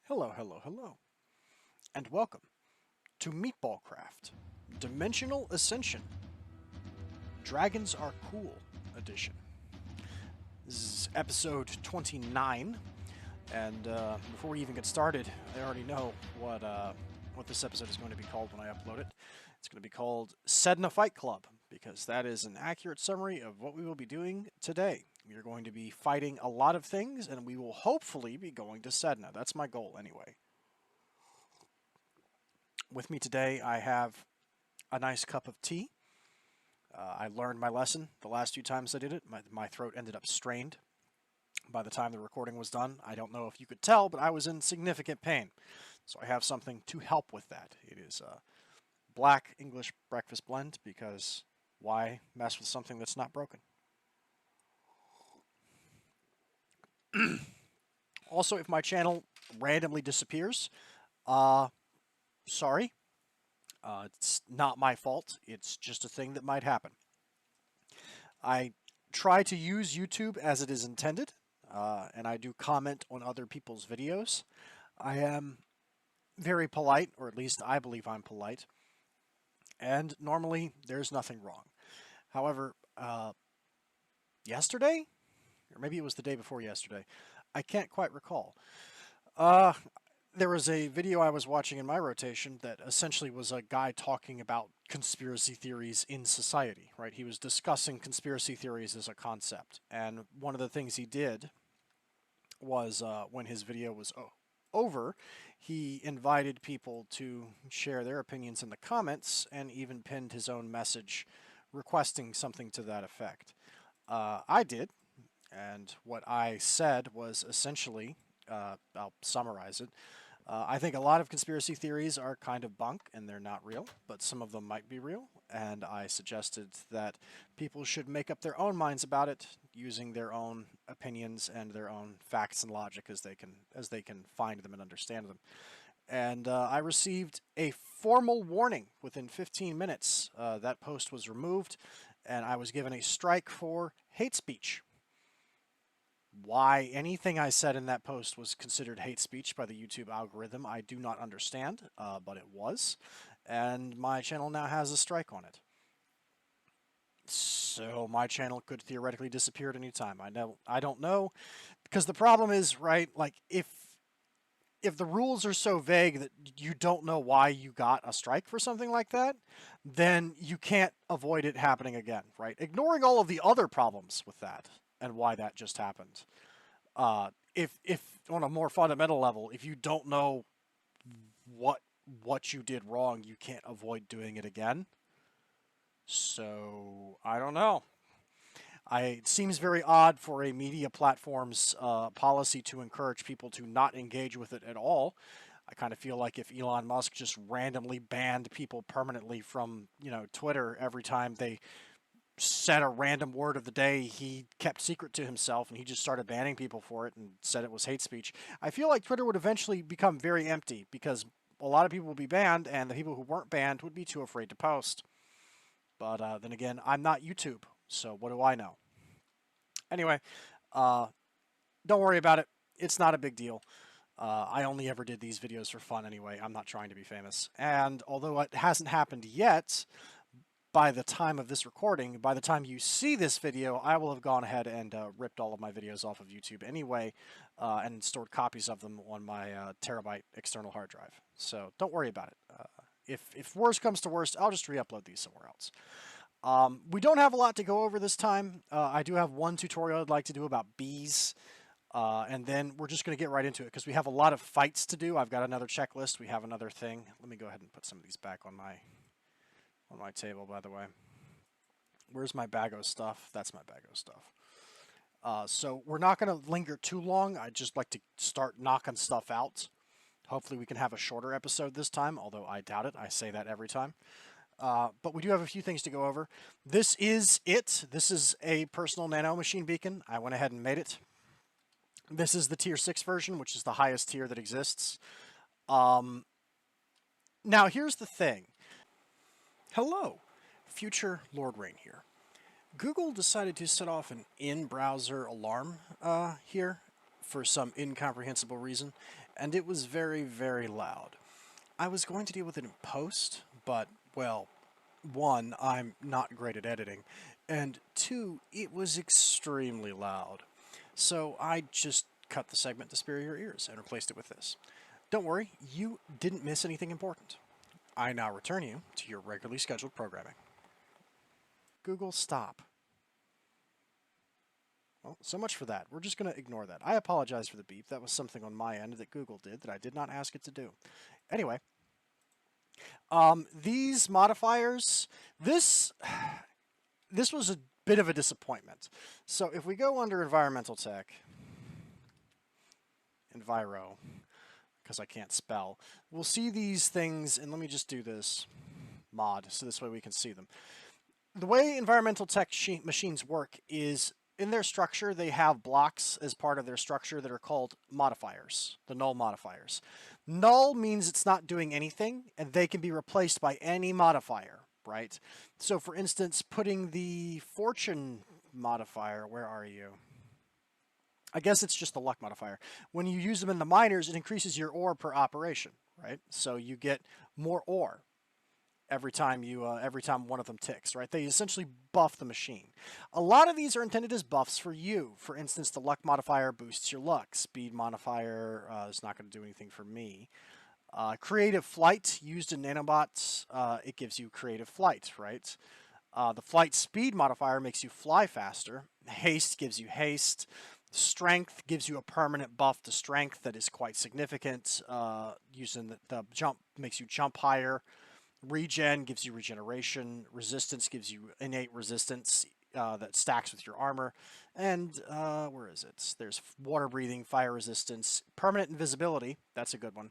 Hello, hello, hello, and welcome to Meatballcraft, Dimensional Ascension, Dragons Are Cool Edition. This is episode 29, and before we even get started, I already know what this episode is going to be called when I upload it. It's going to be called Sedna Fightclub, because that is an accurate summary of what we will be doing today. We are going to be fighting a lot of things, and we will hopefully be going to Sedna. That's my goal, anyway. With me today, I have a nice cup of tea. I learned my lesson the last few times I did it. My throat ended up strained by the time the recording was done. I don't know if you could tell, but I was in significant pain. So I have something to help with that. It is a black English breakfast blend, because why mess with something that's not broken? Also, if my channel randomly disappears, sorry. It's not my fault. It's just a thing that might happen. I try to use YouTube as it is intended, and I do comment on other people's videos. I am very polite, or at least I believe I'm polite, and normally there's nothing wrong. However, yesterday, or maybe it was the day before yesterday, I can't quite recall. There was a video I was watching in my rotation that essentially was a guy talking about conspiracy theories in society, right? He was discussing conspiracy theories as a concept, and one of the things he did was, when his video was over, he invited people to share their opinions in the comments, and even pinned his own message requesting something to that effect. I did, and what I said was essentially, I'll summarize it. I think a lot of conspiracy theories are kind of bunk and they're not real, but some of them might be real, and I suggested that people should make up their own minds about it using their own opinions and their own facts and logic as they can find them and understand them. And I received a formal warning within 15 minutes. That post was removed, and I was given a strike for hate speech. Why anything I said in that post was considered hate speech by the YouTube algorithm, I do not understand, but it was, and my channel now has a strike on it. So my channel could theoretically disappear at any time. I don't know, because the problem is, right, like, if the rules are so vague that you don't know why you got a strike for something like that, then you can't avoid it happening again, right? Ignoring all of the other problems with that and why that just happened. If on a more fundamental level, if you don't know what you did wrong, you can't avoid doing it again. So I don't know. It seems very odd for a media platform's policy to encourage people to not engage with it at all. I kind of feel like if Elon Musk just randomly banned people permanently from, Twitter every time they said a random word of the day he kept secret to himself, and he just started banning people for it and said it was hate speech, I feel like Twitter would eventually become very empty, because a lot of people would be banned, and the people who weren't banned would be too afraid to post. But then again, I'm not YouTube, so what do I know? Anyway, don't worry about it. It's not a big deal. I only ever did these videos for fun anyway. I'm not trying to be famous. And although it hasn't happened yet, by the time of this recording, by the time you see this video, I will have gone ahead and ripped all of my videos off of YouTube anyway, and stored copies of them on my terabyte external hard drive. So don't worry about it. If worst comes to worst, I'll just re-upload these somewhere else. We don't have a lot to go over this time. I do have one tutorial I'd like to do about bees, and then we're just going to get right into it, because we have a lot of fights to do. I've got another checklist. We have another thing. Let me go ahead and put some of these back on my table, by the way. Where's my bag of stuff? That's my bag of stuff. So we're not going to linger too long. I'd just like to start knocking stuff out. Hopefully we can have a shorter episode this time, although I doubt it. I say that every time. But we do have a few things to go over. This is it. This is a personal nano machine beacon. I went ahead and made it. This is the tier 6 version, which is the highest tier that exists. Now here's the thing. Hello, future Lord Rain here. Google decided to set off an in-browser alarm here for some incomprehensible reason, and it was very, very loud. I was going to deal with it in post, but, well, one, I'm not great at editing, and two, it was extremely loud. So I just cut the segment to spare your ears and replaced it with this. Don't worry, you didn't miss anything important. I now return you to your regularly scheduled programming. Google, stop. Well, so much for that. We're just going to ignore that. I apologize for the beep. That was something on my end that Google did that I did not ask it to do. Anyway, these modifiers, this was a bit of a disappointment. So if we go under environmental tech, enviro, because I can't spell, we'll see these things, and let me just do this mod, so this way we can see them. The way environmental tech machines work is in their structure, they have blocks as part of their structure that are called modifiers, the null modifiers. Null means it's not doing anything, and they can be replaced by any modifier, right? So for instance, putting the fortune modifier, where are you? I guess it's just the luck modifier. When you use them in the miners, it increases your ore per operation, right? So you get more ore every time one of them ticks, right? They essentially buff the machine. A lot of these are intended as buffs for you. For instance, the luck modifier boosts your luck. Speed modifier is not going to do anything for me. Creative flight used in nanobots, it gives you creative flight, right? The flight speed modifier makes you fly faster. Haste gives you haste. Strength gives you a permanent buff to strength that is quite significant. Using the jump makes you jump higher. Regen gives you regeneration. Resistance gives you innate resistance that stacks with your armor. And where is it? There's water breathing, fire resistance, permanent invisibility. That's a good one.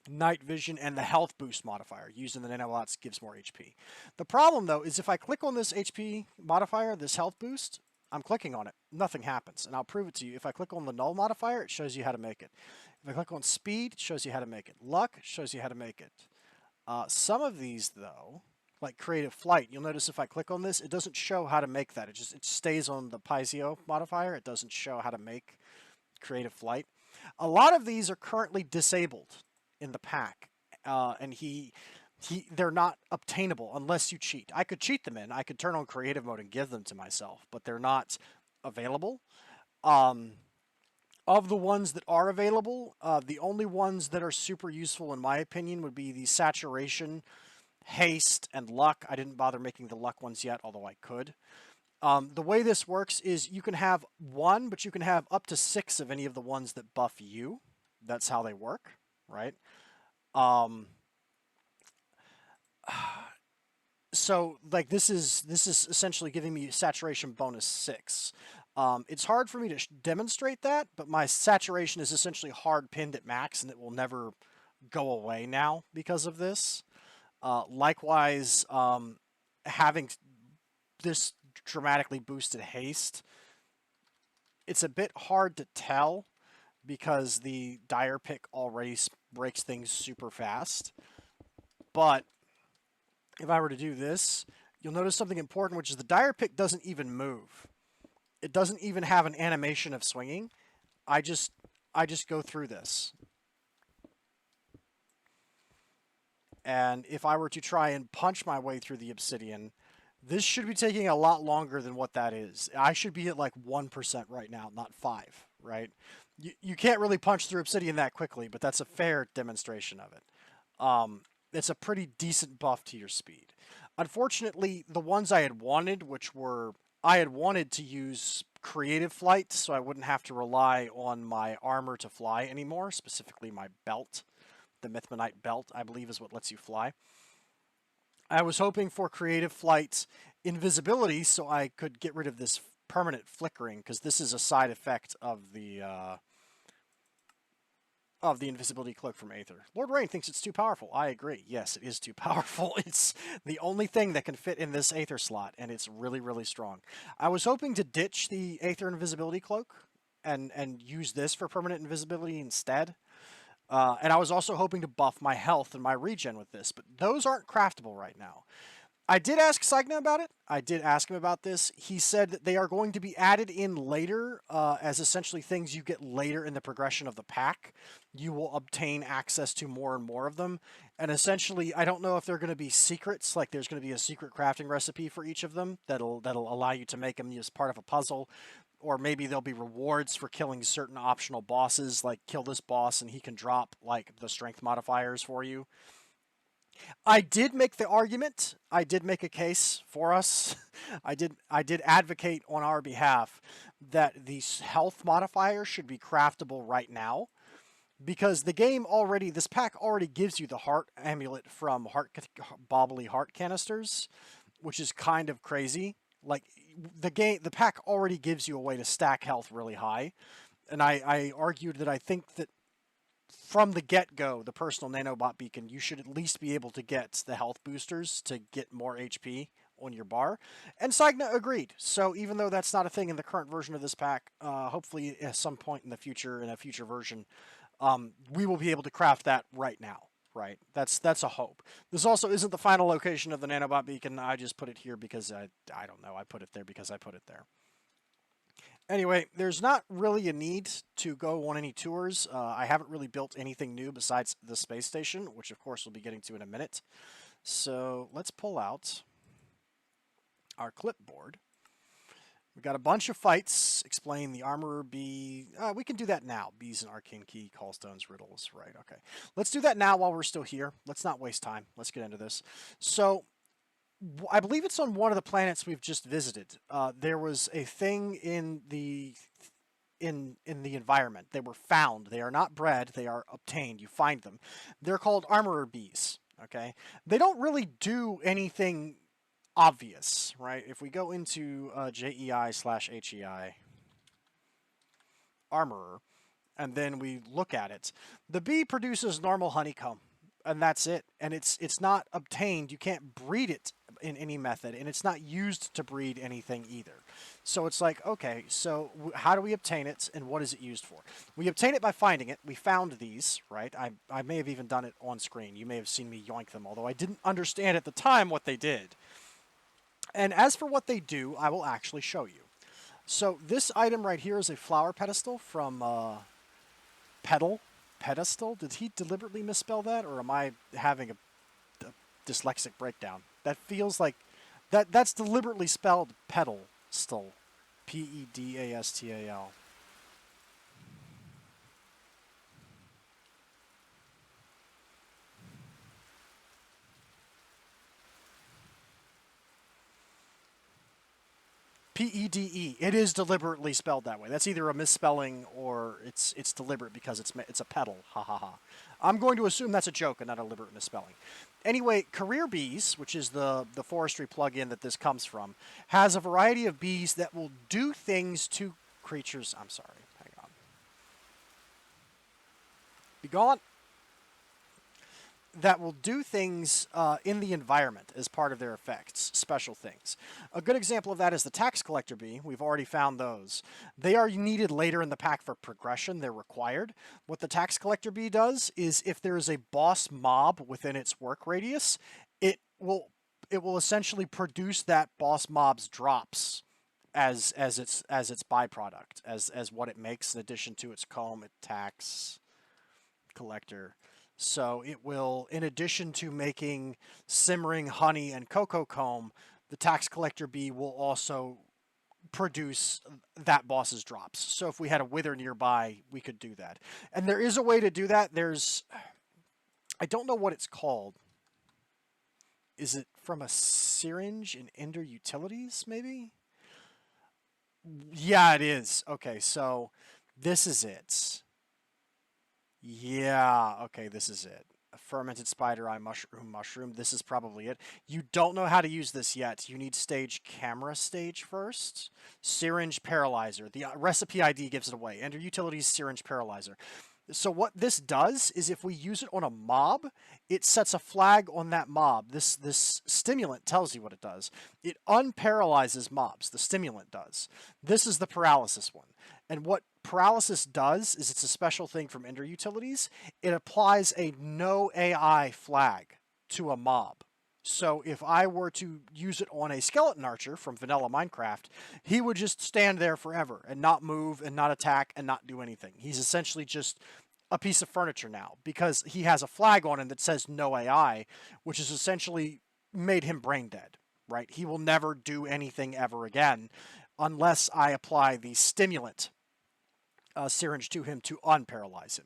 Night vision, and the health boost modifier used in the nanobots gives more HP. The problem, though, is if I click on this HP modifier, this health boost, I'm clicking on it. Nothing happens. And I'll prove it to you. If I click on the null modifier, it shows you how to make it. If I click on speed, it shows you how to make it. Luck shows you how to make it. Some of these, though, like creative flight, you'll notice if I click on this, it doesn't show how to make that. It stays on the Paizo modifier. It doesn't show how to make creative flight. A lot of these are currently disabled in the pack, and they're not obtainable unless you cheat. I could cheat them in. I could turn on creative mode and give them to myself, but they're not available. Of the ones that are available, the only ones that are super useful, in my opinion, would be the saturation, haste, and luck. I didn't bother making the luck ones yet, although I could. The way this works is you can have one, but you can have up to 6 of any of the ones that buff you. That's how they work, right? So like this is essentially giving me saturation bonus 6. It's hard for me to demonstrate that, but my saturation is essentially hard pinned at max, and it will never go away now because of this. Likewise, having this dramatically boosted haste, it's a bit hard to tell because the dire pick already breaks things super fast. But if I were to do this, you'll notice something important, which is the dire pick doesn't even move. It doesn't even have an animation of swinging. I just go through this. And if I were to try and punch my way through the obsidian, this should be taking a lot longer than what that is. I should be at like 1% right now, not 5, right? You can't really punch through obsidian that quickly, but that's a fair demonstration of it. It's a pretty decent buff to your speed. Unfortunately, the ones I had wanted, I had wanted to use creative flight, so I wouldn't have to rely on my armor to fly anymore, specifically my belt. The Mythmanite belt, I believe, is what lets you fly. I was hoping for creative flight invisibility so I could get rid of this permanent flickering, because this is a side effect of the invisibility cloak from Aether. Lord Rain thinks it's too powerful. I agree. Yes, it is too powerful. It's the only thing that can fit in this Aether slot, and it's really, really strong. I was hoping to ditch the Aether invisibility cloak and use this for permanent invisibility instead. And I was also hoping to buff my health and my regen with this, but those aren't craftable right now. I did ask Sainagh about it. I did ask him about this. He said that they are going to be added in later as essentially things you get later in the progression of the pack. You will obtain access to more and more of them. And essentially, I don't know if they're going to be secrets, like there's going to be a secret crafting recipe for each of them that'll allow you to make them as part of a puzzle. Or maybe there'll be rewards for killing certain optional bosses, like kill this boss and he can drop like the strength modifiers for you. I did make the argument. I did make a case for us. I did advocate on our behalf that the health modifier should be craftable right now because the game already, this pack already gives you the heart amulet from bobbly heart canisters, which is kind of crazy. Like the pack already gives you a way to stack health really high, and I argued that I think that from the get-go, the personal nanobot beacon, you should at least be able to get the health boosters to get more HP on your bar. And Sainagh agreed. So even though that's not a thing in the current version of this pack, hopefully at some point in the future, in a future version, we will be able to craft that right now. Right? That's a hope. This also isn't the final location of the nanobot beacon. I just put it here because I don't know. I put it there because I put it there. Anyway, there's not really a need to go on any tours. I haven't really built anything new besides the space station, which of course we'll be getting to in a minute. So let's pull out our clipboard. We've got a bunch of fights. Explain the armorer bee. We can do that now. Bees and arcane key, callstones, riddles. Right, okay. Let's do that now while we're still here. Let's not waste time. Let's get into this. So I believe it's on one of the planets we've just visited. There was a thing in the environment. They were found. They are not bred. They are obtained. You find them. They're called armorer bees. Okay. They don't really do anything obvious, right? If we go into JEI/HEI armorer, and then we look at it, the bee produces normal honeycomb. And that's it. And it's not obtained. You can't breed it in any method, and it's not used to breed anything either. So it's like, okay, so how do we obtain it, and what is it used for? We obtain it by finding it. We found these, right? I may have even done it on screen. You may have seen me yoink them, although I didn't understand at the time what they did. And as for what they do, I will actually show you. So this item right here is a flower pedestal from Pedestal? Did he deliberately misspell that, or am I having a dyslexic breakdown? That feels like that's deliberately spelled pedestal. Pedastal. PEDE. It is deliberately spelled that way. That's either a misspelling or it's deliberate because it's a pedal. Ha ha ha. I'm going to assume that's a joke and not a deliberate misspelling. Anyway, Career Bees, which is the forestry plugin that this comes from, has a variety of bees that will do things to creatures. I'm sorry. Hang on. Be gone. That will do things in the environment as part of their effects, special things. A good example of that is the tax collector bee. We've already found those. They are needed later in the pack for progression. They're required. What the tax collector bee does is if there is a boss mob within its work radius, it will essentially produce that boss mob's drops as its byproduct, as what it makes in addition to its comb, its tax collector. So it will, in addition to making simmering honey and cocoa comb, the tax collector bee will also produce that boss's drops. So if we had a wither nearby, we could do that. And there is a way to do that. I don't know what it's called. Is it from a syringe in Ender Utilities, maybe? Yeah, it is. Okay, so this is it. Yeah, okay, this is it. A fermented spider eye mushroom. This is probably it. You don't know how to use this yet. You need camera stage first. Syringe paralyzer. The recipe ID gives it away. Enter utilities syringe paralyzer. So what this does is if we use it on a mob, it sets a flag on that mob. This stimulant tells you what it does. It unparalyzes mobs. The stimulant does. This is the paralysis one. And what paralysis does is it's a special thing from Ender Utilities. It applies a no AI flag to a mob. So if I were to use it on a skeleton archer from vanilla Minecraft, he would just stand there forever and not move and not attack and not do anything. He's essentially just a piece of furniture now because he has a flag on him that says no AI, which is essentially made him brain dead, right? He will never do anything ever again unless I apply the stimulant syringe to him to unparalyze him.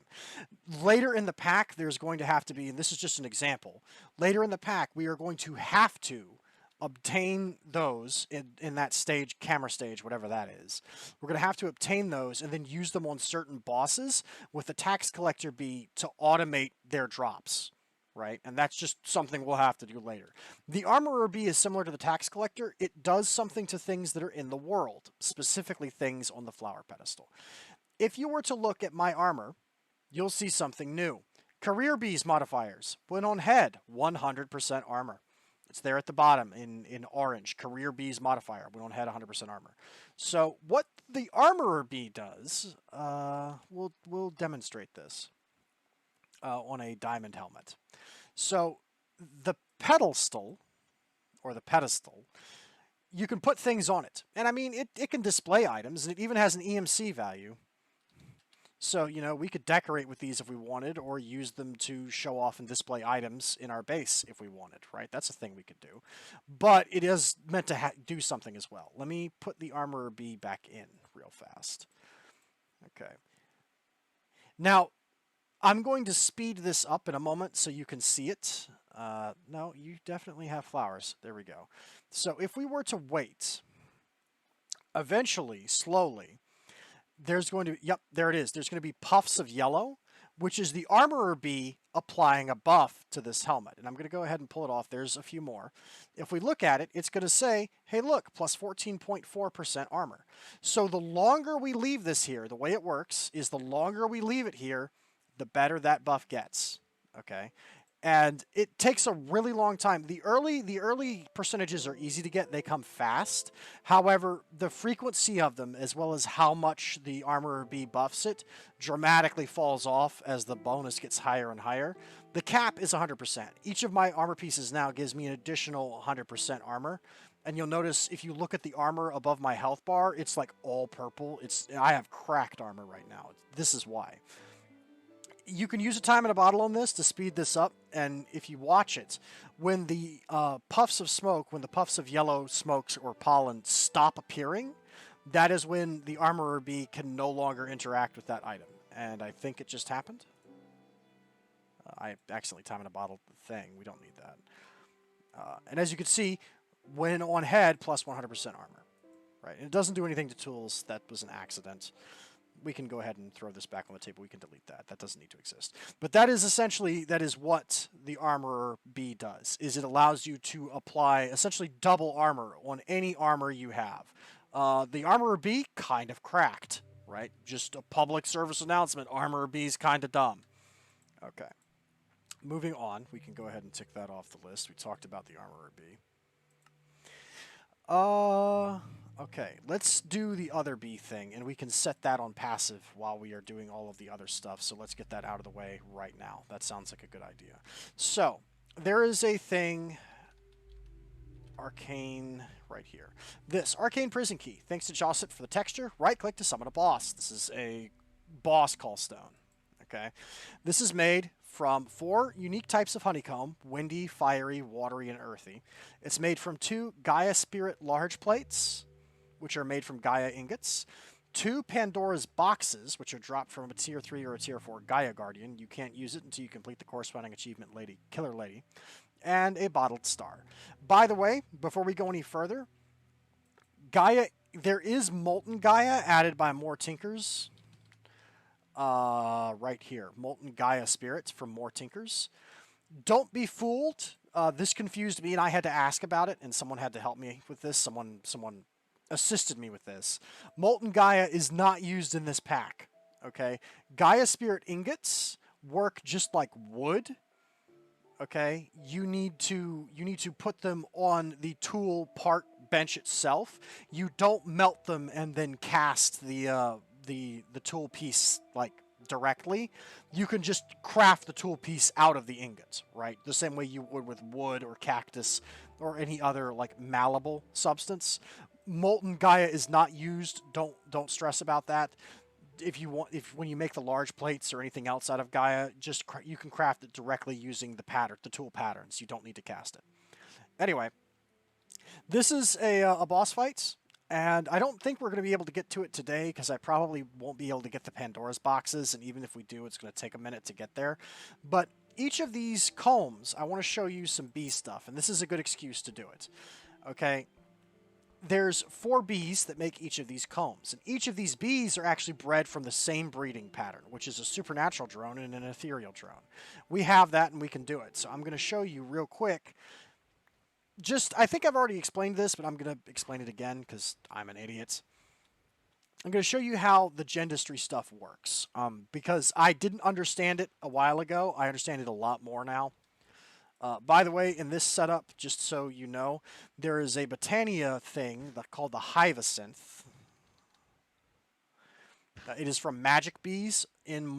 Later in the pack, there's going to have to be, and this is just an example, later in the pack, we are going to have to obtain those in that stage, camera stage, whatever that is. We're going to have to obtain those and then use them on certain bosses with the tax collector bee to automate their drops. Right? And that's just something we'll have to do later. The armorer bee is similar to the tax collector. It does something to things that are in the world, specifically things on the flower pedestal. If you were to look at my armor, you'll see something new. Career bees modifiers. When on head, 100% armor. It's there at the bottom in orange. Career bees modifier. When on head, 100% armor. So what the armorer bee does, we'll demonstrate this on a diamond helmet. So the pedestal, or the pedestal, you can put things on it. And I mean, it can display items, and it even has an EMC value. So, you know, we could decorate with these if we wanted, or use them to show off and display items in our base if we wanted, right? That's a thing we could do. But it is meant to do something as well. Let me put the armorer bee back in real fast. Okay. Now, I'm going to speed this up in a moment so you can see it. No, you definitely have flowers. There we go. So if we were to wait, eventually, slowly, there's going to, yep, there it is. There's going to be puffs of yellow, which is the armorer bee applying a buff to this helmet. And I'm going to go ahead and pull it off. There's a few more. If we look at it, it's going to say, hey, look, plus 14.4% armor. So the longer we leave this here, the way it works is the longer we leave it here, the better that buff gets. Okay. And it takes a really long time. The early percentages are easy to get. They come fast. However, the frequency of them, as well as how much the armorer bee buffs it, dramatically falls off as the bonus gets higher and higher. The cap is 100%. Each of my armor pieces now gives me an additional 100% armor. And you'll notice if you look at the armor above my health bar, it's like all purple. I have cracked armor right now. This is why. You can use a time in a bottle on this to speed this up, and if you watch it, when the puffs of smoke, when the puffs of yellow smokes or pollen stop appearing, that is when the armorer bee can no longer interact with that item. And I think it just happened. I accidentally time in a bottle thing. We don't need that. And as you can see, when on head, plus 100% armor. Right? And it doesn't do anything to tools. That was an accident. We can go ahead and throw this back on the table. We can delete that. That doesn't need to exist. But that is essentially, that is what the armorer bee does, is it allows you to apply essentially double armor on any armor you have. The armorer bee, kind of cracked, right? Just a public service announcement. Armorer bee's kind of dumb. Okay. Moving on, we can go ahead and tick that off the list. We talked about the armorer bee. Okay, let's do the other bee thing, and we can set that on passive while we are doing all of the other stuff. So let's get that out of the way right now. That sounds like a good idea. So there is a thing, arcane, right here. This arcane prison key. Thanks to Josset for the texture. Right-click to summon a boss. This is a boss call stone. Okay, this is made from 4 unique types of honeycomb: windy, fiery, watery, and earthy. It's made from 2 Gaia Spirit large plates, which are made from Gaia ingots, 2 Pandora's boxes, which are dropped from a tier 3 or a tier 4 Gaia Guardian. You can't use it until you complete the corresponding achievement, Killer Lady, and a bottled star. By the way, before we go any further, Gaia, there is molten Gaia added by more Tinkers. Right here, molten Gaia spirits from more Tinkers. Don't be fooled. This confused me, and I had to ask about it, and someone had to help me with this. Someone assisted me with this. Molten Gaia is not used in this pack. Okay, Gaia spirit ingots work just like wood. Okay, you need to put them on the tool part bench itself. You don't melt them and then cast the tool piece like directly, you can just craft the tool piece out of the ingot, right? The same way you would with wood or cactus or any other like malleable substance. Molten Gaia is not used. Don't stress about that. If you want, if when you make the large plates or anything else out of Gaia, just you can craft it directly using the tool patterns. You don't need to cast it. Anyway, this is a boss fight, and I don't think we're going to be able to get to it today because I probably won't be able to get the Pandora's boxes, and even if we do, it's going to take a minute to get there. But each of these combs, I want to show you some bee stuff, and this is a good excuse to do it. Okay, there's 4 bees that make each of these combs, and each of these bees are actually bred from the same breeding pattern, which is a supernatural drone and an ethereal drone. We have that, and we can do it. So I'm going to show you real quick. I think I've already explained this, but I'm going to explain it again because I'm an idiot. I'm going to show you how the gendistry stuff works, because I didn't understand it a while ago. I understand it a lot more now. By the way, in this setup, just so you know, there is a Botania thing called the Hyacinth. It is from Magic Bees in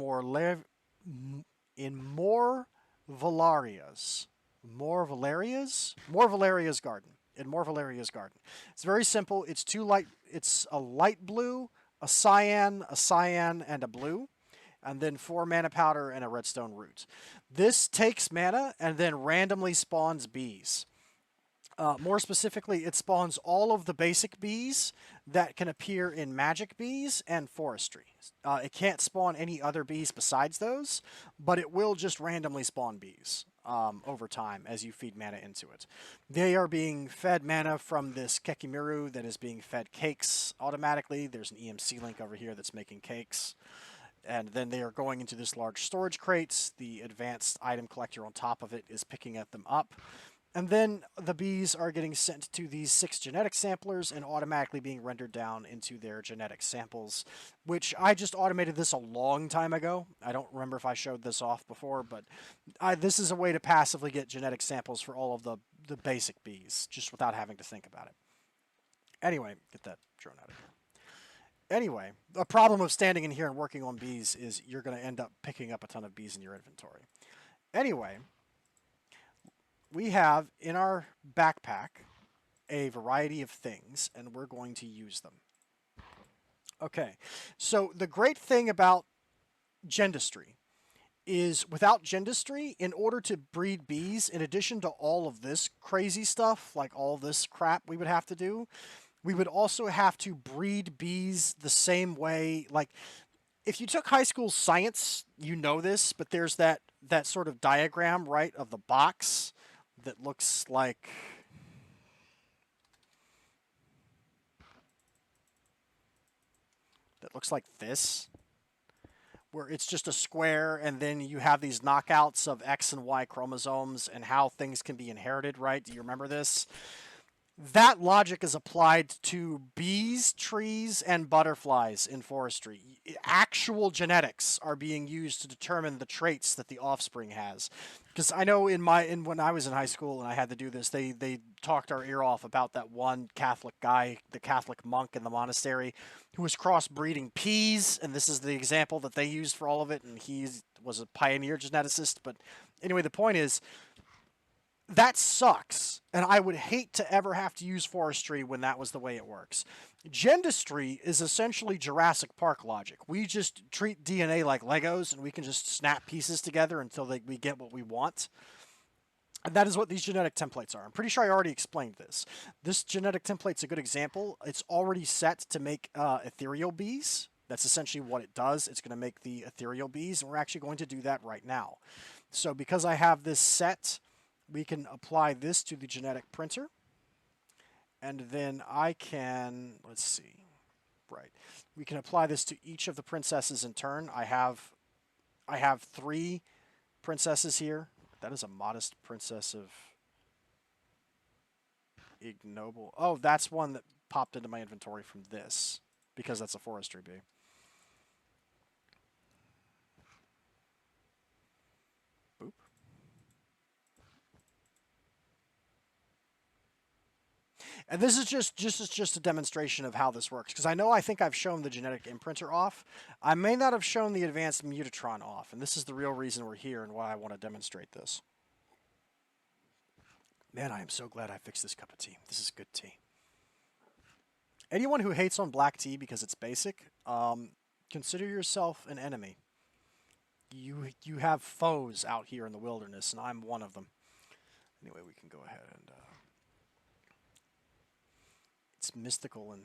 Valeria's garden. In Valeria's garden. It's very simple. It's it's a light blue, a cyan, and a blue, and then 4 mana powder and a redstone root. This takes mana and then randomly spawns bees. More specifically, it spawns all of the basic bees that can appear in magic bees and forestry. It can't spawn any other bees besides those, but it will just randomly spawn bees over time as you feed mana into it. They are being fed mana from this Kekimiru that is being fed cakes automatically. There's an EMC link over here that's making cakes. And then they are going into this large storage crates. The advanced item collector on top of it is picking them up. And then the bees are getting sent to these 6 genetic samplers and automatically being rendered down into their genetic samples, which I just automated this a long time ago. I don't remember if I showed this off before, but this is a way to passively get genetic samples for all of the basic bees, just without having to think about it. Anyway, get that drone out of here. Anyway, the problem of standing in here and working on bees is you're going to end up picking up a ton of bees in your inventory. Anyway, we have in our backpack a variety of things, and we're going to use them. Okay, so the great thing about gendistry is without gendistry, in order to breed bees, in addition to all of this crazy stuff, like all this crap we would have to do, we would also have to breed bees the same way. Like, if you took high school science, you know this, but there's that sort of diagram, right, of the box that looks like this, where it's just a square, and then you have these knockouts of X and Y chromosomes and how things can be inherited, right? Do you remember this? That logic is applied to bees, trees, and butterflies in forestry. Actual genetics are being used to determine the traits that the offspring has. Because I know when I was in high school and I had to do this, they talked our ear off about that one Catholic guy, the Catholic monk in the monastery, who was crossbreeding peas, and this is the example that they used for all of it, and he was a pioneer geneticist. But anyway, the point is, that sucks, and I would hate to ever have to use forestry when that was the way it works. Gendistry is essentially Jurassic Park logic. We just treat DNA like Legos, and we can just snap pieces together until we get what we want. And that is what these genetic templates are. I'm pretty sure I already explained this. This genetic template's a good example. It's already set to make ethereal bees. That's essentially what it does. It's going to make the ethereal bees, and we're actually going to do that right now. So because I have this set, we can apply this to the genetic printer, and then I can, let's see, right, we can apply this to each of the princesses in turn. I have 3 princesses here. That is a modest princess of ignoble. Oh, that's one that popped into my inventory from this, because that's a forestry bee. And this is just a demonstration of how this works, because I think I've shown the genetic imprinter off. I may not have shown the advanced mutatron off, and this is the real reason we're here and why I want to demonstrate this. Man, I am so glad I fixed this cup of tea. This is good tea. Anyone who hates on black tea because it's basic, consider yourself an enemy. You have foes out here in the wilderness, and I'm one of them. Anyway, we can go ahead and... it's mystical and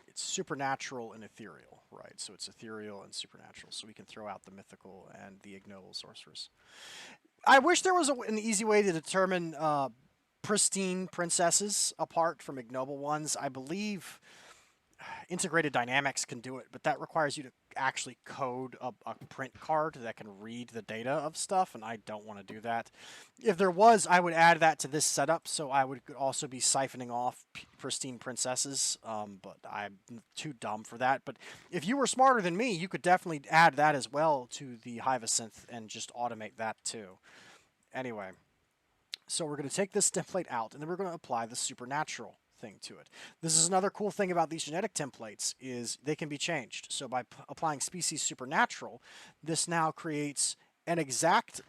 it's supernatural and ethereal, right? So it's ethereal and supernatural. So we can throw out the mythical and the ignoble sorceress. I wish there was an easy way to determine pristine princesses apart from ignoble ones. I believe integrated dynamics can do it, but that requires you to actually code a print card that can read the data of stuff, and I don't want to do that. If there was, I would add that to this setup, so I would also be siphoning off pristine princesses, but I'm too dumb for that. But if you were smarter than me, you could definitely add that as well to the Hyacinth and just automate that too. Anyway, so we're going to take this template out, and then we're going to apply the supernatural thing to it. This is another cool thing about these genetic templates is they can be changed. So by applying species supernatural, this now creates an exact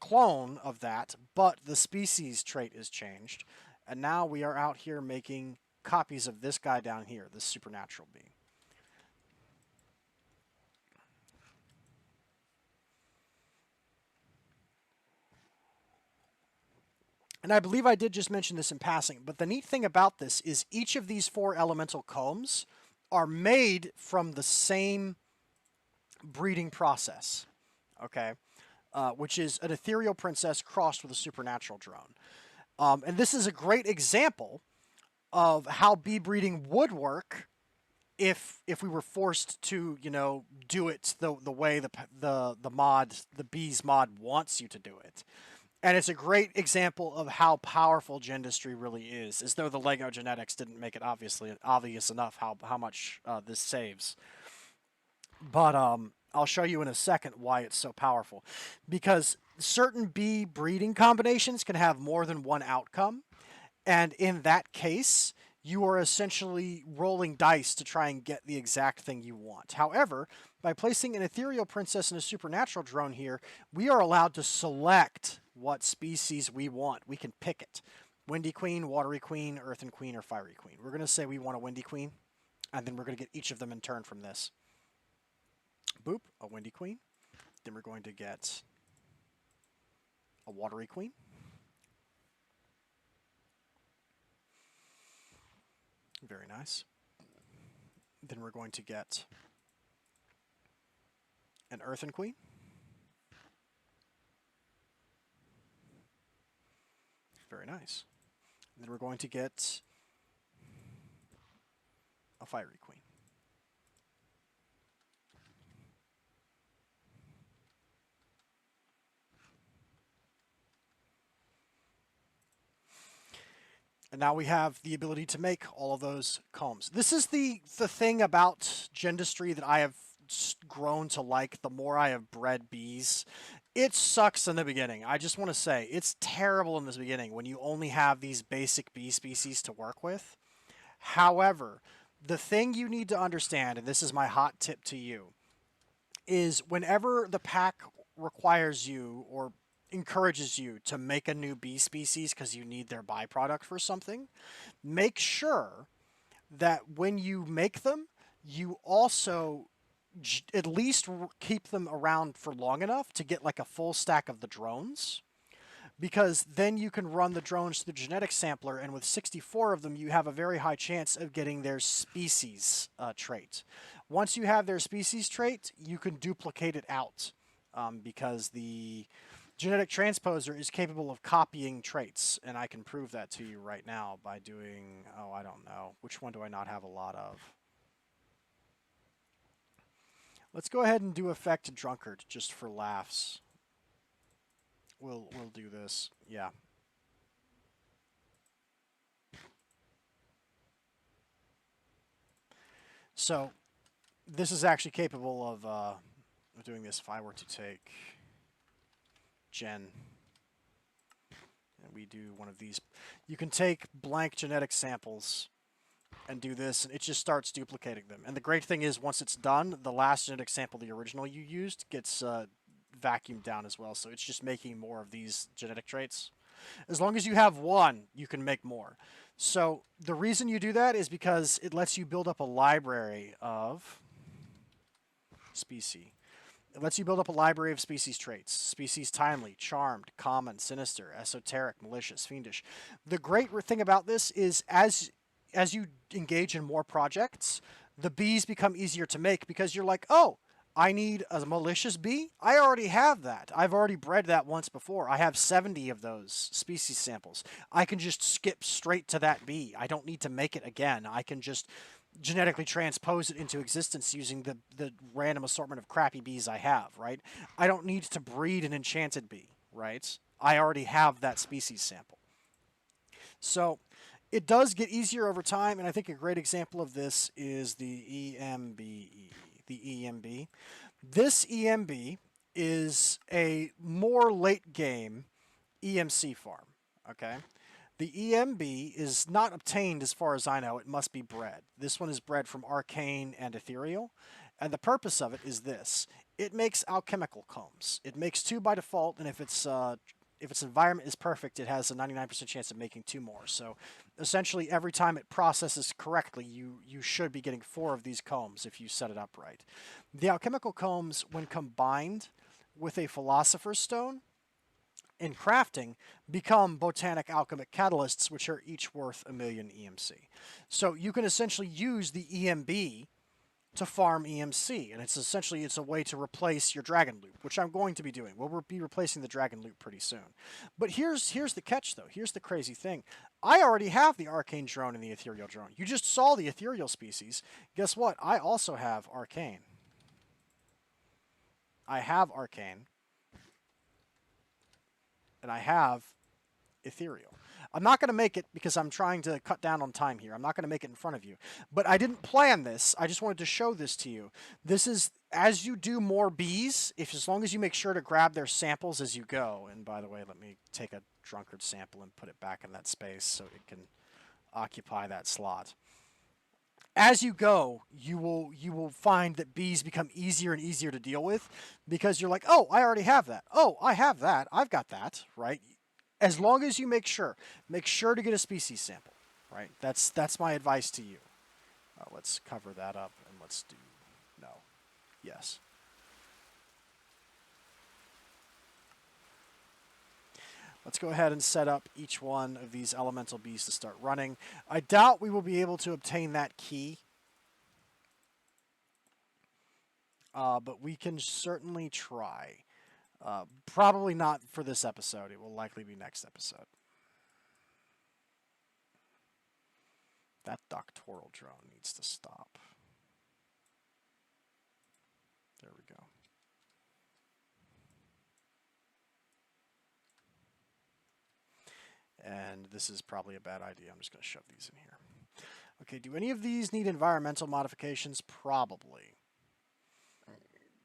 clone of that, but the species trait is changed. And now we are out here making copies of this guy down here, this supernatural being. And I believe I did just mention this in passing, but the neat thing about this is each of these 4 elemental combs are made from the same breeding process, okay? Which is an ethereal princess crossed with a supernatural drone. And this is a great example of how bee breeding would work if we were forced to, you know, do it the way the bees mod wants you to do it. And it's a great example of how powerful Gendustry really is, as though the Lego genetics didn't make it obvious enough how much this saves. But I'll show you in a second why it's so powerful. Because certain bee breeding combinations can have more than one outcome. And in that case, you are essentially rolling dice to try and get the exact thing you want. However, by placing an ethereal princess and a supernatural drone here, we are allowed to select what species we want. We can pick it. Windy Queen, Watery Queen, Earthen Queen, or Fiery Queen. We're going to say we want a Windy Queen, and then we're going to get each of them in turn from this. Boop, a Windy Queen. Then we're going to get a Watery Queen. Very nice. Then we're going to get an Earthen Queen. Very nice. And then we're going to get a Fiery Queen. And now we have the ability to make all of those combs. This is the thing about Gendustry that I have grown to like the more I have bred bees. It sucks in the beginning. I just want to say, it's terrible in the beginning when you only have these basic bee species to work with. However, the thing you need to understand, and this is my hot tip to you, is whenever the pack requires you or encourages you to make a new bee species because you need their byproduct for something, make sure that when you make them, you also at least keep them around for long enough to get like a full stack of the drones, because then you can run the drones through the genetic sampler, and with 64 of them, you have a very high chance of getting their species trait. Once you have their species trait, you can duplicate it out, because the genetic transposer is capable of copying traits, and I can prove that to you right now by doing, oh, I don't know. Which one do I not have a lot of? Let's go ahead and do Effect Drunkard, just for laughs. We'll do this, yeah. So, this is actually capable of doing this if I were to take Gen. And we do one of these? You can take blank genetic samples and do this, and it just starts duplicating them. And the great thing is, once it's done, the last genetic sample, the original you used, gets vacuumed down as well. So it's just making more of these genetic traits. As long as you have one, you can make more. So the reason you do that is because it lets you build up a library of species. It lets you build up a library of species traits. Species timely, charmed, common, sinister, esoteric, malicious, fiendish. The great thing about this is as you engage in more projects, the bees become easier to make because you're like, oh, I need a malicious bee? I already have that. I've already bred that once before. I have 70 of those species samples. I can just skip straight to that bee. I don't need to make it again. I can just genetically transpose it into existence using the random assortment of crappy bees I have, right? I don't need to breed an enchanted bee, right? I already have that species sample. So it does get easier over time, and I think a great example of this is the EMBE. The EMB. This EMB is a more late game EMC farm, okay? The EMB is not obtained as far as I know. It must be bred. This one is bred from arcane and ethereal, and the purpose of it is this. It makes alchemical combs. It makes 2 by default, and if its environment is perfect, it has a 99% chance of making 2 more. So essentially every time it processes correctly, you should be getting 4 of these combs if you set it up right. The alchemical combs, when combined with a philosopher's stone in crafting, become botanic alchemic catalysts, which are each worth 1,000,000 EMC. So you can essentially use the EMB to farm EMC, and it's a way to replace your dragon loop, which I'm going to be doing. We'll be replacing the dragon loop pretty soon. But here's the catch, though. Here's the crazy thing. I already have the arcane drone and the ethereal drone. You just saw the ethereal species. Guess what? I also have arcane. I have arcane. And I have ethereal. I'm not going to make it because I'm trying to cut down on time here. I'm not going to make it in front of you. But I didn't plan this. I just wanted to show this to you. This is, as you do more bees, as long as you make sure to grab their samples as you go. And by the way, let me take a drunkard sample and put it back in that space so it can occupy that slot. As you go, you will find that bees become easier and easier to deal with because you're like, oh, I already have that. Oh, I have that. I've got that, right? As long as you make sure to get a species sample, right? That's my advice to you. Let's cover that up and let's do no. Yes. Let's go ahead and set up each one of these elemental bees to start running. I doubt we will be able to obtain that key. But we can certainly try. Probably not for this episode. It will likely be next episode. That doctoral drone needs to stop. There we go. And this is probably a bad idea. I'm just going to shove these in here. Okay, do any of these need environmental modifications? Probably.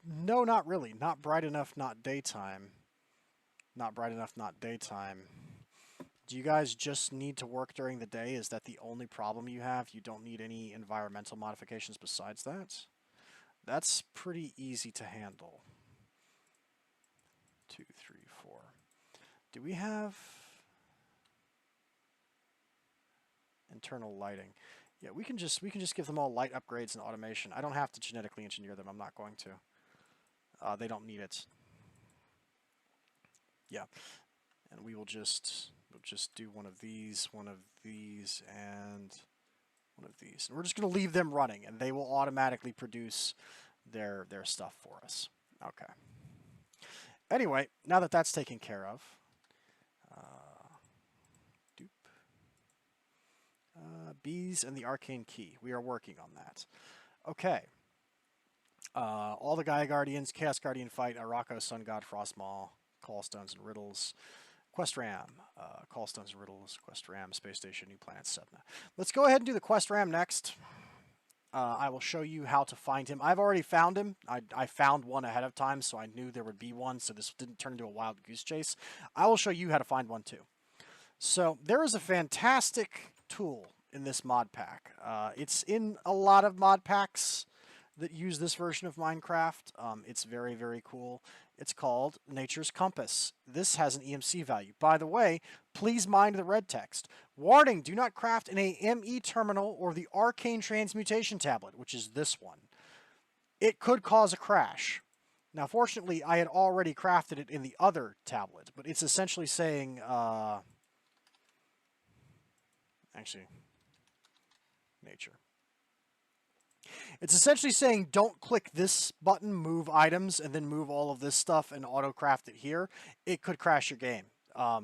No, not really. Not bright enough, not daytime. Not bright enough, not daytime. Do you guys just need to work during the day? Is that the only problem you have? You don't need any environmental modifications besides that? That's pretty easy to handle. 2, 3, 4. Do we have internal lighting? Yeah, we can just give them all light upgrades and automation. I don't have to genetically engineer them. I'm not going to. They don't need it. Yeah, and we'll just do one of these, and one of these. And we're just going to leave them running, and they will automatically produce their stuff for us. Okay. Anyway, now that that's taken care of, bees and the arcane key. We are working on that. Okay. All the Gaia Guardians, Chaos Guardian Fight, Arako, Sun God, Frostmaw, Callstones and Riddles, Quest Ram, Callstones and Riddles, Quest Ram, Space Station, New Planet, Sedna. Let's go ahead and do the Quest Ram next. I will show you how to find him. I've already found him. I found one ahead of time, so I knew there would be one, so this didn't turn into a wild goose chase. I will show you how to find one too. So there is a fantastic tool in this mod pack. It's in a lot of mod packs that use this version of Minecraft. It's very, very cool. It's called Nature's Compass. This has an EMC value. By the way, please mind the red text. Warning, do not craft in a ME terminal or the arcane transmutation tablet, which is this one. It could cause a crash. Now, fortunately, I had already crafted it in the other tablet, but it's essentially saying, actually, nature. It's essentially saying don't click this button, move items, and then move all of this stuff and auto-craft it here. It could crash your game.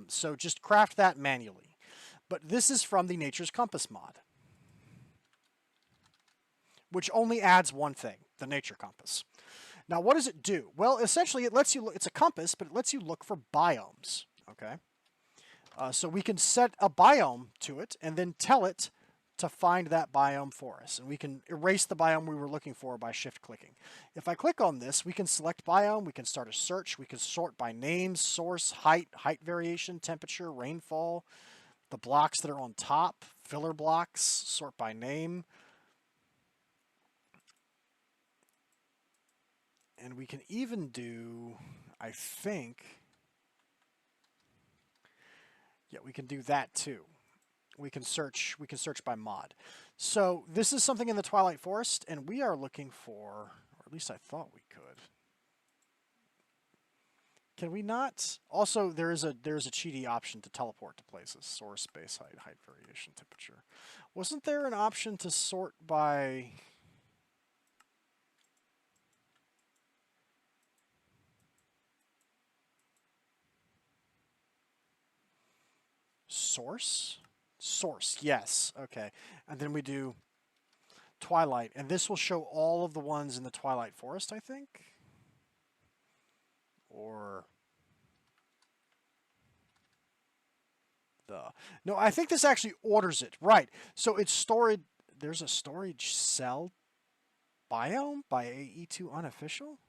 So just craft that manually. But this is from the Nature's Compass mod, which only adds one thing, the Nature Compass. Now, what does it do? Well, essentially, it lets you look, it's a compass, but it lets you look for biomes, okay? So we can set a biome to it and then tell it to find that biome for us. And we can erase the biome we were looking for by shift-clicking. If I click on this, we can select biome, we can start a search, we can sort by name, source, height variation, temperature, rainfall, the blocks that are on top, filler blocks, sort by name. And we can even do, I think, yeah, we can do that too. We can search by mod. So this is something in the Twilight Forest, and we are looking for, or at least I thought we could. Can we not? Also, there is a cheaty option to teleport to places. Source, space, height variation, temperature. Wasn't there an option to sort by... Source? Source, yes. Okay. And then we do Twilight. And this will show all of the ones in the Twilight Forest, I think? Or... No, I think this actually orders it. Right. So it's stored... There's a storage cell biome by AE2 unofficial?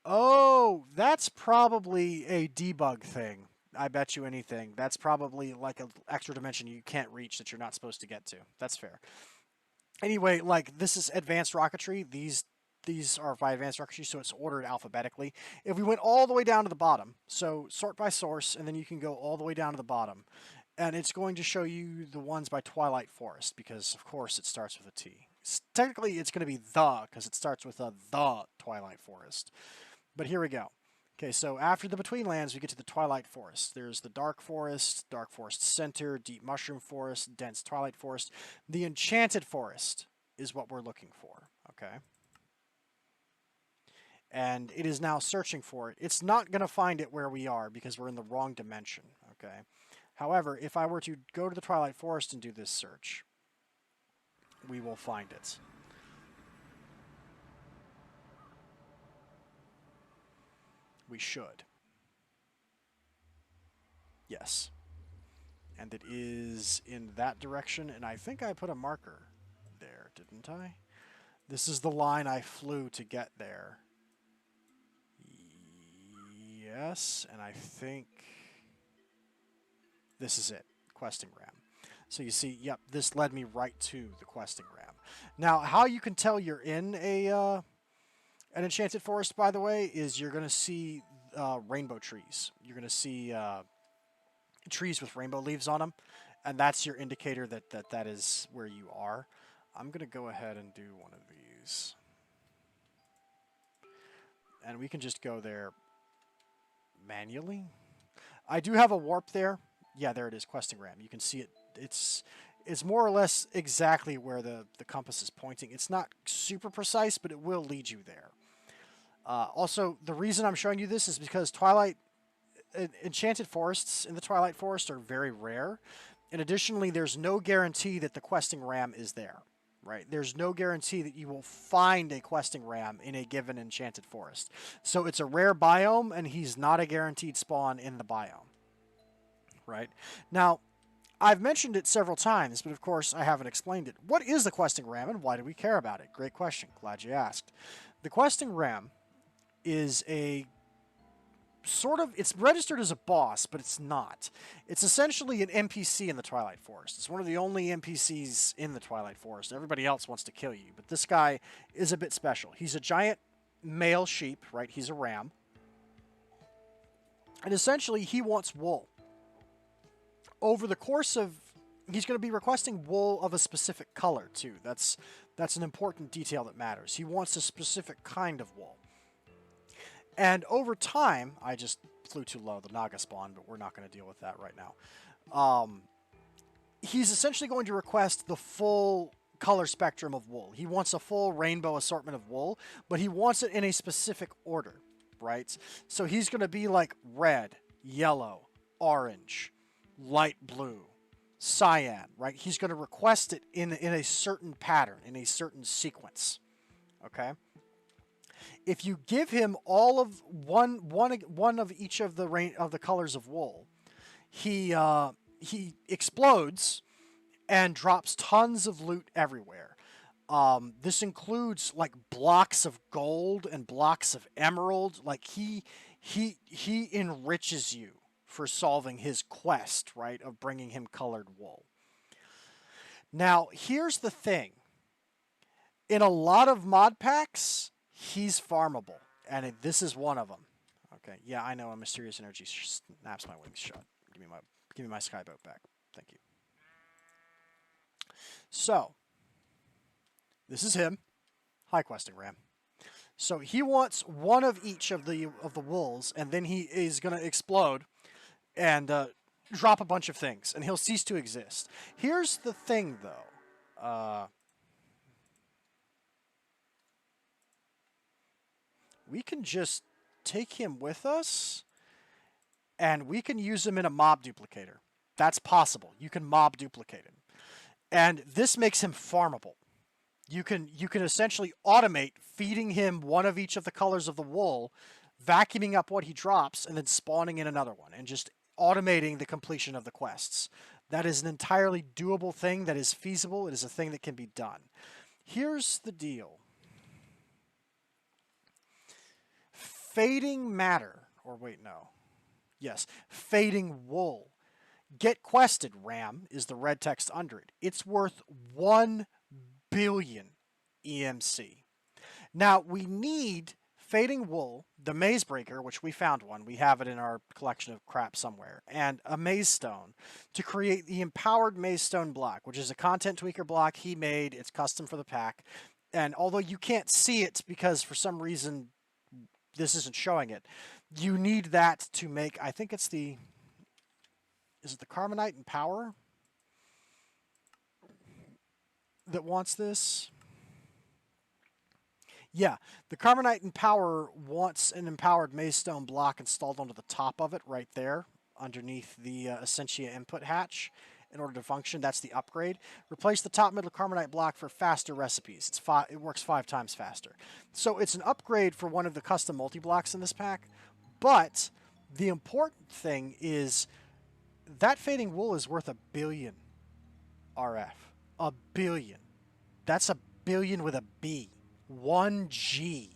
Oh, that's probably a debug thing. I bet you anything. That's probably like an extra dimension you can't reach that you're not supposed to get to. That's fair. Anyway, like this is advanced rocketry. These are by advanced rocketry, so it's ordered alphabetically. If we went all the way down to the bottom, so sort by source, and then you can go all the way down to the bottom, and it's going to show you the ones by Twilight Forest because, of course, it starts with a T. Technically, it's going to be the because it starts with the Twilight Forest. But here we go. Okay, so after the Betweenlands, we get to the Twilight Forest. There's the Dark Forest Center, Deep Mushroom Forest, Dense Twilight Forest. The Enchanted Forest is what we're looking for, okay? And it is now searching for it. It's not going to find it where we are because we're in the wrong dimension, okay? However, if I were to go to the Twilight Forest and do this search, we will find it. We should. Yes. And it is in that direction, and I think I put a marker there, didn't I? This is the line I flew to get there. Yes, and I think this is it, questing ram. So you see, yep, this led me right to the questing ram. Now, how you can tell you're in an enchanted forest, by the way, is you're going to see rainbow trees. You're going to see trees with rainbow leaves on them, and that's your indicator that is where you are. I'm going to go ahead and do one of these. And we can just go there manually. I do have a warp there. Yeah, there it is, questing ram. You can see it. It's more or less exactly where the compass is pointing. It's not super precise, but it will lead you there. Also, the reason I'm showing you this is because enchanted forests in the Twilight Forest are very rare. And additionally, there's no guarantee that the questing ram is there. Right? There's no guarantee that you will find a questing ram in a given enchanted forest. So it's a rare biome, and he's not a guaranteed spawn in the biome. Right? Now, I've mentioned it several times, but of course I haven't explained it. What is the questing ram, and why do we care about it? Great question. Glad you asked. The questing ram is a it's registered as a boss, but it's not. It's essentially an NPC in the Twilight Forest. It's one of the only NPCs in the Twilight Forest. Everybody else wants to kill you, but this guy is a bit special. He's a giant male sheep, right? He's a ram. And essentially, he wants wool. Over the course of... He's going to be requesting wool of a specific color, too. That's an important detail that matters. He wants a specific kind of wool. And over time, I just flew too low, the Naga spawn, but we're not going to deal with that right now. He's essentially going to request the full color spectrum of wool. He wants a full rainbow assortment of wool, but he wants it in a specific order, right? So he's going to be like red, yellow, orange, light blue, cyan, right? He's going to request it in a certain pattern, in a certain sequence, okay? If you give him all of one of each of the colors of wool, he explodes and drops tons of loot everywhere. This includes like blocks of gold and blocks of emerald. Like he enriches you for solving his quest, right, of bringing him colored wool. Now, here's the thing. In a lot of mod packs, he's farmable, and this is one of them. Okay, yeah, I know a mysterious energy snaps my wings shut. Give me my skyboat back. Thank you. So, this is him, high questing ram. So he wants one of each of the wools, and then he is going to explode and drop a bunch of things, and he'll cease to exist. Here's the thing, though. We can just take him with us, and we can use him in a mob duplicator. That's possible. You can mob duplicate him. And this makes him farmable. You can essentially automate feeding him one of each of the colors of the wool, vacuuming up what he drops, and then spawning in another one, and just automating the completion of the quests. That is an entirely doable thing that is feasible. It is a thing that can be done. Here's the deal. Fading matter, or wait, no. Yes, fading wool. Get quested, Ram, is the red text under it. It's worth 1 billion EMC. Now, we need fading wool, the maze breaker, which we found one. We have it in our collection of crap somewhere, and a maze stone to create the empowered maze stone block, which is a content tweaker block he made. It's custom for the pack. And although you can't see it because for some reason this isn't showing it, you need that to make, I think it's the, is it the Carbonite and Power that wants this? Yeah, the Carbonite and Power wants an empowered maze stone block installed onto the top of it right there underneath the Ascension input hatch in order to function. That's the upgrade. Replace the top middle Carbonite block for faster recipes. It works 5 times faster. So it's an upgrade for one of the custom multi-blocks in this pack, but the important thing is that fading wool is worth 1 billion RF. 1 billion. That's 1 billion with a B. 1G.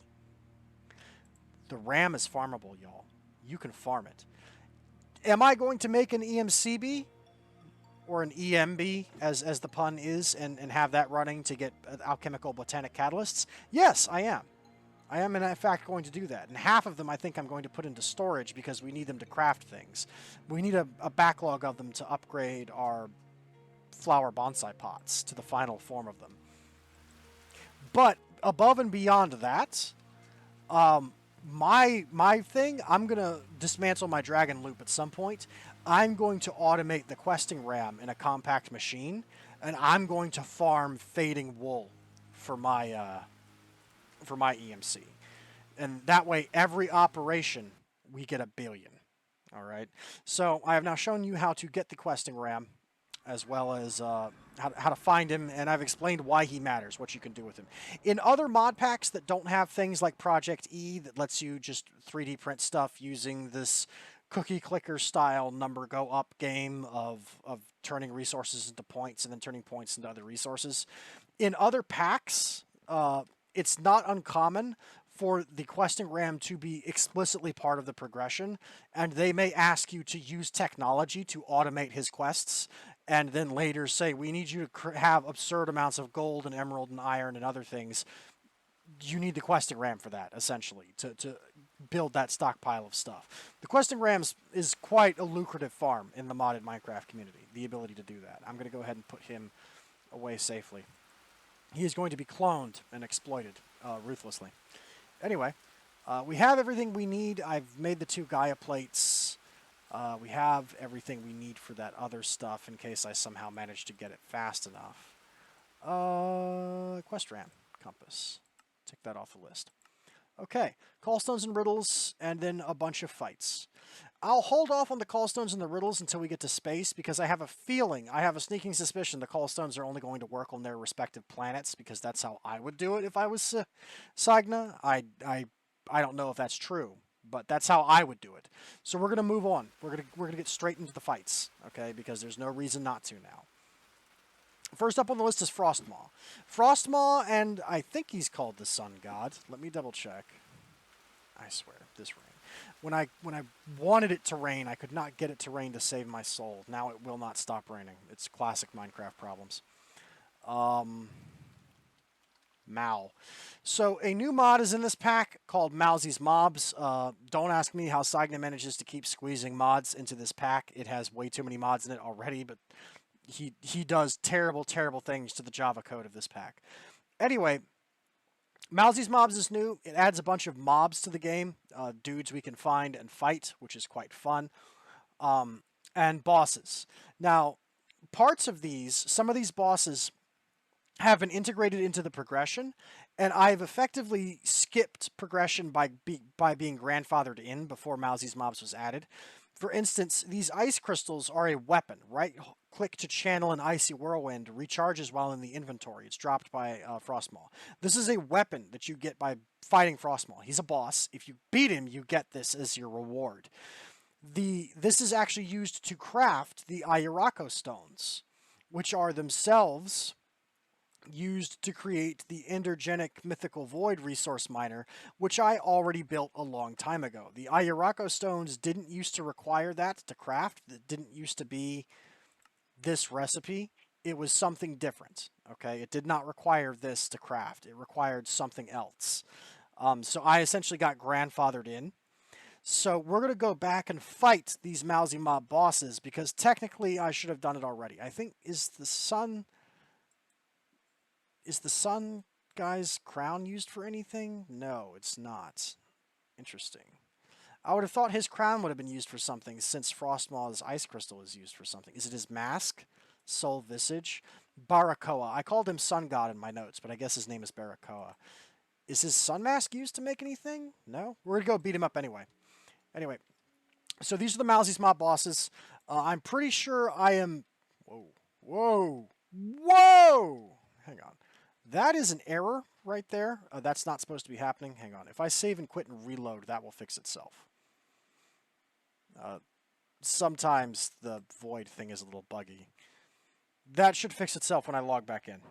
The RAM is farmable, y'all. You can farm it. Am I going to make an EMCB? Or an EMB, as the pun is, and have that running to get alchemical botanic catalysts? Yes, I am. I am, in fact, going to do that. And half of them I think I'm going to put into storage because we need them to craft things. We need a backlog of them to upgrade our flower bonsai pots to the final form of them. But above and beyond that, my thing, I'm going to dismantle my dragon loop at some point. I'm going to automate the questing ram in a compact machine, and I'm going to farm fading wool for my EMC. And that way, every operation, we get 1 billion. All right. So I have now shown you how to get the questing ram, as well as how to find him, and I've explained why he matters, what you can do with him. In other mod packs that don't have things like Project E that lets you just 3D print stuff using this cookie clicker style number go up game of turning resources into points and then turning points into other resources. In other packs, it's not uncommon for the questing ram to be explicitly part of the progression, and they may ask you to use technology to automate his quests, and then later say, we need you to have absurd amounts of gold and emerald and iron and other things. You need the questing ram for that, essentially, to build that stockpile of stuff. The questing rams is quite a lucrative farm in the modded Minecraft community, the ability to do that. I'm going to go ahead and put him away safely. He is going to be cloned and exploited ruthlessly. Anyway, we have everything we need. I've made the 2 Gaia plates. We have everything we need for that other stuff in case I somehow manage to get it fast enough. Quest ram compass. Tick that off the list. Okay, callstones and riddles, and then a bunch of fights. I'll hold off on the callstones and the riddles until we get to space, because I have a feeling, I have a sneaking suspicion the callstones are only going to work on their respective planets, because that's how I would do it if I was Sainagh. I don't know if that's true, but that's how I would do it. So we're gonna move on. We're gonna get straight into the fights, okay? Because there's no reason not to now. First up on the list is Frostmaw. Frostmaw, and I think he's called the Sun God. Let me double check. I swear, this rain. When I wanted it to rain, I could not get it to rain to save my soul. Now it will not stop raining. It's classic Minecraft problems. Mal. So a new mod is in this pack called Mousy's Mobs. Don't ask me how Sainagh manages to keep squeezing mods into this pack. It has way too many mods in it already, but he does terrible, terrible things to the Java code of this pack. Anyway, Mousy's Mobs is new. It adds a bunch of mobs to the game, dudes we can find and fight, which is quite fun, and bosses. Now, parts of these, some of these bosses have been integrated into the progression, and I've effectively skipped progression by being grandfathered in before Mousy's Mobs was added. For instance, these ice crystals are a weapon. Right-click to channel an icy whirlwind, recharges while in the inventory. It's dropped by Frostmaw. This is a weapon that you get by fighting Frostmaw. He's a boss. If you beat him, you get this as your reward. This is actually used to craft the Ayurako stones, which are themselves used to create the Endergenic Mythical Void resource miner, which I already built a long time ago. The Ayurako stones didn't used to require that to craft. It didn't used to be this recipe. It was something different, okay? It did not require this to craft. It required something else. So I essentially got grandfathered in. So we're going to go back and fight these Mousy Mob bosses, because technically I should have done it already. I think, is the sun guy's crown used for anything? No, it's not. Interesting. I would have thought his crown would have been used for something, since Frostmaw's ice crystal is used for something. Is it his mask? Soul Visage? Barakoa. I called him Sun God in my notes, but I guess his name is Barakoa. Is his sun mask used to make anything? No? We're going to go beat him up anyway. Anyway, so these are the Mousy's Mob bosses. I'm pretty sure I am... Whoa! Hang on. That is an error right there. That's not supposed to be happening. Hang on. If I save and quit and reload, that will fix itself. Sometimes the void thing is a little buggy. That should fix itself when I log back in.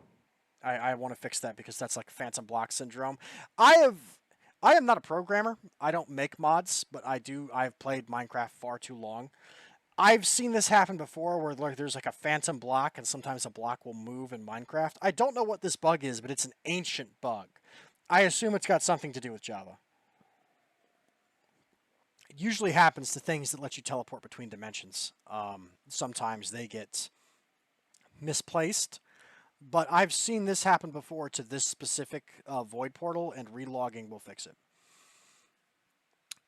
I want to fix that because that's like Phantom Block Syndrome. I am not a programmer. I don't make mods, but I've played Minecraft far too long. I've seen this happen before where there's like a phantom block and sometimes a block will move in Minecraft. I don't know what this bug is, but it's an ancient bug. I assume it's got something to do with Java. It usually happens to things that let you teleport between dimensions. Sometimes they get misplaced, but I've seen this happen before to this specific void portal, and relogging will fix it.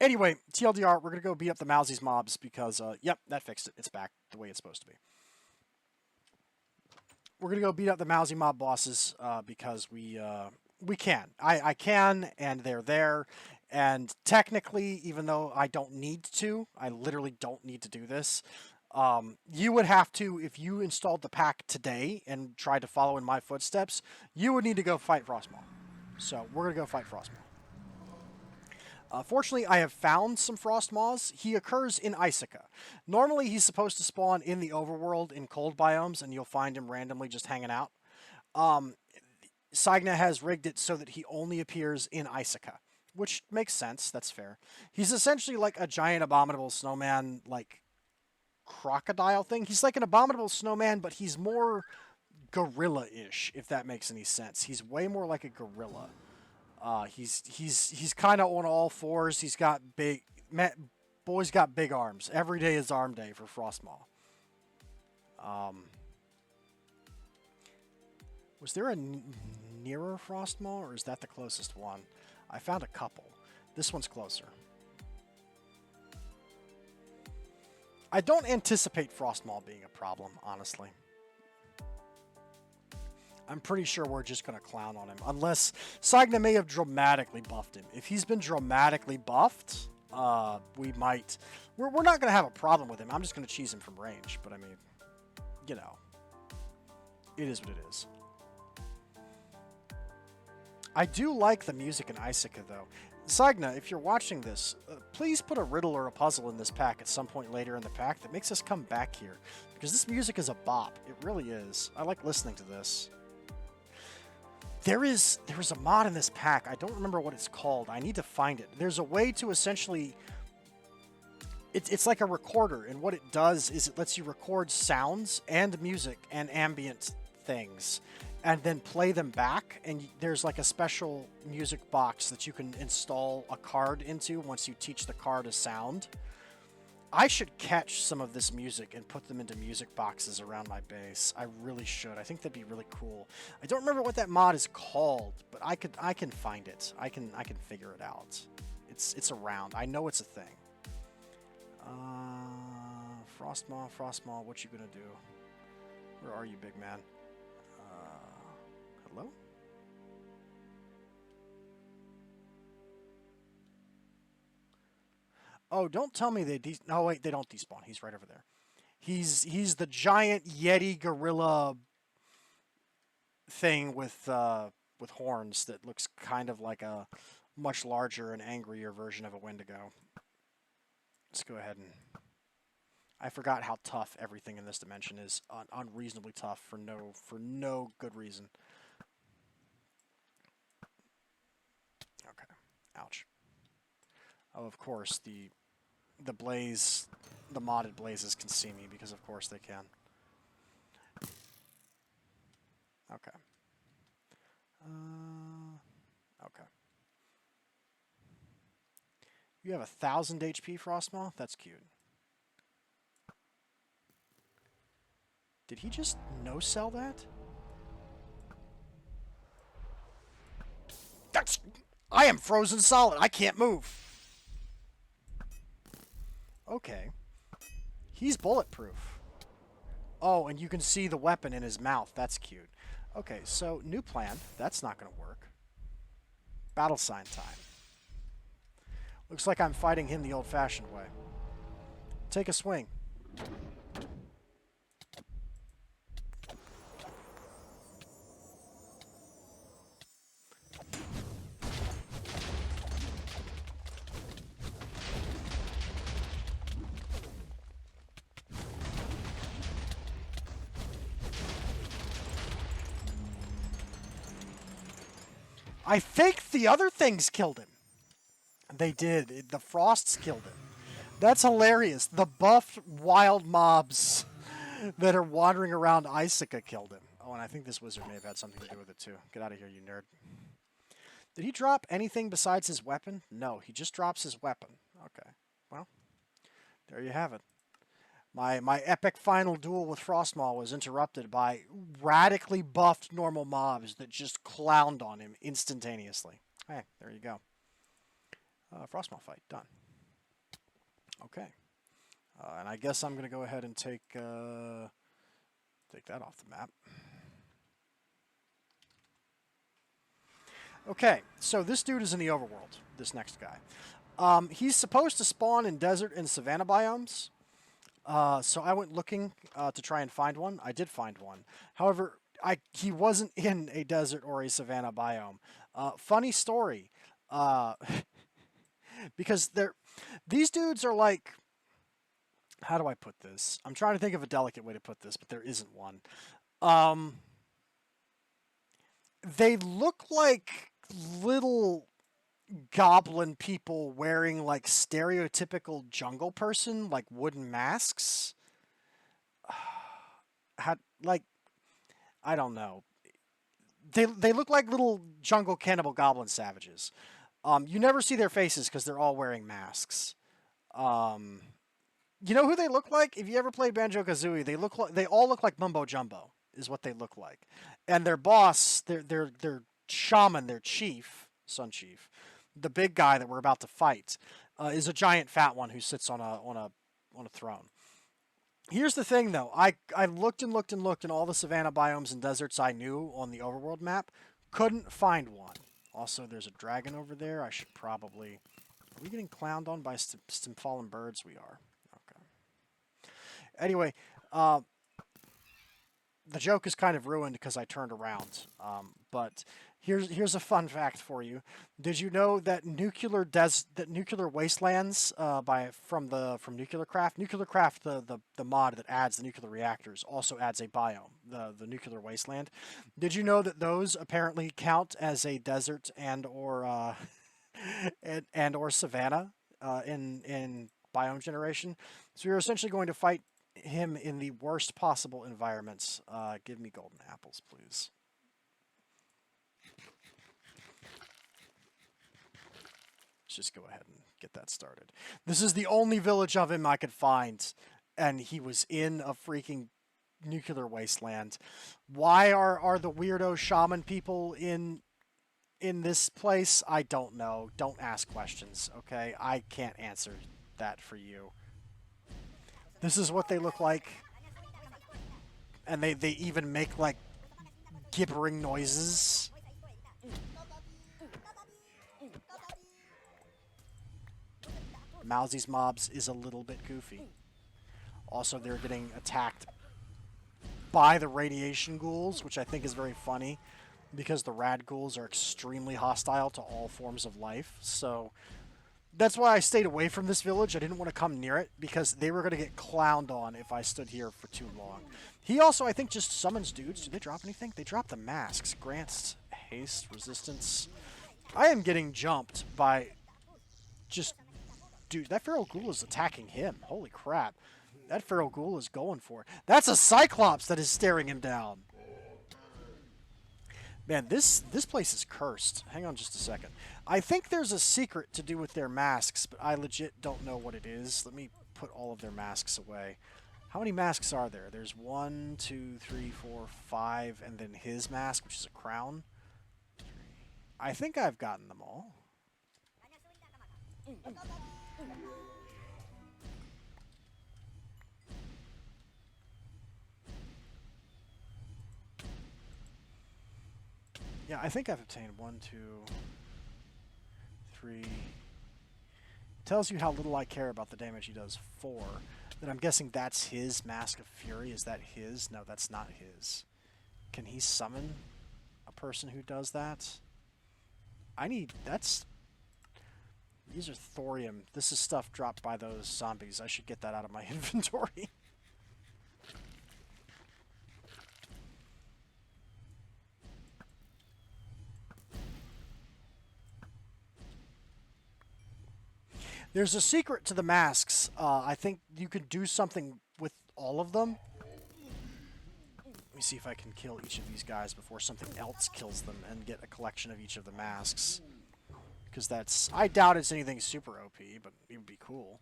Anyway, TLDR, we're going to go beat up the Mousy's Mobs because, yep, that fixed it. It's back the way it's supposed to be. We're going to go beat up the Mousy Mob bosses because we can. I can, and they're there. And technically, even though I don't need to, I literally don't need to do this, you would have to, if you installed the pack today and tried to follow in my footsteps, you would need to go fight Frostmaw. So we're going to go fight Frostmaw. Fortunately, I have found some Frostmaws. He occurs in Icica. Normally, he's supposed to spawn in the overworld in cold biomes, and you'll find him randomly just hanging out. Sainagh has rigged it so that he only appears in Icica, which makes sense. That's fair. He's essentially like a giant abominable snowman, like crocodile thing. He's like an abominable snowman, but he's more gorilla-ish, if that makes any sense. He's way more like a gorilla. He's kind of on all fours. He's got big... Boy's got big arms. Every day is arm day for Frostmaw. Was there a nearer Frostmaw, or is that the closest one? I found a couple. This one's closer. I don't anticipate Frostmaw being a problem, honestly. I'm pretty sure we're just going to clown on him. Unless Sainagh may have dramatically buffed him. If he's been dramatically buffed, we might... We're not going to have a problem with him. I'm just going to cheese him from range. But I mean, you know. It is what it is. I do like the music in Icica, though. Sainagh, if you're watching this, please put a riddle or a puzzle in this pack at some point later in the pack that makes us come back here. Because this music is a bop. It really is. I like listening to this. There is a mod in this pack. I don't remember what it's called. I need to find it. There's a way to essentially... It's like a recorder, and what it does is it lets you record sounds and music and ambient things, and then play them back, and there's like a special music box that you can install a card into once you teach the card a sound. I should catch some of this music and put them into music boxes around my base. I really should. I think that'd be really cool. I don't remember what that mod is called, but I can find it. I can figure it out. It's around. I know it's a thing. Frostmaw, what you gonna do? Where are you, big man? Hello? Oh, don't tell me they no, wait, they don't despawn. He's right over there. He's the giant Yeti gorilla thing with horns that looks kind of like a much larger and angrier version of a Wendigo. Let's go ahead and... I forgot how tough everything in this dimension is. Unreasonably tough for no good reason. Okay. Ouch. Oh, of course, the modded blazes can see me, because of course they can. Okay. Okay. You have 1,000 HP, Frostmaw? That's cute. Did he just no-sell that? I am frozen solid. I can't move. Okay. He's bulletproof. Oh, and you can see the weapon in his mouth. That's cute. Okay, so new plan. That's not going to work. Battle sign time. Looks like I'm fighting him the old-fashioned way. Take a swing. I think the other things killed him. They did. The frosts killed him. That's hilarious. The buffed wild mobs that are wandering around Icica killed him. Oh, and I think this wizard may have had something to do with it too. Get out of here, you nerd. Did he drop anything besides his weapon? No, he just drops his weapon. Okay. Well, there you have it. My epic final duel with Frostmaw was interrupted by radically buffed normal mobs that just clowned on him instantaneously. Hey, there you go. Frostmaw fight, done. Okay. And I guess I'm going to go ahead and take that off the map. Okay, so this dude is in the overworld, this next guy. He's supposed to spawn in desert and savanna biomes. So I went looking to try and find one. I did find one. However, he wasn't in a desert or a savanna biome. Funny story. Because these dudes are like... How do I put this? I'm trying to think of a delicate way to put this, but there isn't one. They look like little goblin people wearing like stereotypical jungle person, like wooden masks. Had like I don't know. They look like little jungle cannibal goblin savages. You never see their faces because they're all wearing masks. Um, you know who they look like? If you ever played Banjo Kazooie, they all look like Mumbo Jumbo. Is what they look like, and their boss, their shaman, their chief, Sun Chief, the big guy that we're about to fight, is a giant fat one who sits on a throne. Here's the thing, though. I looked and looked and looked in all the savanna biomes and deserts I knew on the overworld map. Couldn't find one. Also, there's a dragon over there. I should probably... Are we getting clowned on by some fallen birds? We are. Okay. Anyway, the joke is kind of ruined because I turned around. But here's a fun fact for you. Did you know that nuclear wastelands from Nuclearcraft, the mod that adds the nuclear reactors, also adds a biome, the nuclear wasteland. Did you know that those apparently count as a desert and or or savanna in biome generation? So you're essentially going to fight him in the worst possible environments. Give me golden apples, please. Let's just go ahead and get that started. This is the only village of him I could find, and he was in a freaking nuclear wasteland. Why are the weirdo shaman people in this place? I don't know. Don't ask questions, okay? I can't answer that for you. This is what they look like. And they even make, like, gibbering noises. Mousy's mobs is a little bit goofy. Also, they're getting attacked by the radiation ghouls, which I think is very funny, because the rad ghouls are extremely hostile to all forms of life. So that's why I stayed away from this village. I didn't want to come near it, because they were going to get clowned on if I stood here for too long. He also, I think, just summons dudes. Do they drop anything? They drop the masks. Grants haste, resistance. I am getting jumped by just... Dude, that feral ghoul is attacking him. Holy crap. That feral ghoul is going for it. That's a Cyclops that is staring him down. Man, this place is cursed. Hang on just a second. I think there's a secret to do with their masks, but I legit don't know what it is. Let me put all of their masks away. How many masks are there? There's 1, 2, 3, 4, 5, and then his mask, which is a crown. I think I've gotten them all. Yeah, I think I've obtained 1, 2, 3. It tells you how little I care about the damage he does. 4. Then I'm guessing that's his Mask of Fury. Is that his? No, that's not his. Can he summon a person who does that? That's... These are thorium. This is stuff dropped by those zombies. I should get that out of my inventory. There's a secret to the masks. I think you could do something with all of them. Let me see if I can kill each of these guys before something else kills them and get a collection of each of the masks. Because that's... I doubt it's anything super OP, but it would be cool.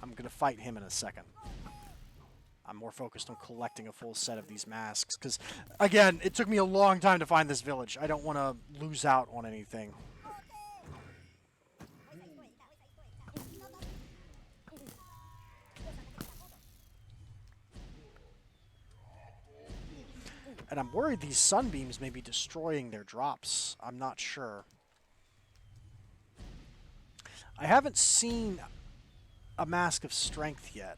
I'm going to fight him in a second. I'm more focused on collecting a full set of these masks. Because, again, it took me a long time to find this village. I don't want to lose out on anything. And I'm worried these sunbeams may be destroying their drops. I'm not sure. I haven't seen a Mask of Strength yet.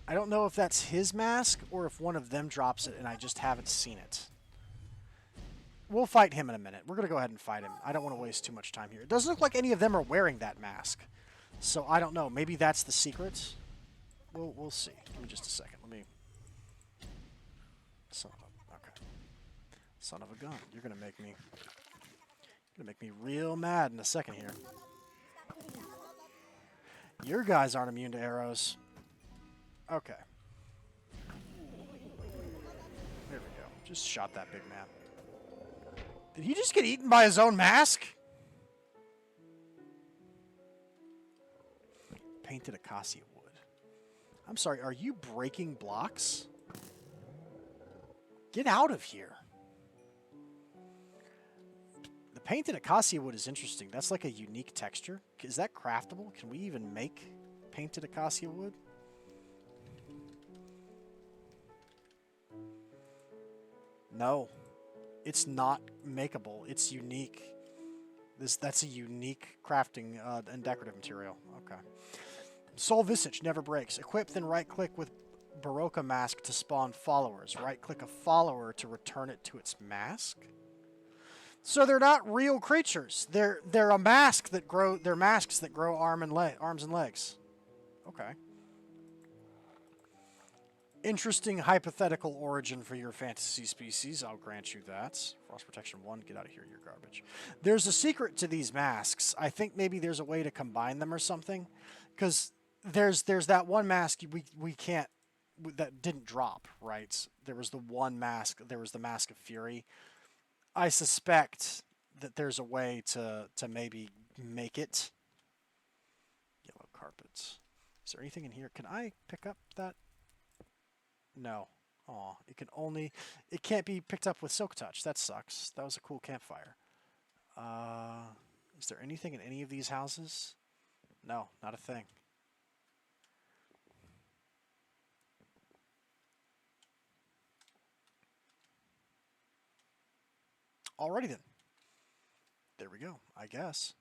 I don't know if that's his mask or if one of them drops it and I just haven't seen it. We'll fight him in a minute. We're going to go ahead and fight him. I don't want to waste too much time here. It doesn't look like any of them are wearing that mask. So I don't know. Maybe that's the secret. We'll see. Give me just a second. Let me Son of a gun. You're gonna make me real mad in a second here. Your guys aren't immune to arrows. Okay. There we go. Just shot that big man. Did he just get eaten by his own mask? Painted acacia wood. I'm sorry, are you breaking blocks? Get out of here. The painted acacia wood is interesting. That's like a unique texture. Is that craftable? Can we even make painted acacia wood? No. It's not makeable. It's unique. That's a unique crafting and decorative material. Okay. Soul Visage never breaks. Equip, then right-click with Barocca Mask to spawn followers. Right-click a follower to return it to its mask. So they're not real creatures. They're a mask that grow. They're masks that grow arms and legs. Okay. Interesting hypothetical origin for your fantasy species. I'll grant you that. Frost Protection 1, get out of here, you're garbage. There's a secret to these masks. I think maybe there's a way to combine them or something. Because there's that one mask we can't, that didn't drop, right? There was the one mask, there was the Mask of Fury. I suspect that there's a way to maybe make it. Yellow carpets. Is there anything in here? Can I pick up that? No. Aw, it can't be picked up with Silk Touch. That sucks. That was a cool campfire. Is there anything in any of these houses? No, not a thing. Alrighty then. There we go, I guess.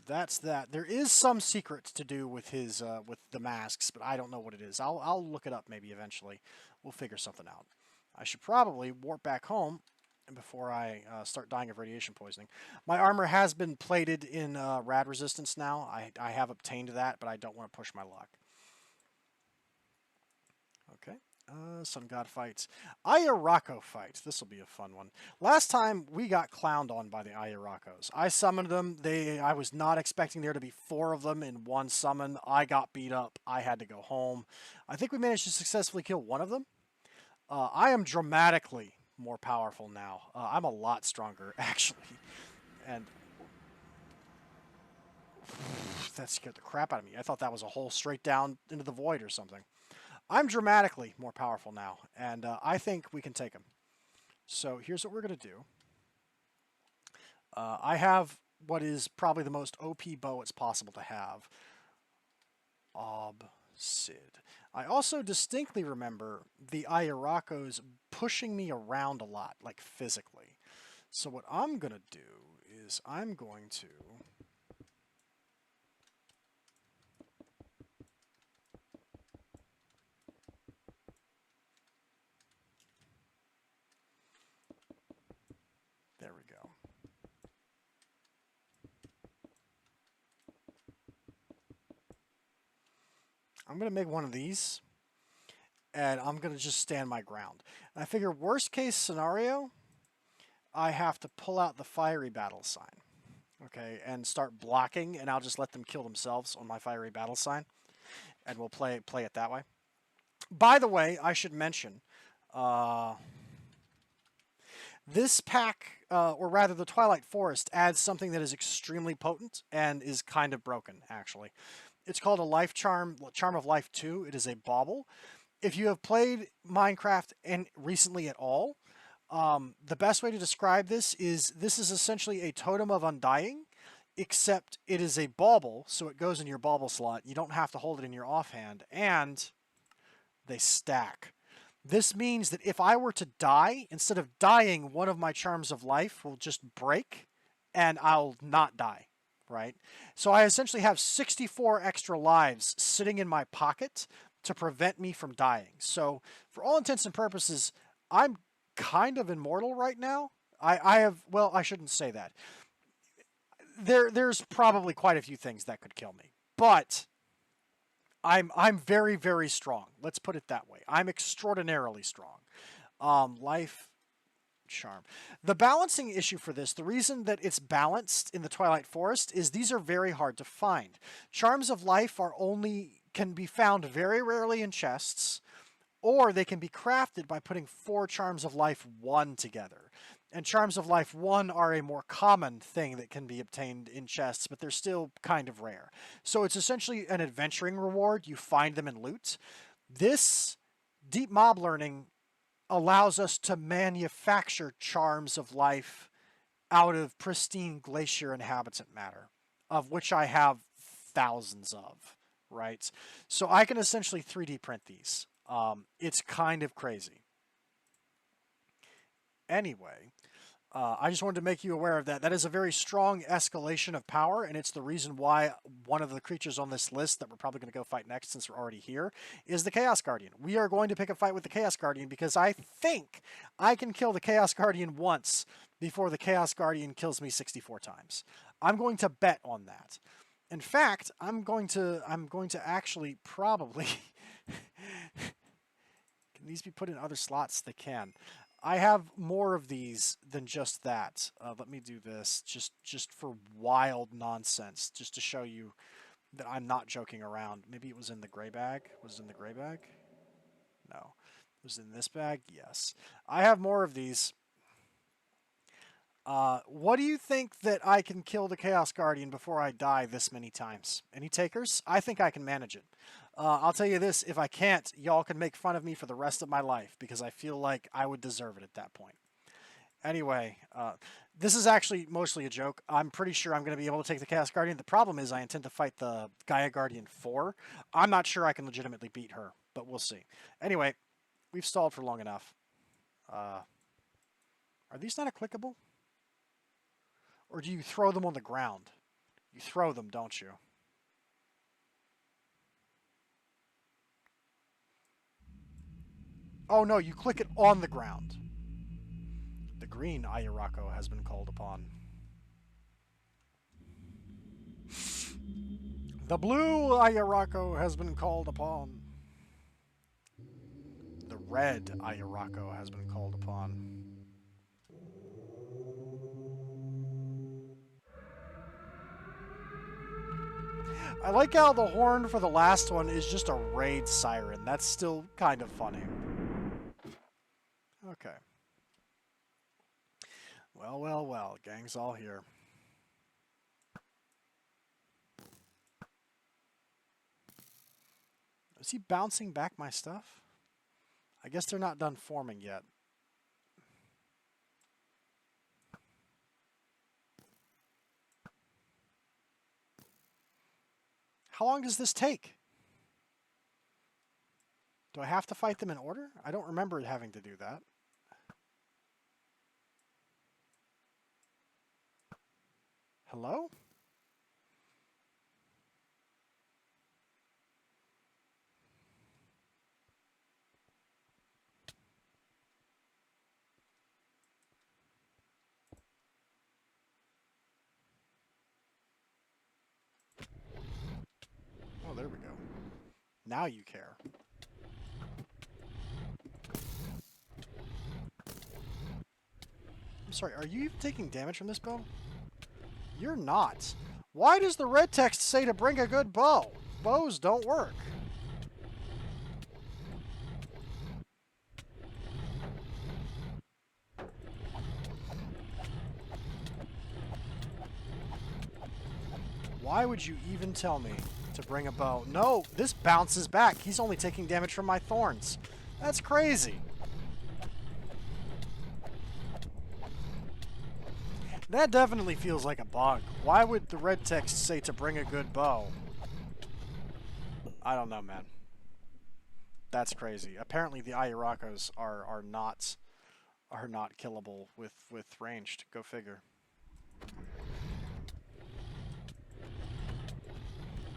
That's that. There is some secrets to do with his with the masks, but I don't know what it is. I'll look it up maybe eventually. We'll figure something out. I should probably warp back home before I start dying of radiation poisoning. My armor has been plated in rad resistance now. I have obtained that, but I don't want to push my luck. Okay. Sun God fights. Ayurako fight. This will be a fun one. Last time we got clowned on by the Ayurakos. I summoned them. I was not expecting there to be 4 of them in one summon. I got beat up. I had to go home. I think we managed to successfully kill one of them. I am dramatically more powerful now. I'm a lot stronger, actually. And that scared the crap out of me. I thought that was a hole straight down into the void or something. I'm dramatically more powerful now, and I think we can take him. So here's what we're going to do. I have what is probably the most OP bow it's possible to have. Sid. I also distinctly remember the Ayurakos pushing me around a lot, like physically. So what I'm going to do is I'm going to... There we go. I'm going to make one of these, and I'm going to just stand my ground. And I figure worst case scenario, I have to pull out the fiery battle sign, okay, and start blocking, and I'll just let them kill themselves on my fiery battle sign, and we'll play it that way. By the way, I should mention, this pack, or rather the Twilight Forest, adds something that is extremely potent and is kind of broken, actually. It's called a Life Charm, Charm of Life 2. It is a bauble. If you have played Minecraft and recently at all, the best way to describe this is essentially a Totem of Undying, except it is a bauble, so it goes in your bauble slot. You don't have to hold it in your offhand, and they stack. This means that if I were to die, instead of dying, one of my Charms of Life will just break, and I'll not die, right? So I essentially have 64 extra lives sitting in my pocket to prevent me from dying. So for all intents and purposes, I'm kind of immortal right now. I have, well, I shouldn't say that. There's probably quite a few things that could kill me, but I'm very, very strong. Let's put it that way. I'm extraordinarily strong. Life charm. The balancing issue for this, the reason that it's balanced in the Twilight Forest is these are very hard to find. Charms of life can be found very rarely in chests, or they can be crafted by putting 4 Charms of Life 1 together. And Charms of Life 1 are a more common thing that can be obtained in chests, but they're still kind of rare. So it's essentially an adventuring reward. You find them in loot. This deep mob learning allows us to manufacture Charms of Life out of pristine glacier inhabitant matter, of which I have thousands of, right? So I can essentially 3D print these. It's kind of crazy. Anyway, I just wanted to make you aware of that. That is a very strong escalation of power, and it's the reason why one of the creatures on this list that we're probably going to go fight next, since we're already here, is the Chaos Guardian. We are going to pick a fight with the Chaos Guardian because I think I can kill the Chaos Guardian once before the Chaos Guardian kills me 64 times. I'm going to bet on that. In fact, I'm going to actually probably... Can these be put in other slots? They can. I have more of these than just that. Let me do this just for wild nonsense, just to show you that I'm not joking around. Maybe it was in the gray bag. Was it in the gray bag? No. It was in this bag? Yes. I have more of these. What do you think that I can kill the Chaos Guardian before I die this many times? Any takers? I think I can manage it. I'll tell you this, if I can't, y'all can make fun of me for the rest of my life, because I feel like I would deserve it at that point. Anyway, this is actually mostly a joke. I'm pretty sure I'm going to be able to take the Chaos Guardian. The problem is I intend to fight the Gaia Guardian 4. I'm not sure I can legitimately beat her, but we'll see. Anyway, we've stalled for long enough. Are these not clickable? Or do you throw them on the ground? You throw them, don't you? Oh no, you click it on the ground. The green Ayurako has been called upon. The blue Ayurako has been called upon. The red Ayurako has been called upon. I like how the horn for the last one is just a raid siren. That's still kind of funny. Okay. Well, well, well. Gang's all here. Is he bouncing back my stuff? I guess they're not done forming yet. How long does this take? Do I have to fight them in order? I don't remember having to do that. Hello? Oh, there we go. Now you care. I'm sorry, are you taking damage from this bow? You're not. Why does the red text say to bring a good bow? Bows don't work. Why would you even tell me to bring a bow? No, this bounces back. He's only taking damage from my thorns. That's crazy. That definitely feels like a bug. Why would the red text say to bring a good bow? I don't know, man. That's crazy. Apparently the Ayurakos are not killable with ranged. Go figure.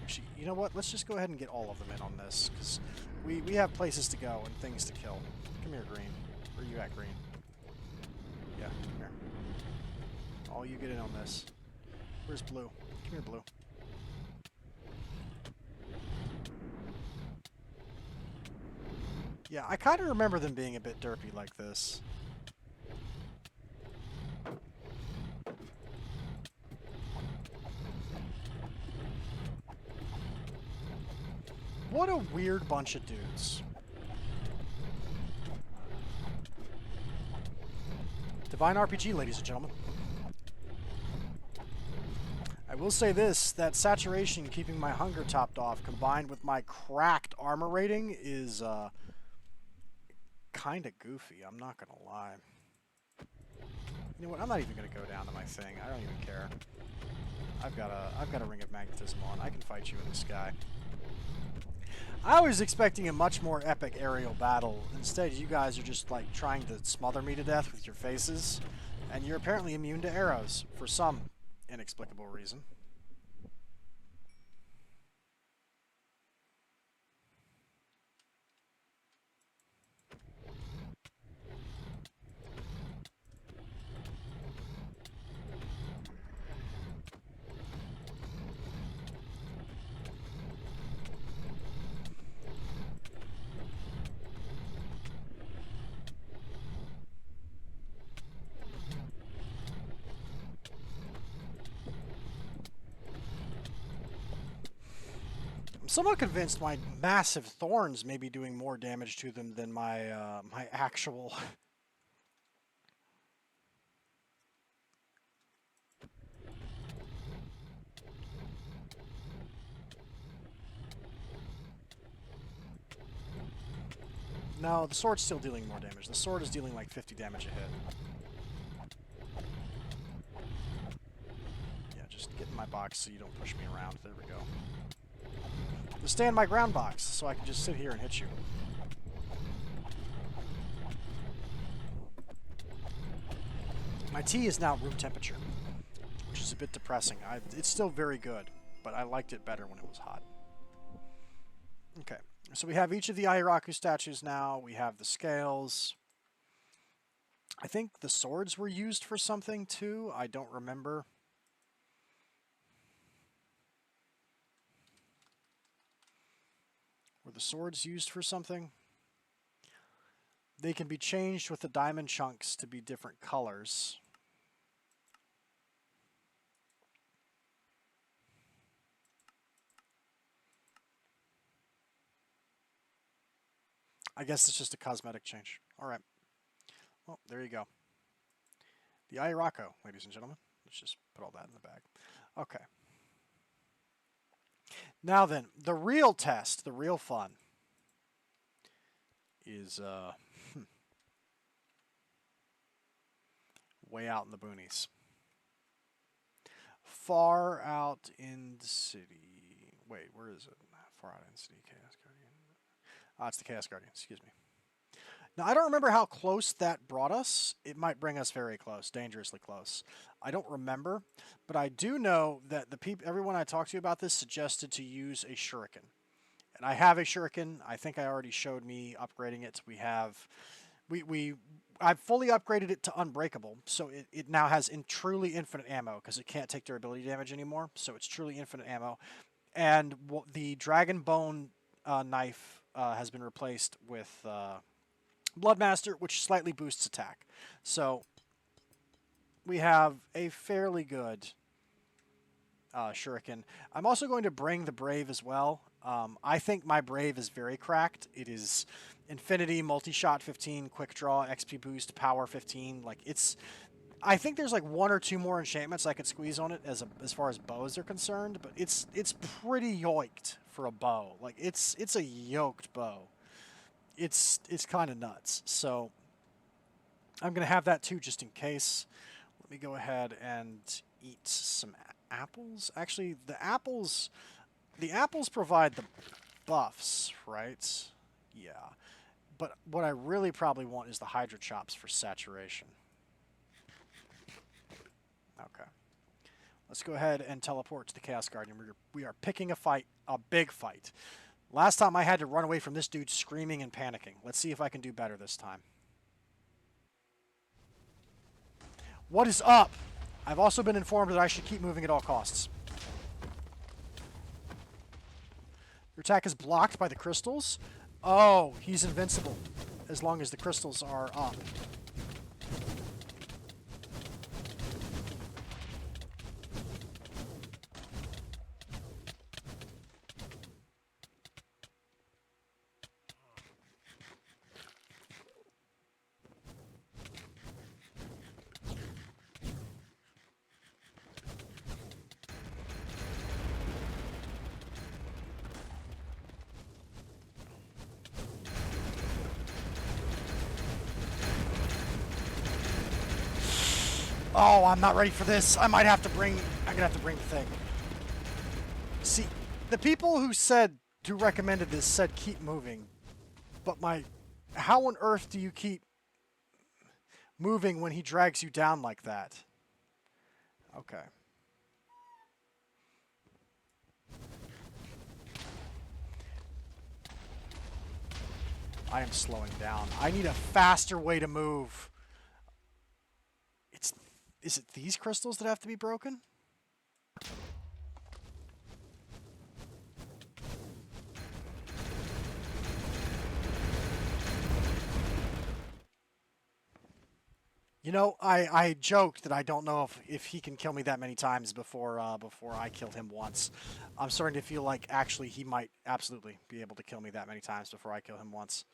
Actually, you know what? Let's just go ahead and get all of them in on this, because we have places to go and things to kill. Come here, green. Where are you at, green? Yeah, come here. All you get in on this. Where's blue? Come here, blue. Yeah, I kind of remember them being a bit derpy like this. What a weird bunch of dudes. Divine RPG, ladies and gentlemen. I will say this, that saturation keeping my hunger topped off combined with my cracked armor rating is kind of goofy, I'm not going to lie. You know what, I'm not even going to go down to my thing. I don't even care. I've got a ring of magnetism on. I can fight you in the sky. I was expecting a much more epic aerial battle. Instead, you guys are just like trying to smother me to death with your faces, and you're apparently immune to arrows for some inexplicable reason. I'm somewhat convinced my massive thorns may be doing more damage to them than my my actual. No, the sword's still dealing more damage. The sword is dealing like 50 damage a hit. Yeah, just get in my box so you don't push me around. There we go. Stay in my ground box so I can just sit here and hit you. My tea is now room temperature, which is a bit depressing. It's still very good, but I liked it better when it was hot. Okay, so we have each of the Airaku statues now. We have the scales. I think the swords were used for something too. I don't remember. Were the swords used for something? They can be changed with the diamond chunks to be different colors. I guess it's just a cosmetic change. All right. Well, there you go. The Airaku, ladies and gentlemen. Let's just put all that in the bag. Okay. Now then, the real test, the real fun, is way out in the boonies. Far out in the city. Wait, where is it? Far out in the city, Chaos Guardian. Ah, it's the Chaos Guardian, excuse me. Now, I don't remember how close that brought us. It might bring us very close, dangerously close. I don't remember, but I do know that everyone I talked to about this suggested to use a shuriken. And I have a shuriken. I think I already showed me upgrading it. I've fully upgraded it to unbreakable, so it now has truly infinite ammo because it can't take durability damage anymore. So it's truly infinite ammo. And the dragon bone knife has been replaced with Bloodmaster, which slightly boosts attack. So we have a fairly good shuriken. I'm also going to bring the Brave as well. I think my Brave is very cracked. It is Infinity, Multi-Shot 15, Quick Draw, XP Boost, Power 15. Like I think there's like one or two more enchantments I could squeeze on it as far as bows are concerned, but it's pretty yoked for a bow. Like it's a yoked bow. It's kind of nuts. So I'm going to have that too just in case. Let me go ahead and eat some apples. Actually, the apples provide the buffs, right? Yeah. But what I really probably want is the Hydra Chops for saturation. Okay. Let's go ahead and teleport to the Chaos Guardian. We are picking a fight, a big fight. Last time I had to run away from this dude screaming and panicking. Let's see if I can do better this time. What is up? I've also been informed that I should keep moving at all costs. Your attack is blocked by the crystals. Oh, he's invincible as long as the crystals are up. Oh, I'm not ready for this. I'm gonna have to bring the thing. See, the people who recommended this said keep moving, but how on earth do you keep moving when he drags you down like that? Okay. I am slowing down. I need a faster way to move. Is it these crystals that have to be broken? You know, I joked that I don't know if he can kill me that many times before I killed him once. I'm starting to feel like actually he might absolutely be able to kill me that many times before I kill him once.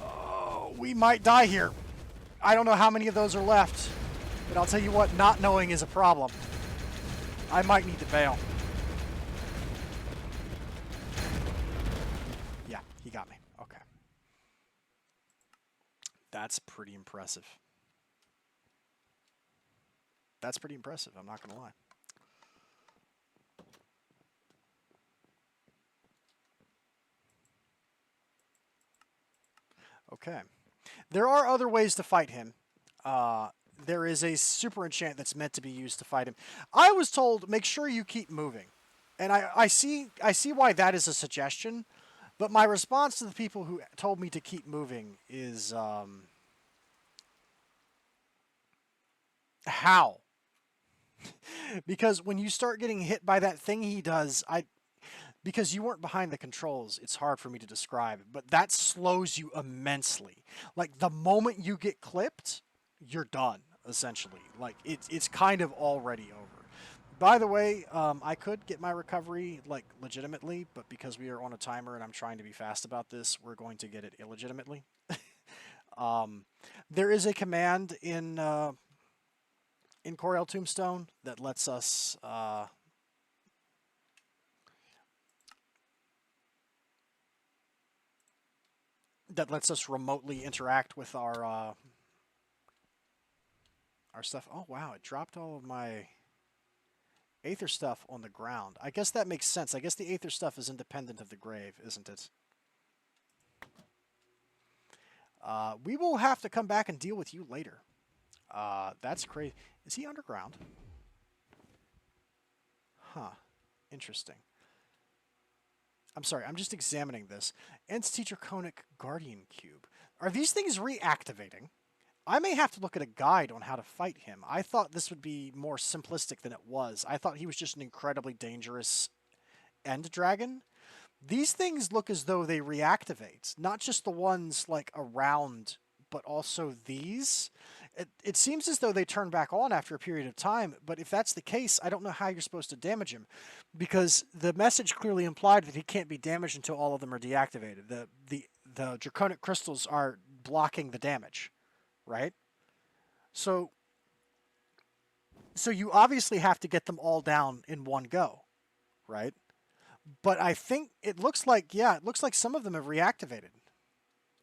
Oh, we might die here. I don't know how many of those are left, but I'll tell you what, not knowing is a problem. I might need to bail. Yeah, he got me. Okay. That's pretty impressive. That's pretty impressive, I'm not going to lie. Okay. There are other ways to fight him. There is a super enchant that's meant to be used to fight him. I was told make sure you keep moving, and I see why that is a suggestion, but my response to the people who told me to keep moving is how? Because when you start getting hit by that thing he does, because you weren't behind the controls, it's hard for me to describe, but that slows you immensely. Like, the moment you get clipped, you're done, essentially. Like, it's kind of already over. By the way, I could get my recovery, like, legitimately, but because we are on a timer and I'm trying to be fast about this, we're going to get it illegitimately. There is a command in Coriel Tombstone that lets us... that lets us remotely interact with our stuff. Oh, wow, it dropped all of my Aether stuff on the ground. I guess that makes sense. I guess the Aether stuff is independent of the grave, isn't it? We will have to come back and deal with you later. That's crazy. Is he underground? Huh. Interesting. I'm sorry, I'm just examining this. Entity Draconic Guardian Cube. Are these things reactivating? I may have to look at a guide on how to fight him. I thought this would be more simplistic than it was. I thought he was just an incredibly dangerous end dragon. These things look as though they reactivate. Not just the ones, like, around, but also these. It seems as though they turn back on after a period of time, but if that's the case, I don't know how you're supposed to damage him, because the message clearly implied that he can't be damaged until all of them are deactivated. The draconic crystals are blocking the damage, right? So you obviously have to get them all down in one go, right? But I think it looks like some of them have reactivated.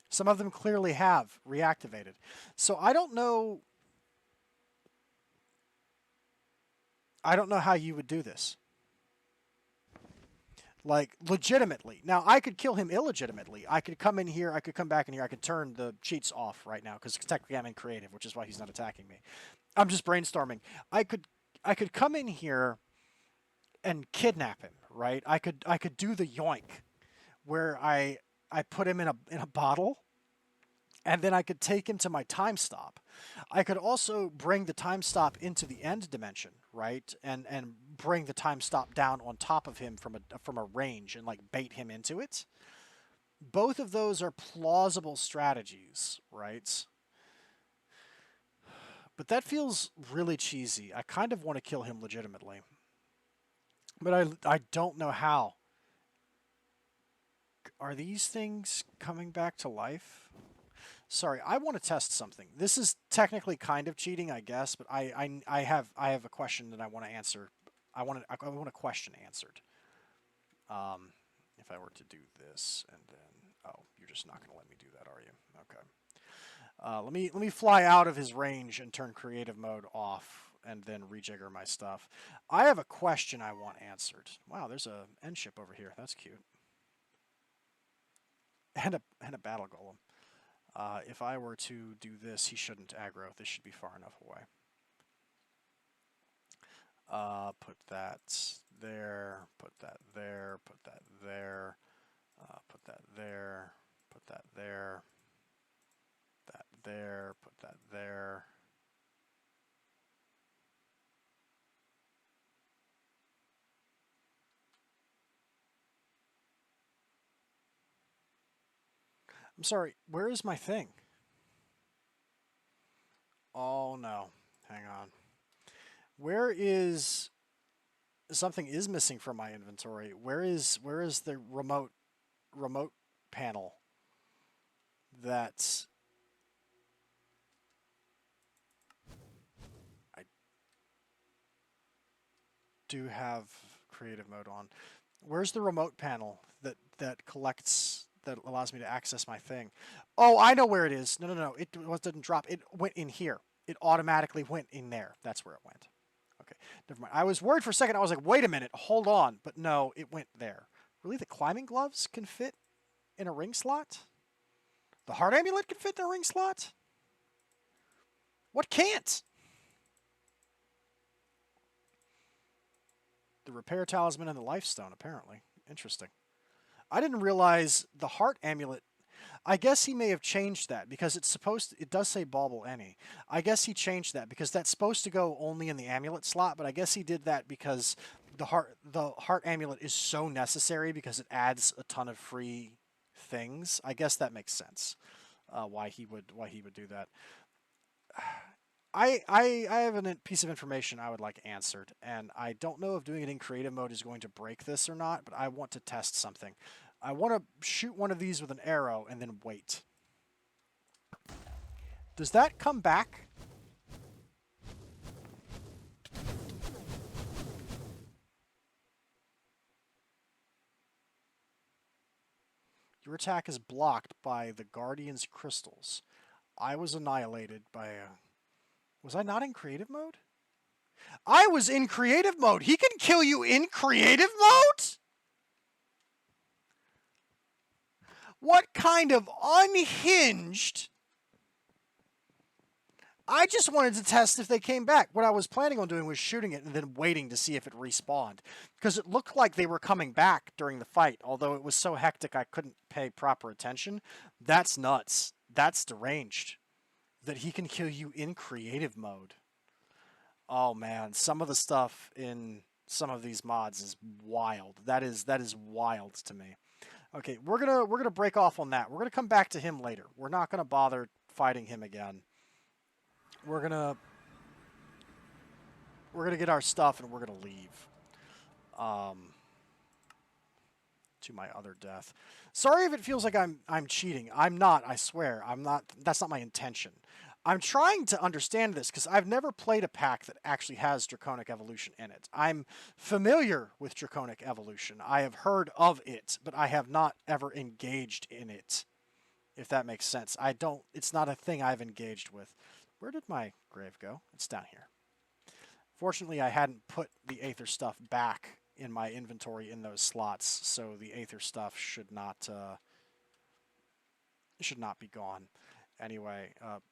Some of them clearly have reactivated. So I don't know how you would do this. Like, legitimately. Now, I could kill him illegitimately. I could come in here, I could come back in here, I could turn the cheats off right now, because technically I'm in creative, which is why he's not attacking me. I'm just brainstorming. I could come in here and kidnap him, right? I could do the yoink, where I put him in a bottle, and then I could take him to my time stop. I could also bring the time stop into the end dimension, right? And bring the time stop down on top of him from a range and like bait him into it. Both of those are plausible strategies, right? But that feels really cheesy. I kind of want to kill him legitimately. But I don't know how. Are these things coming back to life? Sorry, I want to test something. This is technically kind of cheating, I guess, but I have a question that I want to answer. I want a question answered. If I were to do this and then you're just not going to let me do that, are you? Okay. Let me fly out of his range and turn creative mode off and then rejigger my stuff. I have a question I want answered. Wow, there's a end ship over here. That's cute. And a battle golem. If I were to do this, he shouldn't aggro. This should be far enough away. Put that there, put that there, put that there, put that there, put that there, that there, put that there. I'm sorry, where is my thing? Oh no, hang on. Where is... Something is missing from my inventory. Where is the remote panel that I do have creative mode on? Where's the remote panel that collects, that allows me to access my thing? Oh, I know where it is. No. It didn't drop. It went in here. It automatically went in there. That's where it went. Okay, never mind. I was worried for a second. I was like, wait a minute, hold on. But no, it went there. Really, the climbing gloves can fit in a ring slot? The heart amulet can fit in a ring slot? What can't? The repair talisman and the life stone, apparently. Interesting. I didn't realize the heart amulet... I guess he may have changed that because it does say bauble any. I guess he changed that because that's supposed to go only in the amulet slot, but I guess he did that because the heart amulet is so necessary because it adds a ton of free things. I guess that makes sense. Why he would do that. I have a piece of information I would like answered, and I don't know if doing it in creative mode is going to break this or not, but I want to test something. I want to shoot one of these with an arrow and then wait. Does that come back? Your attack is blocked by the Guardian's crystals. I was annihilated by a... Was I not in creative mode? I was in creative mode! He can kill you in creative mode?! What kind of unhinged... I just wanted to test if they came back. What I was planning on doing was shooting it and then waiting to see if it respawned. Because it looked like they were coming back during the fight, although it was so hectic I couldn't pay proper attention. That's nuts. That's deranged. That he can kill you in creative mode. Oh man, some of the stuff in some of these mods is wild. That is wild to me. Okay, we're gonna break off on that. We're gonna come back to him later. We're not gonna bother fighting him again. We're gonna get our stuff and we're gonna leave. To my other death. Sorry if it feels like I'm cheating. I'm not, I swear. I'm not. That's not my intention. I'm trying to understand this because I've never played a pack that actually has Draconic Evolution in it. I'm familiar with Draconic Evolution. I have heard of it, but I have not ever engaged in it. If that makes sense. It's not a thing I've engaged with. Where did my grave go? It's down here. Fortunately, I hadn't put the Aether stuff back in my inventory in those slots, so the Aether stuff should not be gone. Anyway,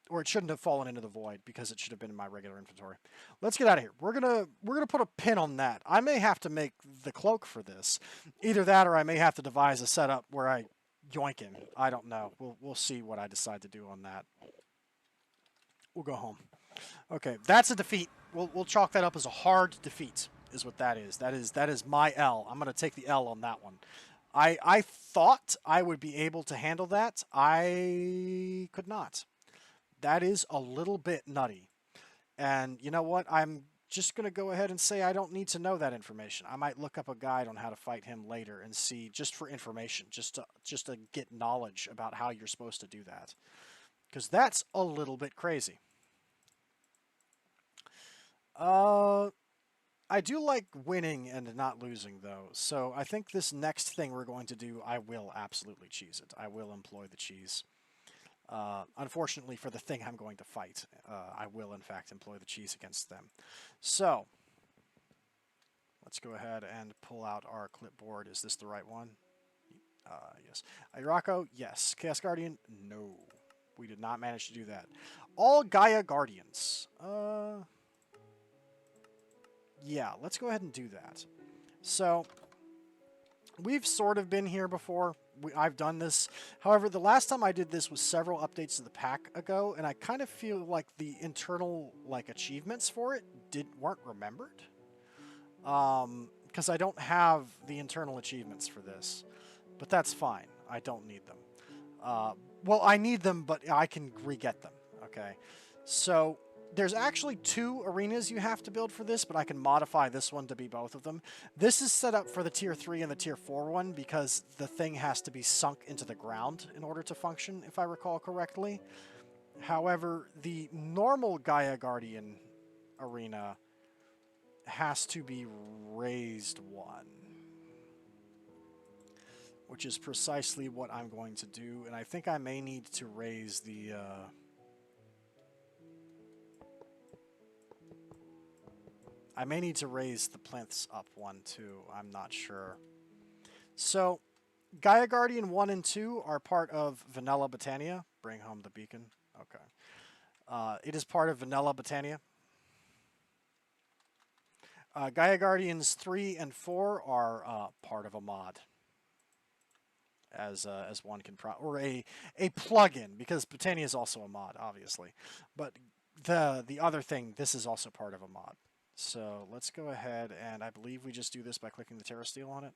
or it shouldn't have fallen into the void because it should have been in my regular inventory. Let's get out of here. We're gonna put a pin on that. I may have to make the cloak for this. Either that, or I may have to devise a setup where I yoink him. I don't know. We'll see what I decide to do on that. We'll go home. Okay, that's a defeat. We'll chalk that up as a hard defeat. Is what that is. That is my L. I'm gonna take the L on that one. I thought I would be able to handle that. I could not. That is a little bit nutty. And you know what? I'm just going to go ahead and say I don't need to know that information. I might look up a guide on how to fight him later and see, just for information, just to get knowledge about how you're supposed to do that. Because that's a little bit crazy. I do like winning and not losing, though. So I think this next thing we're going to do, I will absolutely cheese it. I will employ the cheese. Unfortunately for the thing I'm going to fight, I will in fact employ the cheese against them. So, let's go ahead and pull out our clipboard. Is this the right one? Yes. Irako, yes. Chaos Guardian, no. We did not manage to do that. All Gaia Guardians. Yeah, let's go ahead and do that. So, we've sort of been here before. I've done this. However, the last time I did this was several updates to the pack ago, and I kind of feel like the internal achievements for it weren't remembered. Because I don't have the internal achievements for this. But that's fine. I don't need them. Well, I need them, but I can re-get them. Okay. So there's actually 2 arenas you have to build for this, but I can modify this one to be both of them. This is set up for the Tier 3 and the Tier 4 one because the thing has to be sunk into the ground in order to function, if I recall correctly. However, the normal Gaia Guardian arena has to be raised 1. Which is precisely what I'm going to do, and I think I may need to raise the... I may need to raise the plinths up 1 too. I'm not sure. So, Gaia Guardian 1 and 2 are part of Vanilla Botania. Bring home the beacon. Okay. It is part of Vanilla Botania. Gaia Guardians 3 and 4 are part of a mod. As one can or a plugin, because Botania is also a mod, obviously. But the other thing, this is also part of a mod. So let's go ahead, and I believe we just do this by clicking the Terra Steel on it.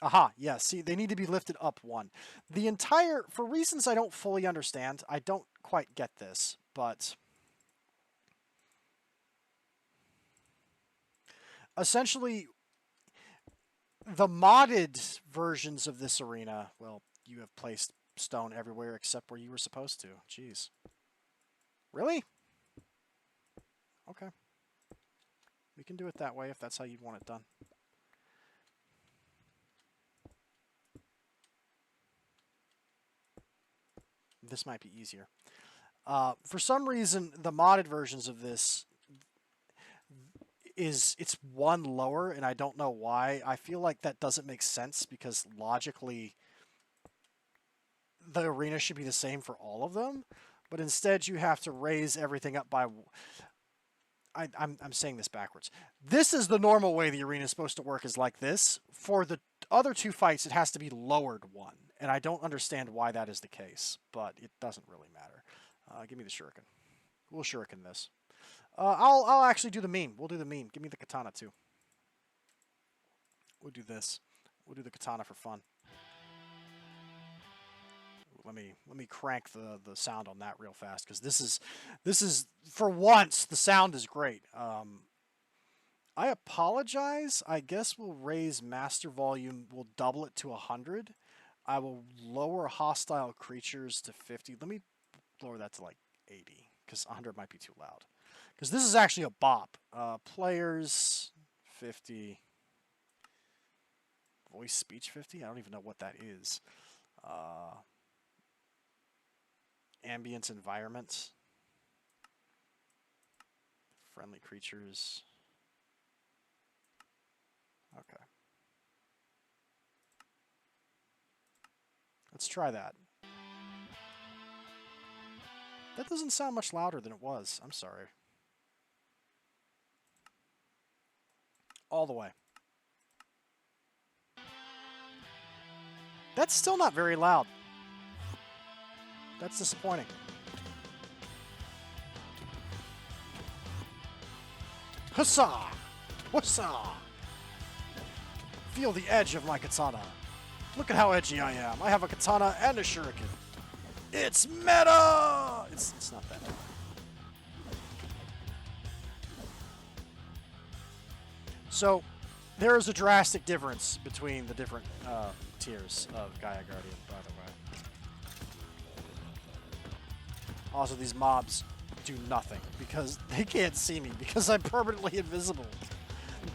Aha, yeah, see, they need to be lifted up 1. The entire, for reasons I don't fully understand, I don't quite get this, but essentially, the modded versions of this arena, well, you have placed stone everywhere except where you were supposed to. Jeez. Really? Okay. We can do it that way if that's how you want it done. This might be easier. For some reason, the modded versions of this it's 1 lower, and I don't know why. I feel like that doesn't make sense because logically the arena should be the same for all of them, but instead you have to raise everything up by... I'm saying this backwards. This is the normal way the arena is supposed to work, is like this. For the other 2 fights, it has to be lowered 1, and I don't understand why that is the case, but it doesn't really matter. Give me the shuriken. We'll shuriken this. I'll actually do the meme. We'll do the meme. Give me the katana too. We'll do this. We'll do the katana for fun. Let me crank the sound on that real fast, because this is for once the sound is great. I apologize. I guess we'll raise master volume. We'll double it to 100. I will lower hostile creatures to 50. Let me lower that to like 80, because 100 might be too loud. Because this is actually a bop. Players, 50. Voice speech, 50? I don't even know what that is. Ambient environment. Friendly creatures. Okay. Let's try that. That doesn't sound much louder than it was. I'm sorry. All the way. That's still not very loud. That's disappointing. Hussa! Hussa! Feel the edge of my katana. Look at how edgy I am. I have a katana and a shuriken. It's meta! It's not that. So, there is a drastic difference between the different tiers of Gaia Guardian, by the way. Also, these mobs do nothing because they can't see me because I'm permanently invisible.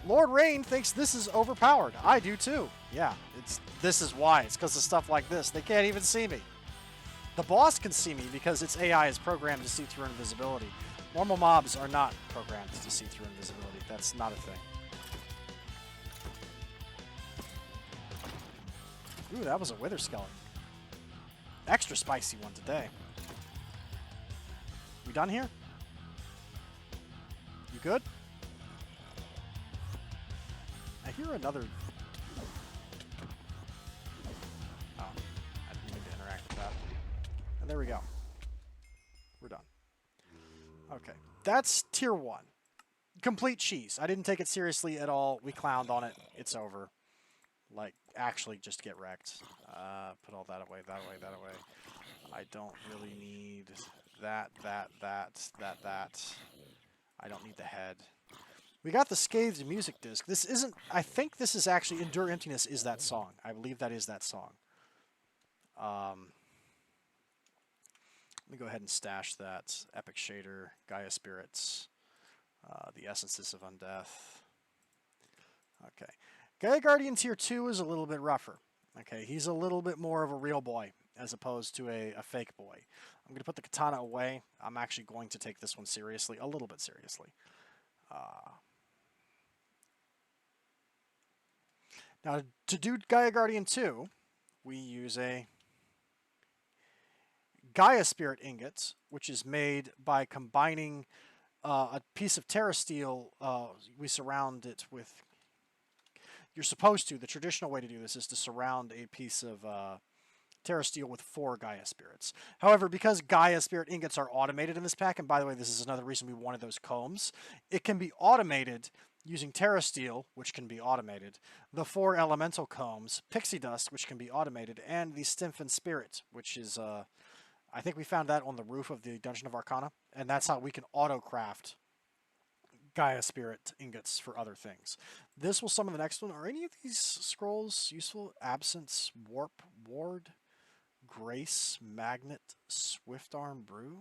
Lord Rain thinks this is overpowered. I do too. Yeah, this is why. It's because of stuff like this. They can't even see me. The boss can see me because its AI is programmed to see through invisibility. Normal mobs are not programmed to see through invisibility. That's not a thing. Ooh, that was a wither skeleton. Extra spicy one today. We done here? You good? I hear another... Oh, I didn't mean to interact with that. And there we go. We're done. Okay, that's tier 1. Complete cheese. I didn't take it seriously at all. We clowned on it. It's over. Like, actually just get wrecked. Put all that away, that away, that away. I don't really need that. I don't need the head. We got the Scathed music disc. This isn't... I think this is actually... Endure Emptiness is that song. I believe that is that song. Let me go ahead and stash that. Epic Shader, Gaia Spirits, the Essences of Undeath. Okay. Gaia Guardian Tier 2 is a little bit rougher. Okay, he's a little bit more of a real boy as opposed to a fake boy. I'm going to put the katana away. I'm actually going to take this one seriously, a little bit seriously. Now, to do Gaia Guardian 2, we use a Gaia Spirit ingot, which is made by combining a piece of Terra Steel. We surround it with... You're supposed to. The traditional way to do this is to surround a piece of Terra Steel with 4 Gaia Spirits. However, because Gaia Spirit ingots are automated in this pack, and by the way, this is another reason we wanted those combs, it can be automated using Terra Steel, which can be automated, the 4 Elemental Combs, Pixie Dust, which can be automated, and the Stimfin Spirit, which is, I think we found that on the roof of the Dungeon of Arcana, and that's how we can auto-craft Gaia Spirit ingots for other things. This will summon the next one. Are any of these scrolls useful? Absence, Warp, Ward, Grace, Magnet, Swift Arm, Brew?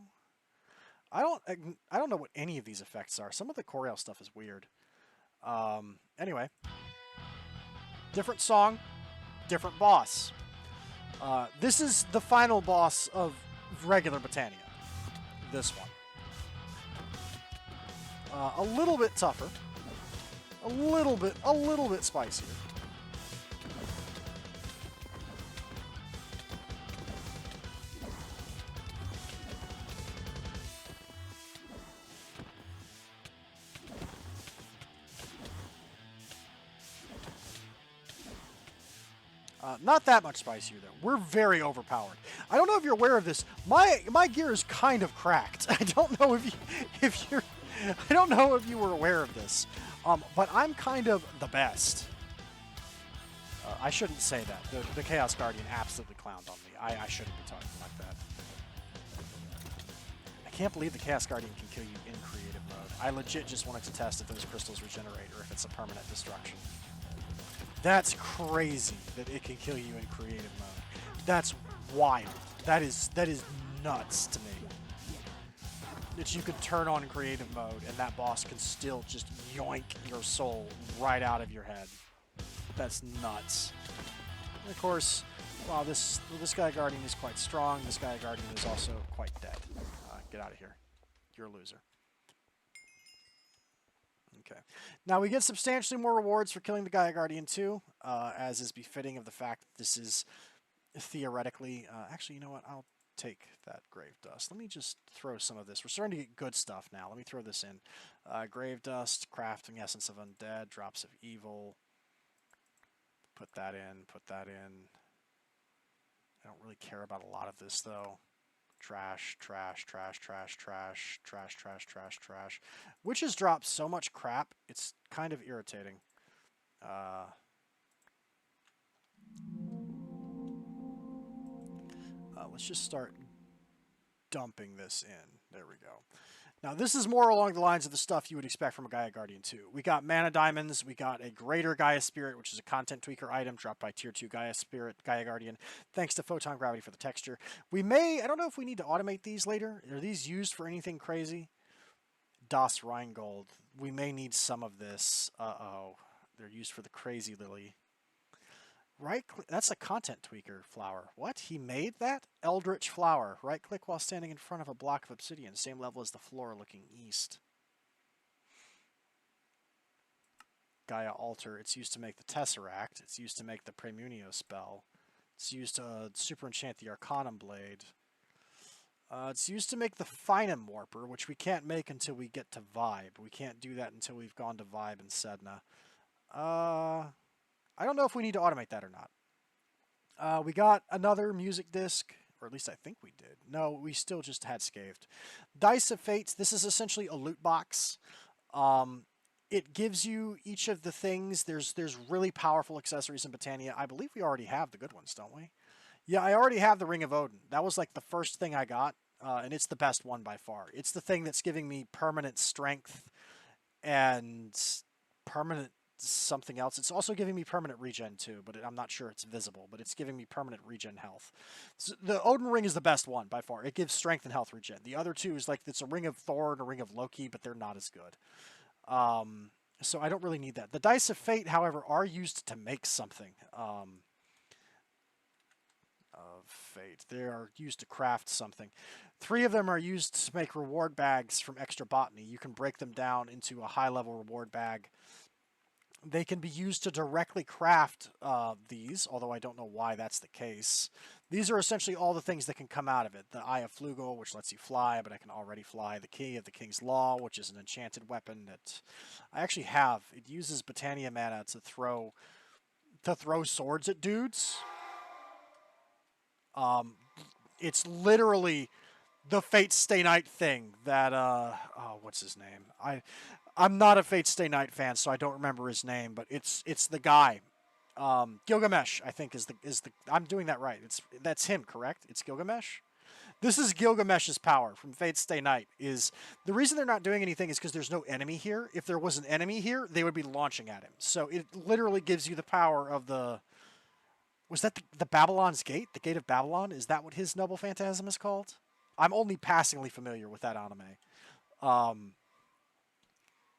I don't know what any of these effects are. Some of the Coriel stuff is weird. Anyway. Different song, different boss. This is the final boss of regular Britannia. This one. A little bit tougher. A little bit spicier. Not that much spicier, though. We're very overpowered. I don't know if you're aware of this. My gear is kind of cracked. I don't know I don't know if you were aware of this, but I'm kind of the best. I shouldn't say that. The Chaos Guardian absolutely clowned on me. I shouldn't be talking like that. I can't believe the Chaos Guardian can kill you in creative mode. I legit just wanted to test if those crystals regenerate or if it's a permanent destruction. That's crazy that it can kill you in creative mode. That's wild. That is nuts to me. That you could turn on creative mode and that boss can still just yoink your soul right out of your head. That's nuts. And of course, wow, this Gaia Guardian is quite strong. This Gaia Guardian is also quite dead. Get out of here. You're a loser. Okay. Now we get substantially more rewards for killing the Gaia Guardian 2, as is befitting of the fact that this is theoretically... actually, you know what? I'll take that Grave Dust. Let me just throw some of this. We're starting to get good stuff now. Let me throw this in. Grave Dust, Crafting Essence of Undead, Drops of Evil. Put that in, put that in. I don't really care about a lot of this, though. Trash, trash, trash, trash, trash, trash, trash, trash, trash. Witches drop so much crap, it's kind of irritating. Let's just start dumping this in. There we go. Now, this is more along the lines of the stuff you would expect from a Gaia Guardian 2. We got mana diamonds, we got a greater Gaia Spirit, which is a content tweaker item dropped by Tier 2 Gaia Spirit, Gaia Guardian, thanks to Photon Gravity for the texture. We may, I don't know if we need to automate these later. Are these used for anything crazy? Das Rheingold. We may need some of this. Uh-oh. They're used for the crazy lily. Right click, that's a content tweaker flower. What? He made that? Eldritch flower. Right click while standing in front of a block of obsidian, same level as the floor looking east. Gaia altar. It's used to make the tesseract. It's used to make the Praemunio spell. It's used to super enchant the Arcanum blade. It's used to make the Finum warper, which we can't make until we get to Vibe. We can't do that until we've gone to Vibe and Sedna. I don't know if we need to automate that or not. We got another music disc, or at least I think we did. No, we still just had Scathed. Dice of Fates, this is essentially a loot box. It gives you each of the things. There's really powerful accessories in Botania. I believe we already have the good ones, don't we? Yeah, I already have the Ring of Odin. That was like the first thing I got, and it's the best one by far. It's the thing that's giving me permanent strength and permanent something else. It's also giving me permanent regen too, but I'm not sure it's visible, but it's giving me permanent regen health. So the Odin ring is the best one by far. It gives strength and health regen. The other two is like, it's a ring of Thor and a ring of Loki, but they're not as good. So I don't really need that. The Dice of Fate, however, are used to make something. Of Fate. They are used to craft something. 3 of them are used to make reward bags from extra botany. You can break them down into a high-level reward bag. They can be used to directly craft these, although I don't know why that's the case. These are essentially all the things that can come out of it. The Eye of Flugel, which lets you fly, but I can already fly. The Key of the King's Law, which is an enchanted weapon that I actually have. It uses Botania mana to throw swords at dudes. It's literally the Fate Stay Night thing that what's his name? I'm not a Fate Stay Night fan, so I don't remember his name, but it's the guy. Gilgamesh, I think is the I'm doing that right. That's him, correct? It's Gilgamesh. This is Gilgamesh's power from Fate Stay Night. Is the reason they're not doing anything is because there's no enemy here. If there was an enemy here, they would be launching at him. So it literally gives you the power of the. Was that the Babylon's Gate? The Gate of Babylon? Is that what his Noble Phantasm is called? I'm only passingly familiar with that anime.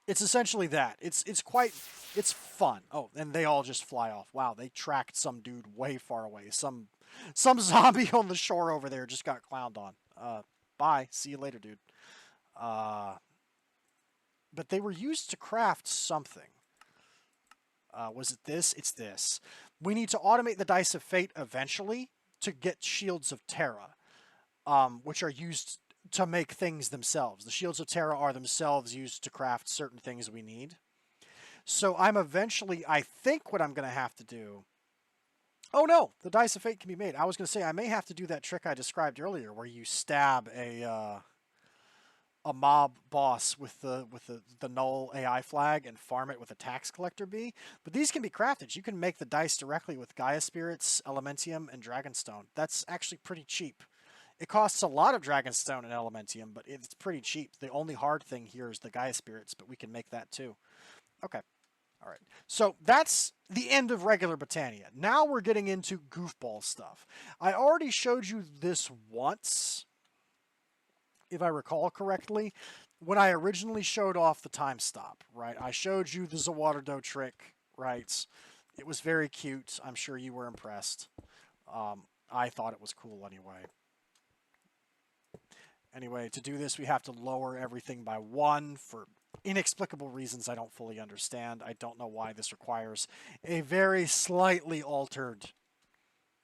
It's essentially that. It's fun. Oh, and they all just fly off. Wow, they tracked some dude way far away. Some zombie on the shore over there just got clowned on. Bye. See you later, dude. But they were used to craft something. Was it this? It's this. We need to automate the Dice of Fate eventually to get Shields of Terra, which are used to make things themselves. The Shields of Terra are themselves used to craft certain things we need. So I'm eventually, I think what I'm going to have to do... Oh no, the Dice of Fate can be made. I was going to say I may have to do that trick I described earlier where you stab a mob boss with the null AI flag and farm it with a tax collector bee. But these can be crafted. You can make the dice directly with Gaia Spirits, Elementium, and Dragonstone. That's actually pretty cheap. It costs a lot of Dragonstone and Elementium, but it's pretty cheap. The only hard thing here is the Gaia Spirits, but we can make that too. Okay. All right. So that's the end of regular Botania. Now we're getting into goofball stuff. I already showed you this once, if I recall correctly, when I originally showed off the time stop, right? I showed you the Zawaterdo trick, right? It was very cute. I'm sure you were impressed. I thought it was cool anyway. Anyway, to do this, we have to lower everything by 1 for inexplicable reasons I don't fully understand. I don't know why this requires a very slightly altered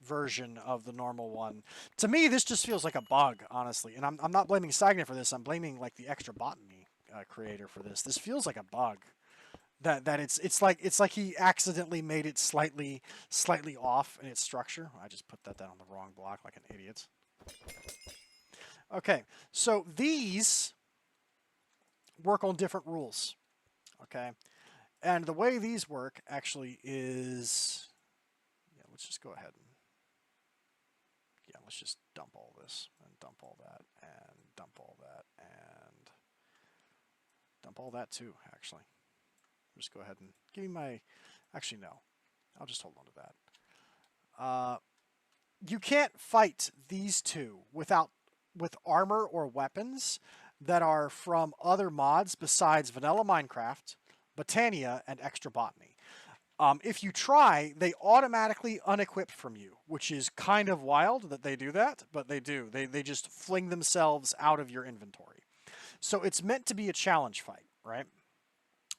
version of the normal one. To me, this just feels like a bug, honestly. And I'm not blaming Sainagh for this. I'm blaming like the extra botany creator for this. This feels like a bug. That it's like he accidentally made it slightly off in its structure. I just put that down on the wrong block like an idiot. Okay, so these work on different rules. Okay, and the way these work actually is, yeah, let's just go ahead and, yeah, let's just dump all this and dump all that and dump all that and dump all that too, actually. Just go ahead and give me my, actually no, I'll just hold on to that. You can't fight these two with armor or weapons that are from other mods besides Vanilla Minecraft, Botania, and Extra Botany. If you try, they automatically unequip from you, which is kind of wild that they do that, but they do. They just fling themselves out of your inventory. So it's meant to be a challenge fight, right?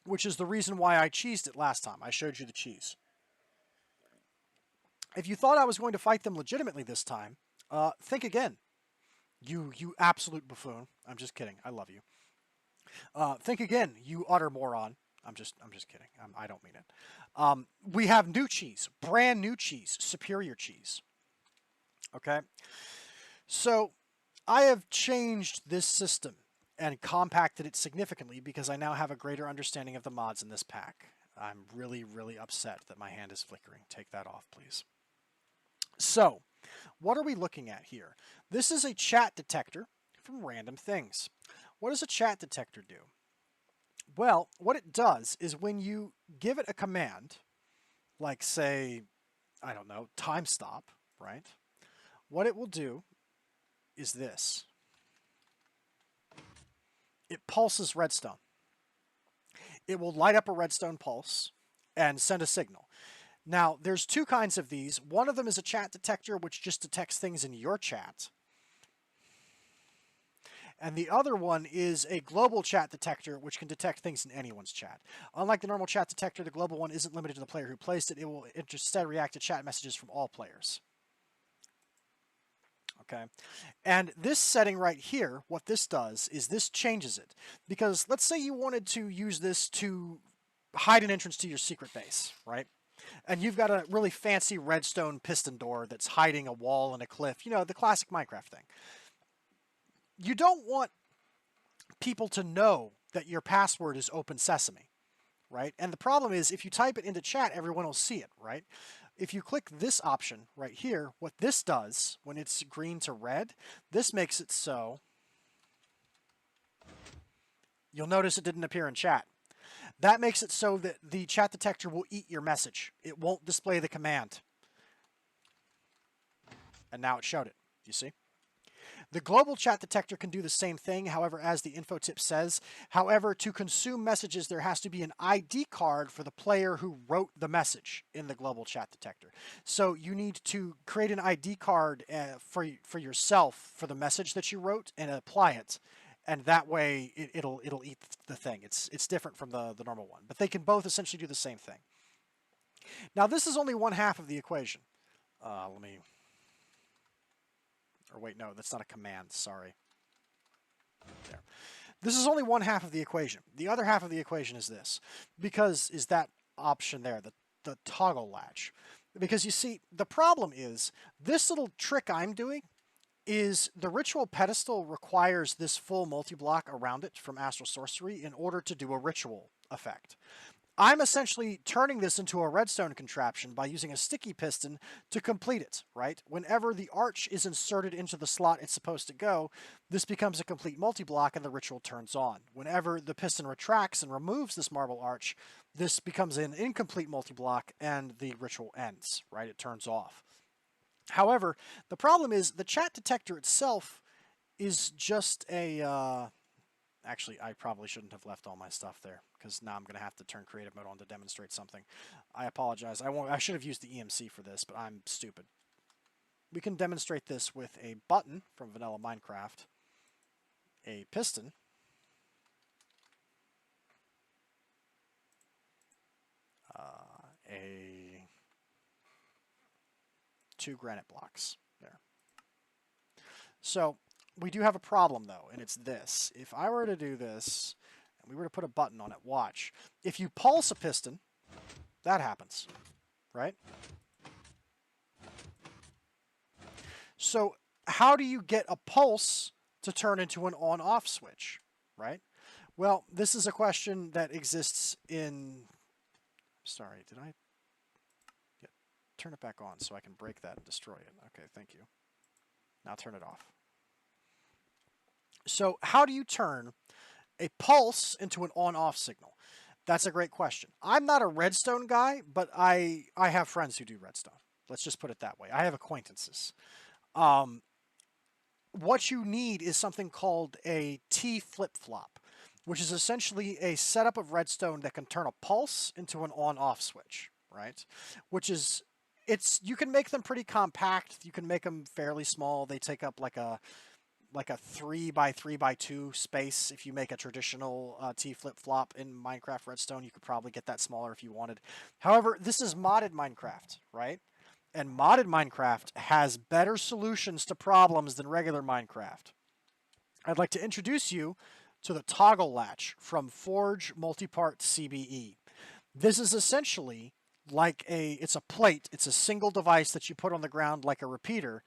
Which is the reason why I cheesed it last time. I showed you the cheese. If you thought I was going to fight them legitimately this time, think again. You absolute buffoon. I'm just kidding. I love you. Think again, you utter moron. I'm just kidding. I don't mean it. We have new cheese, brand new cheese, superior cheese. Okay, so I have changed this system and compacted it significantly because I now have a greater understanding of the mods in this pack. I'm really, really upset that my hand is flickering. Take that off, please. So, what are we looking at here? This is a chat detector from Random Things. What does a chat detector do? Well, what it does is when you give it a command, like say, I don't know, time stop, right? What it will do is this. It pulses redstone. It will light up a redstone pulse and send a signal. Now, there's two kinds of these. One of them is a chat detector, which just detects things in your chat. And the other one is a global chat detector, which can detect things in anyone's chat. Unlike the normal chat detector, the global one isn't limited to the player who placed it. It will instead react to chat messages from all players. Okay, and this setting right here, what this does is this changes it. Because let's say you wanted to use this to hide an entrance to your secret base, right? And you've got a really fancy redstone piston door that's hiding a wall and a cliff. You know, the classic Minecraft thing. You don't want people to know that your password is open sesame, right? And the problem is if you type it into chat, everyone will see it, right? If you click this option right here, what this does when it's green to red, this makes it so you'll notice it didn't appear in chat. That makes it so that the chat detector will eat your message. It won't display the command. And now it showed it. You see? The global chat detector can do the same thing, however, as the info tip says. However, to consume messages, there has to be an ID card for the player who wrote the message in the global chat detector. So you need to create an ID card for yourself for the message that you wrote and apply it. And that way, it'll eat the thing. It's different from the normal one. But they can both essentially do the same thing. Now, this is only one half of the equation. Let me... Or wait, no, that's not a command. Sorry. There. This is only one half of the equation. The other half of the equation is this. Because is that option there, the toggle latch. Because you see, the problem is, this little trick I'm doing is the ritual pedestal requires this full multi-block around it from Astral Sorcery in order to do a ritual effect. I'm essentially turning this into a redstone contraption by using a sticky piston to complete it, right? Whenever the arch is inserted into the slot it's supposed to go, this becomes a complete multi-block and the ritual turns on. Whenever the piston retracts and removes this marble arch, this becomes an incomplete multi-block and the ritual ends, right? It turns off. However, the problem is the chat detector itself is just a... Actually, I probably shouldn't have left all my stuff there because now I'm going to have to turn creative mode on to demonstrate something. I apologize. I should have used the EMC for this, but I'm stupid. We can demonstrate this with a button from Vanilla Minecraft, a piston, two granite blocks there. So we do have a problem though, and it's this. If I were to do this, we were to put a button on it, watch. If you pulse a piston, that happens, right? So how do you get a pulse to turn into an on-off switch, right? Well, this is a question that exists in... Sorry, did I... Yeah, turn it back on so I can break that and destroy it. Okay, thank you. Now turn it off. So how do you turn a pulse into an on-off signal? That's a great question. I'm not a redstone guy, but I have friends who do redstone. Let's just put it that way. I have acquaintances. What you need is something called a T flip-flop, which is essentially a setup of redstone that can turn a pulse into an on-off switch, right? Which is, you can make them pretty compact. You can make them fairly small. They take up like a 3x3x2 space. If you make a traditional T flip-flop in Minecraft Redstone, you could probably get that smaller if you wanted. However, this is modded Minecraft, right? And modded Minecraft has better solutions to problems than regular Minecraft. I'd like to introduce you to the toggle latch from Forge Multipart CBE. This is essentially like it's a plate. It's a single device that you put on the ground like a repeater,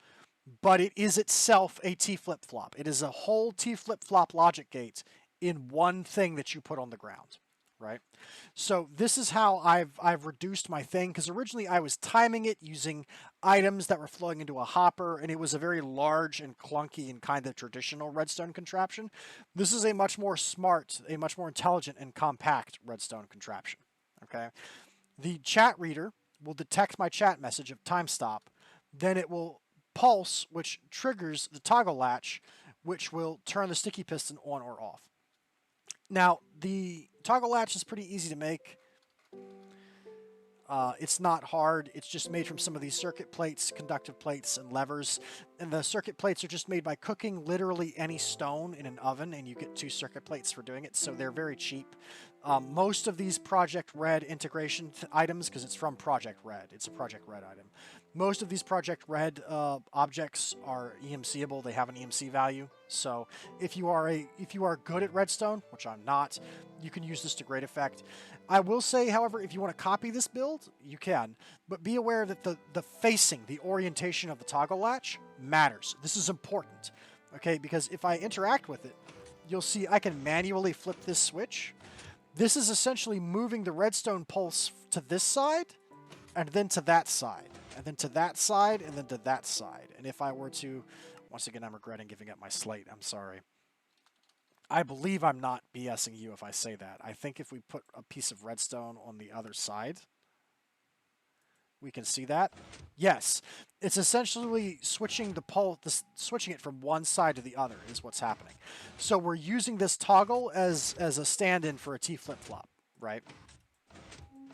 but it is itself a T flip-flop. It is a whole T flip-flop logic gate in one thing that you put on the ground, right? So this is how I've reduced my thing, because originally I was timing it using items that were flowing into a hopper, and it was a very large and clunky and kind of traditional redstone contraption. This is a much more smart, a much more intelligent and compact redstone contraption, okay? The chat reader will detect my chat message of time stop, then it will pulse, which triggers the toggle latch, which will turn the sticky piston on or off. Now, the toggle latch is pretty easy to make. It's not hard. It's just made from some of these circuit plates, conductive plates, and levers. And the circuit plates are just made by cooking literally any stone in an oven, and you get 2 circuit plates for doing it, so they're very cheap. Most of these Project Red integration items, because it's from Project Red, it's a Project Red item. Most of these Project Red objects are EMCable. They have an EMC value. So if you are good at redstone, which I'm not, you can use this to great effect. I will say, however, if you want to copy this build, you can, but be aware that the facing, the orientation of the toggle latch matters. This is important, okay? Because if I interact with it, you'll see I can manually flip this switch. This is essentially moving the redstone pulse to this side, and then to that side, and then to that side, and then to that side. And if I were to, once again, I'm regretting giving up my slate, I'm sorry. I believe I'm not BSing you if I say that. I think if we put a piece of redstone on the other side, we can see that. Yes, it's essentially switching the pulse, switching it from one side to the other is what's happening. So we're using this toggle as a stand-in for a T flip-flop, right?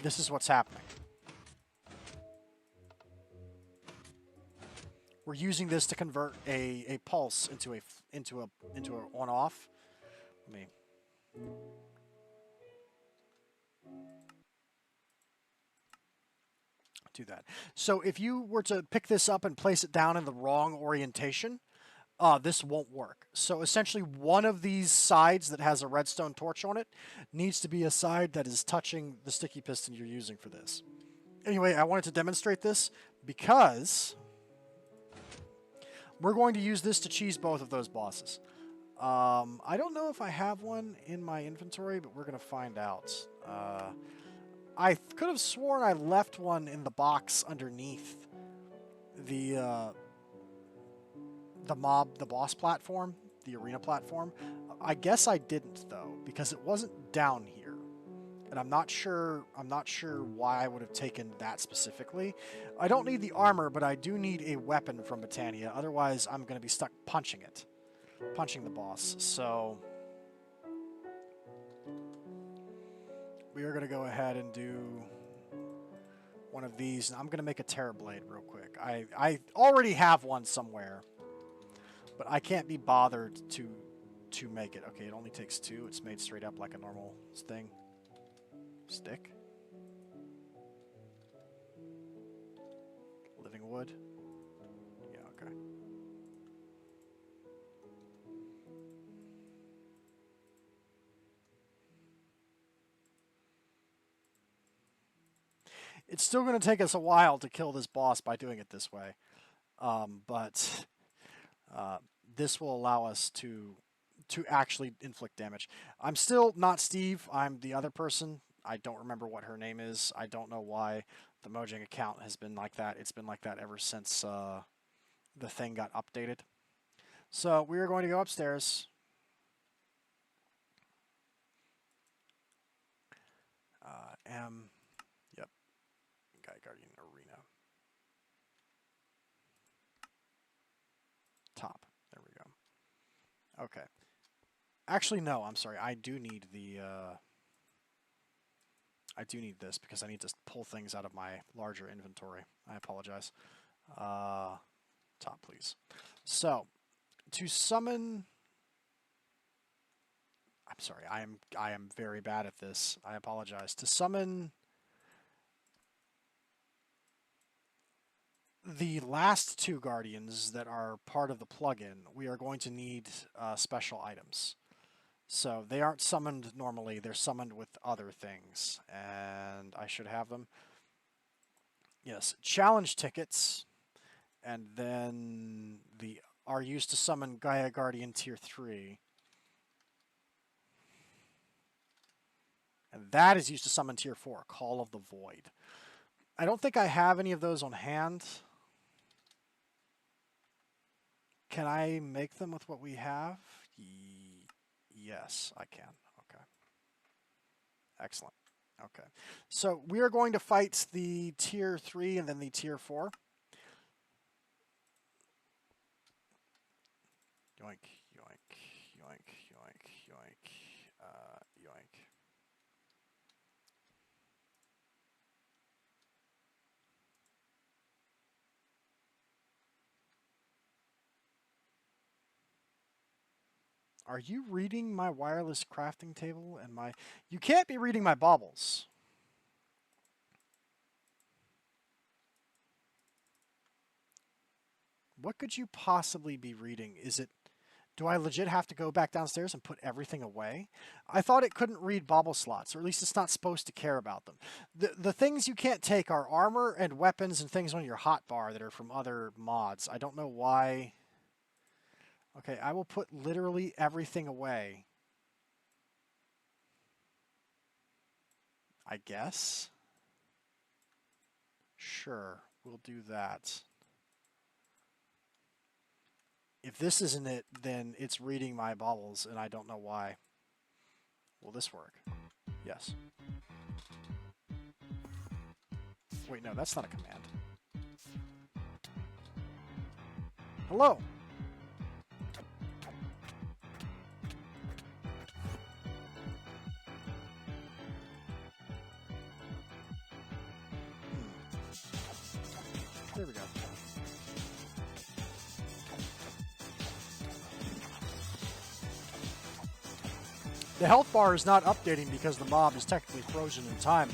This is what's happening. We're using this to convert a pulse into a on-off. Let me do that. So if you were to pick this up and place it down in the wrong orientation, this won't work. So essentially one of these sides that has a redstone torch on it needs to be a side that is touching the sticky piston you're using for this. Anyway, I wanted to demonstrate this because we're going to use this to cheese both of those bosses. I don't know if I have one in my inventory, but we're going to find out. I could have sworn I left one in the box underneath the boss platform, the arena platform. I guess I didn't, though, because it wasn't down here. And I'm not sure why I would have taken that specifically. I don't need the armor, but I do need a weapon from Britannia. Otherwise, I'm going to be stuck punching the boss. So we are going to go ahead and do one of these. I'm going to make a Terror Blade real quick. I already have one somewhere, but I can't be bothered to make it. Okay, it only takes 2. It's made straight up like a normal thing. Stick. Living wood. Yeah, okay. It's still going to take us a while to kill this boss by doing it this way. But this will allow us to actually inflict damage. I'm still not Steve. I'm the other person. I don't remember what her name is. I don't know why the Mojang account has been like that. It's been like that ever since the thing got updated. So we are going to go upstairs. Yep. Guy Guardian Arena. Top. There we go. Okay. Actually, no. I'm sorry. I do need the. I do need this because I need to pull things out of my larger inventory. I apologize. Top, please. So, to summon. I'm sorry. I am very bad at this. I apologize. To summon the last two guardians that are part of the plugin, we are going to need special items. So they aren't summoned normally, they're summoned with other things, and I should have them. Yes, challenge tickets, and then are used to summon Gaia Guardian Tier 3. And that is used to summon Tier 4, Call of the Void. I don't think I have any of those on hand. Can I make them with what we have? Yes, I can. Okay. Excellent. Okay. So we are going to fight the Tier 3 and then the Tier 4. Yoink, yoink, yoink, yoink, yoink, yoink. Are you reading my wireless crafting table and my... You can't be reading my baubles. What could you possibly be reading? Is it... Do I legit have to go back downstairs and put everything away? I thought it couldn't read bauble slots, or at least it's not supposed to care about them. The things you can't take are armor and weapons and things on your hotbar that are from other mods. I don't know why... Okay, I will put literally everything away. I guess. Sure, we'll do that. If this isn't it, then it's reading my baubles, and I don't know why. Will this work? Yes. Wait, no, that's not a command. Hello! There we go. The health bar is not updating because the mob is technically frozen in time.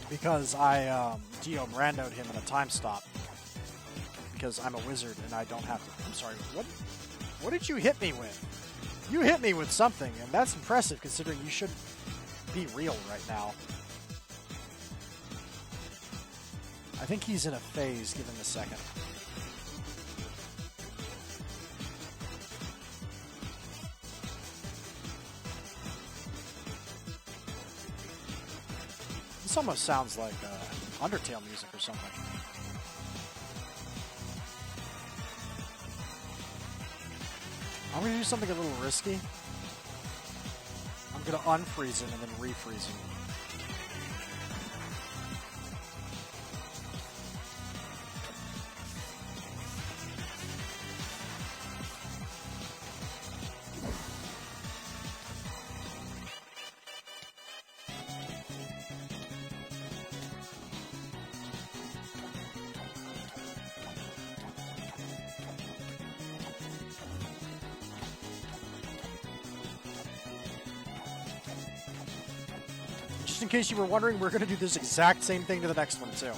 Because I Dio Brando'd him in a time stop. Because I'm a wizard and I don't have to... I'm sorry, what did you hit me with? You hit me with something, and that's impressive considering you should be real right now. I think he's in a phase. Give him a second. This almost sounds like Undertale music or something. I'm going to do something a little risky. I'm going to unfreeze him and then refreeze him. Just in case you were wondering, we're going to do this exact same thing to the next one, too.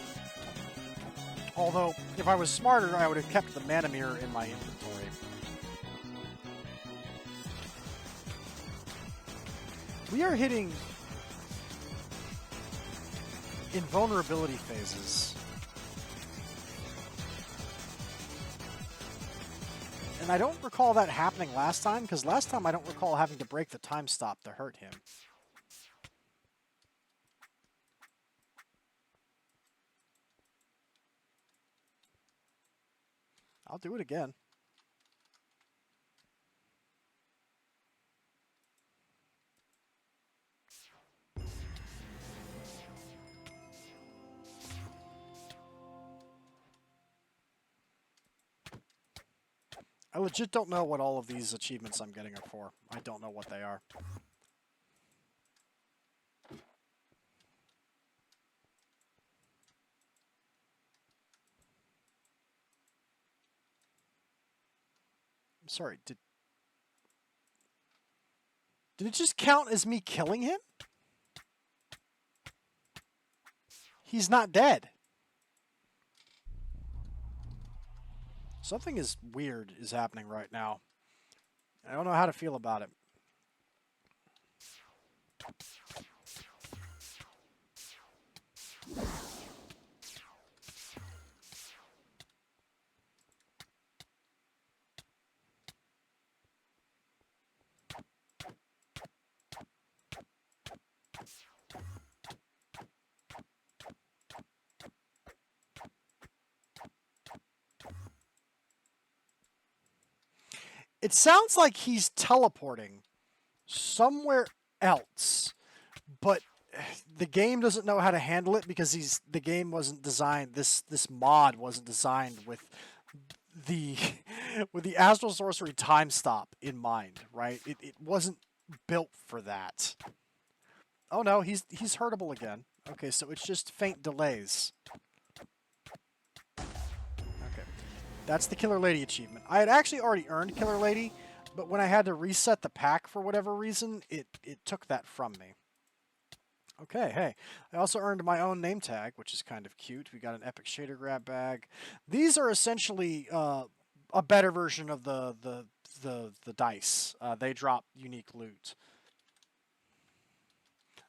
Although, if I was smarter, I would have kept the mana mirror in my inventory. We are hitting... Invulnerability phases. And I don't recall that happening last time, because last time I don't recall having to break the time stop to hurt him. I'll do it again. I legit don't know what all of these achievements I'm getting are for. I don't know what they are. I'm sorry, did it just count as me killing him? He's not dead. Something is weird is happening right now. I don't know how to feel about it. It sounds like he's teleporting somewhere else, but the game doesn't know how to handle it because the game wasn't designed. This mod wasn't designed with the Astral Sorcery time stop in mind, right? It wasn't built for that. Oh no, he's hurtable again. Okay, so it's just faint delays. That's the Killer Lady achievement. I had actually already earned Killer Lady, but when I had to reset the pack for whatever reason, it took that from me. Okay, hey. I also earned my own name tag, which is kind of cute. We got an epic shader grab bag. These are essentially a better version of the dice. They drop unique loot.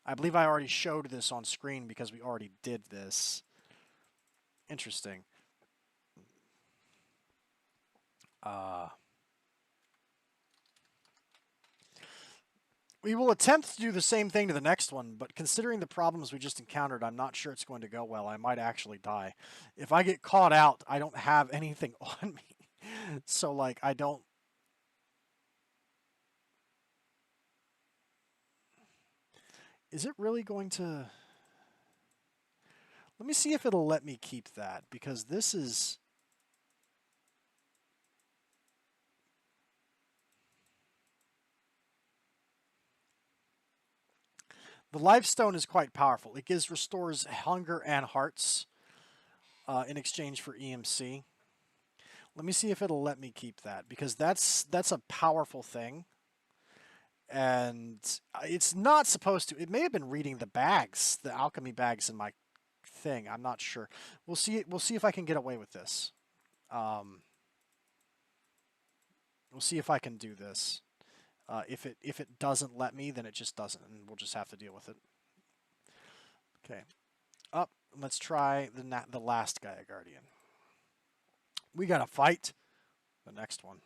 I believe I already showed this on screen because we already did this. Interesting. We will attempt to do the same thing to the next one, but considering the problems we just encountered, I'm not sure it's going to go well. I might actually die. If I get caught out, I don't have anything on me. So, like, I don't... Is it really going to... Let me see if it'll let me keep that, because this is... The Lifestone is quite powerful. It restores hunger and hearts in exchange for EMC. Let me see if it'll let me keep that, because that's a powerful thing. And it's not supposed to. It may have been reading the bags, the alchemy bags in my thing. I'm not sure. We'll see. We'll see if I can get away with this. We'll see if I can do this. If it doesn't let me, then it just doesn't, and we'll just have to deal with it. Okay. Up. Let's try the last Gaia Guardian. We gotta fight the next one.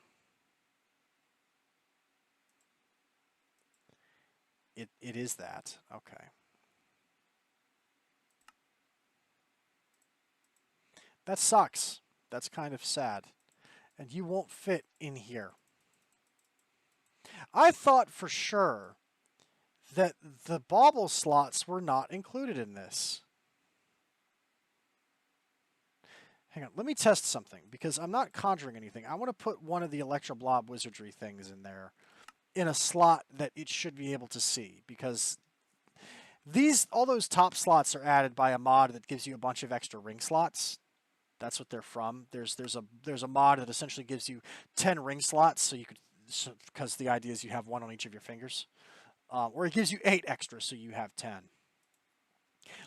It is that. Okay. That sucks. That's kind of sad. And you won't fit in here. I thought for sure that the bauble slots were not included in this. Hang on, let me test something, because I'm not conjuring anything. I want to put one of the Electroblob wizardry things in there in a slot that it should be able to see, because all those top slots are added by a mod that gives you a bunch of extra ring slots. That's what they're from. There's a mod that essentially gives you 10 ring slots, so you could, because the idea is you have one on each of your fingers, or it gives you 8 extra, so you have 10.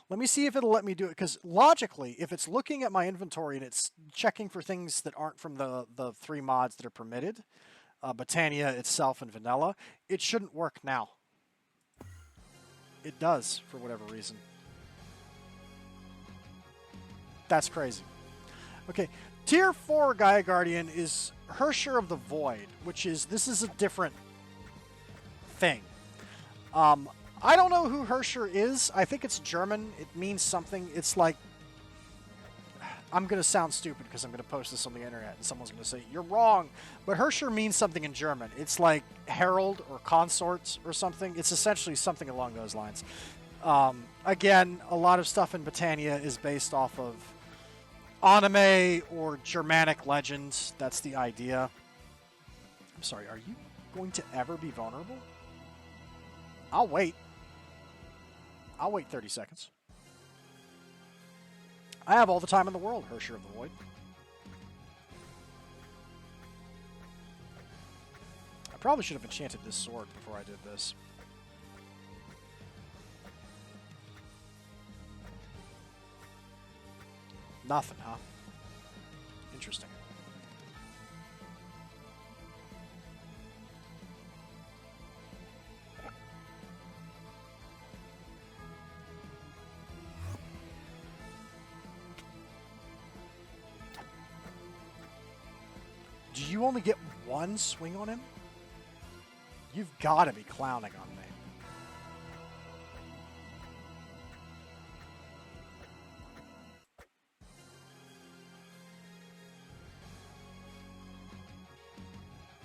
Let me see if it'll let me do it, because logically, if it's looking at my inventory and it's checking for things that aren't from the 3 mods that are permitted, Botania itself and Vanilla, it shouldn't work now. It does, for whatever reason. That's crazy. Okay, Tier 4 Gaia Guardian is Hersher of the Void, this is a different thing. I don't know who Hersher is. I think it's German. It means something. It's like, I'm going to sound stupid because I'm going to post this on the internet and someone's going to say, you're wrong. But Hersher means something in German. It's like herald or consort or something. It's essentially something along those lines. Again, a lot of stuff in Britannia is based off of anime or Germanic legends. That's the idea. I'm sorry, are you going to ever be vulnerable? I'll wait. I'll wait 30 seconds. I have all the time in the world, Hersher of the Void. I probably should have enchanted this sword before I did this. Nothing, huh? Interesting. Do you only get one swing on him? You've got to be clowning on me.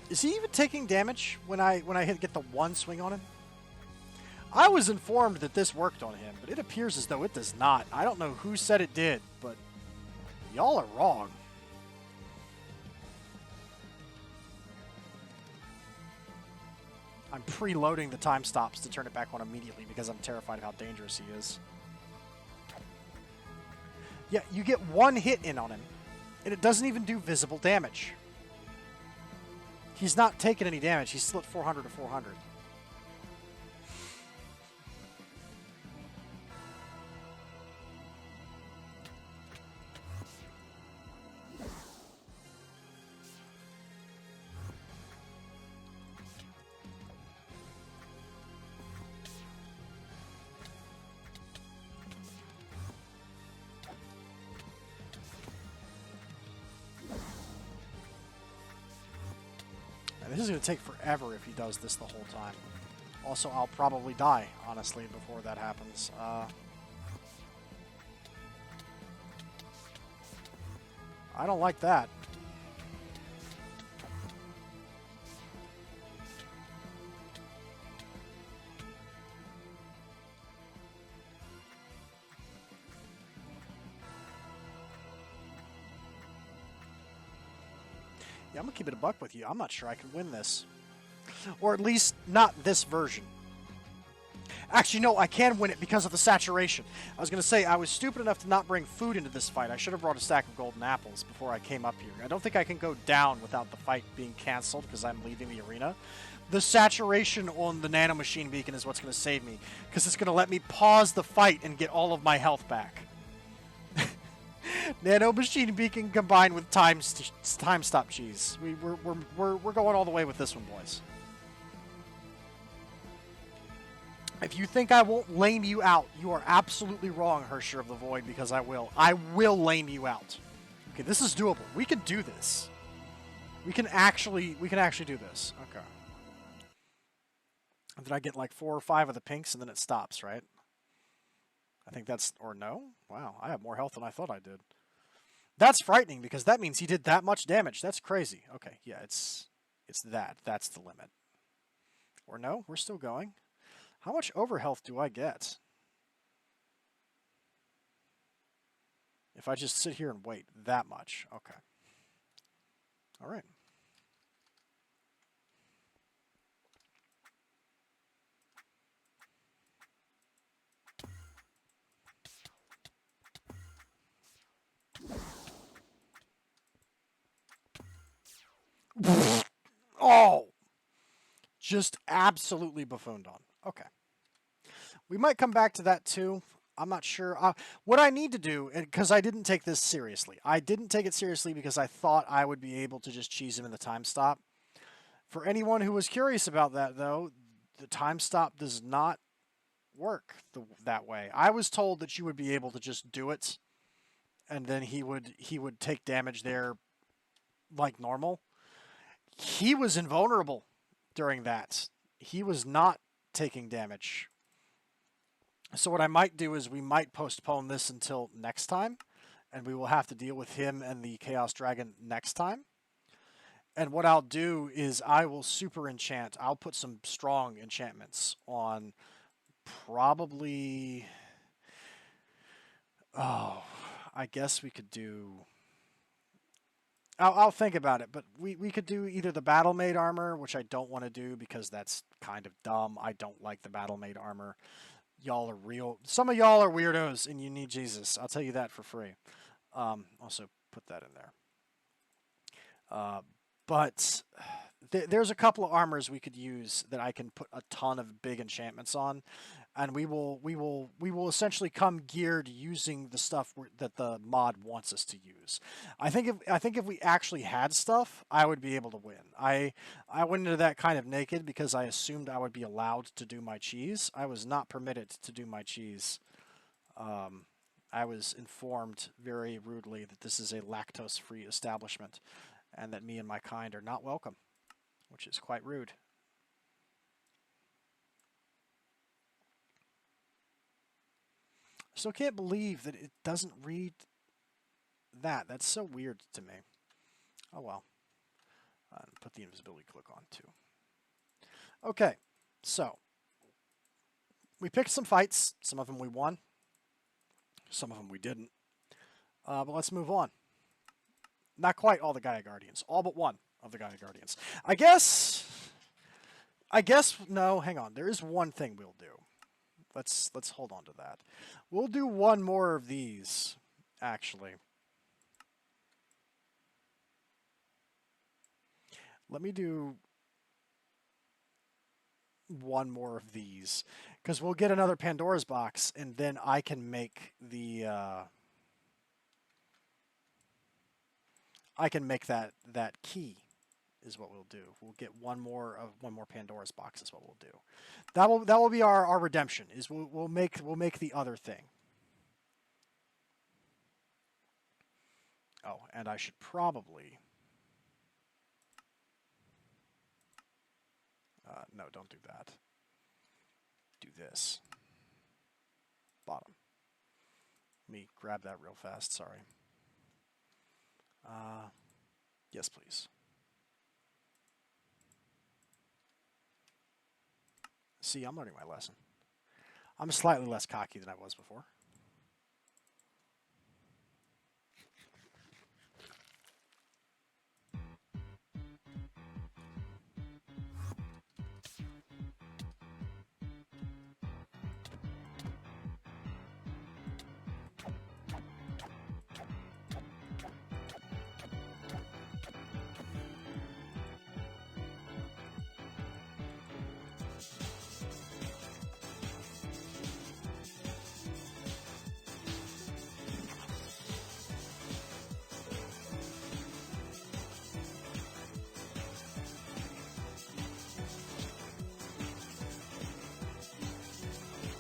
Is he even taking damage when I get the one swing on him? I was informed that this worked on him, but it appears as though it does not. I don't know who said it did, but y'all are wrong. I'm preloading the time stops to turn it back on immediately because I'm terrified of how dangerous he is. Yeah, you get one hit in on him, and it doesn't even do visible damage. He's not taking any damage. He's still at 400 to 400. This is going to take forever if he does this the whole time. Also, I'll probably die, honestly, before that happens. I don't like that. Yeah, I'm going to keep it a buck with you. I'm not sure I can win this. Or at least not this version. Actually, no, I can win it because of the saturation. I was going to say, I was stupid enough to not bring food into this fight. I should have brought a stack of golden apples before I came up here. I don't think I can go down without the fight being canceled because I'm leaving the arena. The saturation on the nanomachine beacon is what's going to save me, because it's going to let me pause the fight and get all of my health back. Nanomachine beacon combined with time stop cheese. We're going all the way with this one, boys. If you think I won't lame you out, you are absolutely wrong, Hersher of the Void, because I will. I will lame you out. Okay, this is doable. We can do this. We can actually do this. Okay. And then I get like 4 or 5 of the pinks, and then it stops, right? I think that's... Or no? Wow, I have more health than I thought I did. That's frightening, because that means he did that much damage. That's crazy. Okay, yeah, it's that. That's the limit. Or no, we're still going. How much overhealth do I get? If I just sit here and wait, that much. Okay. All right. Oh! Just absolutely buffooned on. Okay. We might come back to that too. I'm not sure. What I need to do, because I didn't take this seriously. I didn't take it seriously because I thought I would be able to just cheese him in the time stop. For anyone who was curious about that, though, the time stop does not work that way. I was told that you would be able to just do it and then he would take damage there like normal. He was invulnerable during that. He was not taking damage. So what I might do is we might postpone this until next time, and we will have to deal with him and the Chaos Dragon next time. And what I'll do is I will super enchant. I'll put some strong enchantments on probably... Oh, I guess we could do... I'll think about it, but we could do either the Battle Maid armor, which I don't want to do because that's kind of dumb. I don't like the Battle Maid armor. Y'all are real... Some of y'all are weirdos, and you need Jesus. I'll tell you that for free. Also, put that in there. But there's a couple of armors we could use that I can put a ton of big enchantments on, and we will essentially come geared using the stuff that the mod wants us to use. I think if we actually had stuff, I would be able to win. I went into that kind of naked because I assumed I would be allowed to do my cheese. I was not permitted to do my cheese. I was informed very rudely that this is a lactose-free establishment, and that me and my kind are not welcome, which is quite rude. I still can't believe that it doesn't read that. That's so weird to me. Oh well. Put the invisibility cloak on too. Okay, so we picked some fights. Some of them we won. Some of them we didn't. But let's move on. Not quite all the Gaia Guardians. All but one of the Gaia Guardians. I guess, no, hang on. There is one thing we'll do. Let's hold on to that. We'll do one more of these, actually. Let me do one more of these, because we'll get another Pandora's box, and then I can make the... I can make that key is what we'll do. We'll get one more Pandora's box is what we'll do. That will be our redemption. Is we'll make the other thing. Oh, and I should probably no, don't do that. Do this. Bottom. Let me grab that real fast, sorry. Yes, please. See, I'm learning my lesson. I'm slightly less cocky than I was before.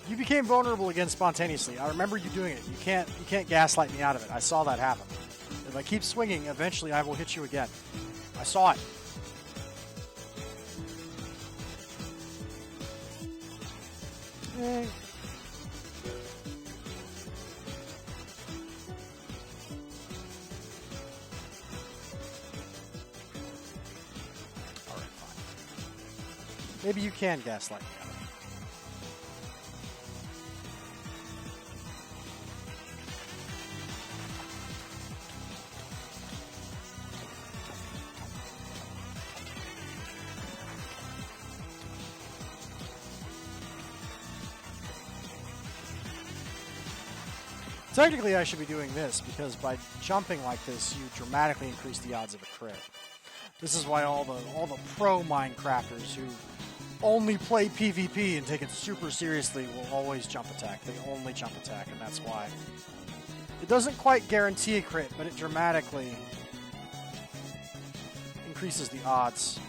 You became vulnerable again spontaneously. I remember you doing it. You can't gaslight me out of it. I saw that happen. If I keep swinging, eventually I will hit you again. I saw it. Alright, fine. Maybe you can gaslight me out of it. Technically, I should be doing this, because by jumping like this, you dramatically increase the odds of a crit. This is why all the pro Minecrafters who only play PvP and take it super seriously will always jump attack. They only jump attack, and that's why. It doesn't quite guarantee a crit, but it dramatically increases the odds.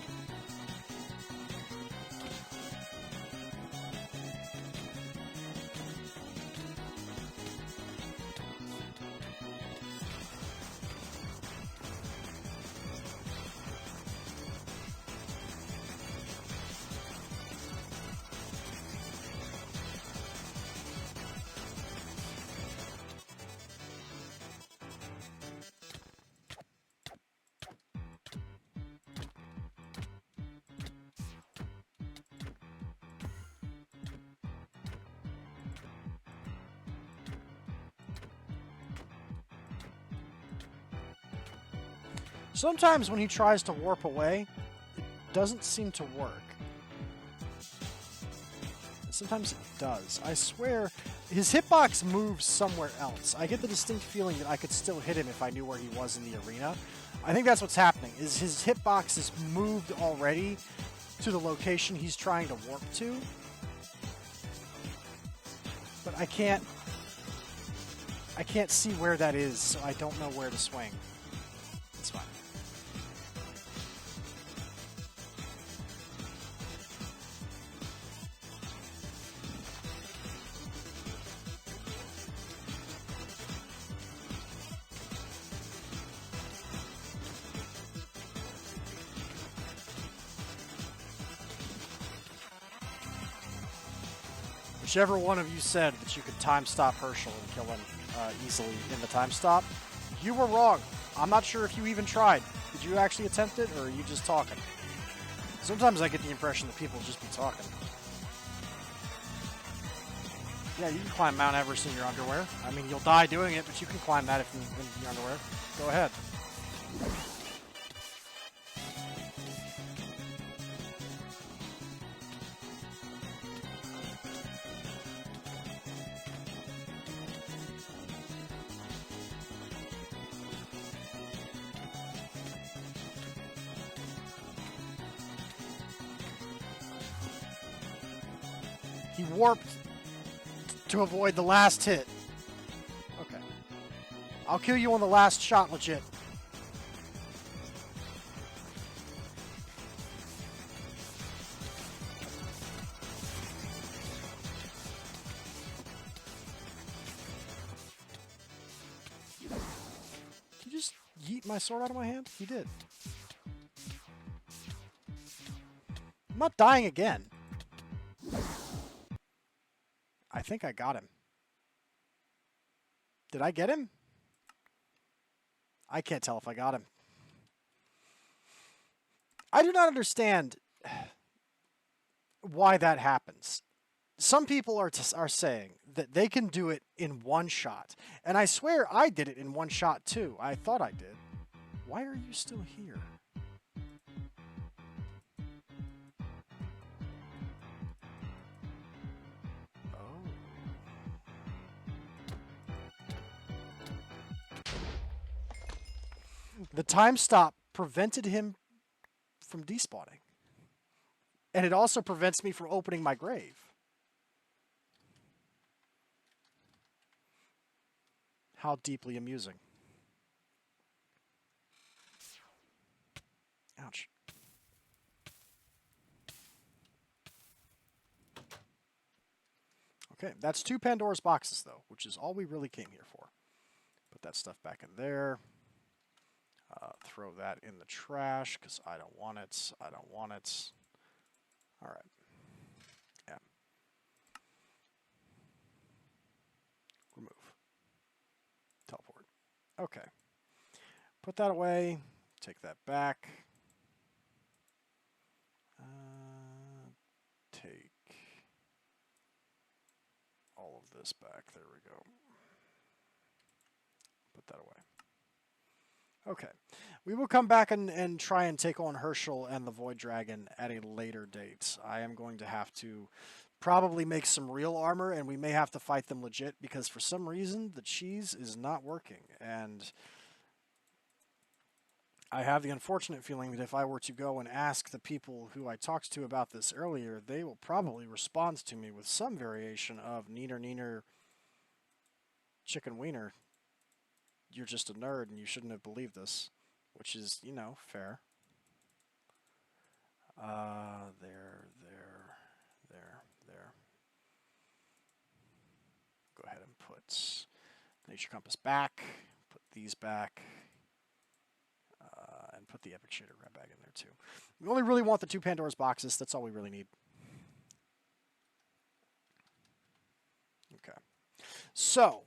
Sometimes when he tries to warp away, it doesn't seem to work. Sometimes it does. I swear, his hitbox moves somewhere else. I get the distinct feeling that I could still hit him if I knew where he was in the arena. I think that's what's happening, is his hitbox is moved already to the location he's trying to warp to. But I can't see where that is, so I don't know where to swing. It's fine. Whichever one of you said that you could time stop Herschel and kill him easily in the time stop, you were wrong. I'm not sure if you even tried. Did you actually attempt it, or are you just talking? Sometimes I get the impression that people just be talking. Yeah, you can climb Mount Everest in your underwear. I mean, you'll die doing it, but you can climb that if in your underwear. Go ahead. He warped to avoid the last hit. Okay. I'll kill you on the last shot, legit. Did you just yeet my sword out of my hand? He did. I'm not dying again. I think I got him. Did I get him? I can't tell if I got him. I do not understand why that happens. Some people are saying that they can do it in one shot. And I swear I did it in one shot too. I thought I did. Why are you still here? The time stop prevented him from despawning. And it also prevents me from opening my grave. How deeply amusing. Ouch. Okay, that's 2 Pandora's boxes, though, which is all we really came here for. Put that stuff back in there. Throw that in the trash, because I don't want it. I don't want it. All right. Yeah. Remove. Teleport. Okay. Put that away. Take that back. Take all of this back. There we go. Put that away. Okay. We will come back and try and take on Herschel and the Void Dragon at a later date. I am going to have to probably make some real armor, and we may have to fight them legit, because for some reason the cheese is not working. And I have the unfortunate feeling that if I were to go and ask the people who I talked to about this earlier, they will probably respond to me with some variation of neener neener chicken wiener. You're just a nerd and you shouldn't have believed this, which is, you know, fair. There. Go ahead and put Nature Compass back, put these back, and put the Epic Shader Grab Bag in there too. We only really want the 2 Pandora's boxes, that's all we really need. Okay. So,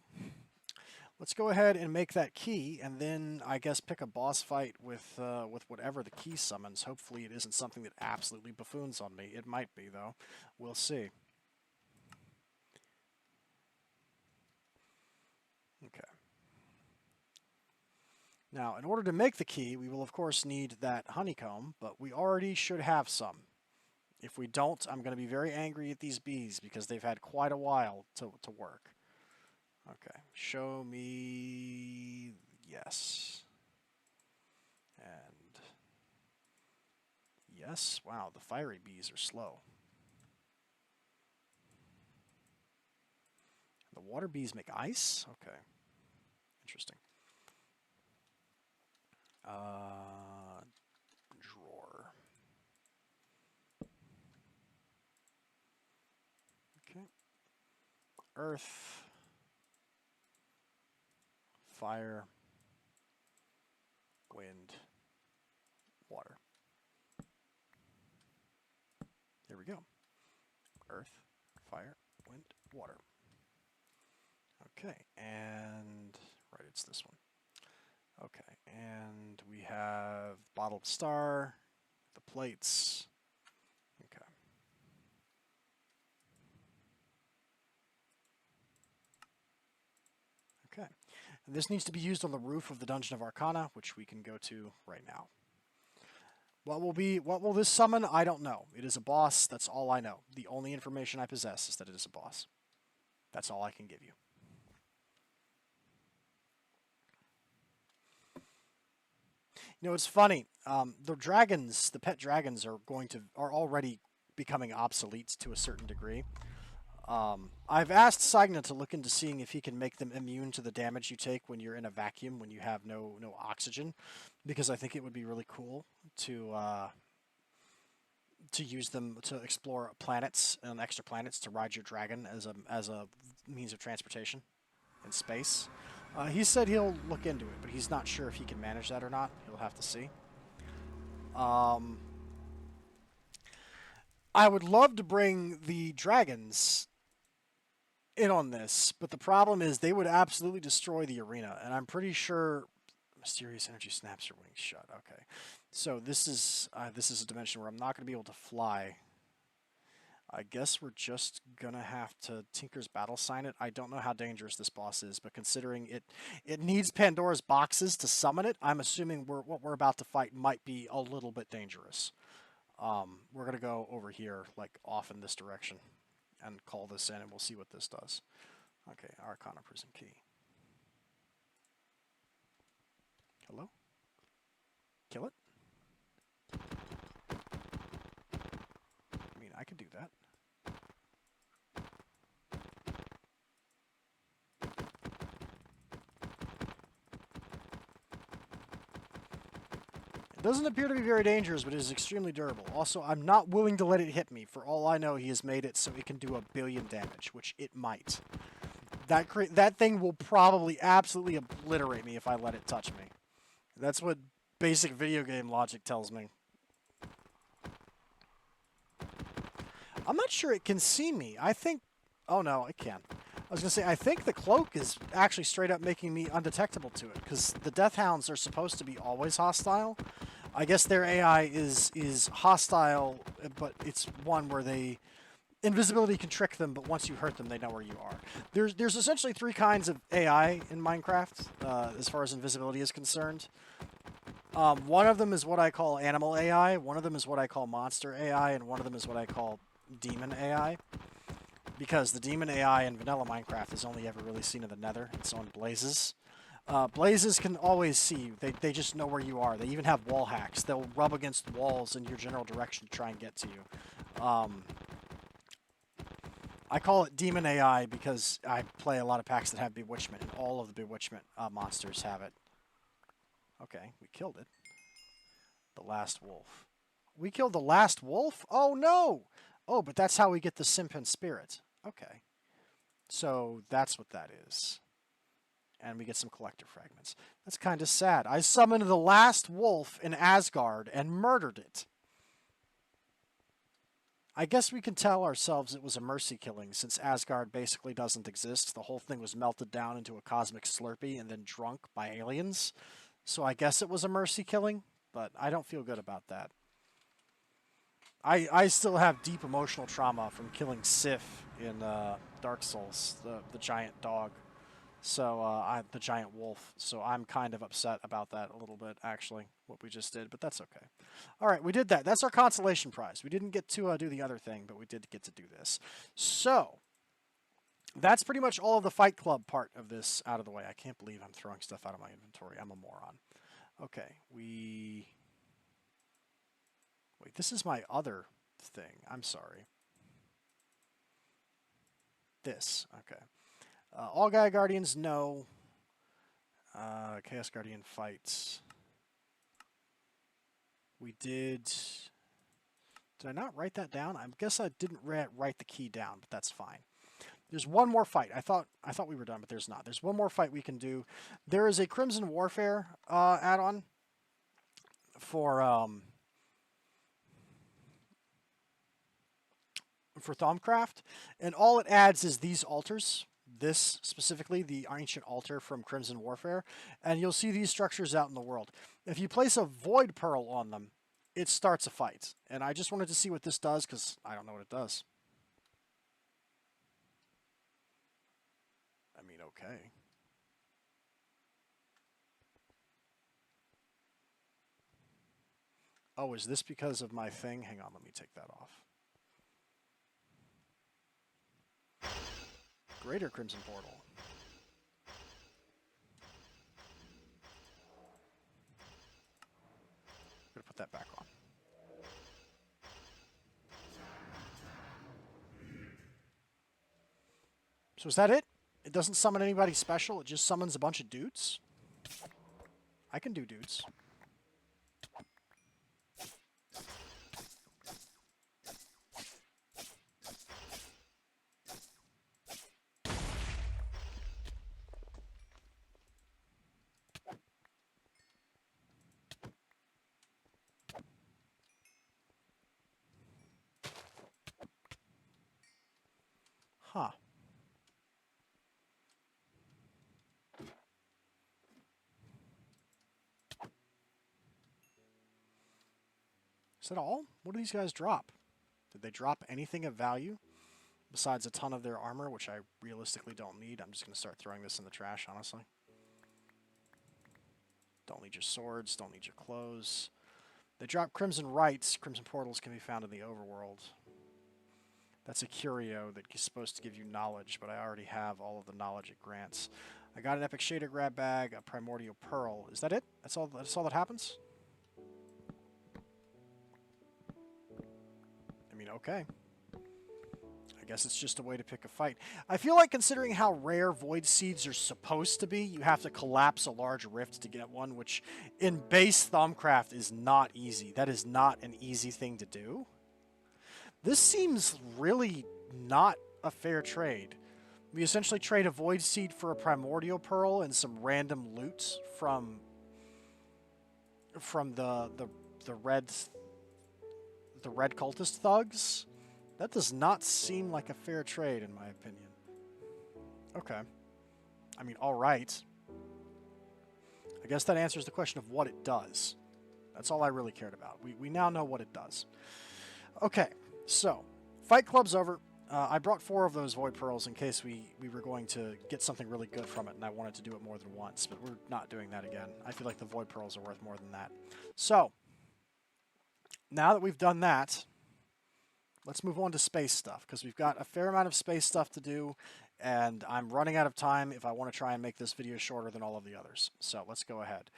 let's go ahead and make that key, and then I guess pick a boss fight with whatever the key summons. Hopefully it isn't something that absolutely buffoons on me. It might be, though. We'll see. Okay. Now, in order to make the key, we will of course need that honeycomb, but we already should have some. If we don't, I'm going to be very angry at these bees because they've had quite a while to work. Okay, show me... yes. And... yes, wow, the fiery bees are slow. The water bees make ice? Okay. Interesting. Drawer. Okay. Earth. Fire. Wind. Water. There we go. Earth, fire, wind, water. Okay, and right, it's this one. Okay, and we have bottled star, the plates. Okay. Okay, and this needs to be used on the roof of the Dungeon of Arcana, which we can go to right now. What will this summon? I don't know. It is a boss, that's all I know. The only information I possess is that it is a boss. That's all I can give you. You know, it's funny. The dragons, the pet dragons, are already becoming obsolete to a certain degree. I've asked Sainagh to look into seeing if he can make them immune to the damage you take when you're in a vacuum, when you have no oxygen, because I think it would be really cool to use them to explore planets and extra planets to ride your dragon as a means of transportation in space. He said he'll look into it, but he's not sure if he can manage that or not. He'll have to see. I would love to bring the dragons in on this, but the problem is they would absolutely destroy the arena, and I'm pretty sure mysterious energy snaps your wings shut. Okay, so this is a dimension where I'm not going to be able to fly. I guess we're just gonna have to Tinker's Battle sign it. I don't know how dangerous this boss is, but considering it needs Pandora's boxes to summon it, I'm assuming what we're about to fight might be a little bit dangerous. We're gonna go over here, like off in this direction, and call this in, and we'll see what this does. Okay, Arcana Prison Key. Hello? Kill it? I mean, I could do that. It doesn't appear to be very dangerous, but it is extremely durable. Also, I'm not willing to let it hit me. For all I know, he has made it so it can do 1 billion damage, which it might. That thing will probably absolutely obliterate me if I let it touch me. That's what basic video game logic tells me. I'm not sure it can see me. I think... oh no, it can. I was going to say, I think the cloak is actually straight up making me undetectable to it, because the Death Hounds are supposed to be always hostile. I guess their AI is hostile, but it's one where they... invisibility can trick them, but once you hurt them, they know where you are. There's essentially 3 kinds of AI in Minecraft, as far as invisibility is concerned. One of them is what I call animal AI, one of them is what I call monster AI, and one of them is what I call demon AI. Because the demon AI in vanilla Minecraft is only ever really seen in the Nether. It's on blazes. Blazes can always see you. They just know where you are. They even have wall hacks. They'll rub against walls in your general direction to try and get to you. I call it demon AI because I play a lot of packs that have bewitchment, and all of the bewitchment monsters have it. Okay, we killed it. The last wolf. We killed the last wolf? Oh no! Oh, but that's how we get the Simpan spirit. Okay. So that's what that is. And we get some collector fragments. That's kind of sad. I summoned the last wolf in Asgard and murdered it. I guess we can tell ourselves it was a mercy killing, since Asgard basically doesn't exist. The whole thing was melted down into a cosmic Slurpee and then drunk by aliens. So I guess it was a mercy killing, but I don't feel good about that. I still have deep emotional trauma from killing Sif in Dark Souls, the giant dog. So the giant wolf. So I'm kind of upset about that a little bit, actually, what we just did, but that's okay. All right, we did that. That's our consolation prize. We didn't get to do the other thing, but we did get to do this. So that's pretty much all of the Fight Club part of this out of the way. I can't believe I'm throwing stuff out of my inventory. I'm a moron. Okay, wait, this is my other thing. I'm sorry. This, okay. All Gaia Guardians, no. Chaos Guardian fights. We did... Did I not write that down? I guess I didn't write the key down, but that's fine. There's one more fight. I thought we were done, but there's not. There's one more fight we can do. There is a Crimson Warfare add-on for Thaumcraft, and all it adds is these altars. This specifically, the ancient altar from Crimson Warfare, and you'll see these structures out in the world. If you place a Void Pearl on them, it starts a fight. And I just wanted to see what this does, because I don't know what it does. I mean, okay. Oh, is this because of my thing? Hang on, let me take that off. Greater Crimson Portal. I'm going to put that back on. So is that it? It doesn't summon anybody special, it just summons a bunch of dudes? I can do dudes. Huh. Is that all? What do these guys drop? Did they drop anything of value? Besides a ton of their armor, which I realistically don't need. I'm just going to start throwing this in the trash, honestly. Don't need your swords, don't need your clothes. They drop Crimson Rites. Crimson Portals can be found in the overworld. That's a curio that is supposed to give you knowledge, but I already have all of the knowledge it grants. I got an Epic Shader Grab Bag, a Primordial Pearl. Is that it? That's all that happens? I mean, okay. I guess it's just a way to pick a fight. I feel like considering how rare Void Seeds are supposed to be, you have to collapse a large rift to get one, which in base Thaumcraft is not easy. That is not an easy thing to do. This seems really not a fair trade. We essentially trade a Void Seed for a Primordial Pearl and some random loot from the red cultist thugs. That does not seem like a fair trade, in my opinion. Okay. I mean, all right. I guess that answers the question of what it does. That's all I really cared about. We now know what it does. Okay, so Fight Club's over. I brought 4 of those Void Pearls in case we were going to get something really good from it, and I wanted to do it more than once, but we're not doing that again. I feel like the Void Pearls are worth more than that. So, now that we've done that, let's move on to space stuff, because we've got a fair amount of space stuff to do, and I'm running out of time if I want to try and make this video shorter than all of the others. So let's go ahead.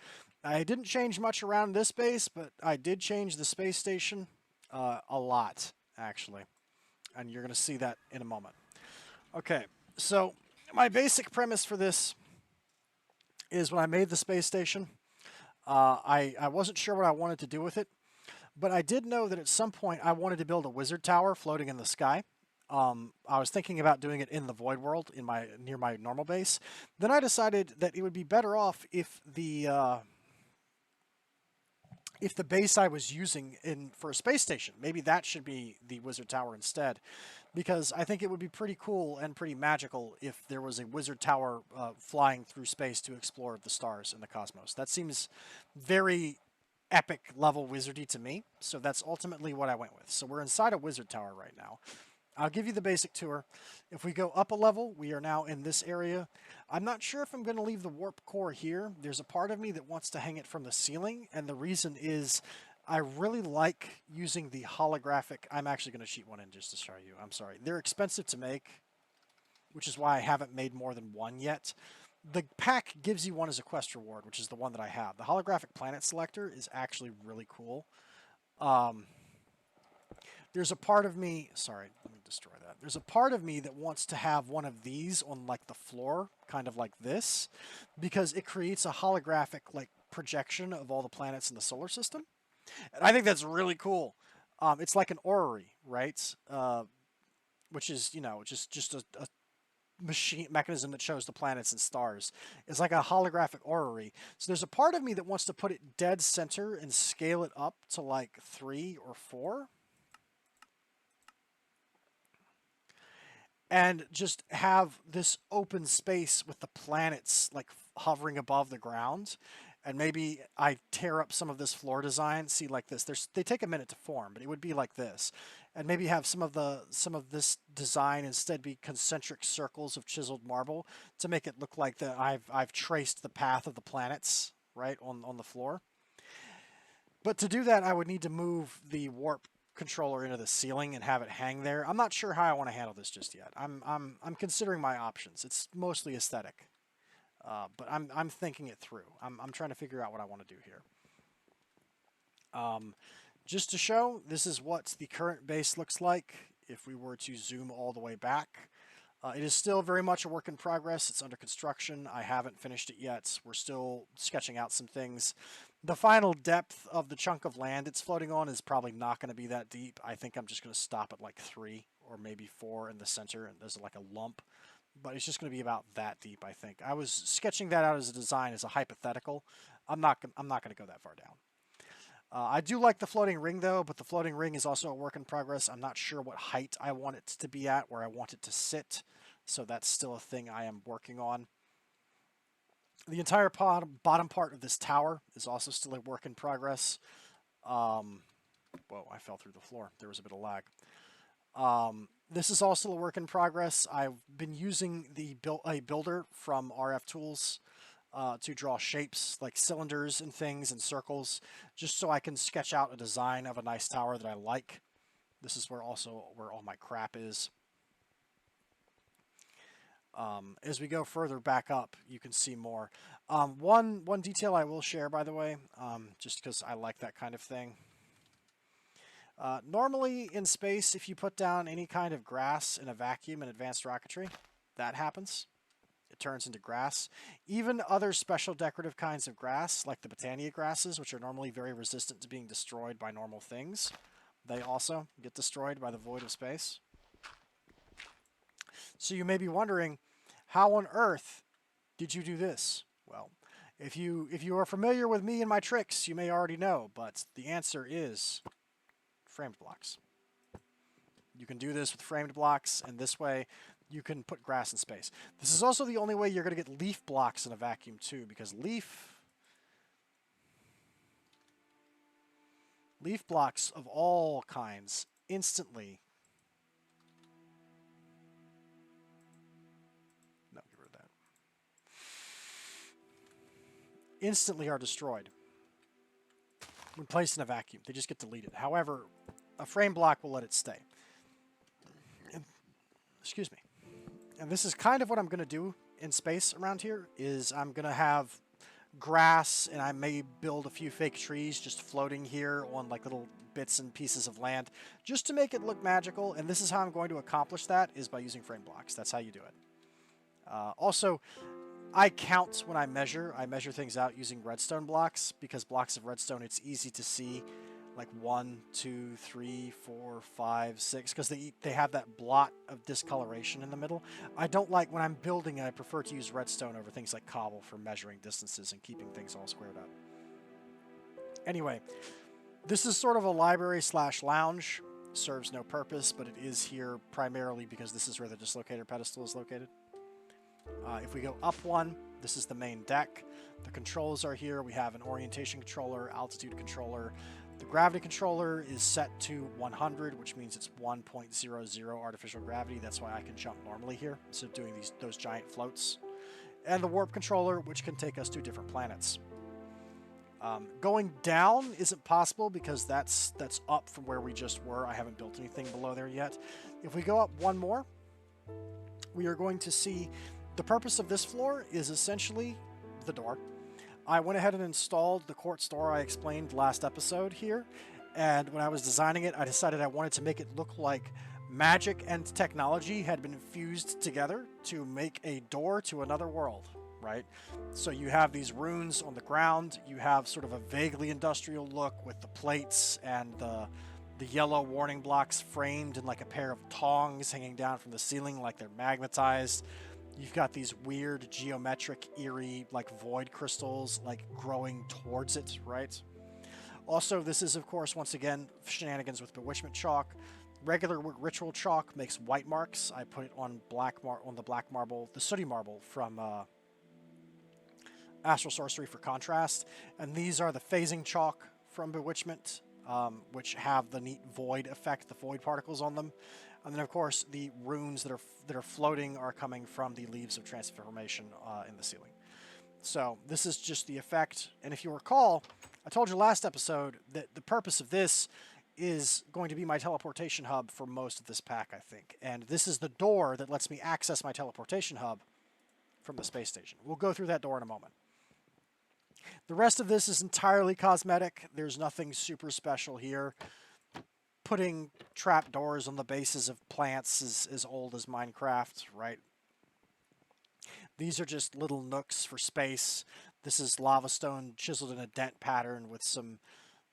I didn't change much around this base, but I did change the space station a lot, actually. And you're going to see that in a moment. Okay, so my basic premise for this is when I made the space station, I wasn't sure what I wanted to do with it. But I did know that at some point I wanted to build a wizard tower floating in the sky. I was thinking about doing it in the void world, near my normal base. Then I decided that it would be better off if the base I was using for a space station, maybe that should be the wizard tower instead, because I think it would be pretty cool and pretty magical if there was a wizard tower flying through space to explore the stars and the cosmos. That seems very epic level wizardy to me, so that's ultimately what I went with. So we're inside a wizard tower right now. I'll give you the basic tour. If we go up a level, we are now in this area. I'm not sure if I'm going to leave the warp core here. There's a part of me that wants to hang it from the ceiling, and the reason is I really like using the holographic. I'm actually going to cheat one in just to show you. I'm sorry. They're expensive to make, which is why I haven't made more than one yet. The pack gives you one as a quest reward, which is the one that I have. The holographic planet selector is actually really cool. There's a part of me, sorry, let me destroy that. There's a part of me that wants to have one of these on like the floor, kind of like this, because it creates a holographic like projection of all the planets in the solar system. And I think that's really cool. It's like an orrery, right? Which is, you know, just a machine mechanism that shows the planets and stars. It's like a holographic orrery. So there's a part of me that wants to put it dead center and scale it up to like 3 or 4. And just have this open space with the planets like hovering above the ground. And maybe I tear up some of this floor design. See, like this. They take a minute to form, but it would be like this. And maybe have some of this design instead be concentric circles of chiseled marble to make it look like that I've traced the path of the planets right on the floor. But to do that, I would need to move the warp controller into the ceiling and have it hang there. I'm not sure how I want to handle this just yet. I'm considering my options. It's mostly aesthetic, but I'm thinking it through. I'm trying to figure out what I want to do here. Just to show, this is what the current base looks like if we were to zoom all the way back. It is still very much a work in progress. It's under construction. I haven't finished it yet. We're still sketching out some things. The final depth of the chunk of land it's floating on is probably not going to be that deep. I think I'm just going to stop at like 3 or maybe 4 in the center, and there's like a lump. But it's just going to be about that deep, I think. I was sketching that out as a design, as a hypothetical. I'm not going to go that far down. I do like the floating ring, though, but the floating ring is also a work in progress. I'm not sure what height I want it to be at, where I want it to sit. So that's still a thing I am working on. The entire bottom part of this tower is also still a work in progress. Whoa, I fell through the floor. There was a bit of lag. This is also a work in progress. I've been using a builder from RF Tools to draw shapes like cylinders and things and circles, just so I can sketch out a design of a nice tower that I like. This is where all my crap is. As we go further back up, you can see more. One detail I will share, by the way, just because I like that kind of thing. Normally in space, if you put down any kind of grass in a vacuum in advanced rocketry, that happens. It turns into grass. Even other special decorative kinds of grass, like the Botania grasses, which are normally very resistant to being destroyed by normal things, they also get destroyed by the void of space. So you may be wondering, how on earth did you do this? Well, if you are familiar with me and my tricks, you may already know, but the answer is framed blocks. You can do this with framed blocks, and this way you can put grass in space. This is also the only way you're going to get leaf blocks in a vacuum too, because leaf blocks of all kinds instantly. No, get rid of that. Instantly are destroyed when placed in a vacuum. They just get deleted. However, a frame block will let it stay. Excuse me. And this is kind of what I'm going to do in space around here, is I'm going to have grass, and I may build a few fake trees just floating here on like little bits and pieces of land, just to make it look magical. And this is how I'm going to accomplish that, is by using frame blocks. That's how you do it. Also, I count when I measure. I measure things out using redstone blocks, because blocks of redstone, it's easy to see like 1, 2, 3, 4, 5, 6, because they have that blot of discoloration in the middle. I don't like, when I'm building, I prefer to use redstone over things like cobble for measuring distances and keeping things all squared up. Anyway, this is sort of a library / lounge. Serves no purpose, but it is here primarily because this is where the dislocator pedestal is located. If we go up one, this is the main deck. The controls are here. We have an orientation controller, altitude controller. The gravity controller is set to 100, which means it's 1.00 artificial gravity. That's why I can jump normally here instead of doing those giant floats. And the warp controller, which can take us to different planets. Going down isn't possible because that's up from where we just were. I haven't built anything below there yet. If we go up one more, we are going to see the purpose of this floor is essentially the door. I went ahead and installed the quartz door I explained last episode here, and when I was designing it, I decided I wanted to make it look like magic and technology had been fused together to make a door to another world, right? So you have these runes on the ground, you have sort of a vaguely industrial look with the plates and the yellow warning blocks framed in like a pair of tongs hanging down from the ceiling like they're magnetized. You've got these weird geometric, eerie, like void crystals, like growing towards it, right? Also, this is, of course, once again, shenanigans with bewitchment chalk. Regular ritual chalk makes white marks. I put it on the black marble, the sooty marble from Astral Sorcery for contrast. And these are the phasing chalk from bewitchment, which have the neat void effect, the void particles on them. And then, of course, the runes that are floating are coming from the leaves of transformation in the ceiling. So this is just the effect. And if you recall, I told you last episode that the purpose of this is going to be my teleportation hub for most of this pack, I think. And this is the door that lets me access my teleportation hub from the space station. We'll go through that door in a moment. The rest of this is entirely cosmetic. There's nothing super special here. Putting trapdoors on the bases of plants is as old as Minecraft, right? These are just little nooks for space. This is lava stone chiseled in a dent pattern with some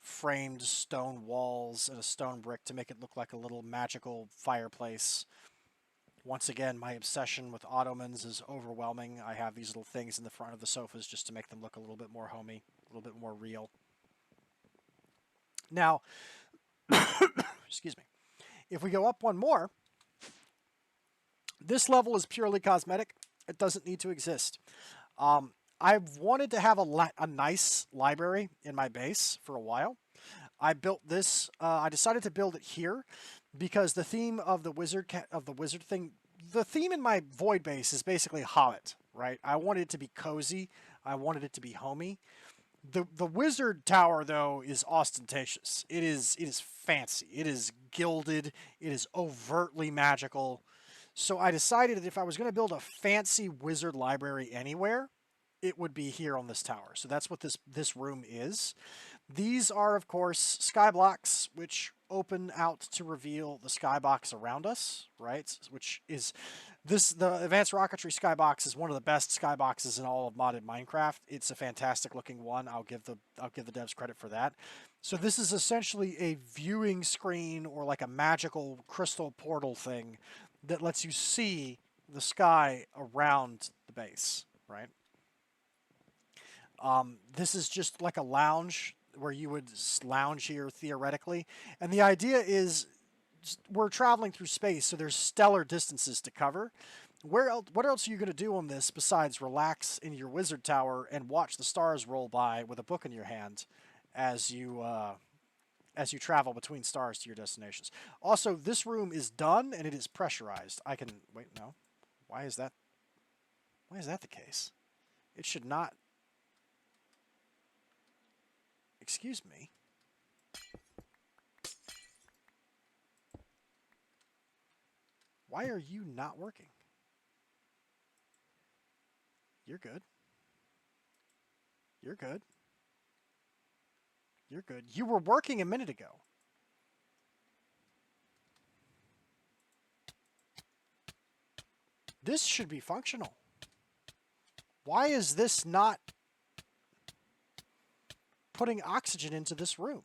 framed stone walls and a stone brick to make it look like a little magical fireplace. Once again, my obsession with ottomans is overwhelming. I have these little things in the front of the sofas just to make them look a little bit more homey, a little bit more real. Now, excuse me. If we go up one more, this level is purely cosmetic. It doesn't need to exist. I've wanted to have a nice library in my base for a while. I built this. I decided to build it here because the theme of the wizard thing, the theme in my void base is basically Hobbit, right? I wanted it to be cozy. I wanted it to be homey. The wizard tower, though, is ostentatious. It is fancy. It is gilded. It is overtly magical. So I decided that if I was going to build a fancy wizard library anywhere, it would be here on this tower. So that's what this room is. These are, of course, sky blocks, which open out to reveal the skybox around us, right? Which is the advanced rocketry skybox is one of the best skyboxes in all of modded Minecraft. It's a fantastic looking one. I'll give the devs credit for that. So this is essentially a viewing screen or like a magical crystal portal thing that lets you see the sky around the base, right? This is just like a lounge where you would lounge here theoretically. And the idea is we're traveling through space, so there's stellar distances to cover. What else are you going to do on this besides relax in your wizard tower and watch the stars roll by with a book in your hand as you travel between stars to your destinations? Also, this room is done and it is pressurized. I can wait. No, why is that the case? It should not. Excuse me. Why are you not working? You're good. You're good. You're good. You were working a minute ago. This should be functional. Why is this not putting oxygen into this room?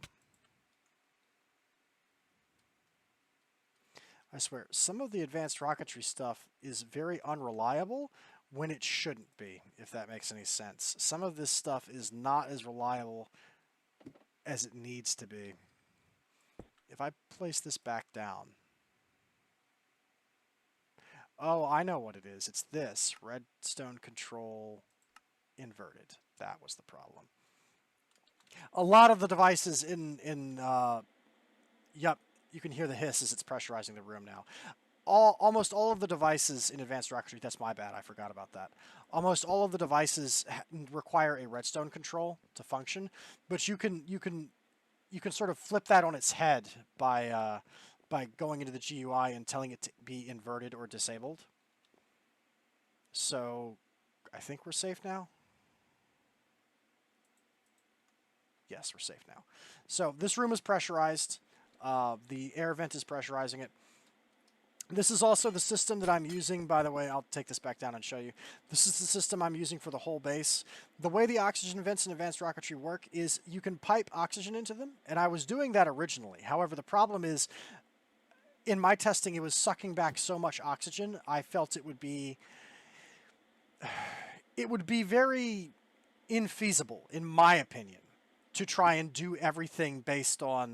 I swear, some of the advanced rocketry stuff is very unreliable when it shouldn't be, if that makes any sense. Some of this stuff is not as reliable as it needs to be. If I place this back down... Oh, I know what it is. It's this. Redstone control inverted. That was the problem. A lot of the devices yep, you can hear the hiss as it's pressurizing the room now. Almost all of the devices in advanced rocketry, that's my bad, I forgot about that. Almost all of the devices require a redstone control to function, but you can sort of flip that on its head by going into the GUI and telling it to be inverted or disabled. So I think we're safe now. Yes, we're safe now. So this room is pressurized. The air vent is pressurizing it. This is also the system that I'm using, by the way. I'll take this back down and show you. This is the system I'm using for the whole base. The way the oxygen vents in advanced rocketry work is you can pipe oxygen into them, and I was doing that originally. However, the problem is, in my testing, it was sucking back so much oxygen, I felt it would be very infeasible, in my opinion, to try and do everything based on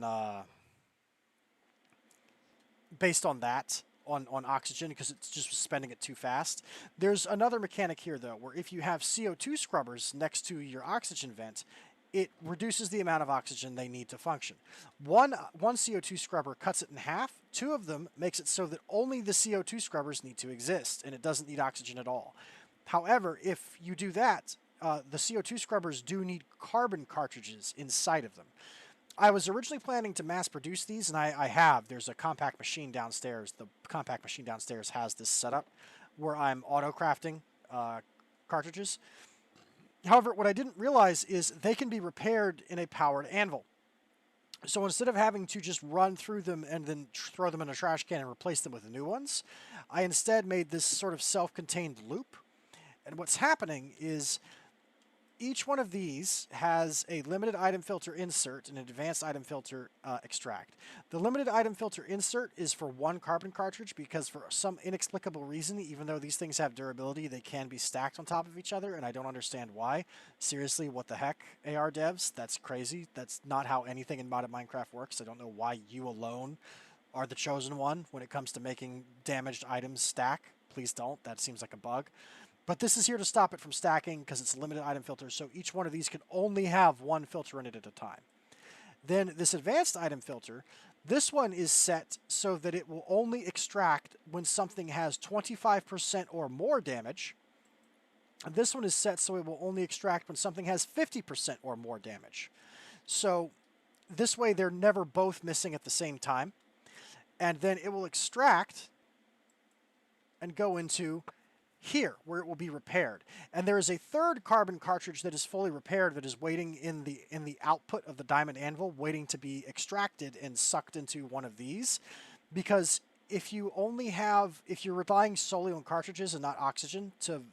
that. On oxygen, because it's just spending it too fast. There's another mechanic here, though, where if you have CO2 scrubbers next to your oxygen vent, it reduces the amount of oxygen they need to function. One CO2 scrubber cuts it in half. Two of them makes it so that only the CO2 scrubbers need to exist, and it doesn't need oxygen at all. However, if you do that, the CO2 scrubbers do need carbon cartridges inside of them. I was originally planning to mass produce these, and I have. There's a compact machine downstairs. The compact machine downstairs has this setup where I'm auto-crafting cartridges. However, what I didn't realize is they can be repaired in a powered anvil. So instead of having to just run through them and then throw them in a trash can and replace them with new ones, I instead made this sort of self-contained loop. And what's happening is each one of these has a limited item filter insert and an advanced item filter extract. The limited item filter insert is for one carbon cartridge because for some inexplicable reason, even though these things have durability, they can be stacked on top of each other, and I don't understand why. Seriously, what the heck, AR devs? That's crazy. That's not how anything in modded Minecraft works. I don't know why you alone are the chosen one when it comes to making damaged items stack. Please don't. That seems like a bug. But this is here to stop it from stacking because it's a limited item filter, so each one of these can only have one filter in it at a time. Then this advanced item filter, this one is set so that it will only extract when something has 25% or more damage. And this one is set so it will only extract when something has 50% or more damage. So this way they're never both missing at the same time. And then it will extract and go into here, where it will be repaired. And there is a third carbon cartridge that is fully repaired that is waiting in the output of the diamond anvil, waiting to be extracted and sucked into one of these. Because if you're relying solely on cartridges and not oxygen to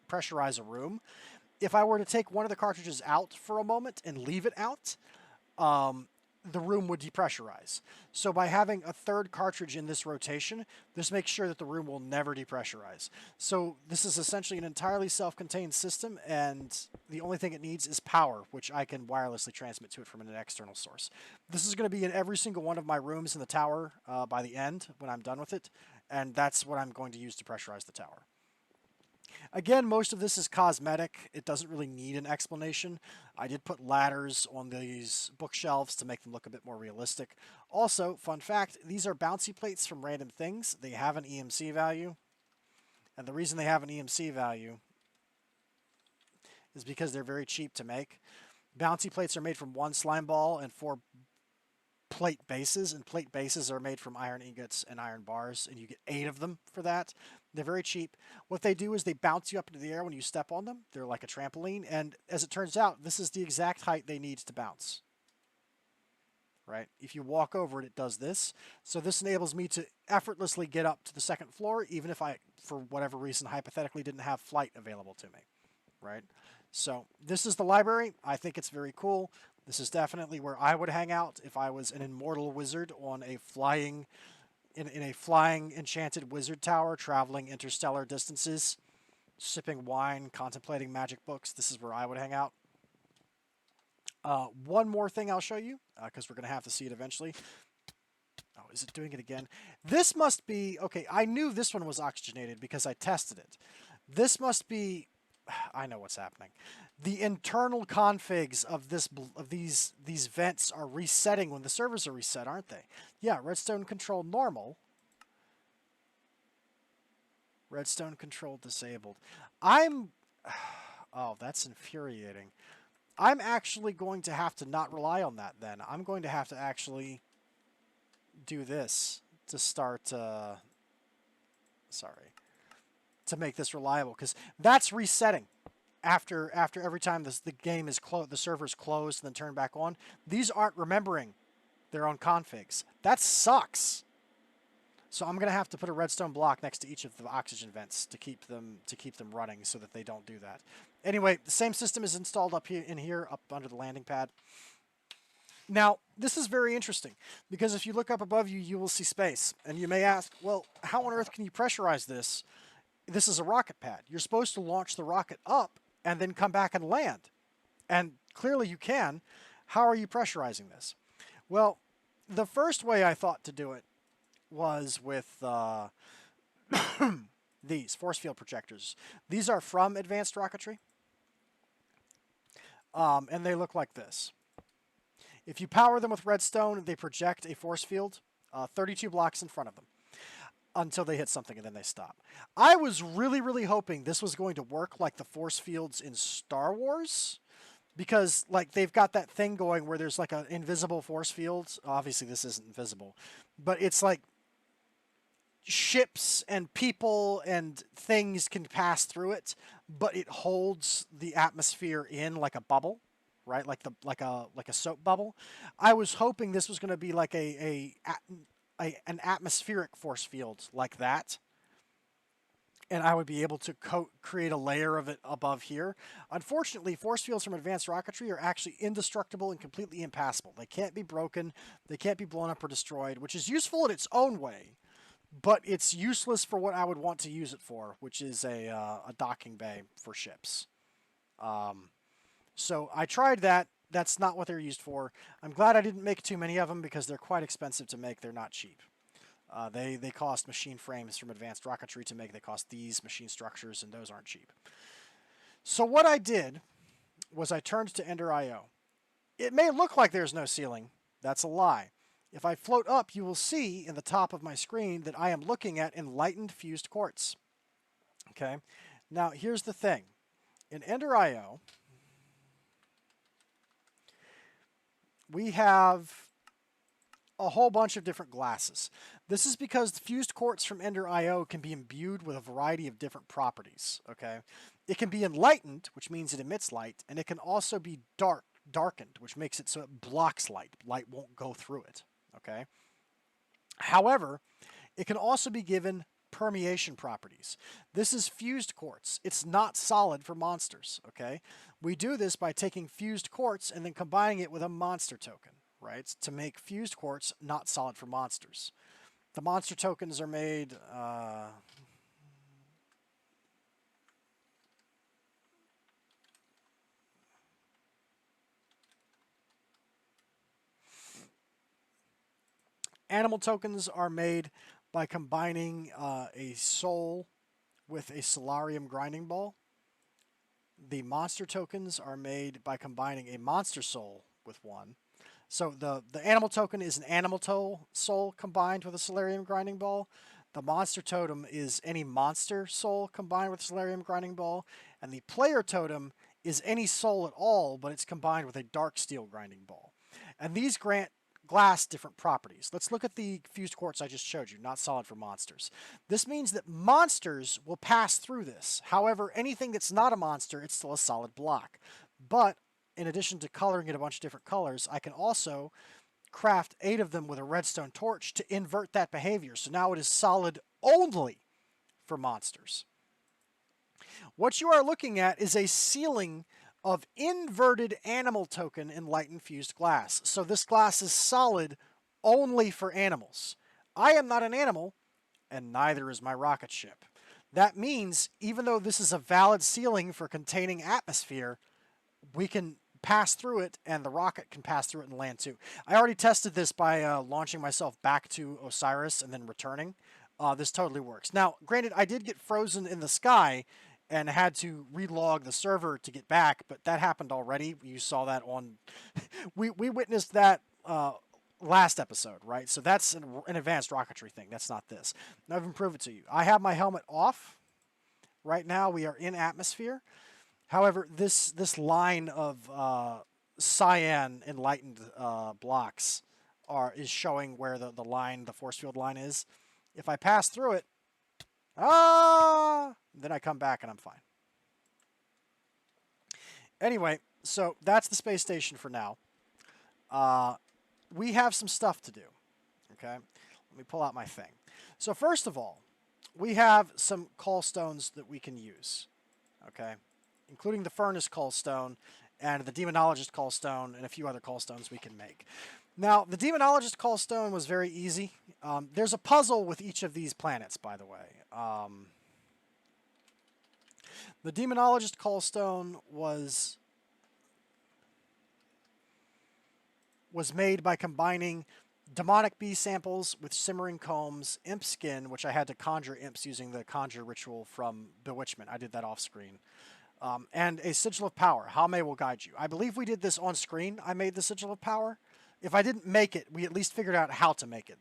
pressurize a room, if I were to take one of the cartridges out for a moment and leave it out, the room would depressurize. So by having a third cartridge in this rotation, this makes sure that the room will never depressurize. So this is essentially an entirely self-contained system, and the only thing it needs is power, which I can wirelessly transmit to it from an external source. This is going to be in every single one of my rooms in the tower by the end when I'm done with it, and that's what I'm going to use to pressurize the tower. Again, most of this is cosmetic. It doesn't really need an explanation. I did put ladders on these bookshelves to make them look a bit more realistic. Also, fun fact, these are bouncy plates from random things. They have an EMC value. And the reason they have an EMC value is because they're very cheap to make. Bouncy plates are made from one slime ball and 4 plate bases, and plate bases are made from iron ingots and iron bars, and you get 8 of them for that. They're very cheap. What they do is they bounce you up into the air when you step on them. They're like a trampoline, and as it turns out, this is the exact height they need to bounce. Right? If you walk over it, it does this. So this enables me to effortlessly get up to the second floor, even if I, for whatever reason, hypothetically didn't have flight available to me. Right? So this is the library. I think it's very cool. This is definitely where I would hang out if I was an immortal wizard on a flying enchanted wizard tower, traveling interstellar distances, sipping wine, contemplating magic books. This is where I would hang out. One more thing I'll show you, because we're going to have to see it eventually. Oh, is it doing it again? This must be... Okay, I knew this one was oxygenated because I tested it. This must be I know what's happening. The internal configs of these vents are resetting when the servers are reset, aren't they? Yeah, redstone control normal. Redstone control disabled. I'm... Oh, that's infuriating. I'm actually going to have to not rely on that then. I'm going to have to actually do this to start... sorry. To make this reliable, because that's resetting. After every time the game is closed, the server's closed and then turned back on. These aren't remembering their own configs. That sucks. So I'm gonna have to put a redstone block next to each of the oxygen vents to keep them running so that they don't do that. Anyway, the same system is installed up here up under the landing pad. Now, this is very interesting because if you look up above you, you will see space, and you may ask, well, how on earth can you pressurize this? This is a rocket pad. You're supposed to launch the rocket up and then come back and land. And clearly you can. How are you pressurizing this? Well, the first way I thought to do it was with these force field projectors. These are from Advanced Rocketry. And they look like this. If you power them with redstone, they project a force field 32 blocks in front of them until they hit something and then they stop. I was really, really hoping this was going to work like the force fields in Star Wars, because like they've got that thing going where there's like an invisible force field. Obviously this isn't invisible, but it's like ships and people and things can pass through it, but it holds the atmosphere in like a bubble, right? Like a soap bubble. I was hoping this was going to be like an atmospheric force field like that, and I would be able to create a layer of it above here. Unfortunately, force fields from Advanced Rocketry are actually indestructible and completely impassable. They can't be broken, they can't be blown up or destroyed, which is useful in its own way, but it's useless for what I would want to use it for, which is a docking bay for ships. So I tried that. That's not what they're used for. I'm glad I didn't make too many of them because they're quite expensive to make. They're not cheap. They cost machine frames from Advanced Rocketry to make. They cost these machine structures, and those aren't cheap. So what I did was I turned to Ender IO. It may look like there's no ceiling. That's a lie. If I float up, you will see in the top of my screen that I am looking at enlightened fused quartz. Okay? Now, here's the thing. In Ender IO, we have a whole bunch of different glasses. This is because the fused quartz from Ender IO can be imbued with a variety of different properties. Okay, it can be enlightened, which means it emits light, and it can also be darkened, which makes it so it blocks light. Light won't go through it. Okay. However, it can also be given permeation properties. This is fused quartz. It's not solid for monsters. Okay, we do this by taking fused quartz and then combining it with a monster token, right, to make fused quartz not solid for monsters. The monster tokens are made animal tokens are made by combining a soul with a solarium grinding ball. The monster tokens are made by combining a monster soul with one. So the animal token is an animal soul combined with a solarium grinding ball. The monster totem is any monster soul combined with a solarium grinding ball. And the player totem is any soul at all, but it's combined with a dark steel grinding ball. And these grant glass different properties. Let's look at the fused quartz I just showed you, not solid for monsters. This means that monsters will pass through this. However, anything that's not a monster, it's still a solid block. But in addition to coloring it a bunch of different colors, I can also craft 8 of them with a redstone torch to invert that behavior. So now it is solid only for monsters. What you are looking at is a ceiling of inverted animal token enlightened fused glass. So this glass is solid only for animals. I am not an animal, and neither is my rocket ship. That means even though this is a valid ceiling for containing atmosphere, we can pass through it, and the rocket can pass through it and land too. I already tested this by launching myself back to Osiris and then returning. This totally works. Now, granted, I did get frozen in the sky and had to relog the server to get back, but that happened already. You saw that on we witnessed that last episode, right? So that's an advanced rocketry thing. That's not this. Now, I've improved it to you. I have my helmet off. Right now we are in atmosphere. However, this line of cyan enlightened blocks is showing where the force field line is. If I pass through it, then I come back and I'm fine. Anyway, so that's the space station for now. We have some stuff to do. Okay, let me pull out my thing. So first of all, we have some call stones that we can use. Okay, including the furnace call stone and the demonologist call stone and a few other call stones we can make. Now, the demonologist call stone was very easy. There's a puzzle with each of these planets, by the way. The demonologist call stone was made by combining demonic bee samples with simmering combs, imp skin, which I had to conjure imps using the conjure ritual from Bewitchment. I did that off screen. And a sigil of power. Hame will guide you. I believe we did this on screen. I made the sigil of power. If I didn't make it, we at least figured out how to make it.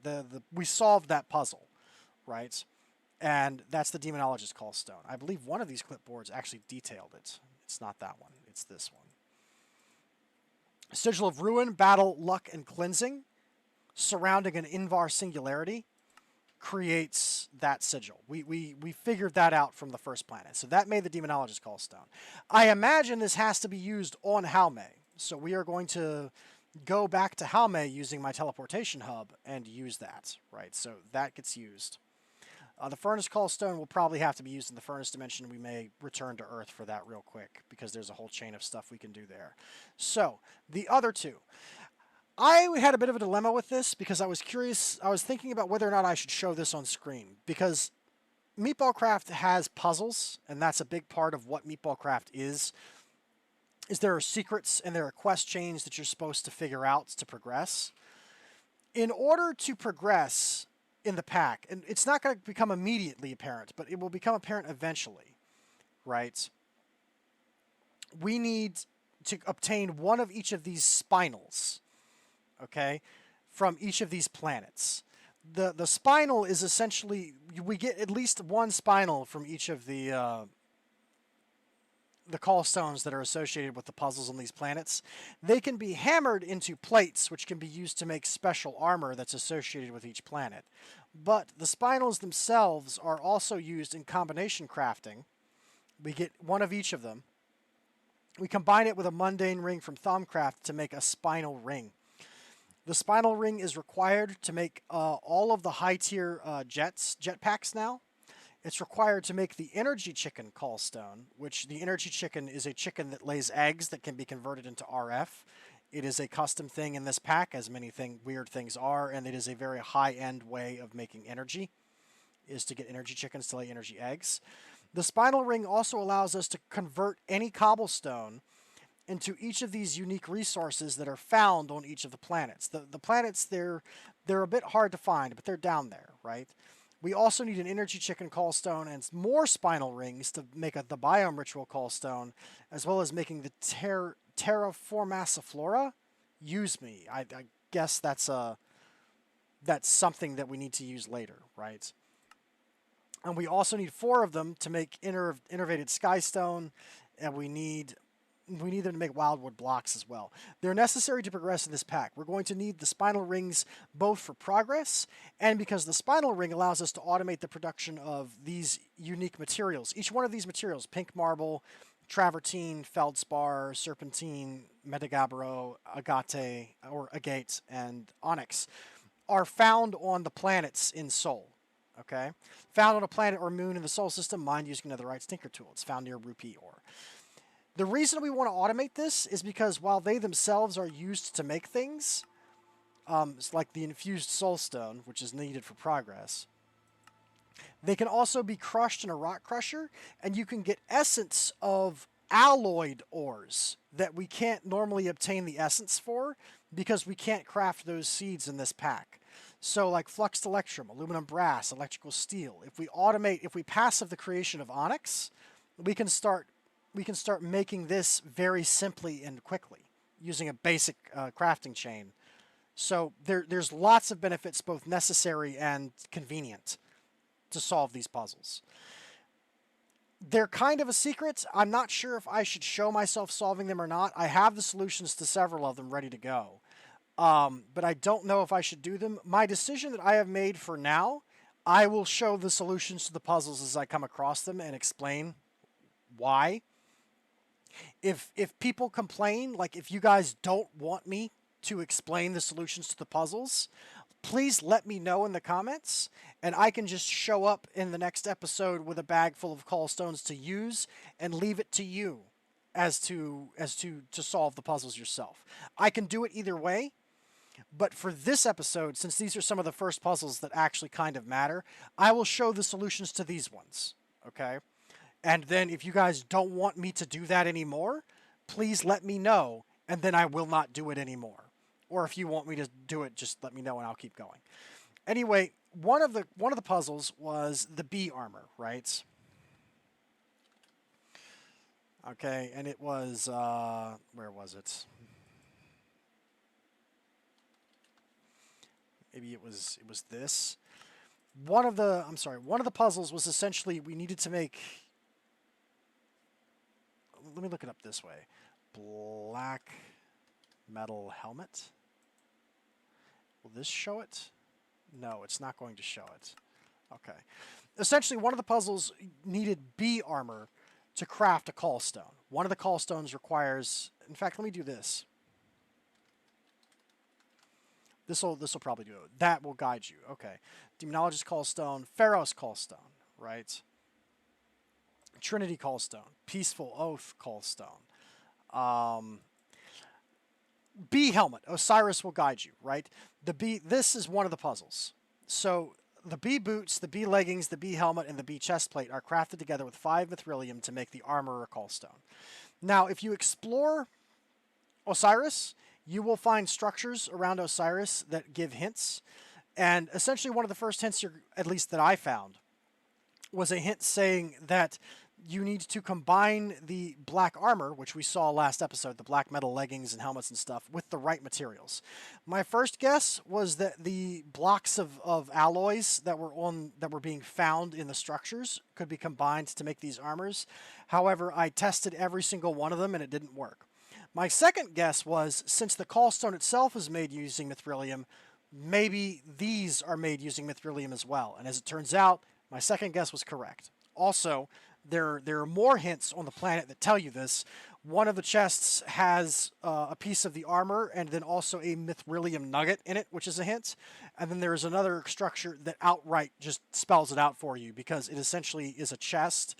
We solved that puzzle, right? And that's the demonologist call stone. I believe one of these clipboards actually detailed it. It's not that one. It's this one. Sigil of ruin, battle, luck, and cleansing, surrounding an Invar singularity, creates that sigil. We figured that out from the first planet. So that made the demonologist call stone. I imagine this has to be used on Hame. So we are going to go back to Hame using my teleportation hub and use that, right? So that gets used. The furnace call stone will probably have to be used in the furnace dimension. We may return to Earth for that real quick because there's a whole chain of stuff we can do there. So the other two. I had a bit of a dilemma with this because I was curious. I was thinking about whether or not I should show this on screen because Meatballcraft has puzzles, and that's a big part of what Meatballcraft is there are secrets and there are quest chains that you're supposed to figure out to progress. In order to progress in the pack, and it's not going to become immediately apparent, but it will become apparent eventually, right? We need to obtain one of each of these spinals, okay, from each of these planets. The spinal is essentially, we get at least one spinal from each of the call stones that are associated with the puzzles on these planets. They can be hammered into plates, which can be used to make special armor that's associated with each planet. But the spinals themselves are also used in combination crafting. We get one of each of them. We combine it with a mundane ring from Thumbcraft to make a spinal ring. The spinal ring is required to make all of the high-tier jetpacks now. It's required to make the energy chicken call stone, which the energy chicken is a chicken that lays eggs that can be converted into RF. It is a custom thing in this pack, as many weird things are, and it is a very high-end way of making energy, is to get energy chickens to lay energy eggs. The spinal ring also allows us to convert any cobblestone into each of these unique resources that are found on each of the planets. The planets, they're a bit hard to find, but they're down there, right? We also need an energy chicken call stone and more spinal rings to make the biome ritual call stone, as well as making the terraformaciflora. Use me. I guess that's something that we need to use later, right? And we also need 4 of them to make innervated skystone, and we need them to make wildwood blocks as well. They're necessary to progress in this pack. We're going to need the spinal rings both for progress and because the spinal ring allows us to automate the production of these unique materials. Each one of these materials, pink marble, travertine, feldspar, serpentine, metagabbro, agate, and onyx, are found on the planets in Sol. Okay? Found on a planet or moon in the Sol system, mined using netherite tinker tool. It's found near rupee ore. The reason we want to automate this is because while they themselves are used to make things, it's like the infused soulstone, which is needed for progress, they can also be crushed in a rock crusher, and you can get essence of alloyed ores that we can't normally obtain the essence for because we can't craft those seeds in this pack. So like fluxed electrum, aluminum brass, electrical steel. If we passive the creation of onyx, we can start making this very simply and quickly using a basic crafting chain. So there's lots of benefits, both necessary and convenient, to solve these puzzles. They're kind of a secret. I'm not sure if I should show myself solving them or not. I have the solutions to several of them ready to go. But I don't know if I should do them. My decision that I have made for now, I will show the solutions to the puzzles as I come across them and explain why. If people complain, like if you guys don't want me to explain the solutions to the puzzles, please let me know in the comments, and I can just show up in the next episode with a bag full of call stones to use and leave it to you as to solve the puzzles yourself. I can do it either way, but for this episode, since these are some of the first puzzles that actually kind of matter, I will show the solutions to these ones, okay? And then if you guys don't want me to do that anymore, please let me know, and then I will not do it anymore. Or if you want me to do it, just let me know and I'll keep going. Anyway, one of the puzzles was the bee armor, right? Okay, and it was where was it? Maybe it was this. One of the puzzles was essentially we needed to make, let me look it up this way. Black metal helmet. Will this show it? No, it's not going to show it. Okay. Essentially, one of the puzzles needed bee armor to craft a call stone. One of the call stones requires, in fact, let me do this. This'll probably do it. That will guide you. Okay. Demonologist call stone, Pharaoh's call stone, right? Trinity call stone, Peaceful Oath call stone. Bee helmet, Osiris will guide you, right? This is one of the puzzles. So the bee boots, the bee leggings, the bee helmet, and the bee chest plate are crafted together with 5 mithrilium to make the armor or call stone. Now, if you explore Osiris, you will find structures around Osiris that give hints. And essentially one of the first hints, at least that I found, was a hint saying that you need to combine the black armor, which we saw last episode, the black metal leggings and helmets and stuff, with the right materials. My first guess was that the blocks of alloys that were being found in the structures could be combined to make these armors. However, I tested every single one of them and it didn't work. My second guess was, since the call stone itself is made using mithrilium, maybe these are made using mithrilium as well. And as it turns out, my second guess was correct. Also, there are more hints on the planet that tell you this. One of the chests has a piece of the armor and then also a mithrilium nugget in it, which is a hint. And then there's another structure that outright just spells it out for you, because it essentially is a chest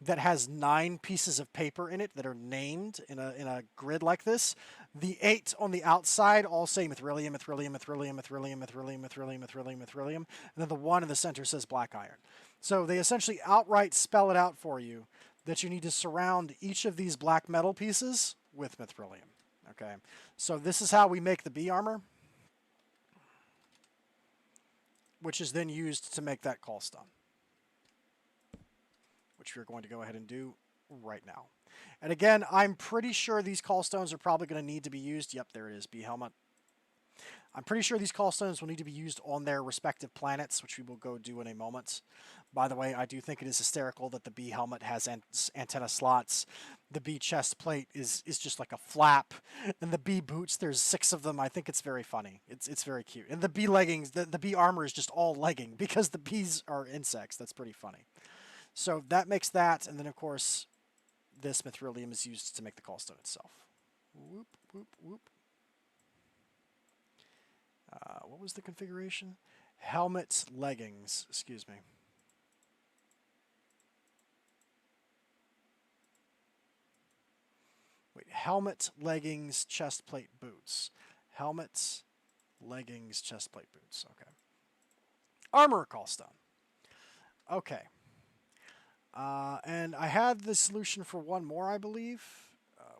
that has 9 pieces of paper in it that are named in a grid like this. The 8 on the outside all say mithrilium, mithrilium, mithrilium, mithrilium, mithrilium, mithrilium, mithrilium, mithrilium, and then the 1 in the center says black iron. So they essentially outright spell it out for you that you need to surround each of these black metal pieces with mithrilium. Okay, so this is how we make the bee armor, which is then used to make that call stone, which we're going to go ahead and do right now. And again, I'm pretty sure these call stones are probably going to need to be used. Yep, there it is, bee helmet. I'm pretty sure these call stones will need to be used on their respective planets, which we will go do in a moment. By the way, I do think it is hysterical that the bee helmet has antenna slots. The bee chest plate is just like a flap. And the bee boots, there's 6 of them. I think it's very funny. It's very cute. And the bee leggings, the bee armor is just all legging because the bees are insects. That's pretty funny. So that makes that, and then of course, this mithrilium is used to make the call stone itself. Whoop, whoop, whoop. What was the configuration? Helmet, leggings, excuse me. Wait, helmet, leggings, chest plate, boots. Helmet, leggings, chest plate, boots. Okay. Armor call stone. Okay. And I had the solution for one more, I believe.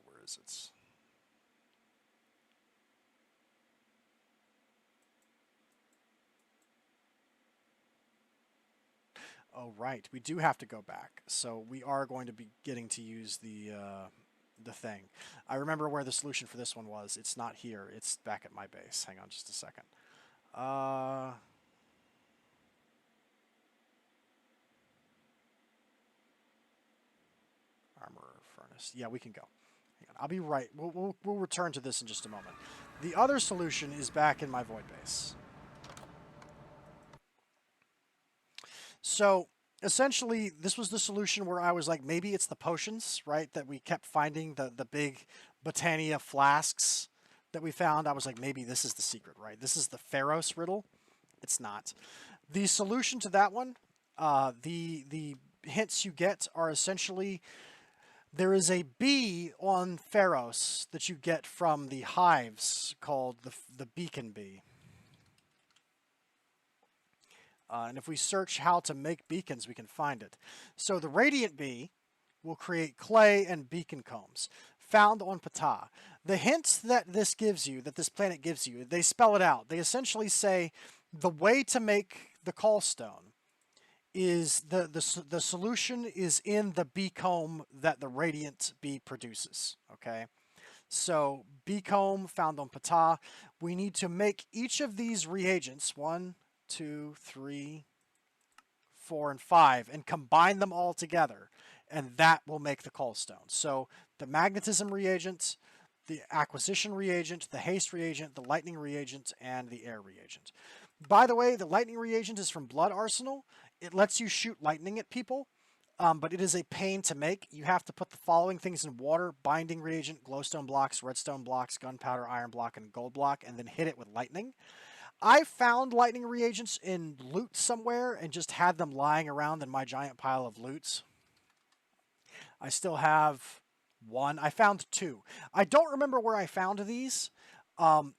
Where is it? Oh, right. We do have to go back. So we are going to be getting to use the thing. I remember where the solution for this one was. It's not here. It's back at my base. Hang on just a second. Armor furnace. Yeah, we can go. Hang on. I'll be right. We'll return to this in just a moment. The other solution is back in my void base. So essentially, this was the solution where I was like, maybe it's the potions, right? That we kept finding, the big Botania flasks that we found. I was like, maybe this is the secret, right? This is the Pharos riddle. It's not. The solution to that one, the hints you get are essentially there is a bee on Pharos that you get from the hives called the beacon bee. And if we search how to make beacons, we can find it. So the radiant bee will create clay and beacon combs found on Ptah. The hints that this gives you, that this planet gives you, they spell it out. They essentially say the way to make the callstone is the solution is in the bee comb that the radiant bee produces. Okay, so bee comb found on Ptah. We need to make each of these reagents 1, 2, 3, 4, and 5, and combine them all together, and that will make the callstone. So the magnetism reagent, the acquisition reagent, the haste reagent, the lightning reagent, and the air reagent. By the way, the lightning reagent is from Blood Arsenal. It lets you shoot lightning at people, but it is a pain to make. You have to put the following things in water: binding reagent, glowstone blocks, redstone blocks, gunpowder, iron block, and gold block, and then hit it with lightning. I found lightning reagents in loot somewhere and just had them lying around in my giant pile of loots. I still have one. I found 2. I don't remember where I found these.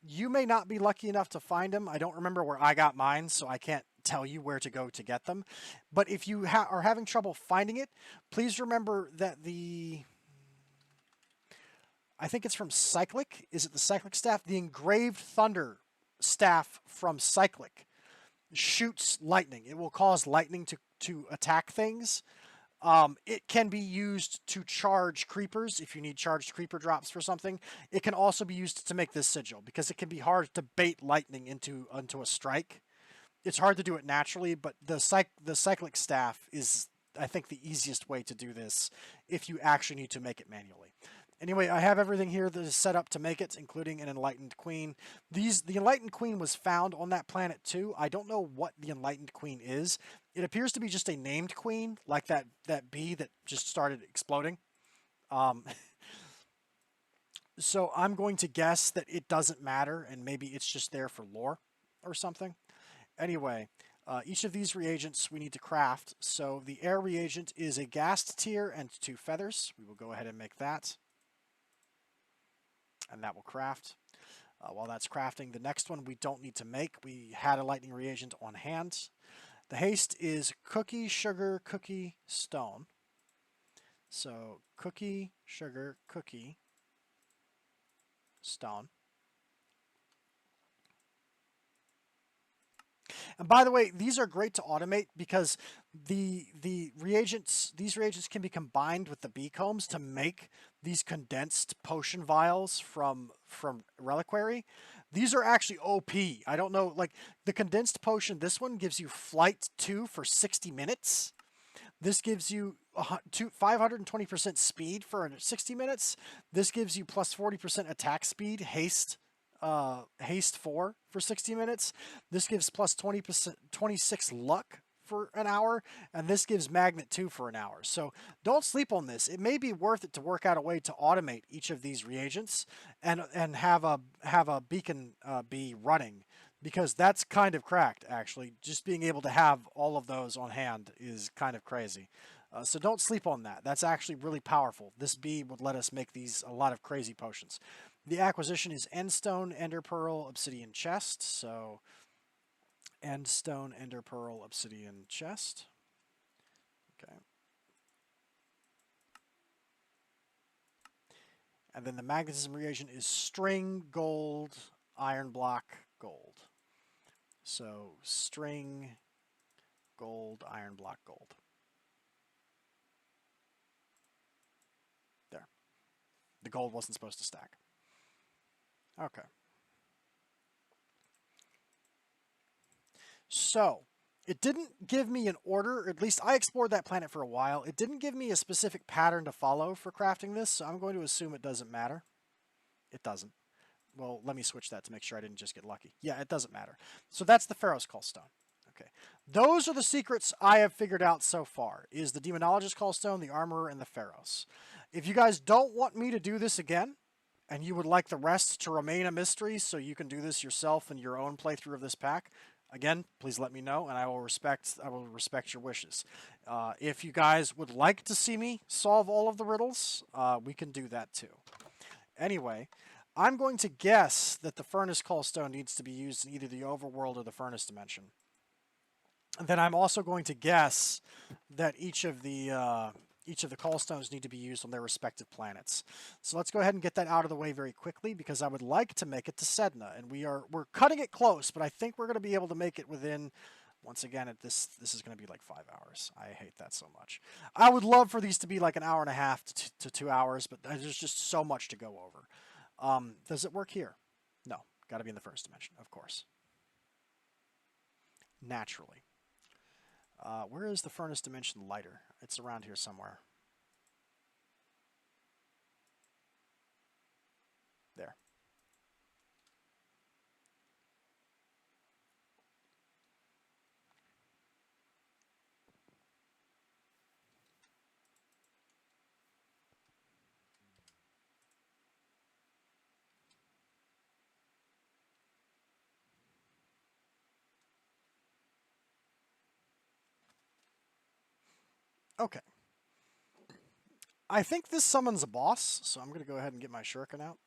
You may not be lucky enough to find them. I don't remember where I got mine, so I can't tell you where to go to get them. But if you are having trouble finding it, please remember that I think it's from Cyclic. Is it the Cyclic staff? The engraved thunder staff from Cyclic shoots lightning. It will cause lightning to attack things. It can be used to charge creepers if you need charged creeper drops for something. It can also be used to make this sigil because it can be hard to bait lightning into a strike. It's hard to do it naturally, but the cyclic staff is, I think, the easiest way to do this if you actually need to make it manually. Anyway, I have everything here that is set up to make it, including an Enlightened Queen. The Enlightened Queen was found on that planet too. I don't know what the Enlightened Queen is. It appears to be just a named queen, like that bee that just started exploding. So I'm going to guess that it doesn't matter, and maybe it's just there for lore or something. Anyway, each of these reagents we need to craft. So the air reagent is a ghast tear and 2 feathers. We will go ahead and make that. And that will craft. While that's crafting, the next one we don't need to make. We had a lightning reagent on hand. The haste is cookie, sugar, cookie, stone. So cookie, sugar, cookie, stone. And by the way, these are great to automate because these reagents can be combined with the bee combs to make these condensed potion vials from reliquary. These are actually OP. I don't know, like the condensed potion, this one gives you flight 2 for 60 minutes. This gives you 520% speed for 60 minutes. This gives you plus 40% attack speed, haste 4 for 60 minutes. This gives plus 20%, 26 luck for an hour, and this gives magnet 2 for an hour. So don't sleep on this. It may be worth it to work out a way to automate each of these reagents and have a beacon be running, because that's kind of cracked actually. Just being able to have all of those on hand is kind of crazy. So don't sleep on that. That's actually really powerful. This bee would let us make a lot of crazy potions. The acquisition is endstone, ender pearl, obsidian chest. So endstone, ender pearl, obsidian chest. Okay. And then the magnetism reagent is string, gold, iron block, gold. So string, gold, iron block, gold. There. The gold wasn't supposed to stack. Okay. So, it didn't give me an order, or at least I explored that planet for a while. It didn't give me a specific pattern to follow for crafting this, so I'm going to assume it doesn't matter. It doesn't. Well, let me switch that to make sure I didn't just get lucky. Yeah, it doesn't matter. So that's the Pharaoh's Callstone. Okay. Those are the secrets I have figured out so far, is the Demonologist Callstone, the Armorer, and the Pharaohs. If you guys don't want me to do this again, and you would like the rest to remain a mystery so you can do this yourself in your own playthrough of this pack, again, please let me know, and I will respect your wishes. If you guys would like to see me solve all of the riddles, we can do that too. Anyway, I'm going to guess that the Furnace Callstone needs to be used in either the Overworld or the Furnace Dimension. And then I'm also going to guess that each of the Callstones need to be used on their respective planets. So let's go ahead and get that out of the way very quickly, because I would like to make it to Sedna, and we're cutting it close, but I think we're going to be able to make it within. Once again, this is going to be like 5 hours. I hate that so much. I would love for these to be like an hour and a half to 2 hours, but there's just so much to go over. Does it work here? No. Got to be in the first dimension, of course. Naturally. Where is the furnace dimension lighter? It's around here somewhere. There. Okay. I think this summons a boss, so I'm going to go ahead and get my shuriken out.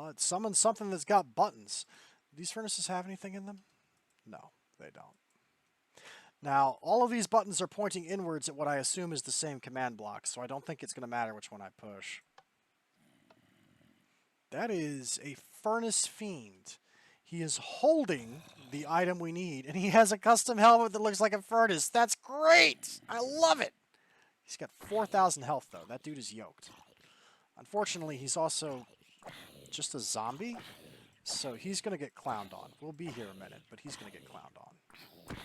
It summons something that's got buttons. Do these furnaces have anything in them? No, they don't. Now, all of these buttons are pointing inwards at what I assume is the same command block, so I don't think it's going to matter which one I push. That is a Furnace Fiend. He is holding the item we need, and he has a custom helmet that looks like a furnace. That's great! I love it! He's got 4,000 health, though. That dude is yoked. Unfortunately, he's also just a zombie, so he's going to get clowned on. We'll be here a minute, but he's going to get clowned on.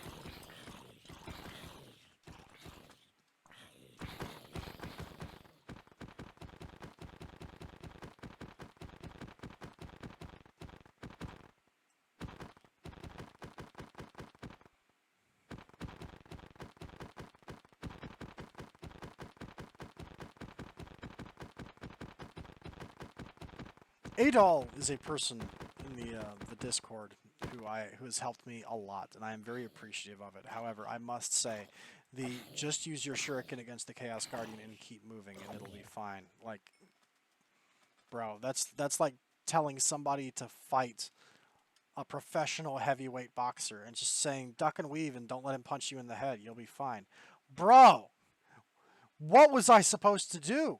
Adol is a person in the Discord who has helped me a lot, and I am very appreciative of it. However, I must say, just use your shuriken against the Chaos Guardian and keep moving, and it'll be fine. Like, bro, that's like telling somebody to fight a professional heavyweight boxer and just saying duck and weave and don't let him punch you in the head. You'll be fine, bro. What was I supposed to do?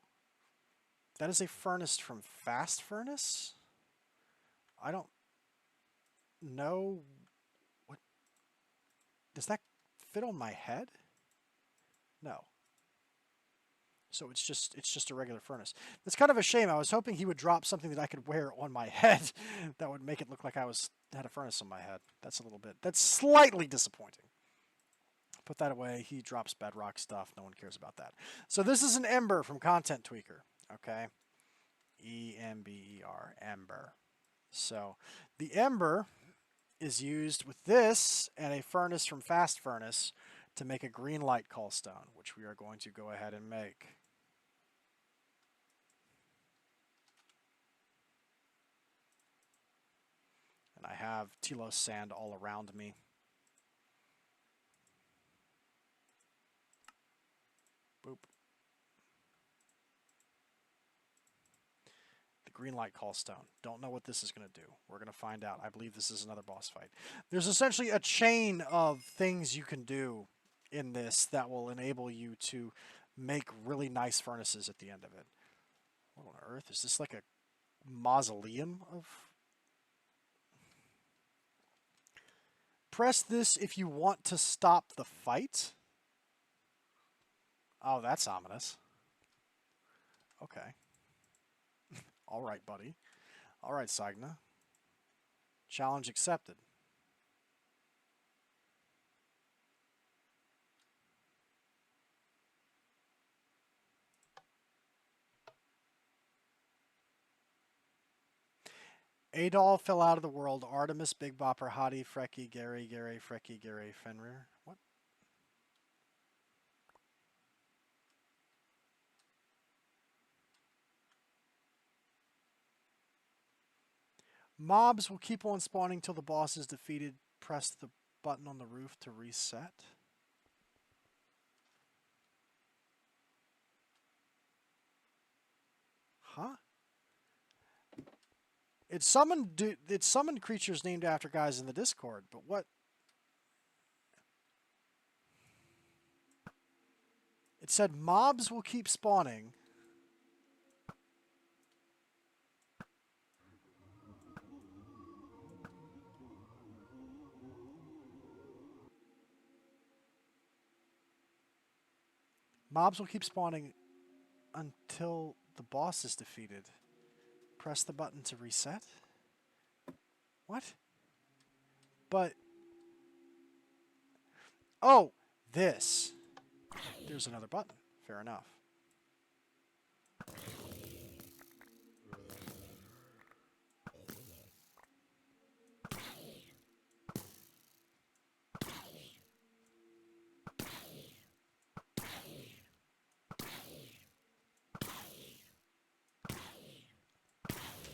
That is a furnace from Fast Furnace? I don't know. What? Does that fit on my head? No. So it's just a regular furnace. It's kind of a shame. I was hoping he would drop something that I could wear on my head that would make it look like I had a furnace on my head. That's slightly disappointing. Put that away. He drops bedrock stuff. No one cares about that. So this is an Ember from Content Tweaker. Okay, E-M-B-E-R, Ember. So the Ember is used with this and a furnace from Fast Furnace to make a green light callstone, which we are going to go ahead and make. And I have Telos sand all around me. Boop. Green light callstone. Don't know what this is going to do. We're going to find out. I believe this is another boss fight. There's essentially a chain of things you can do in this that will enable you to make really nice furnaces at the end of it. What on earth? Is this like a mausoleum of... Press this if you want to stop the fight. Oh, that's ominous. Okay. All right, buddy. All right, Sainagh. Challenge accepted. Adol fell out of the world. Artemis, Big Bopper, Hottie, Frecky, Gary, Frecky, Gary, Fenrir. What? Mobs will keep on spawning till the boss is defeated. Press the button on the roof to reset. Huh? It summoned creatures named after guys in the Discord, but what? It said mobs will keep spawning. Mobs will keep spawning until the boss is defeated. Press the button to reset? What? But... Oh! This. There's another button. Fair enough.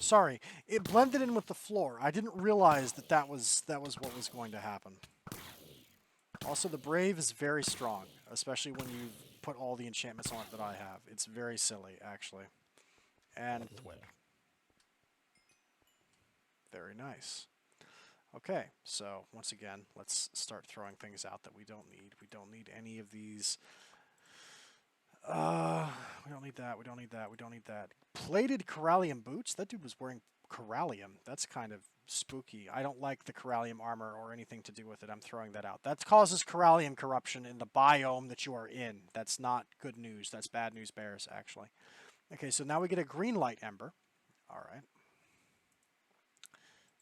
Sorry, it blended in with the floor. I didn't realize that was what was going to happen. Also, the Brave is very strong, especially when you put all the enchantments on it that I have. It's very silly, actually. And Thwip. Very nice. Okay, so once again, let's start throwing things out that we don't need. We don't need any of these. We don't need that, we don't need that, we don't need that. Plated Corallium boots? That dude was wearing Corallium. That's kind of spooky. I don't like the Corallium armor or anything to do with it. I'm throwing that out. That causes Corallium corruption in the biome that you are in. That's not good news. That's bad news bears, actually. Okay, so now we get a green light ember. All right.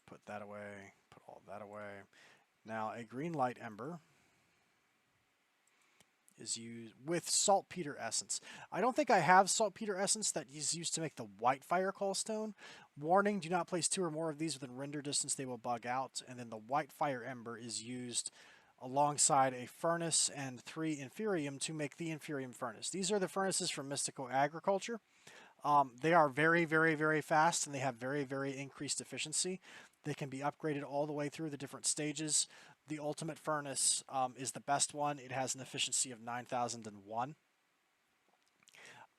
Put that away. Put all that away. Now, a green light ember is used with saltpeter essence. I don't think I have saltpeter essence that is used to make the white fire callstone. Warning, do not place 2 or more of these within render distance, they will bug out. And then the white fire ember is used alongside a furnace and 3 inferium to make the inferium furnace. These are the furnaces from Mystical Agriculture. They are very, very, very fast, and they have very, very increased efficiency. They can be upgraded all the way through the different stages. The ultimate furnace is the best one. It has an efficiency of 9001.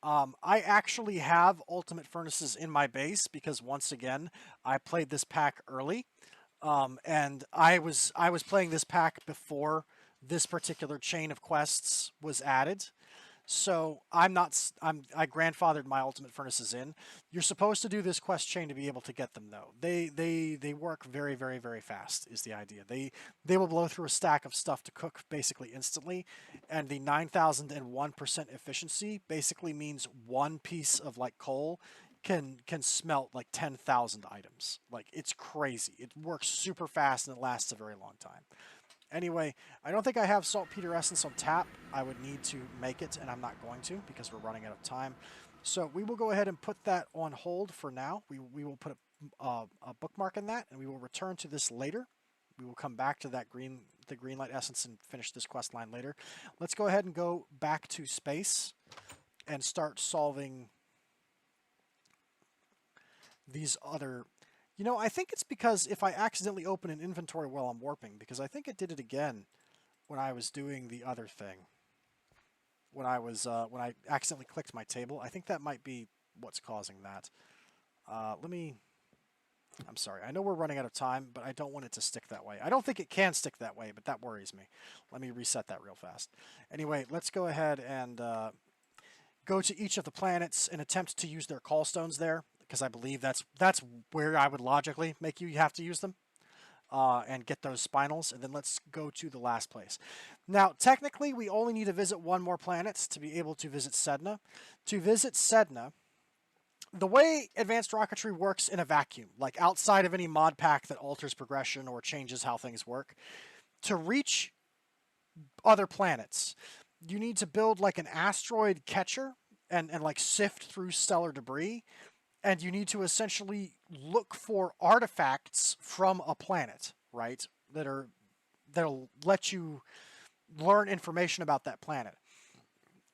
I actually have ultimate furnaces in my base because, once again, I played this pack early, and I was playing this pack before this particular chain of quests was added. So I grandfathered my ultimate furnaces in. You're supposed to do this quest chain to be able to get them, though. They work very, very, very fast is the idea. They will blow through a stack of stuff to cook basically instantly, and the 9001% efficiency basically means one piece of like coal can smelt like 10,000 items. Like, it's crazy. It works super fast and it lasts a very long time. Anyway, I don't think I have saltpeter essence on tap. I would need to make it, and I'm not going to because we're running out of time. So we will go ahead and put that on hold for now. We will put a bookmark in that, and we will return to this later. We will come back to that the green light essence and finish this quest line later. Let's go ahead and go back to space and start solving these other... You know, I think it's because if I accidentally open an inventory while I'm warping, because I think it did it again when I was doing the other thing. When I accidentally clicked my table. I think that might be what's causing that. I'm sorry. I know we're running out of time, but I don't want it to stick that way. I don't think it can stick that way, but that worries me. Let me reset that real fast. Anyway, let's go ahead and go to each of the planets and attempt to use their call stones there, because I believe that's where I would logically make you have to use them. And get those spinals, and then let's go to the last place. Now, technically, we only need to visit one more planet to be able to visit Sedna. To visit Sedna, the way advanced rocketry works in a vacuum, like outside of any mod pack that alters progression or changes how things work, to reach other planets, you need to build like an asteroid catcher and like sift through stellar debris, and you need to essentially look for artifacts from a planet, right? That'll let you learn information about that planet.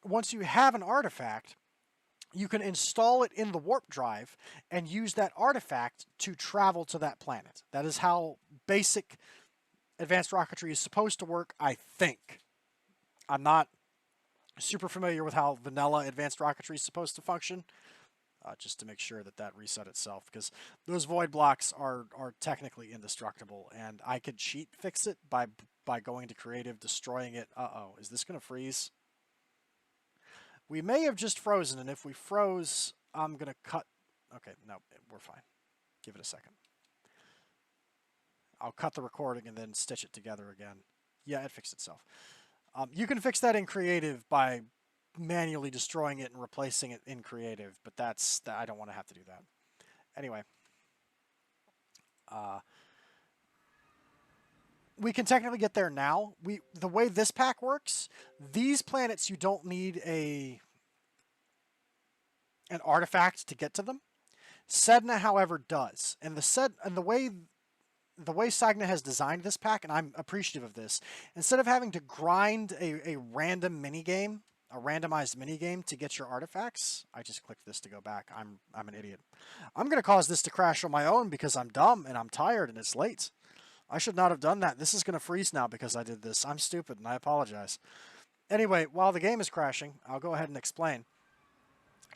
Once you have an artifact, you can install it in the warp drive and use that artifact to travel to that planet. That is how basic advanced rocketry is supposed to work, I think. I'm not super familiar with how vanilla advanced rocketry is supposed to function. Just to make sure that that reset itself, because those void blocks are technically indestructible, and I could cheat fix it by going to creative, destroying it. Uh-oh, is this going to freeze? We may have just frozen, and if we froze, I'm going to cut. Okay, no, we're fine. Give it a second. I'll cut the recording and then stitch it together again. Yeah, it fixed itself. You can fix that in creative by manually destroying it and replacing it in creative, but I don't want to have to do that. Anyway, we can technically get there now. The way this pack works, these planets you don't need an artifact to get to them. Sedna, however, does, and the way Sainagh has designed this pack, and I'm appreciative of this, instead of having to grind a random minigame, a randomized minigame to get your artifacts. I just clicked this to go back. I'm an idiot. I'm going to cause this to crash on my own because I'm dumb and I'm tired and it's late. I should not have done that. This is going to freeze now because I did this. I'm stupid and I apologize. Anyway, while the game is crashing, I'll go ahead and explain.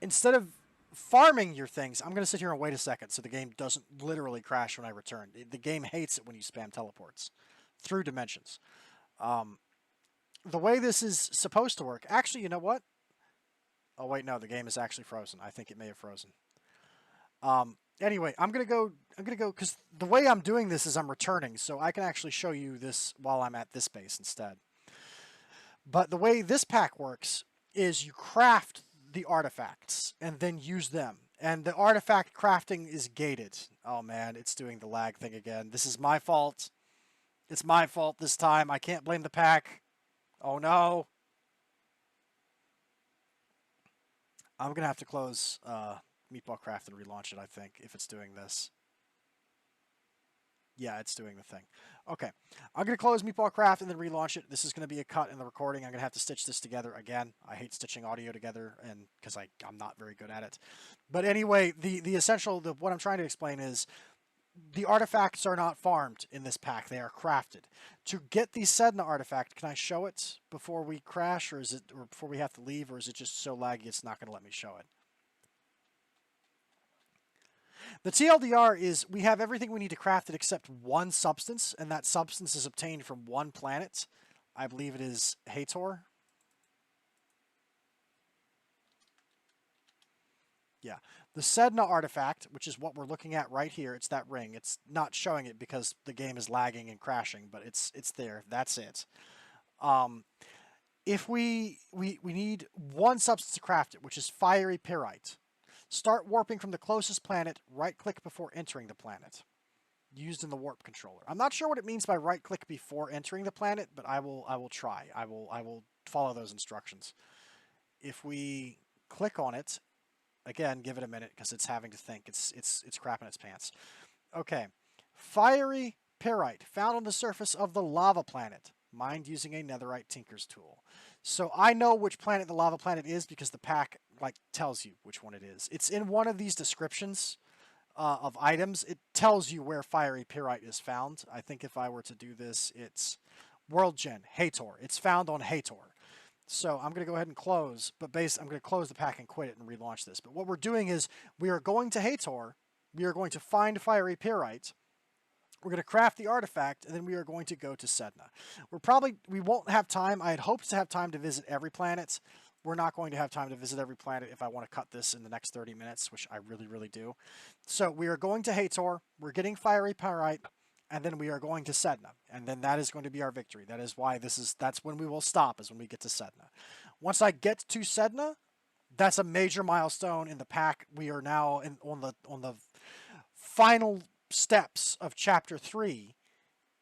Instead of farming your things, I'm going to sit here and wait a second so the game doesn't literally crash when I return. The game hates it when you spam teleports through dimensions. The way this is supposed to work, actually, you know what? Oh, wait, no, the game is actually frozen. I think it may have frozen. Anyway, I'm going to go, because the way I'm doing this is I'm returning, so I can actually show you this while I'm at this base instead. But the way this pack works is you craft the artifacts and then use them. And the artifact crafting is gated. Oh, man, it's doing the lag thing again. This is my fault. It's my fault this time. I can't blame the pack. Oh no. I'm going to have to close Meatballcraft and relaunch it, I think, if it's doing this. Yeah, it's doing the thing. Okay. I'm going to close Meatballcraft and then relaunch it. This is going to be a cut in the recording. I'm going to have to stitch this together again. I hate stitching audio together and because I'm not very good at it. But anyway, the essential, what I'm trying to explain is the artifacts are not farmed in this pack. They are crafted. To get the Sedna artifact, can I show it before we crash, or before we have to leave, or is it just so laggy it's not going to let me show it? The TLDR is we have everything we need to craft it except one substance, and that substance is obtained from one planet. I believe it is Hator. Yeah. The Sedna artifact, which is what we're looking at right here, it's that ring. It's not showing it because the game is lagging and crashing, but it's there. That's it. If we need one substance to craft it, which is fiery pyrite. Start warping from the closest planet, right-click before entering the planet. Used in the warp controller. I'm not sure what it means by right-click before entering the planet, but I will try. I will follow those instructions. If we click on it, again, give it a minute because it's having to think. It's crapping its pants. Okay. Fiery pyrite found on the surface of the lava planet. Mined using a netherite tinker's tool. So I know which planet the lava planet is because the pack tells you which one it is. It's in one of these descriptions of items. It tells you where fiery pyrite is found. I think if I were to do this, it's World Gen, Hator. It's found on Hator. So I'm going to go ahead and close, but I'm going to close the pack and quit it and relaunch this. But what we're doing is we are going to Hator. We are going to find fiery pyrite. We're going to craft the artifact, and then we are going to go to Sedna. We won't have time. I had hoped to have time to visit every planet. we're not going to have time to visit every planet if I want to cut this in the next 30 minutes, which I really, really do. So we are going to Hator, we're getting Fiery Pyrite, and then we are going to Sedna. And then that is going to be our victory. That is why that's when we will stop, is when we get to Sedna. Once I get to Sedna, that's a major milestone in the pack. We are now on the final steps of Chapter 3,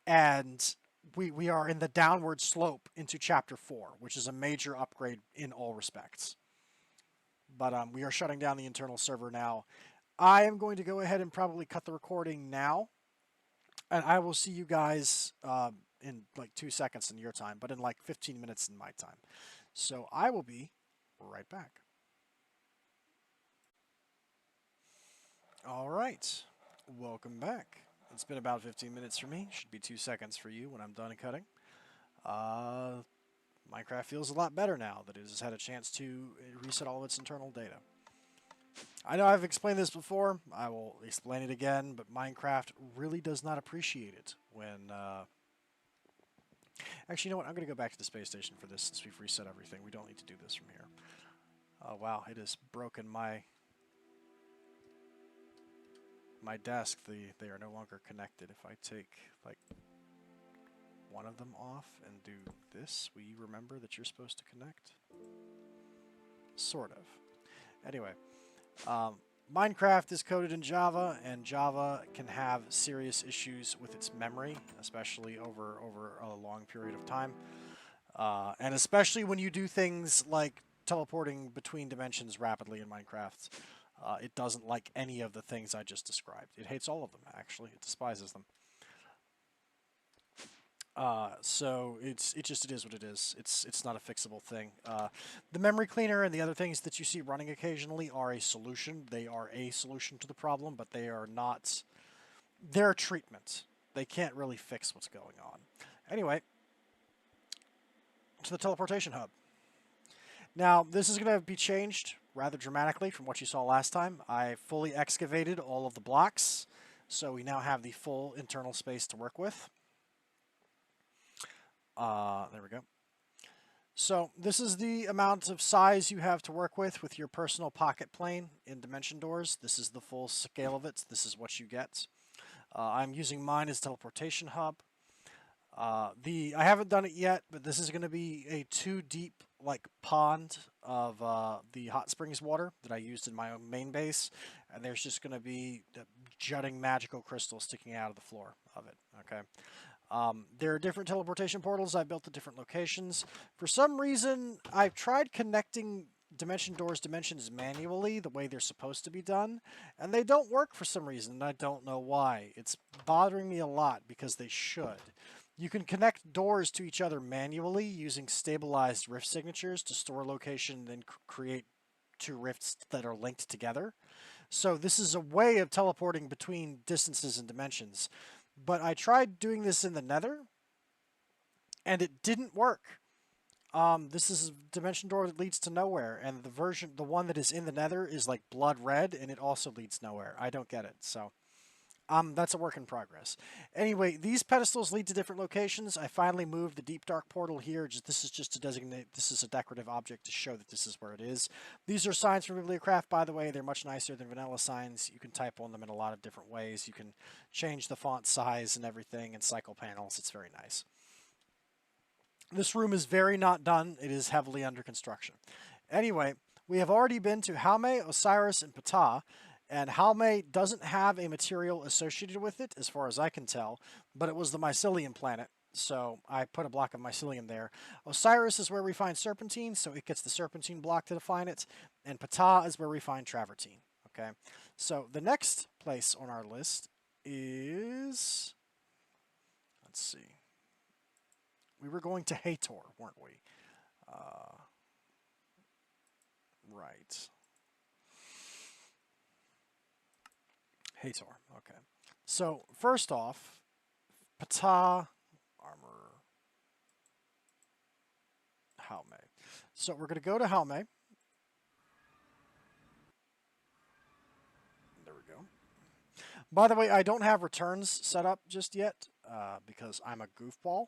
and we are in the downward slope into Chapter 4, which is a major upgrade in all respects. But we are shutting down the internal server now. I am going to go ahead and probably cut the recording now, and I will see you guys in like 2 seconds in your time, but in like 15 minutes in my time. So I will be right back. All right, welcome back. It's been about 15 minutes for me. Should be 2 seconds for you when I'm done cutting. Minecraft feels a lot better now that it has had a chance to reset all of its internal data. I know I've explained this before. I will explain it again, but Minecraft really does not appreciate it when... Actually, you know what? I'm going to go back to the space station for this since we've reset everything. We don't need to do this from here. Oh, wow. It has broken my desk. They are no longer connected. If I take, like, one of them off and do this, will you remember that you're supposed to connect? Sort of. Anyway, Minecraft is coded in Java, and Java can have serious issues with its memory, especially over a long period of time. And especially when you do things like teleporting between dimensions rapidly in Minecraft. It doesn't like any of the things I just described. It hates all of them, actually. It despises them. So it is what it is. It's not a fixable thing. The memory cleaner and the other things that you see running occasionally are a solution. They are a solution to the problem, but they are not... They're a treatment. They can't really fix what's going on. Anyway, to the teleportation hub. Now, this is going to be changed rather dramatically from what you saw last time. I fully excavated all of the blocks, so we now have the full internal space to work with. There we go. So this is the amount of size you have to work with your personal pocket plane in Dimension Doors. This is the full scale of it. This is what you get. I'm using mine as teleportation hub. I haven't done it yet, but this is going to be a 2-deep like pond of the hot springs water that I used in my own main base, and there's just going to be jutting magical crystals sticking out of the floor of it. Okay. There are different teleportation portals I built at different locations. For some reason, I've tried connecting Dimension Doors dimensions manually the way they're supposed to be done, and they don't work for some reason, and I don't know why. It's bothering me a lot because they should. You can connect doors to each other manually using stabilized rift signatures to store location and then create 2 rifts that are linked together. So this is a way of teleporting between distances and dimensions. But I tried doing this in the Nether, and it didn't work. This is a dimension door that leads to nowhere, and the one that is in the Nether is like blood red, and it also leads nowhere. I don't get it, so that's a work in progress. Anyway, these pedestals lead to different locations. I finally moved the deep dark portal here. This is just to designate, this is a decorative object to show that this is where it is. These are signs from Meatballcraft, by the way. They're much nicer than vanilla signs. You can type on them in a lot of different ways. You can change the font size and everything and cycle panels. It's very nice. This room is very not done. It is heavily under construction. Anyway, we have already been to Jaume, Osiris, and Ptah. And Jaume doesn't have a material associated with it, as far as I can tell, but it was the mycelium planet, so I put a block of mycelium there. Osiris is where we find serpentine, so it gets the serpentine block to define it, and Ptah is where we find travertine. Okay, so the next place on our list is... Let's see. We were going to Hator, weren't we? Right. Hator, okay. So, first off, Ptah, armor, Jaume. So we're going to go to Jaume. There we go. By the way, I don't have returns set up just yet because I'm a goofball,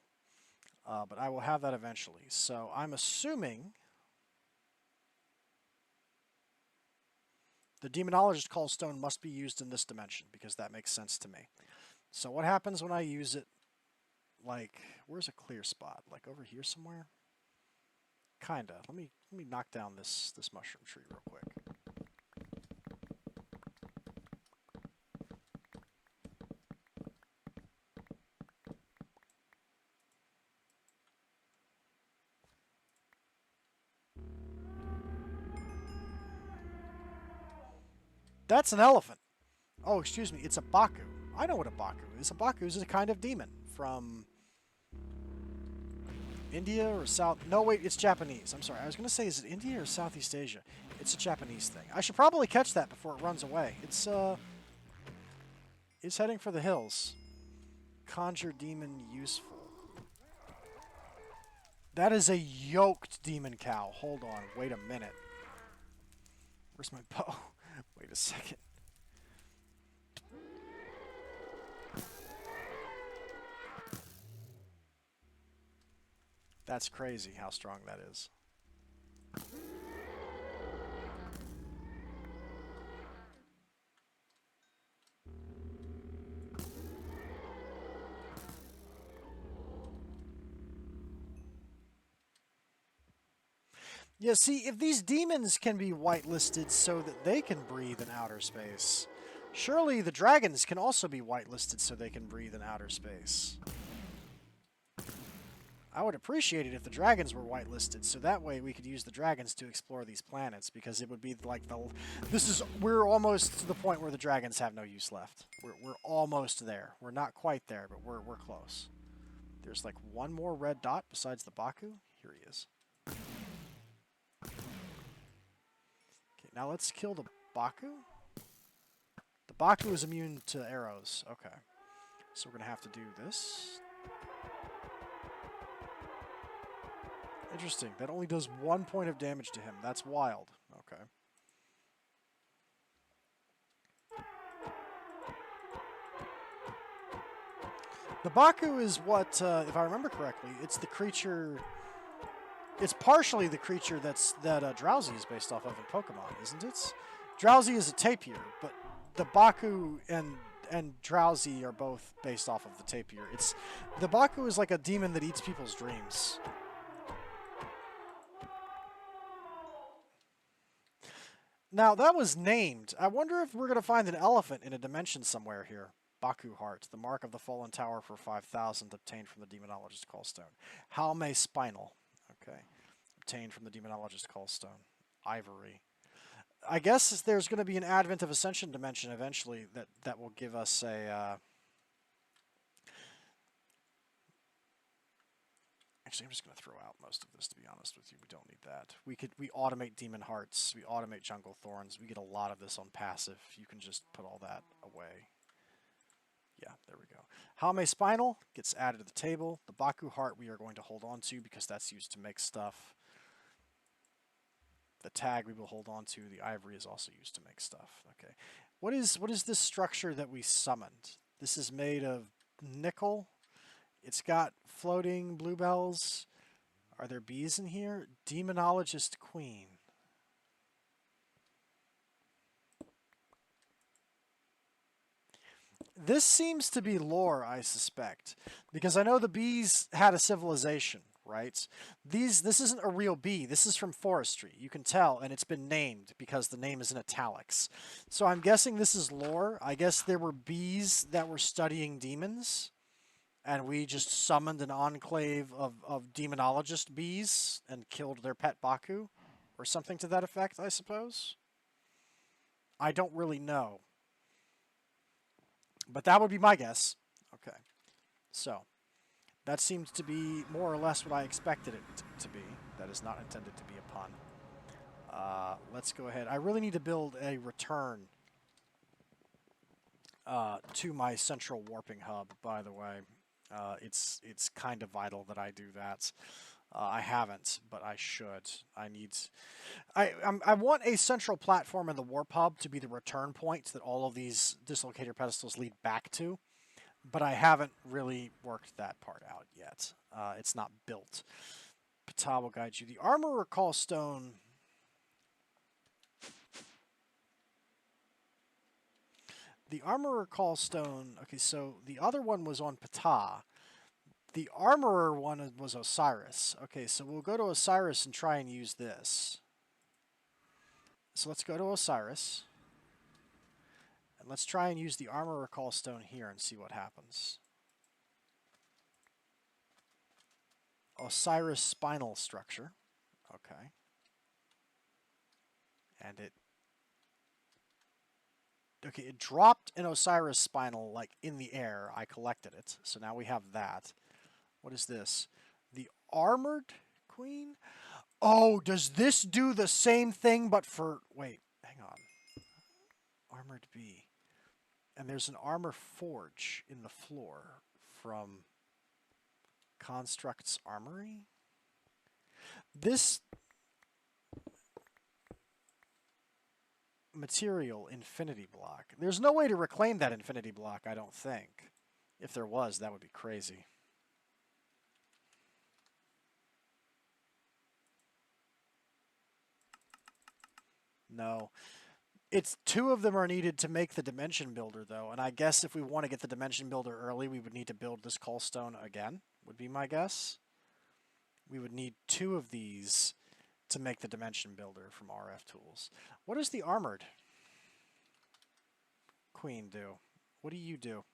but I will have that eventually. So I'm assuming The Demonologist Call Stone must be used in this dimension, because that makes sense to me. So what happens when I use it, like, where's a clear spot? Like over here somewhere? Kinda. Let me knock down this mushroom tree real quick. That's an elephant. Oh, excuse me, it's a Baku. I know what a Baku is. A Baku is a kind of demon from India or South... No, wait, it's Japanese. I'm sorry. I was going to say, is it India or Southeast Asia? It's a Japanese thing. I should probably catch that before it runs away. It's heading for the hills. Conjure demon useful. That is a yoked demon cow. Hold on. Wait a minute. Where's my bow? Wait a second. That's crazy how strong that is. Yeah, see, if these demons can be whitelisted so that they can breathe in outer space, surely the dragons can also be whitelisted so they can breathe in outer space. I would appreciate it if the dragons were whitelisted, so that way we could use the dragons to explore these planets, because it would be like we're almost to the point where the dragons have no use left. We're almost there. We're not quite there, but we're close. There's like one more red dot besides the Baku. Here he is. Okay, now let's kill the Baku. The Baku is immune to arrows. Okay. So we're going to have to do this. Interesting. That only does 1 point of damage to him. That's wild. Okay. The Baku is what, if I remember correctly, it's the creature... It's partially the creature that Drowsy is based off of in Pokemon, isn't it? Drowsy is a tapir, but the Baku and Drowsy are both based off of the tapir. The Baku is like a demon that eats people's dreams. Now, that was named. I wonder if we're going to find an elephant in a dimension somewhere here. Baku Heart, the mark of the fallen tower for 5,000, obtained from the Demonologist Call Stone. Halme Spinal. Okay. Obtained from the Demonologist Call Stone. Ivory. I guess there's going to be an Advent of Ascension dimension eventually that will give us a... Actually, I'm just going to throw out most of this, to be honest with you. We don't need that. We automate Demon Hearts. We automate Jungle Thorns. We get a lot of this on passive. You can just put all that away. Yeah, there we go. Halme Spinal gets added to the table. The Baku Heart we are going to hold on to because that's used to make stuff. The tag we will hold on to. The ivory is also used to make stuff. Okay. What is this structure that we summoned? This is made of nickel. It's got floating bluebells. Are there bees in here? Demonologist Queen. This seems to be lore, I suspect, because I know the bees had a civilization, right? This isn't a real bee. This is from forestry. You can tell, and it's been named because the name is in italics. So I'm guessing this is lore. I guess there were bees that were studying demons, and we just summoned an enclave of demonologist bees and killed their pet Baku, or something to that effect, I suppose. I don't really know. But that would be my guess. Okay. So, that seems to be more or less what I expected it to be. That is not intended to be a pun. Let's go ahead. I really need to build a return to my central warping hub, by the way. It's kind of vital that I do that. I haven't, but I should. I want a central platform in the warp hub to be the return point that all of these dislocator pedestals lead back to, but I haven't really worked that part out yet. It's not built. Ptah will guide you. The Armorer Call Stone... The Armorer Call Stone. Okay, so the other one was on Ptah. The Armorer one was Osiris. Okay, so we'll go to Osiris and try and use this. So let's go to Osiris. And let's try and use the Armorer Call Stone here and see what happens. Osiris Spinal Structure. Okay. And it dropped an Osiris Spinal, like, in the air. I collected it. So now we have that. What is this? The Armored Queen? Oh, does this do the same thing but for... Wait, hang on. Armored Bee. And there's an Armor Forge in the floor from Construct's Armory? This... material infinity block. There's no way to reclaim that infinity block, I don't think. If there was, that would be crazy. No. It's 2 of them are needed to make the dimension builder, though, and I guess if we want to get the dimension builder early, we would need to build this call stone again, would be my guess. We would need 2 of these to make the dimension builder from RF tools. What does the Armored Queen do? What do you do?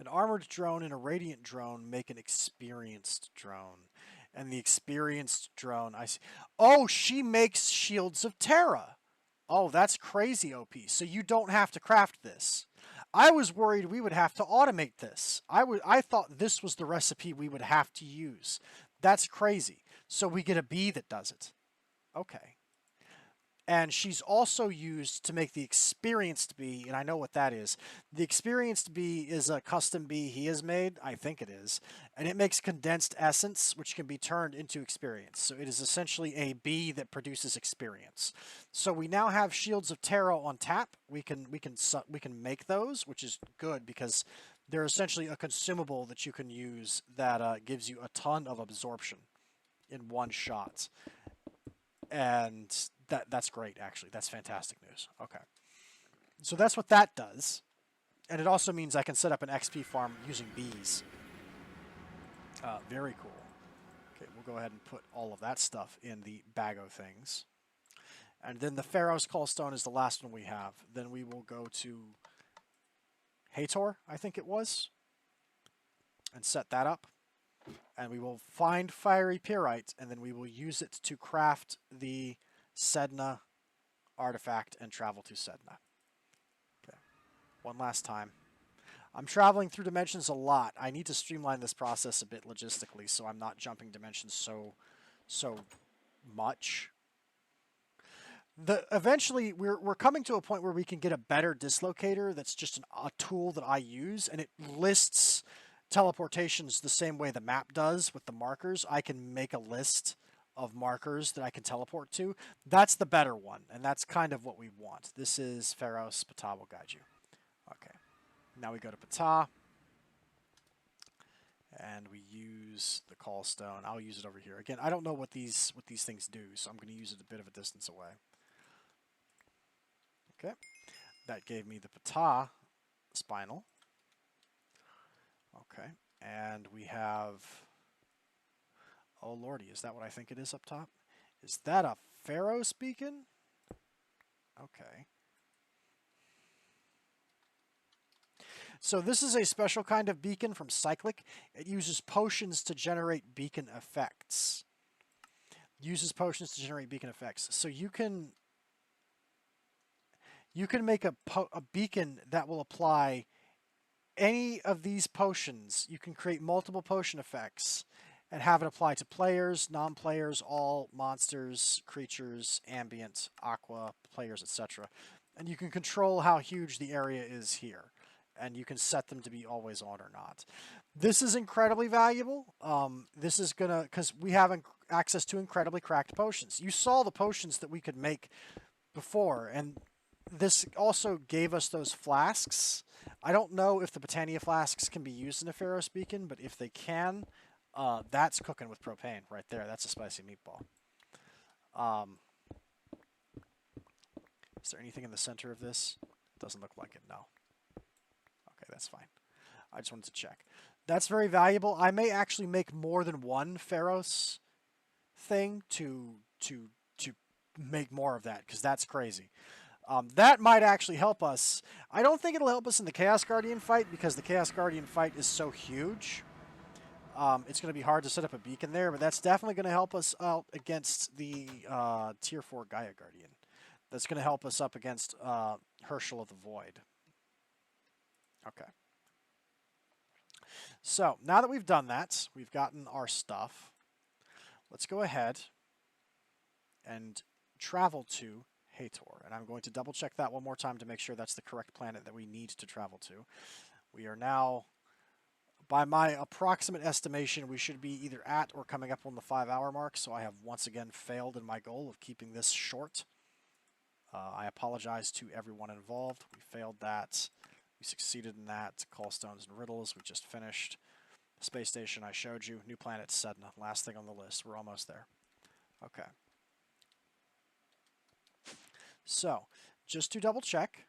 An armored drone and a radiant drone make an experienced drone. And the experienced drone, I see. Oh, she makes Shields of Terra. Oh, that's crazy OP. So you don't have to craft this. I was worried we would have to automate this. I thought this was the recipe we would have to use. That's crazy. So we get a bee that does it. Okay. And she's also used to make the experienced bee, and I know what that is. The experienced bee is a custom bee he has made, I think it is, and it makes condensed essence, which can be turned into experience. So it is essentially a bee that produces experience. So we now have Shields of Terra on tap. We can make those, which is good because they're essentially a consumable that you can use that gives you a ton of absorption in one shot. And that's great, actually. That's fantastic news. Okay. So that's what that does. And it also means I can set up an XP farm using bees. Very cool. Okay, we'll go ahead and put all of that stuff in the bag of things. And then the Pharaoh's Call Stone is the last one we have. Then we will go to Hator, I think it was, and set that up. And we will find Fiery Pyrite, and then we will use it to craft the Sedna artifact and travel to Sedna. Okay. One last time. I'm traveling through dimensions a lot. I need to streamline this process a bit logistically so I'm not jumping dimensions so much. Eventually, we're coming to a point where we can get a better dislocator that's just a tool that I use, and it lists teleportations the same way the map does with the markers. I can make a list of markers that I can teleport to. That's the better one, and that's kind of what we want. This is Pharaoh's. Ptah will guide you. Okay. Now we go to Ptah, and we use the call stone. I'll use it over here. Again, I don't know what these things do, so I'm going to use it a bit of a distance away. Okay. That gave me the Ptah spinal. Okay, and we have, oh lordy, is that what I think it is up top? Is that a Pharaoh's beacon? Okay. So this is a special kind of beacon from Cyclic. It uses potions to generate beacon effects. So you can make a beacon that will apply any of these potions. You can create multiple potion effects and have it apply to players, non-players, all monsters, creatures, ambient, aqua, players, etc. And you can control how huge the area is here. And you can set them to be always on or not. This is incredibly valuable. This is gonna, because we have access to incredibly cracked potions. You saw the potions that we could make before, and this also gave us those flasks. I don't know if the Botania flasks can be used in a Pharaoh's Beacon, but if they can, that's cooking with propane right there. That's a spicy meatball. Is there anything in the center of this? Doesn't look like it, no. Okay, that's fine. I just wanted to check. That's very valuable. I may actually make more than one Pharos thing to make more of that, because that's crazy. That might actually help us. I don't think it'll help us in the Chaos Guardian fight, because the Chaos Guardian fight is so huge. It's going to be hard to set up a beacon there, but that's definitely going to help us out against the Tier 4 Gaia Guardian. That's going to help us up against Herschel of the Void. Okay. So, now that we've done that, we've gotten our stuff. Let's go ahead and travel to Hator. And I'm going to double check that one more time to make sure that's the correct planet that we need to travel to. We are now, by my approximate estimation, we should be either at or coming up on the 5-hour mark, so I have once again failed in my goal of keeping this short. I apologize to everyone involved. We failed that. We succeeded in that. Callstones and riddles, we just finished. Space station I showed you. New planet Sedna, last thing on the list. We're almost there. Okay. So, just to double check,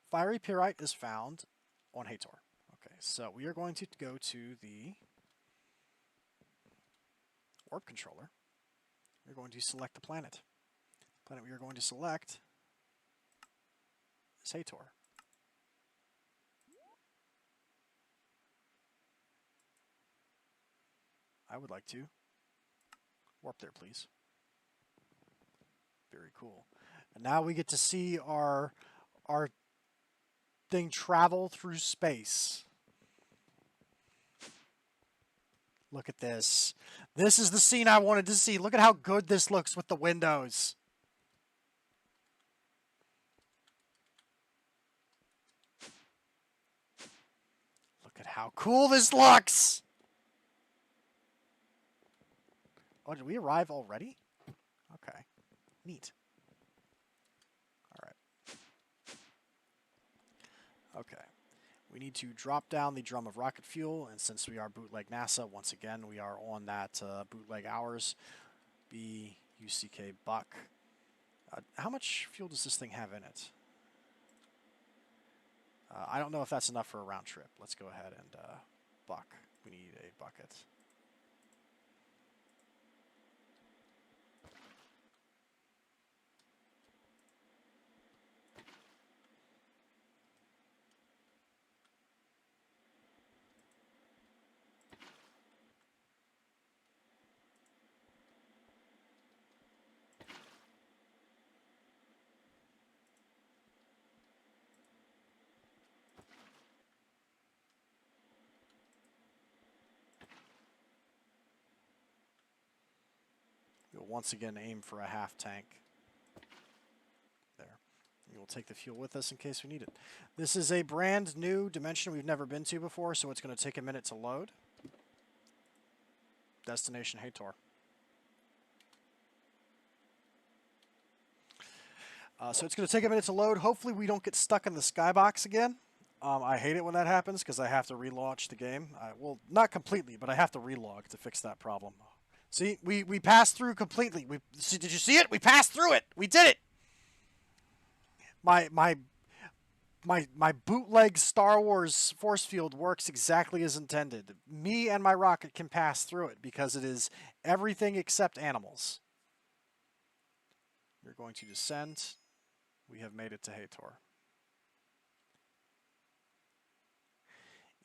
fiery pyrite is found on Hator. Okay, so we are going to go to the warp controller. We're going to select the planet. The planet we are going to select is Hator. I would like to warp there, please. Very cool. And now we get to see our thing travel through space. Look at this. This is the scene I wanted to see. Look at how good this looks with the windows. Look at how cool this looks. Oh, did we arrive already? Okay. Neat. Alright. Okay. We need to drop down the drum of rocket fuel, and since we are bootleg NASA, once again, we are on that bootleg hours. B-U-C-K buck. How much fuel does this thing have in it? I don't know if that's enough for a round trip. Let's go ahead and buck. We need a bucket. We'll once again aim for a half tank. There. We will take the fuel with us in case we need it. This is a brand new dimension we've never been to before, so it's going to take a minute to load. Destination Hator. So it's going to take a minute to load. Hopefully we don't get stuck in the skybox again. I hate it when that happens because I have to relaunch the game. Well, not completely, but I have to relog to fix that problem. See, we passed through completely. Did you see it? We passed through it. We did it. My bootleg Star Wars force field works exactly as intended. Me and my rocket can pass through it because it is everything except animals. We're going to descend. We have made it to Hator.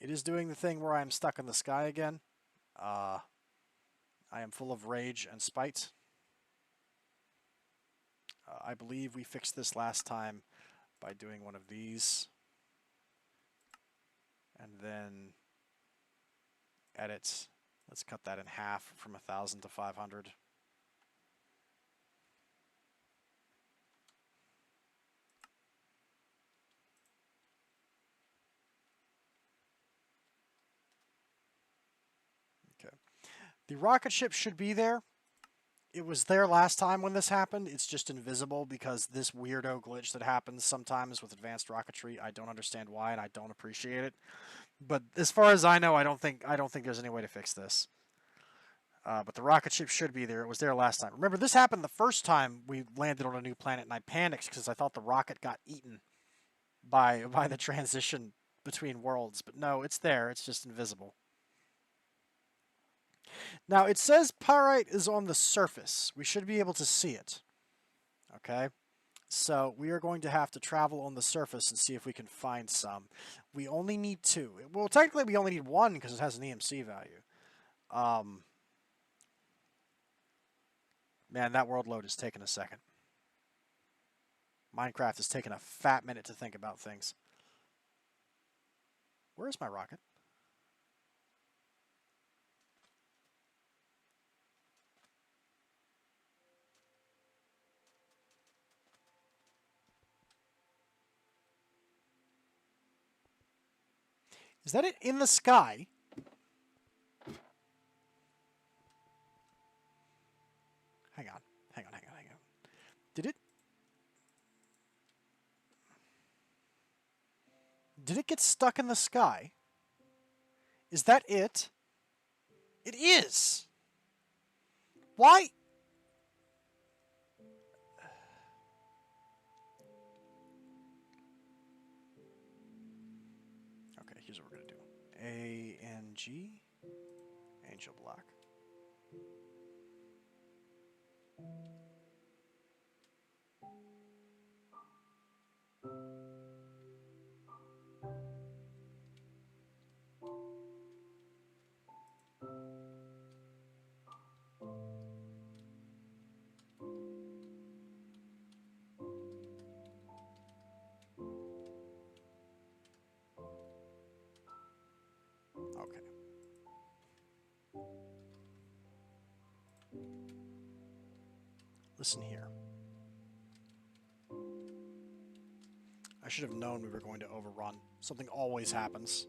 It is doing the thing where I am stuck in the sky again. I am full of rage and spite. I believe we fixed this last time by doing one of these. And then edit. Let's cut that in half from 1,000 to 500. The rocket ship should be there. It was there last time when this happened. It's just invisible because this weirdo glitch that happens sometimes with advanced rocketry. I don't understand why, and I don't appreciate it. But as far as I know, I don't think there's any way to fix this. But the rocket ship should be there. It was there last time. Remember, this happened the first time we landed on a new planet, and I panicked because I thought the rocket got eaten by the transition between worlds. But no, it's there. It's just invisible. Now, it says pyrite is on the surface. We should be able to see it. Okay? So we are going to have to travel on the surface and see if we can find some. We only need 2. Well, technically we only need 1 because it has an EMC value. Man, that world load is taking a second. Minecraft is taking a fat minute to think about things. Where's my rocket? Is that it in the sky? Hang on. Did it get stuck in the sky? Is that it? It is! Why? Okay, here's what we're going to do. ANG. Angel Black. Okay. Listen here. I should have known we were going to overrun. Something always happens.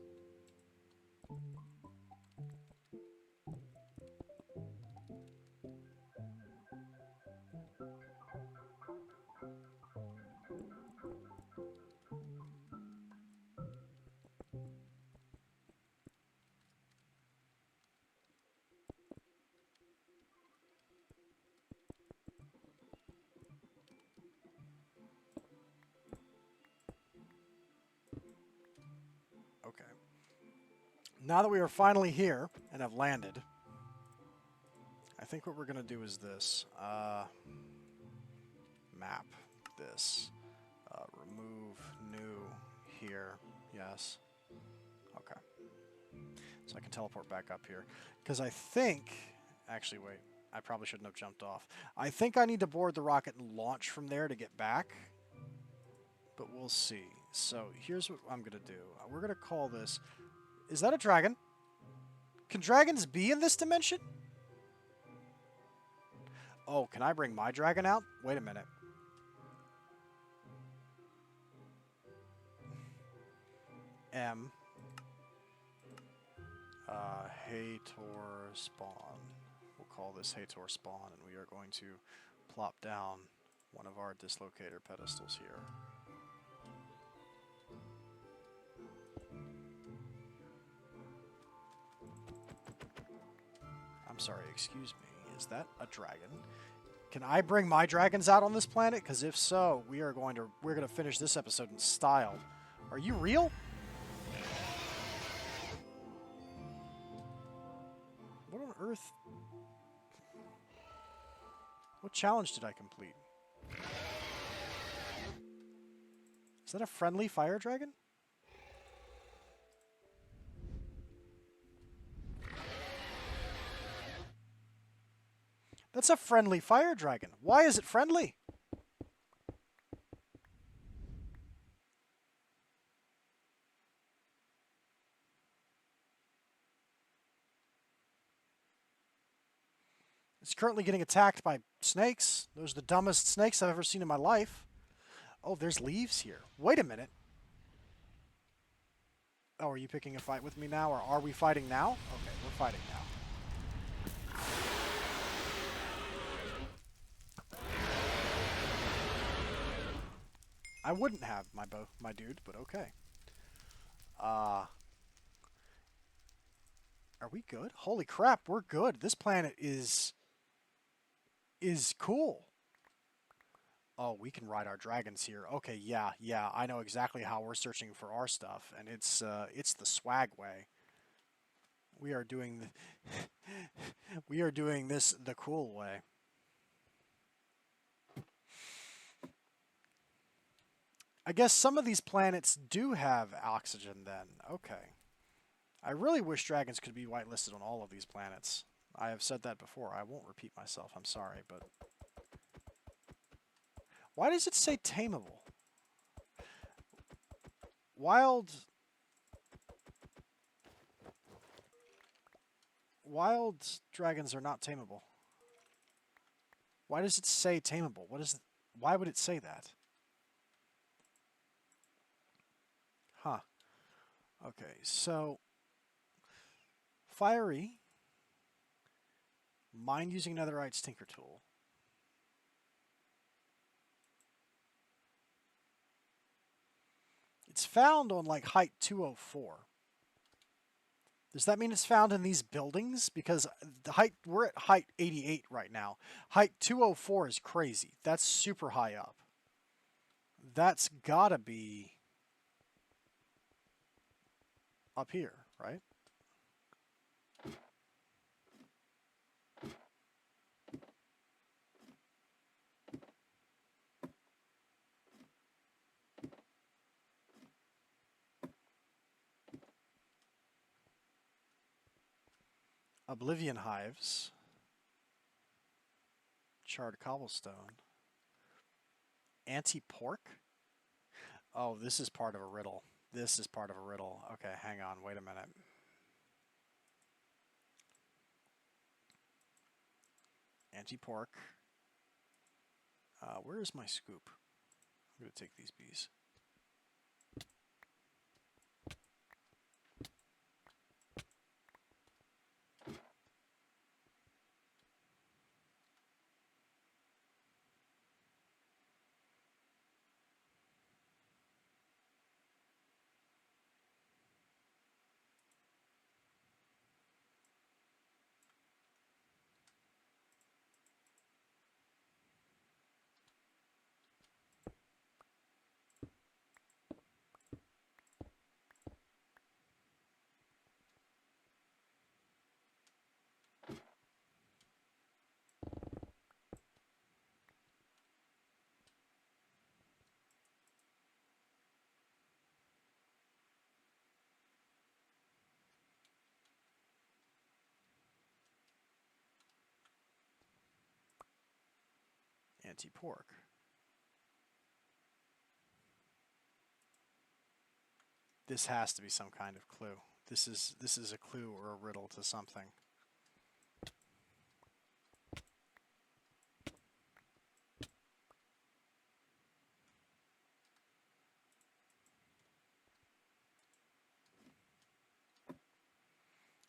Okay. Now that we are finally here and have landed, I think what we're going to do is this. Map this. Remove new here. Yes. Okay. So I can teleport back up here. Because I think... Actually, wait. I probably shouldn't have jumped off. I think I need to board the rocket and launch from there to get back. But we'll see. So here's what I'm going to do. We're going to call this... Is that a dragon? Can dragons be in this dimension? Oh, can I bring my dragon out? Wait a minute. M. Hator spawn. We'll call this Hator spawn, and we are going to plop down one of our dislocator pedestals here. I'm sorry, excuse me. Is that a dragon? Can I bring my dragons out on this planet? Because if so, we're going to finish this episode in style. Are you real? What on earth? What challenge did I complete? Is that a friendly fire dragon? That's a friendly fire dragon. Why is it friendly? It's currently getting attacked by snakes. Those are the dumbest snakes I've ever seen in my life. Oh, there's leaves here. Wait a minute. Oh, are you picking a fight with me now, or are we fighting now? Okay, we're fighting now. I wouldn't have, my dude, but okay. Are we good? Holy crap, we're good. This planet is cool. Oh, we can ride our dragons here. Okay, yeah, I know exactly how we're searching for our stuff, and it's the swag way. We are doing we are doing this the cool way. I guess some of these planets do have oxygen then. Okay. I really wish dragons could be whitelisted on all of these planets. I have said that before. I won't repeat myself. I'm sorry, but why does it say tameable? Wild dragons are not tameable. Why does it say tameable? Why would it say that? Huh. Okay, so fiery, mind using netherite's tinker tool. It's found on like height 204. Does that mean it's found in these buildings? Because we're at height 88 right now. Height 204 is crazy. That's super high up. That's gotta be up here, right? Oblivion hives. Charred cobblestone. Anti-pork? Oh, this is part of a riddle. This is part of a riddle. Okay, hang on. Wait a minute. Anti-pork. Where is my scoop? I'm going to take these bees. Anti-pork. This has to be some kind of clue. This is a clue or a riddle to something.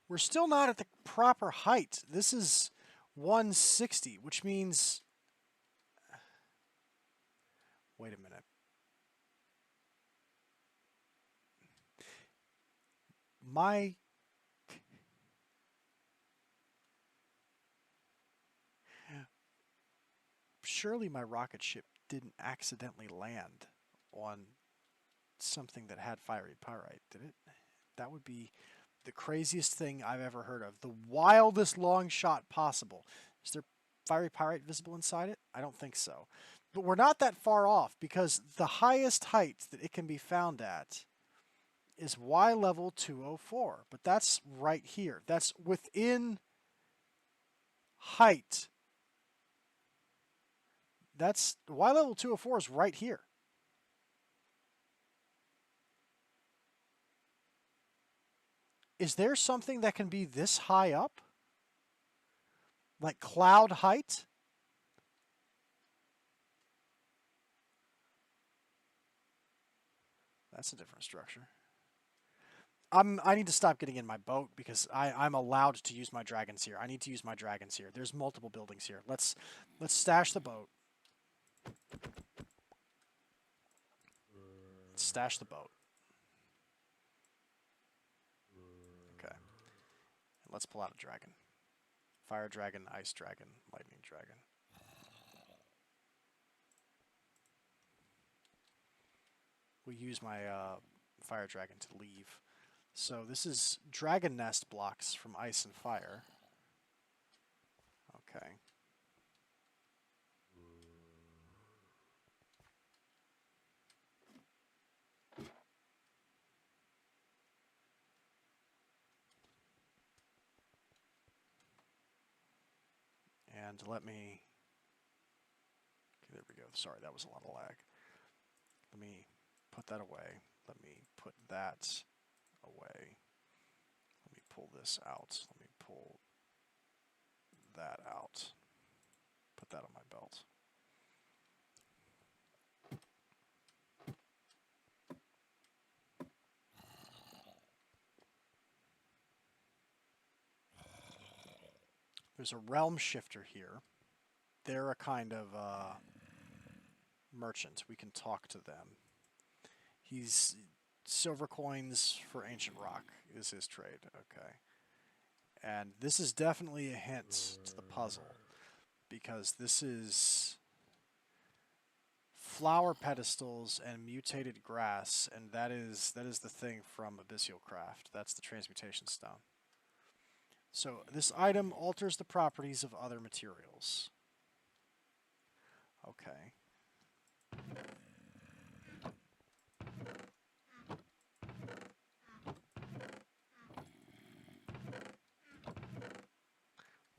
We're still not at the proper height. This is 160, which means... Wait a minute. Surely my rocket ship didn't accidentally land on something that had fiery pyrite, did it? That would be the craziest thing I've ever heard of. The wildest long shot possible. Is there fiery pyrite visible inside it? I don't think so. But we're not that far off because the highest height that it can be found at is Y level 204. But that's right here. That's within height. That's Y level 204 is right here. Is there something that can be this high up? Like cloud height? That's a different structure. I need to stop getting in my boat because I'm allowed to use my dragons here. I need to use my dragons here. There's multiple buildings here. Let's stash the boat. Let's stash the boat. Okay. Let's pull out a dragon. Fire dragon, ice dragon, lightning dragon. We'll use my fire dragon to leave. So this is dragon nest blocks from ice and fire. Okay. And let me... Okay, there we go. Sorry, that was a lot of lag. Let me put that away. Let me put that away. Let me pull this out. Let me pull that out. Put that on my belt. There's a realm shifter here. They're a kind of merchant. We can talk to them. He's silver coins for ancient rock is his trade. Okay. And this is definitely a hint to the puzzle, because this is flower pedestals and mutated grass, and that is the thing from Meatballcraft. That's the transmutation stone. So this item alters the properties of other materials. Okay.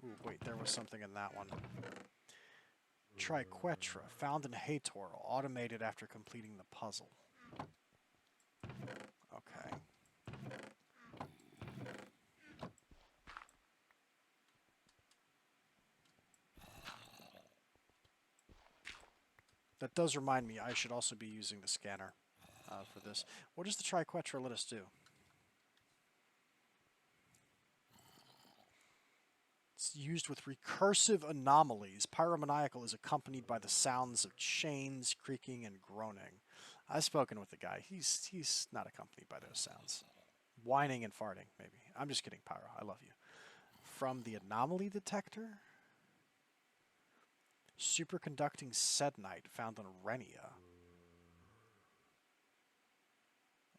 Ooh, wait, there was something in that one. Triquetra, found in Hator, automated after completing the puzzle. Okay. That does remind me, I should also be using the scanner for this. What does the Triquetra let us do? It's used with recursive anomalies. Pyromaniacal is accompanied by the sounds of chains creaking and groaning. I've spoken with the guy. He's not accompanied by those sounds. Whining and farting, maybe. I'm just kidding, Pyro. I love you. From the anomaly detector? Superconducting sednite found on Renia.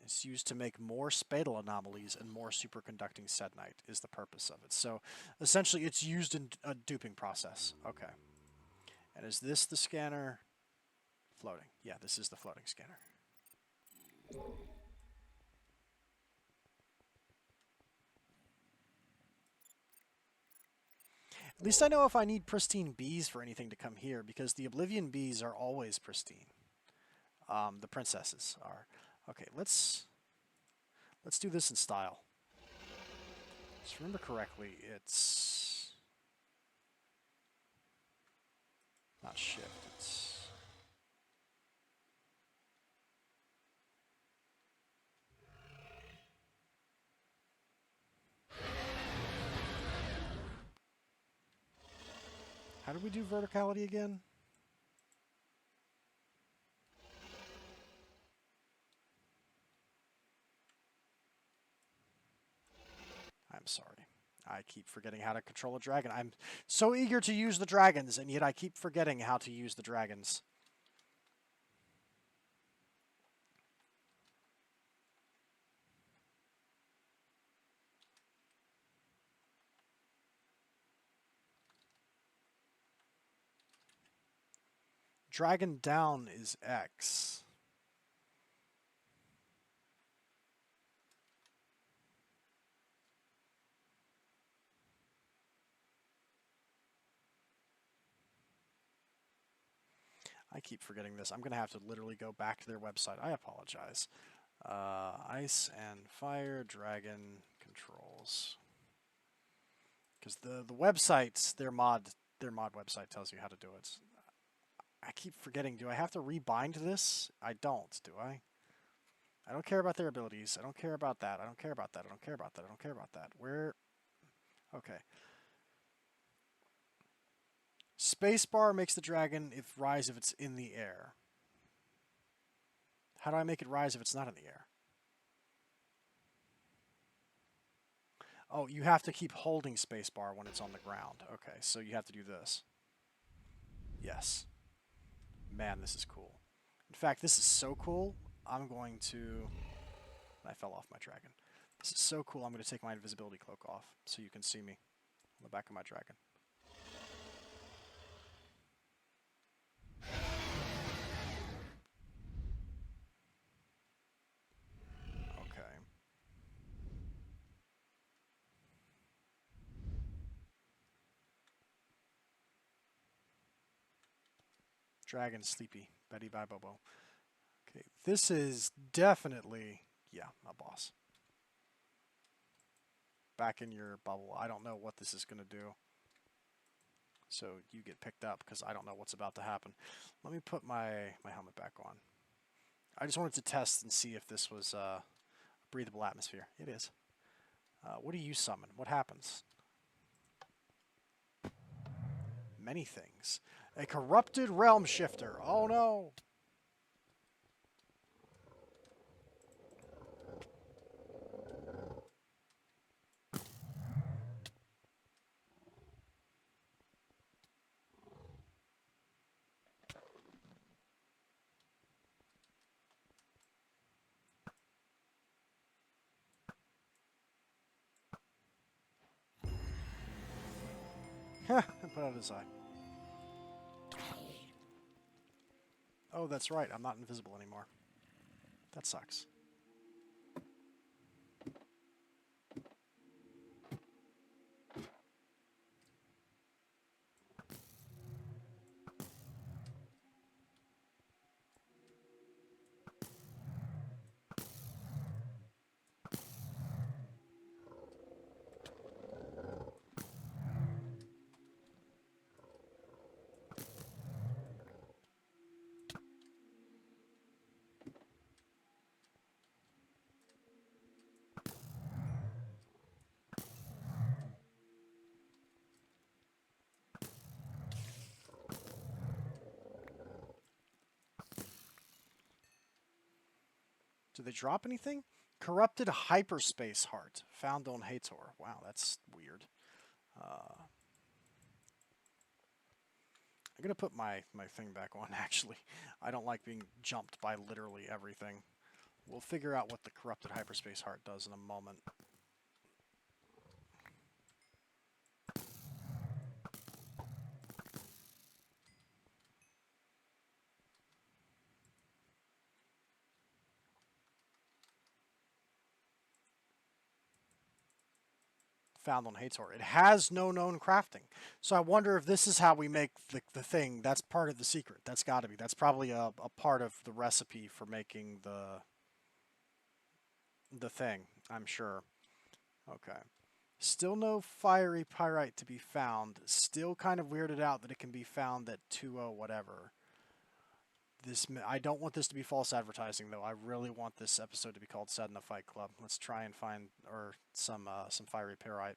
It's used to make more spadal anomalies and more superconducting sednite is the purpose of it. So essentially it's used in a duping process. Okay. And is this the scanner? Floating. Yeah, this is the floating scanner. At least I know if I need pristine bees for anything to come here, because the Oblivion bees are always pristine. The princesses are. Okay, let's do this in style. Just remember correctly, it's not shift, it's... How do we do verticality again? I'm sorry. I keep forgetting how to control a dragon. I'm so eager to use the dragons, and yet I keep forgetting how to use the dragons. Dragon down is X. I keep forgetting this. I'm going to have to literally go back to their website. I apologize. Ice and fire dragon controls. Because the websites, their mod website tells you how to do it. I keep forgetting. Do I have to rebind this? I don't, do I? I don't care about their abilities. I don't care about that. I don't care about that. I don't care about that. I don't care about that. Where? Okay. Spacebar makes the dragon rise if it's in the air. How do I make it rise if it's not in the air? Oh, you have to keep holding spacebar when it's on the ground. Okay, so you have to do this. Yes. Man, this is cool. In fact, this is so cool, I'm going to... I fell off my dragon. This is so cool, I'm going to take my invisibility cloak off so you can see me on the back of my dragon. Okay. Dragon sleepy. Betty bye Bobo. Okay, this is definitely, yeah, a boss. Back in your bubble. I don't know what this is going to do. So you get picked up because I don't know what's about to happen. Let me put my helmet back on. I just wanted to test and see if this was a breathable atmosphere. It is. What do you summon? What happens? Many things. A corrupted realm shifter. Oh no! Put it on the side. Oh, that's right. I'm not invisible anymore. That sucks. Do they drop anything? Corrupted hyperspace heart found on Hator. Wow, that's weird. I'm gonna put my thing back on, actually. I don't like being jumped by literally everything. We'll figure out what the corrupted hyperspace heart does in a moment. Found on Hator. It has no known crafting. So I wonder if this is how we make the thing. That's part of the secret. That's got to be. That's probably a part of the recipe for making the thing, I'm sure. Okay. Still no fiery pyrite to be found. Still kind of weirded out that it can be found at 2-0 whatever. I don't want this to be false advertising, though. I really want this episode to be called Sedna Fightclub. Let's try and find some fiery pyrite.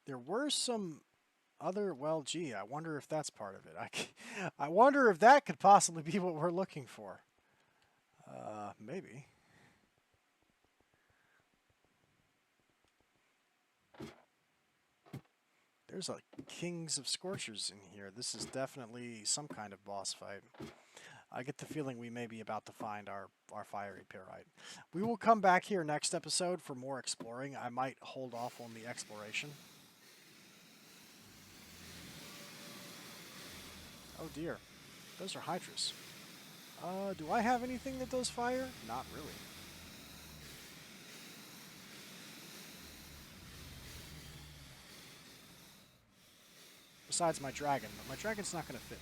There were some other. Well, gee, I wonder if that's part of it. I wonder if that could possibly be what we're looking for. Maybe. There's a Kings of Scorchers in here. This is definitely some kind of boss fight. I get the feeling we may be about to find our fiery pyrite. We will come back here next episode for more exploring. I might hold off on the exploration. Oh dear. Those are hydras. Do I have anything that does fire? Not really. Besides my dragon, but my dragon's not going to fit.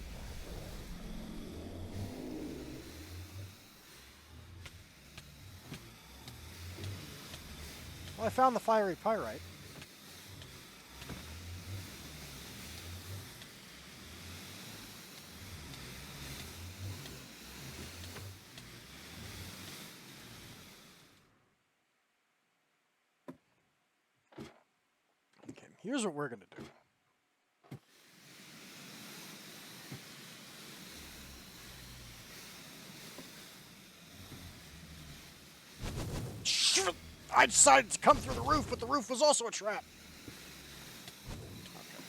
Well, I found the fiery pyrite. Okay, here's what we're going to do. I decided to come through the roof, but the roof was also a trap. Okay.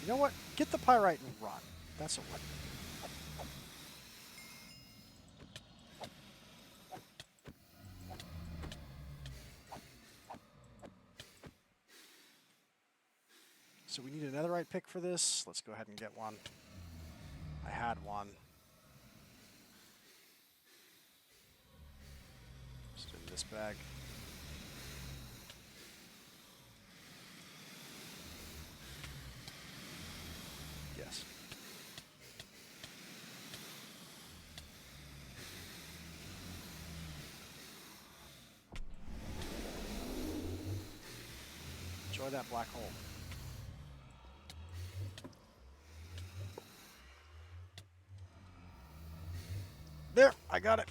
You know what? Get the pyrite and run. That's a win. So we need a netherite pick for this. Let's go ahead and get one. I had one. Just in this bag. Yes. Enjoy that black hole. There, I got it.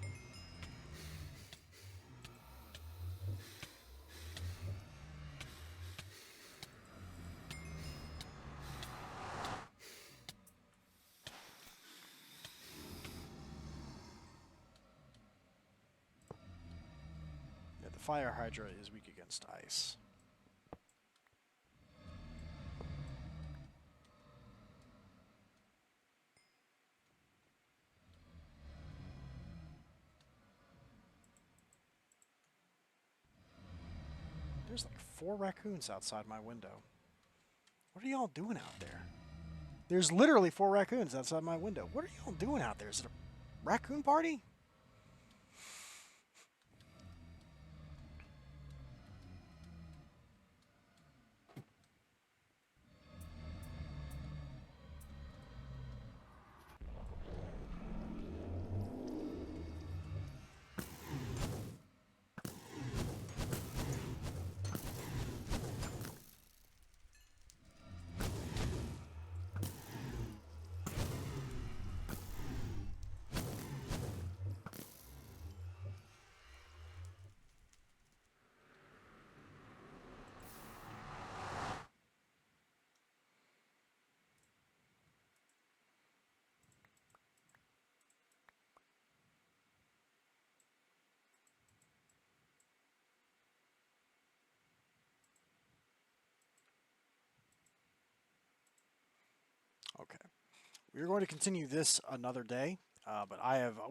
Yeah, the fire hydra is weak against ice. There's like 4 raccoons outside my window. What are y'all doing out there? There's literally 4 raccoons outside my window. What are y'all doing out there? Is it a raccoon party? Okay. We're going to continue this another day, but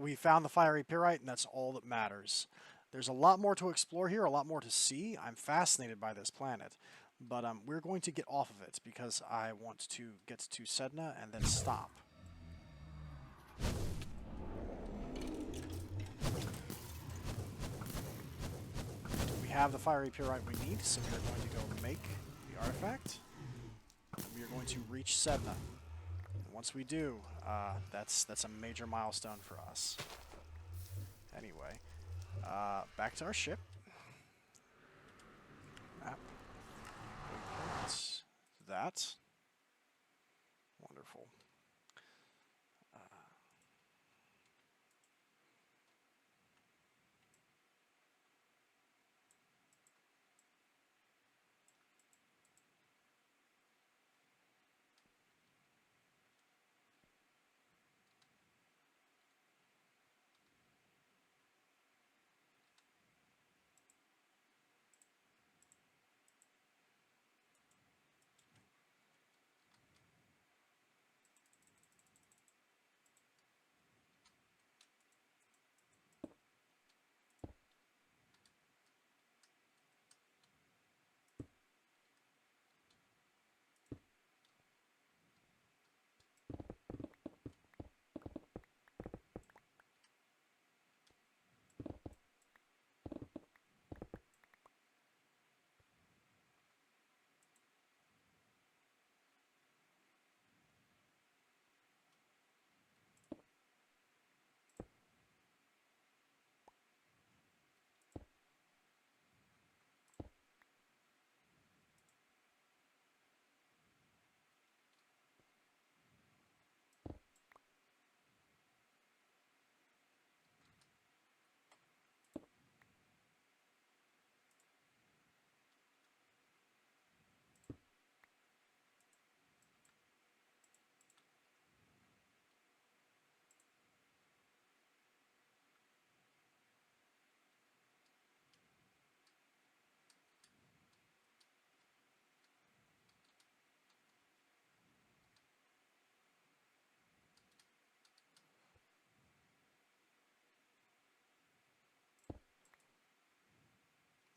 we found the fiery pyrite, and that's all that matters. There's a lot more to explore here, a lot more to see. I'm fascinated by this planet, but we're going to get off of it because I want to get to Sedna and then stop. We have the fiery pyrite we need, so we are going to go make the artifact. We are going to reach Sedna. Once we do, that's a major milestone for us. Anyway, back to our ship. Map. That. Wonderful.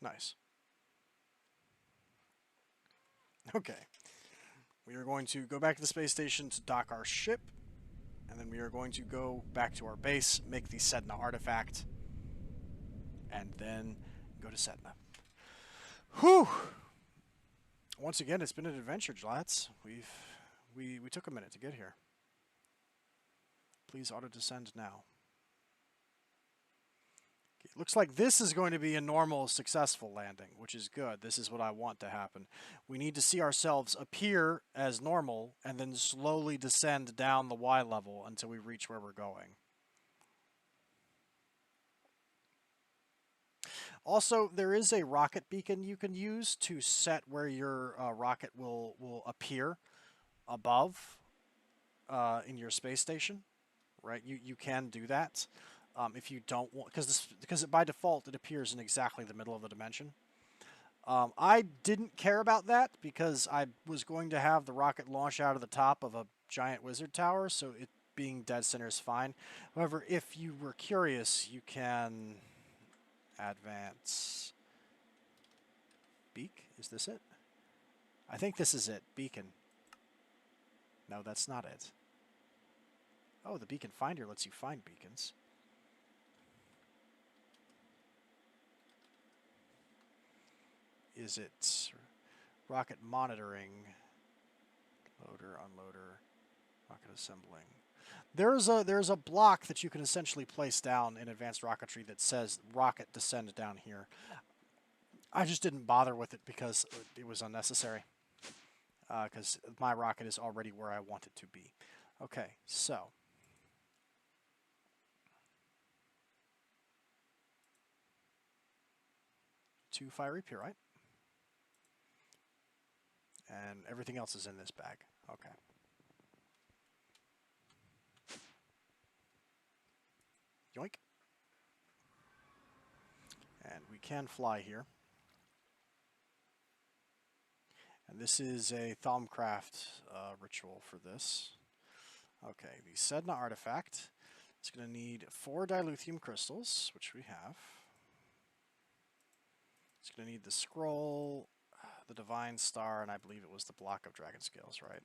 Nice. Okay. We are going to go back to the space station to dock our ship, and then we are going to go back to our base, make the Sedna artifact, and then go to Sedna. Whew! Once again, it's been an adventure, lads. We took a minute to get here. Please auto-descend now. Okay, looks like this is going to be a normal, successful landing, which is good. This is what I want to happen. We need to see ourselves appear as normal, and then slowly descend down the Y level until we reach where we're going. Also, there is a rocket beacon you can use to set where your rocket will appear above in your space station, right? You can do that if you don't want, because by default it appears in exactly the middle of the dimension. I didn't care about that because I was going to have the rocket launch out of the top of a giant wizard tower, so it being dead center is fine. However, if you were curious, you can advance. Beak? Is this it? I think this is it. Beacon. No, that's not it. Oh, the beacon finder lets you find beacons. Is it rocket monitoring? Loader, unloader, rocket assembling. There's a block that you can essentially place down in advanced rocketry that says rocket descend down here. I just didn't bother with it because it was unnecessary. Because my rocket is already where I want it to be. Okay, so. 2 fiery pyrite. And everything else is in this bag. Okay. Yoink. And we can fly here. And this is a Thaumcraft ritual for this. Okay, the Sedna artifact is going to need 4 dilithium crystals, which we have. It's going to need the scroll, the divine star, and I believe it was the block of dragon scales, right?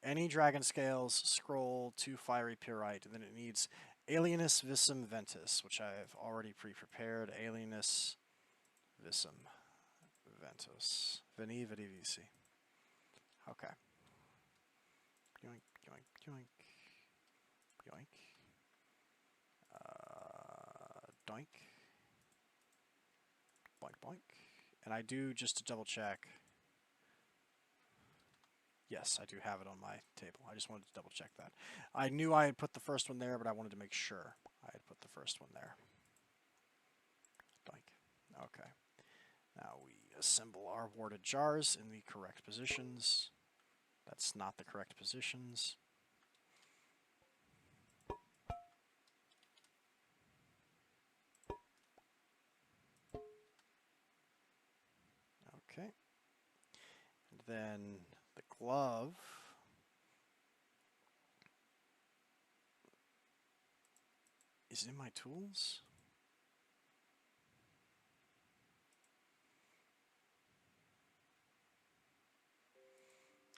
Any dragon scales, scroll, 2 fiery pyrite, and then it needs Alienus Visum Ventus, which I have already pre-prepared. Alienus Visum Ventus. Veni Vidi Vici. Okay. Yoink, yoink, yoink. Yoink. Doink. Boink, boink. And I do, just to double check. Yes, I do have it on my table. I just wanted to double check that. I knew I had put the first one there, but I wanted to make sure I had put the first one there. Doink. Okay. Now we assemble our warded jars in the correct positions. That's not the correct positions. Okay. And then the glove is in my tools.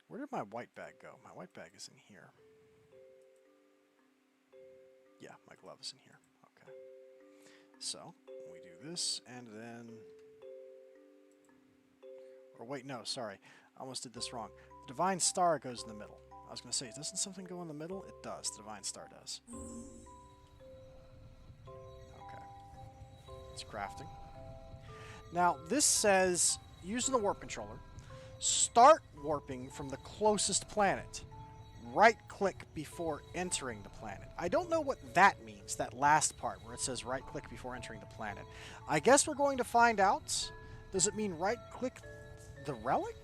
Where did my white bag go? My white bag is in here. Yeah, my glove is in here. Okay. So, we do this, and then... Or wait, no, sorry. I almost did this wrong. The divine star goes in the middle. I was going to say, doesn't something go in the middle? It does. The divine star does. Okay. It's crafting. Now, this says, using the warp controller, start warping from the closest planet. Right-click before entering the planet. I don't know what that means, that last part where it says right-click before entering the planet. I guess we're going to find out. Does it mean right-click the relic?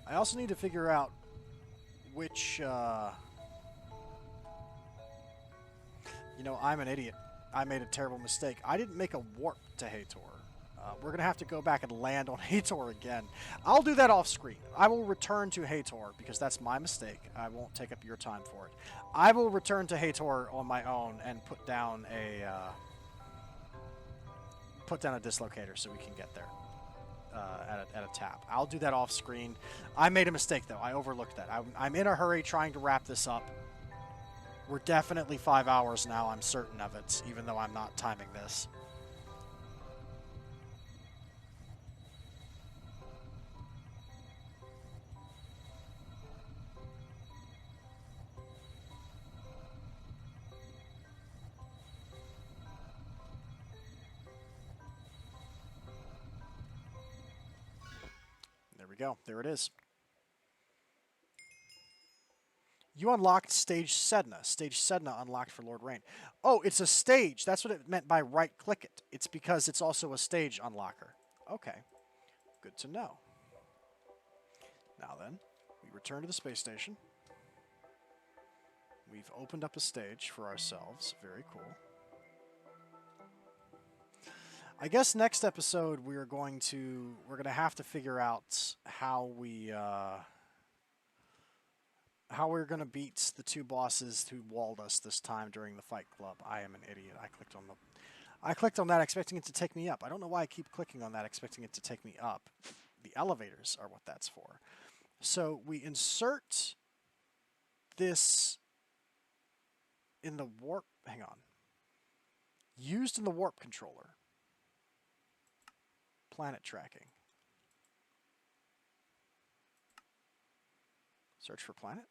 I also need to figure out which... You know, I'm an idiot. I made a terrible mistake. I didn't make a warp to Hator. We're going to have to go back and land on Hator again. I'll do that off screen. I will return to Hator because that's my mistake. I won't take up your time for it. I will return to Hator on my own and put down a dislocator so we can get there at a tap. I'll do that off screen. I made a mistake though. I overlooked that. I'm in a hurry trying to wrap this up. We're definitely 5 hours now. I'm certain of it, even though I'm not timing this. There we go. There it is. You unlocked stage Sedna. Stage Sedna unlocked for Lord Rain. Oh, it's a stage. That's what it meant by right-click it. It's because it's also a stage unlocker. Okay. Good to know. Now then, we return to the space station. We've opened up a stage for ourselves. Very cool. I guess next episode we're going to have to figure out how we're going to beat the two bosses who walled us this time during the Fight Club. I am an idiot. I clicked on that expecting it to take me up. I don't know why I keep clicking on that expecting it to take me up. The elevators are what that's for. So we insert this in the warp. Hang on. Used in the warp controller. Planet tracking. Search for planet.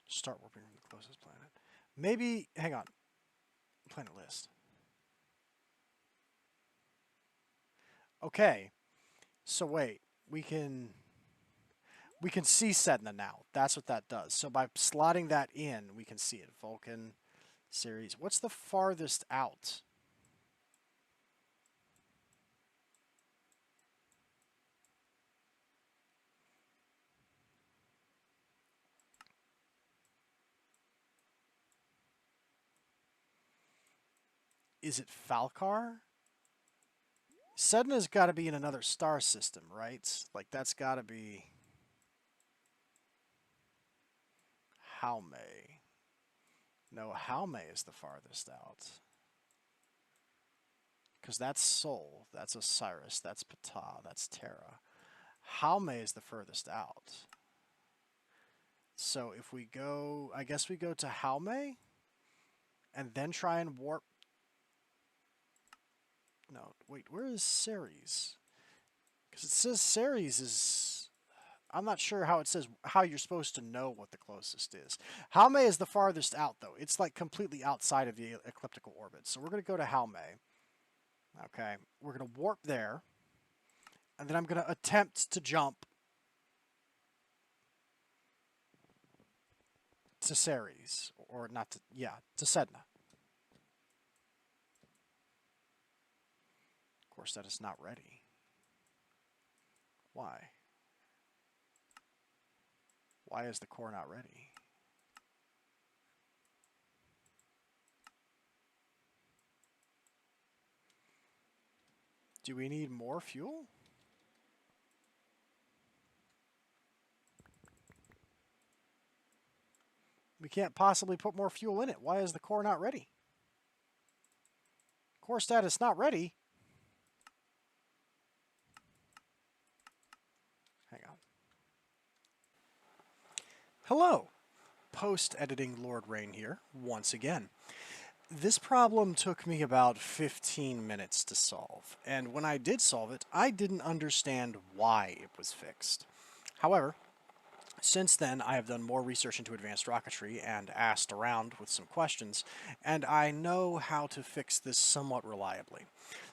Start warping from the closest planet. Maybe, hang on. Planet list. Okay. So wait, we can see Sedna now. That's what that does. So by slotting that in, we can see it. Vulcan series. What's the farthest out? Is it Falcar? Sedna's got to be in another star system, right? Like, that's got to be Haume. No, Haume is the farthest out. Because that's Sol, that's Osiris, that's Ptah, that's Terra. Haume is the furthest out. So if we go, I guess we go to Haume and then try and warp. No, wait, where is Ceres? Because it says Ceres is... I'm not sure how it says, how you're supposed to know what the closest is. Haume is the farthest out, though. It's like completely outside of the ecliptical orbit. So we're going to go to Haume. Okay, we're going to warp there. And then I'm going to attempt to jump to Ceres. Or not to, yeah, to Sedna. Of course, that is not ready. Why? Why is the core not ready? Do we need more fuel? We can't possibly put more fuel in it. Why is the core not ready? Core status not ready. Hang on. Hello. Post-editing Lord Rain here, once again. This problem took me about 15 minutes to solve, and when I did solve it, I didn't understand why it was fixed. However, Since then, I have done more research into advanced rocketry and asked around with some questions, and I know how to fix this somewhat reliably.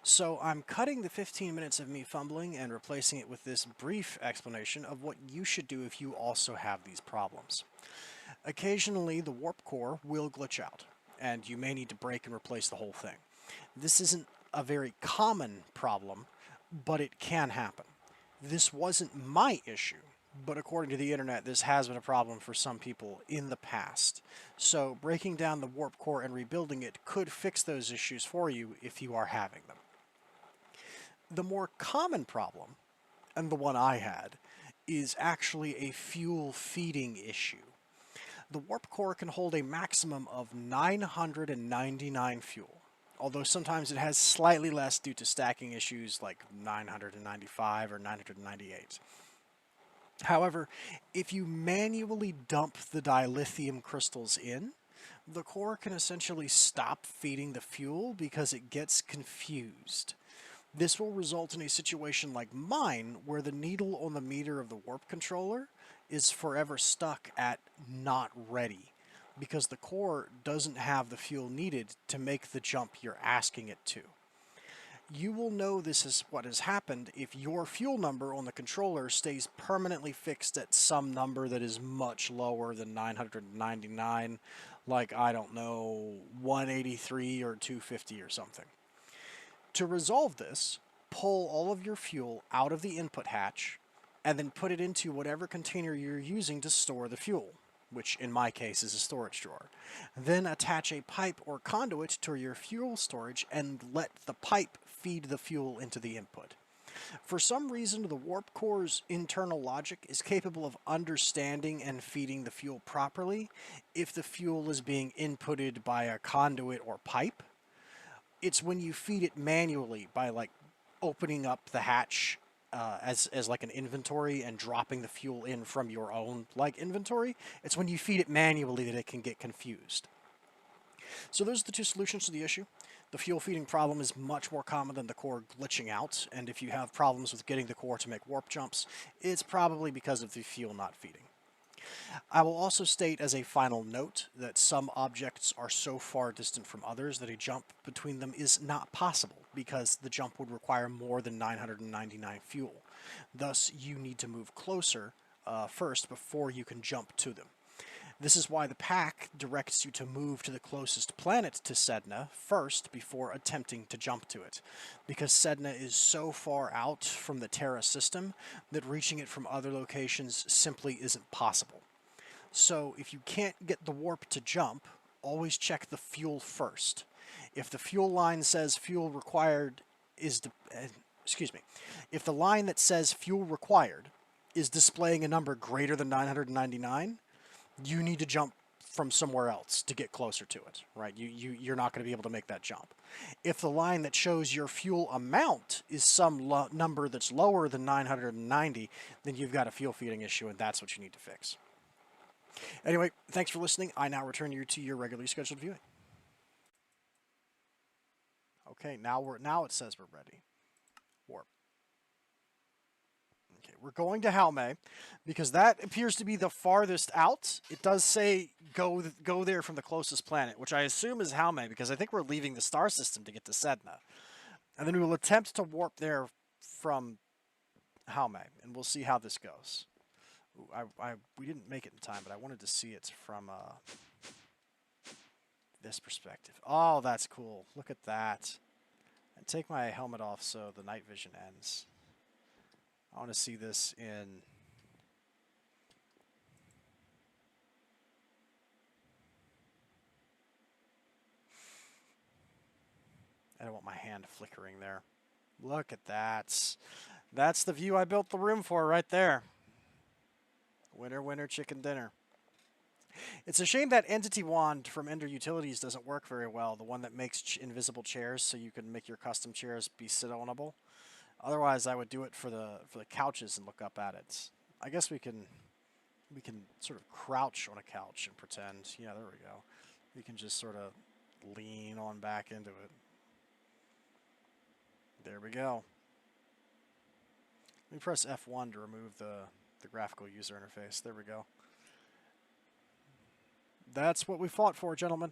So I'm cutting the 15 minutes of me fumbling and replacing it with this brief explanation of what you should do if you also have these problems. Occasionally, the warp core will glitch out, and you may need to break and replace the whole thing. This isn't a very common problem, but it can happen. This wasn't my issue, but according to the internet, this has been a problem for some people in the past. So breaking down the warp core and rebuilding it could fix those issues for you if you are having them. The more common problem, and the one I had, is actually a fuel feeding issue. The warp core can hold a maximum of 999 fuel, although sometimes it has slightly less due to stacking issues like 995 or 998. However, if you manually dump the dilithium crystals in, the core can essentially stop feeding the fuel because it gets confused. This will result in a situation like mine, where the needle on the meter of the warp controller is forever stuck at not ready, because the core doesn't have the fuel needed to make the jump you're asking it to. You will know this is what has happened if your fuel number on the controller stays permanently fixed at some number that is much lower than 999, like, I don't know, 183 or 250 or something. To resolve this, pull all of your fuel out of the input hatch and then put it into whatever container you're using to store the fuel, which in my case is a storage drawer. Then attach a pipe or conduit to your fuel storage and let the pipe feed the fuel into the input. For some reason, the warp core's internal logic is capable of understanding and feeding the fuel properly if the fuel is being inputted by a conduit or pipe. It's when you feed it manually by like opening up the hatch as like an inventory and dropping the fuel in from your own like inventory. It's when you feed it manually that it can get confused. So those are the two solutions to the issue. The fuel feeding problem is much more common than the core glitching out, and if you have problems with getting the core to make warp jumps, it's probably because of the fuel not feeding. I will also state as a final note that some objects are so far distant from others that a jump between them is not possible, because the jump would require more than 999 fuel. Thus, you need to move closer first before you can jump to them. This is why the pack directs you to move to the closest planet to Sedna first before attempting to jump to it, because Sedna is so far out from the Terra system that reaching it from other locations simply isn't possible. So if you can't get the warp to jump, always check the fuel first. If the fuel line says fuel required is if the line that says fuel required is displaying a number greater than 999, you need to jump from somewhere else to get closer to it, right? You're not going to be able to make that jump. If the line that shows your fuel amount is some number that's lower than 990, then you've got a fuel feeding issue, and that's what you need to fix. Anyway, thanks for listening. I now return you to your regularly scheduled viewing. Okay, now it says we're ready. Warp. Okay, we're going to Halme, because that appears to be the farthest out. It does say go there from the closest planet, which I assume is Halme, because I think we're leaving the star system to get to Sedna. And then we will attempt to warp there from Halme, and we'll see how this goes. Ooh, we didn't make it in time, but I wanted to see it from this perspective. Oh, that's cool. Look at that. And take my helmet off so the night vision ends. I want to see this in... I don't want my hand flickering there. Look at that. That's the view I built the room for right there. Winner, winner, chicken dinner. It's a shame that Entity Wand from Ender Utilities doesn't work very well. The one that makes invisible chairs so you can make your custom chairs be sit-ownable. Otherwise, I would do it for the couches and look up at it. I guess we can sort of crouch on a couch and pretend. Yeah, there we go. We can just sort of lean on back into it. There we go. Let me press F1 to remove the The graphical user interface. There we go. That's what we fought for, gentlemen.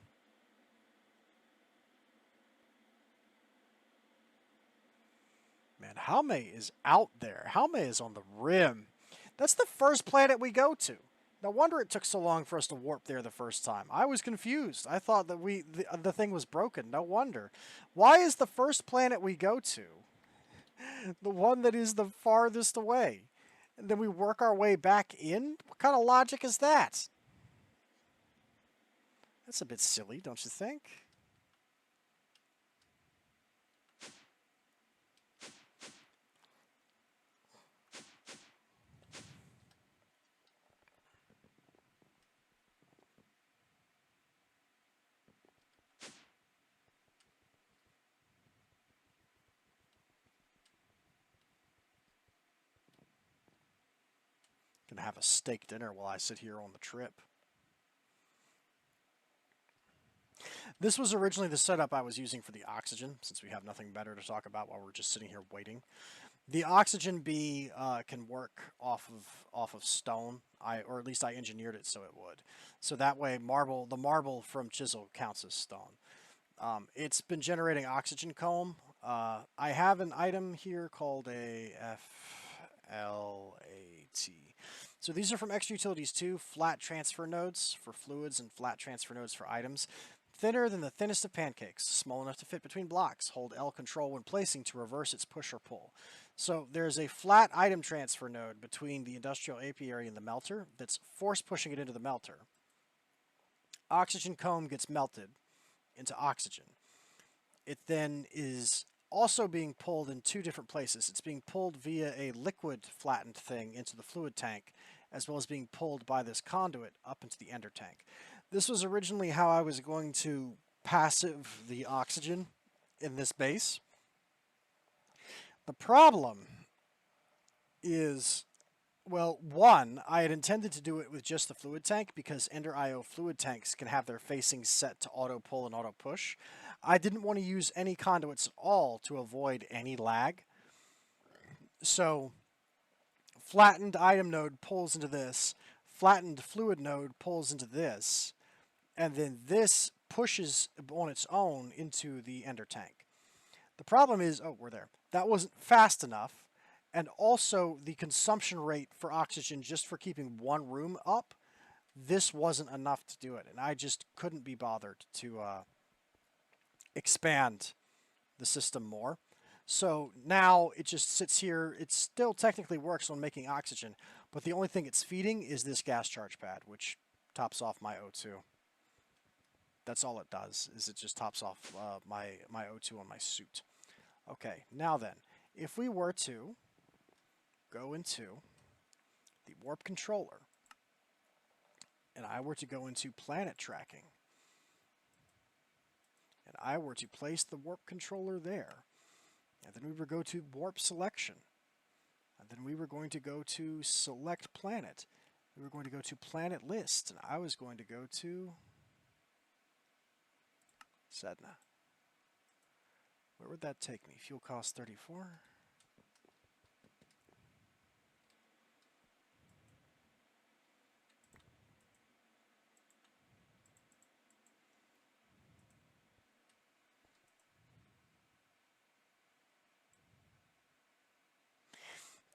Man, Jaume is out there. Jaume is on the rim. That's the first planet we go to. No wonder it took so long for us to warp there the first time. I was confused. I thought that the thing was broken. No wonder. Why is the first planet we go to the one that is the farthest away? And then we work our way back in? What kind of logic is that? That's a bit silly, don't you think? Gonna have a steak dinner while I sit here on the trip. This was originally the setup I was using for the oxygen, since we have nothing better to talk about while we're just sitting here waiting. The oxygen bee can work off of stone, or at least I engineered it so it would. So that way, the marble from chisel counts as stone. It's been generating oxygen comb. I have an item here called a FLAT. So these are from Extra Utilities 2, flat transfer nodes for fluids and flat transfer nodes for items. Thinner than the thinnest of pancakes, small enough to fit between blocks. Hold L control when placing to reverse its push or pull. So there's a flat item transfer node between the industrial apiary and the melter that's force pushing it into the melter. Oxygen comb gets melted into oxygen. It then is also being pulled in two different places. It's being pulled via a liquid flattened thing into the fluid tank, as well as being pulled by this conduit up into the ender tank. This was originally how I was going to passive the oxygen in this base. The problem is, well, one, I had intended to do it with just the fluid tank because Ender IO fluid tanks can have their facings set to auto pull and auto push. I didn't want to use any conduits at all to avoid any lag. So flattened item node pulls into this, flattened fluid node pulls into this, and then this pushes on its own into the ender tank. The problem is, oh, we're there. That wasn't fast enough, and also the consumption rate for oxygen just for keeping one room up, this wasn't enough to do it, and I just couldn't be bothered to expand the system more. So now it just sits here. It still technically works on making oxygen, but the only thing it's feeding is this gas charge pad, which tops off my O2. That's all it does, is it just tops off my O2 on my suit. Okay, now then, if we were to go into the warp controller, and I were to go into planet tracking, and I were to place the warp controller there, and then we would go to warp selection, and then we were going to go to select planet, we were going to go to planet list, and I was going to go to Sedna. Where would that take me? Fuel cost 34.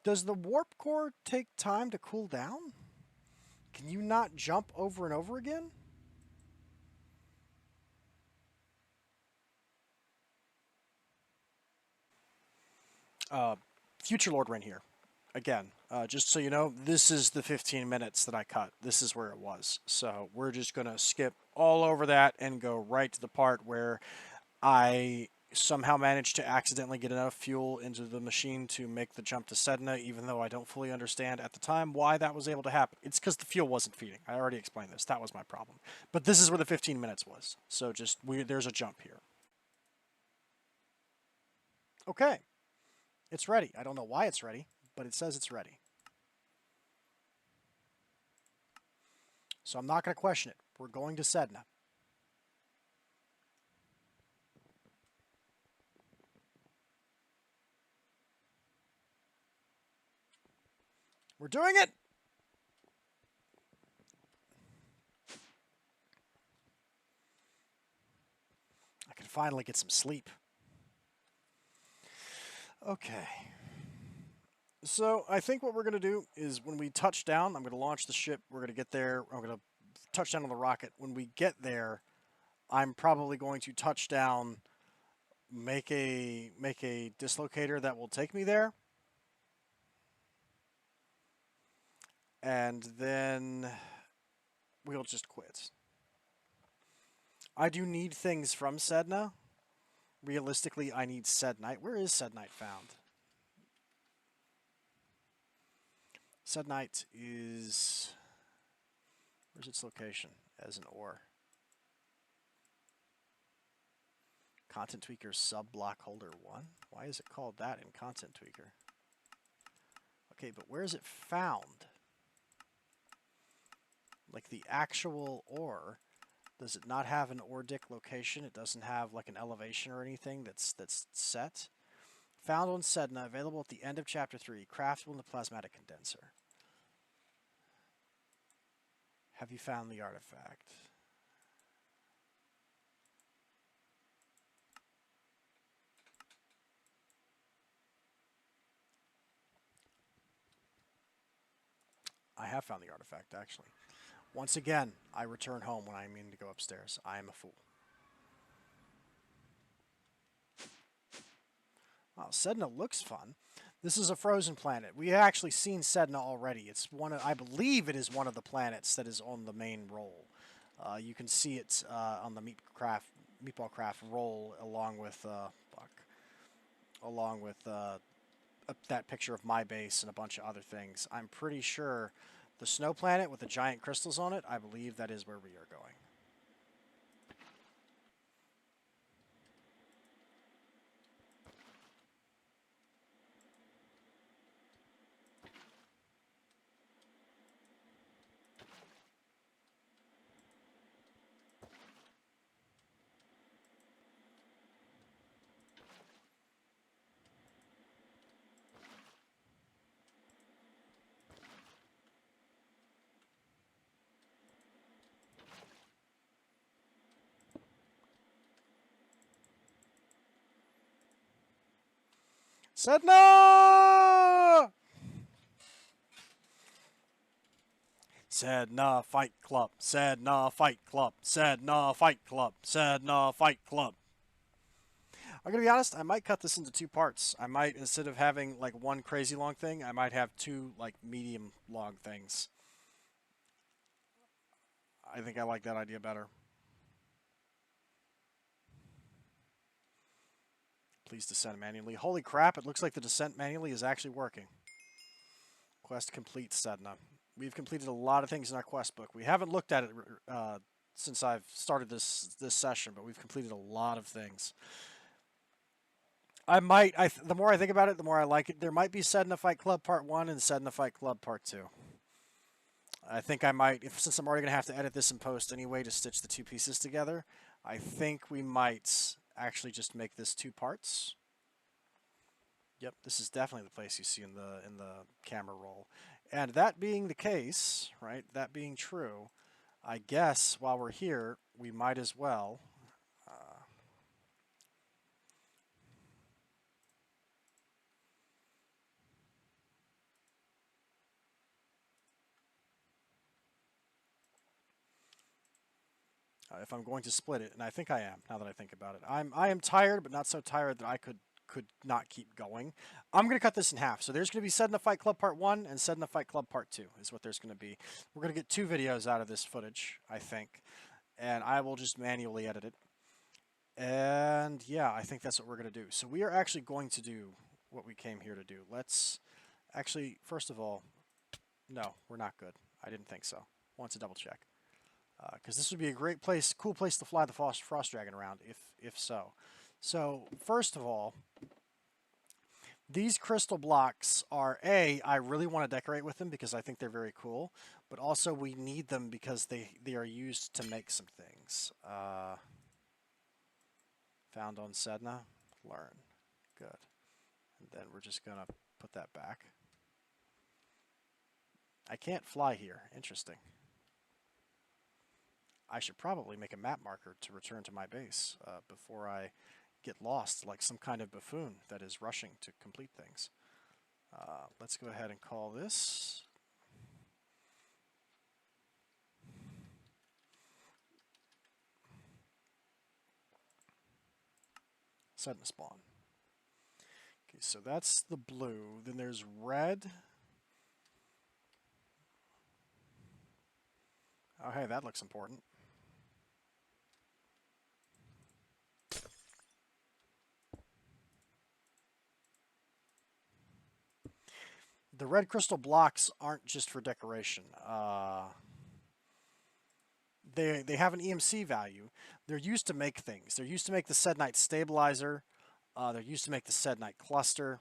Does the warp core take time to cool down? Can you not jump over and over again? Future Lord Rain here. Again, just so you know, this is the 15 minutes that I cut. This is where it was. So we're just going to skip all over that and go right to the part where I somehow managed to accidentally get enough fuel into the machine to make the jump to Sedna, even though I don't fully understand at the time why that was able to happen. It's because the fuel wasn't feeding. I already explained this. That was my problem. But this is where the 15 minutes was. So just, there's a jump here. Okay. It's ready. I don't know why it's ready, but it says it's ready. So I'm not going to question it. We're going to Sedna. We're doing it! I can finally get some sleep. Okay. So I think what we're going to do is when we touch down, I'm going to launch the ship. We're going to get there. I'm going to touch down on the rocket. When we get there, I'm probably going to touch down, make a dislocator that will take me there, and then we'll just quit. I do need things from Sedna. Realistically, I need Sednite. Where is Sednite found? Sednite is... Where's its location as an ore? Content Tweaker sub-block holder 1? Why is it called that in Content Tweaker? Okay, but where is it found? Like the actual ore, does it not have an ore-dick location? It doesn't have like an elevation or anything that's set? Found on Sedna, available at the end of Chapter 3, craftable in the plasmatic condenser. Have you found the artifact? I have found the artifact, actually. Once again, I return home when I mean to go upstairs. I am a fool. Wow, Sedna looks fun. This is a frozen planet. We have actually seen Sedna already. It's one of, I believe it is one of the planets that is on the main roll. You can see it on the Meatballcraft roll along with that picture of my base and a bunch of other things. I'm pretty sure the snow planet with the giant crystals on it, I believe that is where we are going. Sedna! Sedna Fight Club. Sedna Fight Club. Sedna Fight Club. Sedna Fight Club. I'm gonna be honest, I might cut this into 2 parts. I might, instead of having like one crazy long thing, I might have 2 like medium long things. I think I like that idea better. Please descend manually. Holy crap, it looks like the descent manually is actually working. Quest complete, Sedna. We've completed a lot of things in our quest book. We haven't looked at it since I've started this session, but we've completed a lot of things. The more I think about it, the more I like it. There might be Sedna Fight Club Part 1 and Sedna Fight Club Part 2. I think I might, since I'm already going to have to edit this in post anyway to stitch the 2 pieces together, I think we might actually just make this 2 parts. Yep, this is definitely the place you see in the camera roll. And that being the case, right, that being true, I guess while we're here, we might as well... if I'm going to split it, and I think I am, now that I think about it. I am tired, but not so tired that I could not keep going. I'm going to cut this in half. So there's going to be Sedna Fight Club Part 1 and Sedna Fight Club Part 2 is what there's going to be. We're going to get 2 videos out of this footage, I think. And I will just manually edit it. And yeah, I think that's what we're going to do. So we are actually going to do what we came here to do. Let's actually, first of all, no, we're not good. I didn't think so. Want to double check. Because this would be a great place, cool place to fly the Frost Dragon around, if so. So, first of all, these crystal blocks are, I really want to decorate with them because I think they're very cool, but also we need them because they are used to make some things. Found on Sedna, learn. Good. And then we're just going to put that back. I can't fly here. Interesting. I should probably make a map marker to return to my base before I get lost like some kind of buffoon that is rushing to complete things. Let's go ahead and call this Sedna spawn. Okay, so that's the blue. Then there's red. Oh, hey, that looks important. The red crystal blocks aren't just for decoration. They have an EMC value. They're used to make things. They're used to make the Sednite stabilizer. They're used to make the Sednite cluster.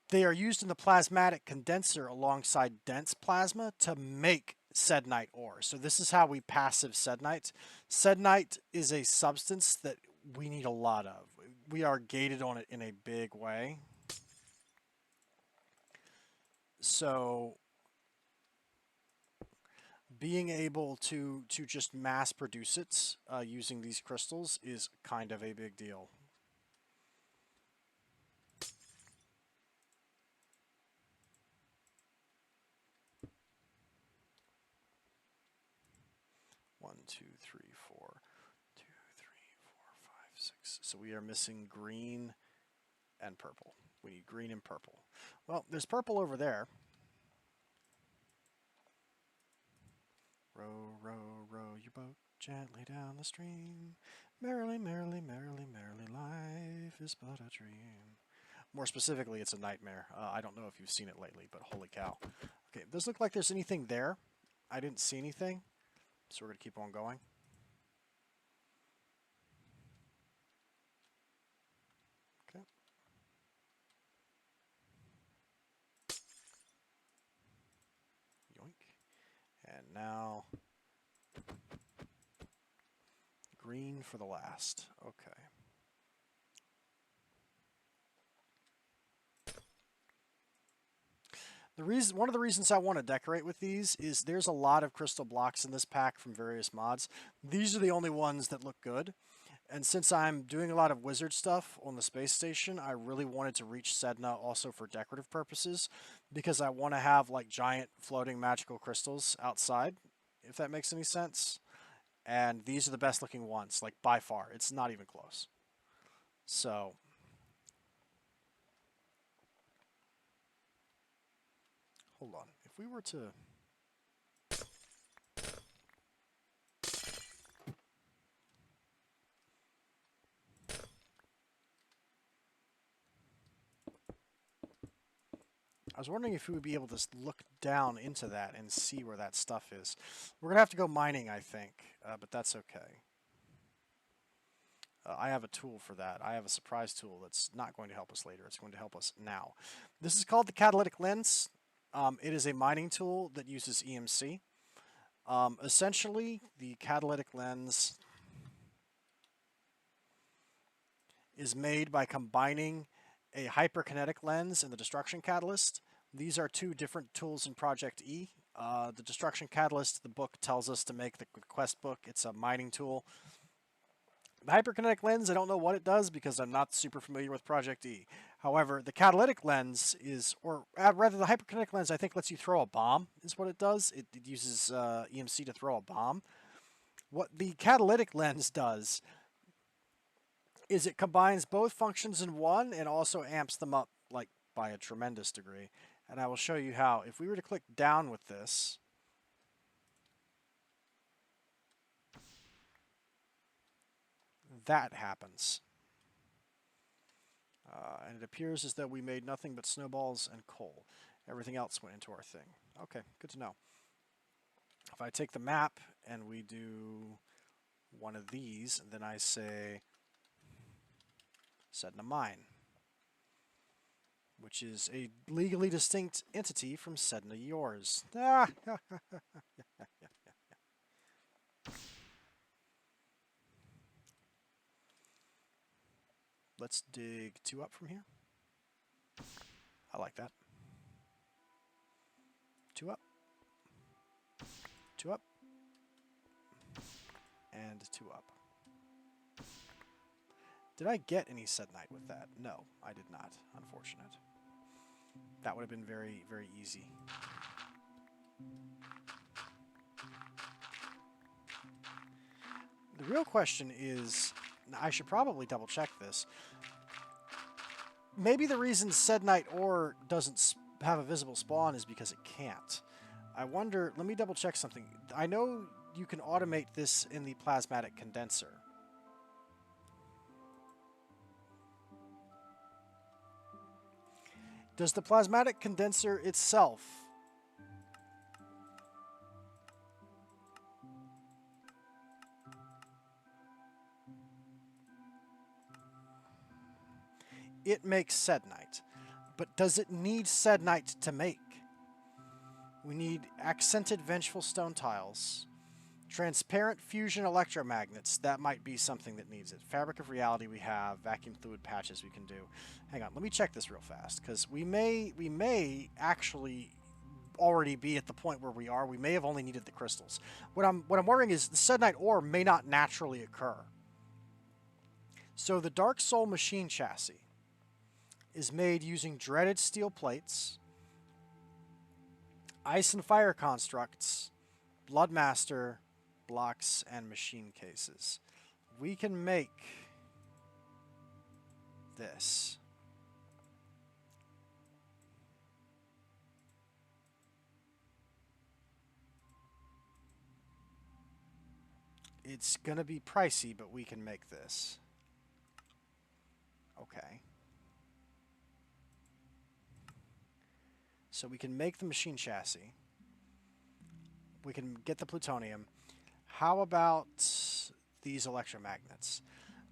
They are used in the plasmatic condenser alongside dense plasma to make Sednite ore. So this is how we passive Sednite. Sednite is a substance that we need a lot of. We are gated on it in a big way. So being able to just mass produce it using these crystals is kind of a big deal. One, two, three, four. 2, 3, 4, 5, 6. So we are missing green and purple. We need green and purple. Well, there's purple over there. Row, row, row your boat gently down the stream. Merrily, merrily, merrily, merrily, life is but a dream. More specifically, it's a nightmare. I don't know if you've seen it lately, but holy cow. Okay, it doesn't look like there's anything there. I didn't see anything, so we're going to keep on going. Okay. Yoink. And now green for the last. Okay. One of the reasons I want to decorate with these is there's a lot of crystal blocks in this pack from various mods. These are the only ones that look good. And since I'm doing a lot of wizard stuff on the space station, I really wanted to reach Sedna also for decorative purposes, because I want to have like giant floating magical crystals outside, if that makes any sense. And these are the best looking ones, like by far. It's not even close. So hold on. If we were to I was wondering if we would be able to look down into that and see where that stuff is. We're going to have to go mining, I think, but that's okay. I have a tool for that. I have a surprise tool that's not going to help us later. It's going to help us now. This is called the catalytic lens. It is a mining tool that uses EMC. Essentially, the catalytic lens is made by combining a hyperkinetic lens and the destruction catalyst. These are two different tools in Project E. The destruction catalyst, the book tells us to make the quest book. It's a mining tool. The hyperkinetic lens, I don't know what it does because I'm not super familiar with Project E. However, the catalytic lens is, or rather the hyperkinetic lens, I think lets you throw a bomb is what it does. It uses EMC to throw a bomb. What the catalytic lens does is it combines both functions in one and also amps them up like by a tremendous degree. And I will show you how. If we were to click down with this, that happens. And it appears as though we made nothing but snowballs and coal. Everything else went into our thing. Okay, good to know. If I take the map and we do one of these, then I say Sedna Mine, which is a legally distinct entity from Sedna Yours. Let's dig 2 up from here. I like that. 2 up. 2 up. and 2 up. Did I get any Sednite with that? No, I did not. Unfortunate. That would have been very, very easy. The real question is, I should probably double check this. Maybe the reason Sednite ore doesn't have a visible spawn is because it can't. I wonder, let me double check something. I know you can automate this in the plasmatic condenser. Does the plasmatic condenser itself it makes Sednite, but does it need Sednite to make? We need accented vengeful stone tiles, transparent fusion electromagnets. That might be something that needs it. Fabric of reality we have, vacuum fluid patches we can do. Hang on, let me check this real fast because we may actually already be at the point where we are. We may have only needed the crystals. What I'm worrying is the Sednite ore may not naturally occur. So the Dark Soul machine chassis is made using dreaded steel plates, ice and fire constructs, Bloodmaster blocks, and machine cases. We can make this. It's going to be pricey, but we can make this. Okay. So we can make the machine chassis. We can get the plutonium. How about these electromagnets?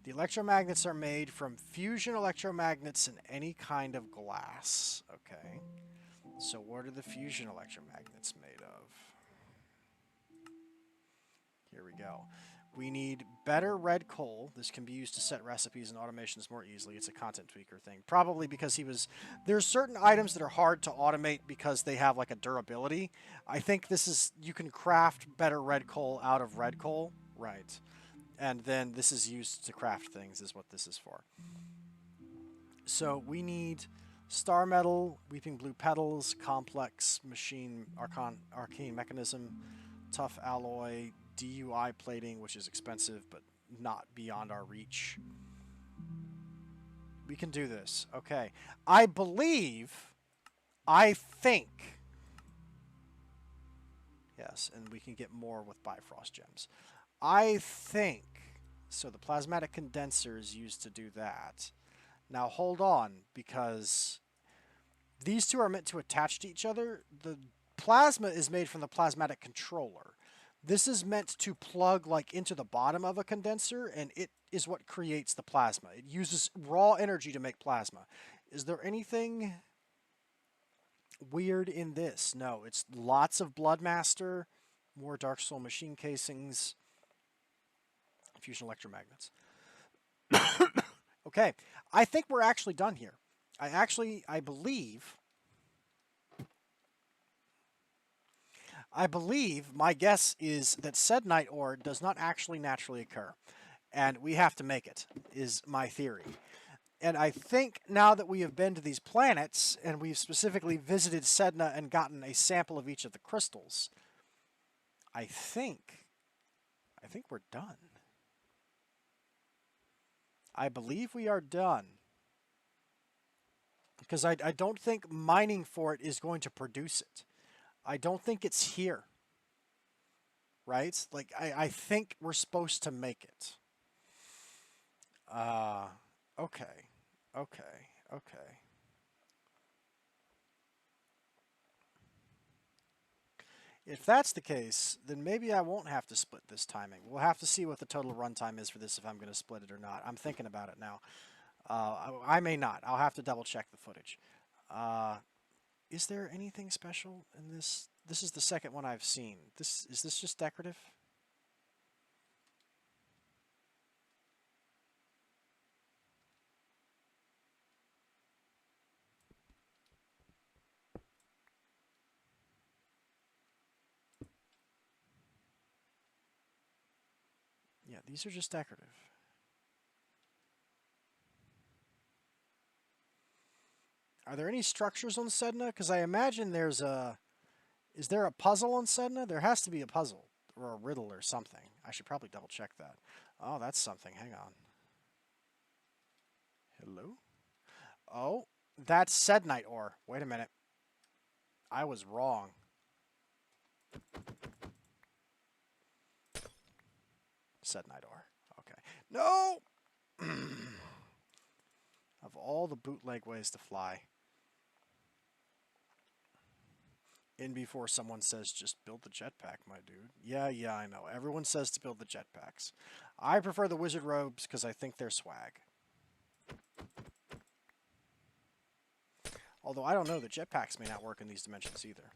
The electromagnets are made from fusion electromagnets in any kind of glass. Okay. So what are the fusion electromagnets made of? Here we go. We need better red coal. This can be used to set recipes and automations more easily. It's a content tweaker thing. Probably because there's certain items that are hard to automate because they have like a durability. I think this is, you can craft better red coal out of red coal. Right. And then this is used to craft things is what this is for. So we need star metal, weeping blue petals, complex machine, arcane mechanism, tough alloy, DUI plating, which is expensive, but not beyond our reach. We can do this. Okay. I think, yes, and we can get more with Bifrost gems. I think, so the plasmatic condenser is used to do that. Now hold on, because these two are meant to attach to each other. The plasma is made from the plasmatic controller. This is meant to plug like into the bottom of a condenser, and it is what creates the plasma. It uses raw energy to make plasma. Is there anything weird in this? No, it's lots of Bloodmaster, more Dark Soul machine casings, fusion electromagnets. Okay, I think we're actually done here. I believe my guess is that Sednite ore does not actually naturally occur, and we have to make it, is my theory. And I think now that we have been to these planets, and we've specifically visited Sedna and gotten a sample of each of the crystals, I think we're done. I believe we are done. Because I don't think mining for it is going to produce it. I don't think it's here. Right? Like, I think we're supposed to make it. Okay. If that's the case, then maybe I won't have to split this timing. We'll have to see what the total runtime is for this if I'm going to split it or not. I'm thinking about it now. I may not. I'll have to double check the footage. Is there anything special in this? This is the second one I've seen. Is this just decorative? Yeah, these are just decorative. Are there any structures on Sedna? Because I imagine there's a... Is there a puzzle on Sedna? There has to be a puzzle. Or a riddle or something. I should probably double check that. Oh, that's something. Hang on. Hello? Oh, that's Sednite ore. Wait a minute. I was wrong. Sednite ore. Okay. No! Of all the bootleg ways to fly. In before someone says, just build the jetpack, my dude. Yeah, I know. Everyone says to build the jetpacks. I prefer the wizard robes because I think they're swag. Although I don't know, the jetpacks may not work in these dimensions either.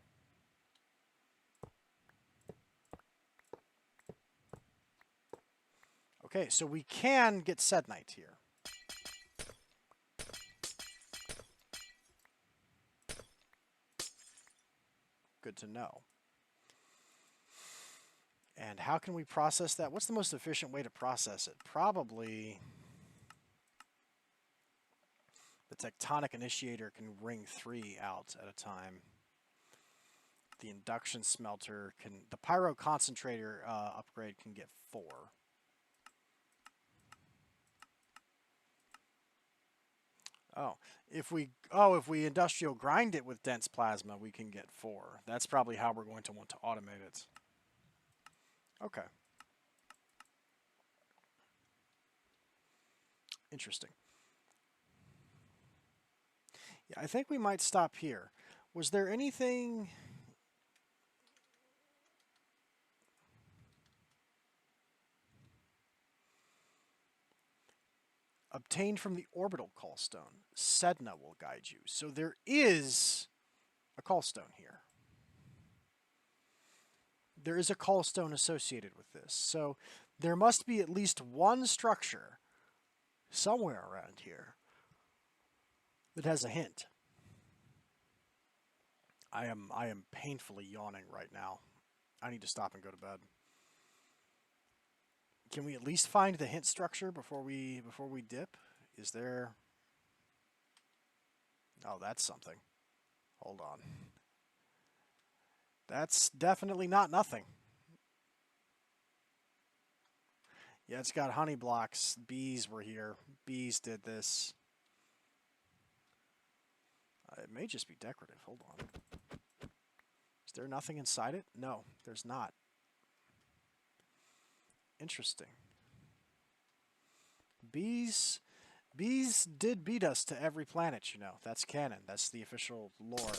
Okay, so we can get Sednite here. Good to know. And how can we process that? What's the most efficient way to process it? Probably the tectonic initiator can wring 3 out at a time. The induction smelter can... The pyro concentrator upgrade can get 4. Oh, if we industrial grind it with dense plasma, we can get 4. That's probably how we're going to want to automate it. Okay. Interesting. Yeah, I think we might stop here. Was there anything... Obtained from the orbital callstone. Sedna will guide you. So there is a callstone here. There is a callstone associated with this. So there must be at least one structure somewhere around here that has a hint. I am painfully yawning right now. I need to stop and go to bed. Can we at least find the hint structure before we dip? Is there... Oh, that's something. Hold on. That's definitely not nothing. Yeah, it's got honey blocks. Bees were here. Bees did this. It may just be decorative. Hold on. Is there nothing inside it? No, there's not. Interesting. Bees did beat us to every planet, you know. That's canon. That's the official lore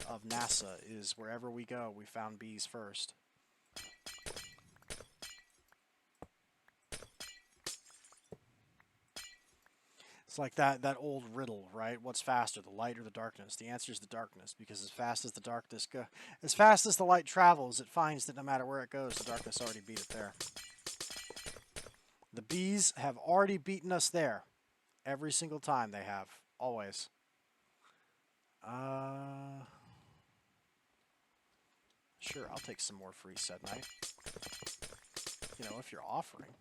of NASA, is wherever we go, we found bees first. It's like that old riddle, right? What's faster, the light or the darkness? The answer is the darkness, because as fast as the light travels, it finds that no matter where it goes, the darkness already beat it there. The bees have already beaten us there. Every single time they have. Always. Sure, I'll take some more free Sednite. You know, if you're offering.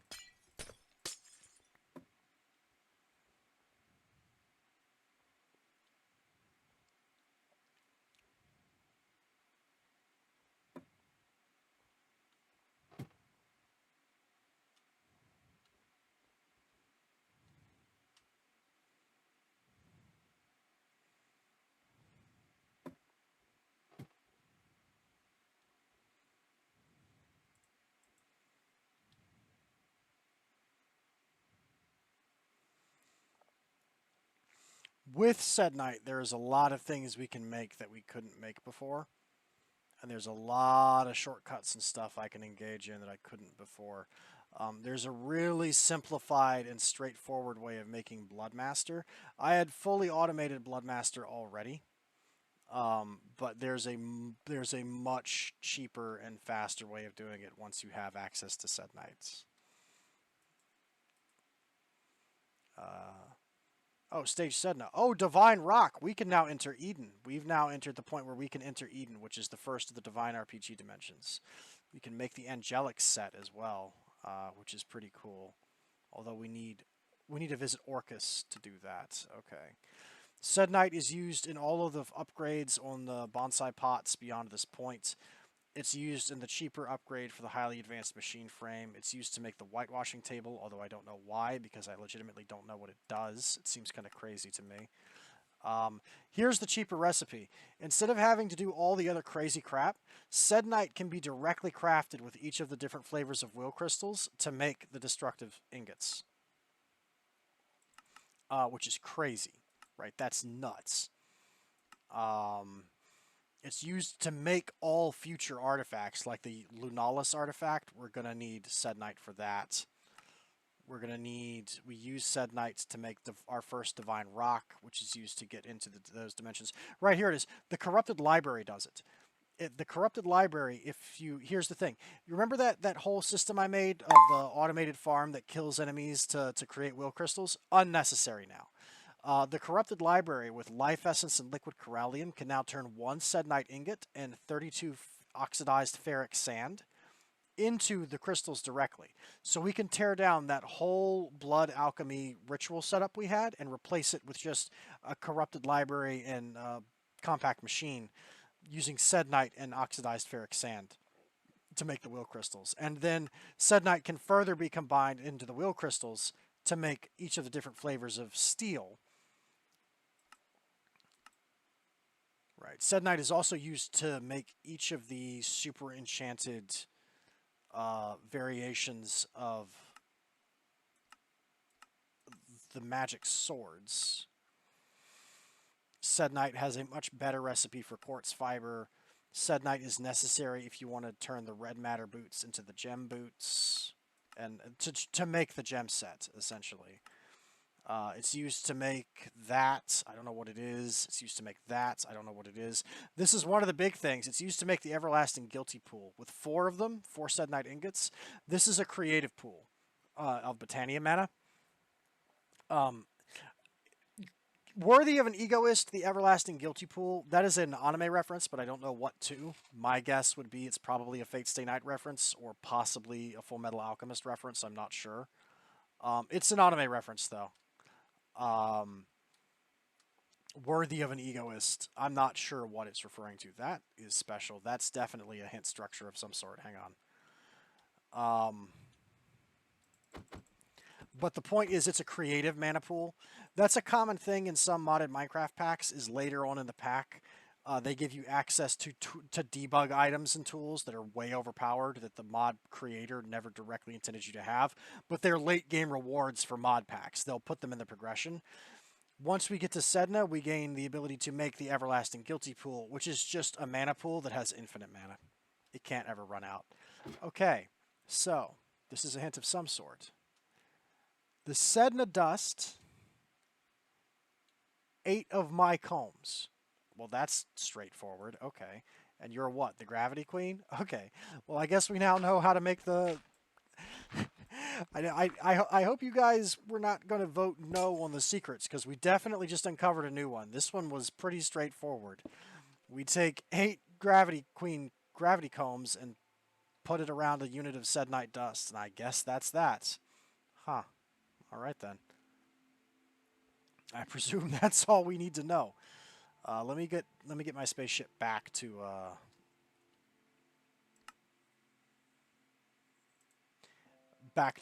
With Sednite, there's a lot of things we can make that we couldn't make before. And there's a lot of shortcuts and stuff I can engage in that I couldn't before. There's a really simplified and straightforward way of making Bloodmaster. I had fully automated Bloodmaster already. But there's a much cheaper and faster way of doing it once you have access to Sednites. Oh, stage Sedna. Oh, Divine Rock. We can now enter Eden. We've now entered the point where we can enter Eden, which is the first of the Divine RPG dimensions. We can make the Angelic set as well. which is pretty cool. Although we need to visit Orcus to do that. Okay. Sednite is used in all of the upgrades on the bonsai pots beyond this point. It's used in the cheaper upgrade for the highly advanced machine frame. It's used to make the whitewashing table, although I don't know why, because I legitimately don't know what it does. It seems kind of crazy to me. Here's the cheaper recipe. Instead of having to do all the other crazy crap, Sednite can be directly crafted with each of the different flavors of will crystals to make the destructive ingots. Which is crazy, right? That's nuts. It's used to make all future artifacts, like the Lunalis artifact. We're going to need Sednite for that. We're going to need... We use Sednite to make our first Divine Rock, which is used to get into those dimensions. Right here it is. The Corrupted Library does it. The Corrupted Library, if you... Here's the thing. You remember that whole system I made of the automated farm that kills enemies to create will crystals? Unnecessary now. The Corrupted Library with Life Essence and Liquid Corallium can now turn 1 Sednite ingot and 32 oxidized ferric sand into the crystals directly. So we can tear down that whole blood alchemy ritual setup we had and replace it with just a Corrupted Library and compact machine using Sednite and oxidized ferric sand to make the will crystals. And then Sednite can further be combined into the will crystals to make each of the different flavors of steel. Right. Sednite is also used to make each of the super enchanted variations of the magic swords. Sednite has a much better recipe for quartz fiber. Sednite is necessary if you want to turn the red matter boots into the gem boots, and to make the gem set, essentially. It's used to make that. I don't know what it is. It's used to make that. I don't know what it is. This is one of the big things. It's used to make the Everlasting Guilty Pool. With 4 of them, 4 Sednite ingots. This is a creative pool of Botania mana. Worthy of an egoist, the Everlasting Guilty Pool. That is an anime reference, but I don't know what to. My guess would be it's probably a Fate Stay Night reference or possibly a Full Metal Alchemist reference. I'm not sure. It's an anime reference, though. Worthy of an egoist. I'm not sure what it's referring to. That is special. That's definitely a hint structure of some sort. Hang on. But the point is, it's a creative mana pool. That's a common thing in some modded Minecraft packs, is later on in the pack, they give you access to debug items and tools that are way overpowered that the mod creator never directly intended you to have, but they're late game rewards for mod packs. They'll put them in the progression. Once we get to Sedna, we gain the ability to make the Everlasting Guilty Pool, which is just a mana pool that has infinite mana. It can't ever run out. Okay, so this is a hint of some sort. The Sedna dust, 8 of my combs. Well, that's straightforward. Okay. And you're what? The Gravity Queen? Okay. Well, I guess we now know how to make the... I hope you guys were not going to vote no on the secrets, because we definitely just uncovered a new one. This one was pretty straightforward. We take 8 Gravity Queen gravity combs and put it around a unit of Sednite dust, and I guess that's that. Huh. All right, then. I presume that's all we need to know. Let me get my spaceship back to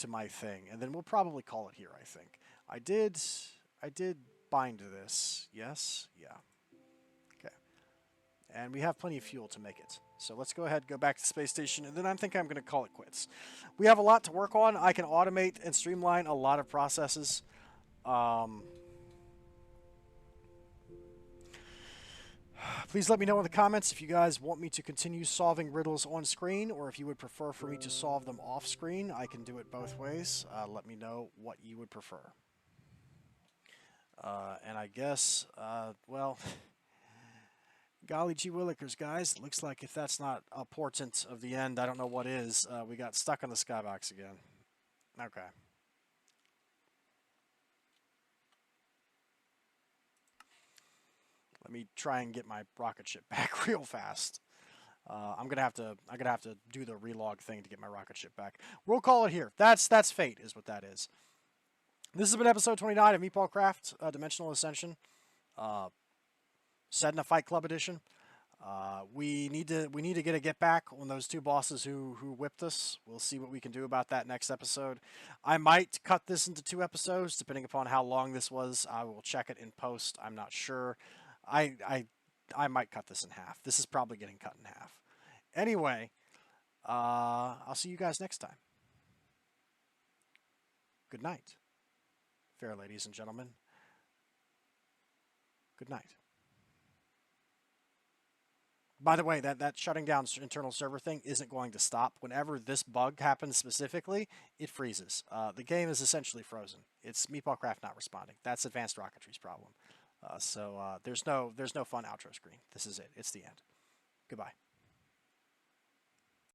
my thing, and then we'll probably call it here. I think I did bind this. Yes, yeah. Okay, and we have plenty of fuel to make it. So let's go ahead, go back to the space station, and then I'm going to call it quits. We have a lot to work on. I can automate and streamline a lot of processes. Please let me know in the comments if you guys want me to continue solving riddles on screen, or if you would prefer for me to solve them off screen. I can do it both ways. Let me know what you would prefer. And I guess, well, golly gee willikers, guys. Looks like if that's not a portent of the end, I don't know what is. We got stuck on the skybox again. Okay. Let me try and get my rocket ship back real fast. I'm gonna have to do the relog thing to get my rocket ship back. We'll call it here. That's fate, is what that is. This has been episode 29 of Meatballcraft, Dimensional Ascension, Sedna Fight Club edition. We need to get back on those two bosses who whipped us. We'll see what we can do about that next episode. I might cut this into 2 episodes, depending upon how long this was. I will check it in post. I'm not sure. I might cut this in half. This is probably getting cut in half. Anyway, I'll see you guys next time. Good night, fair ladies and gentlemen. Good night. By the way, that shutting down internal server thing isn't going to stop. Whenever this bug happens specifically, it freezes. The game is essentially frozen. It's Meatballcraft not responding. That's Advanced Rocketry's problem. So there's no fun outro screen. This is it. It's the end. Goodbye.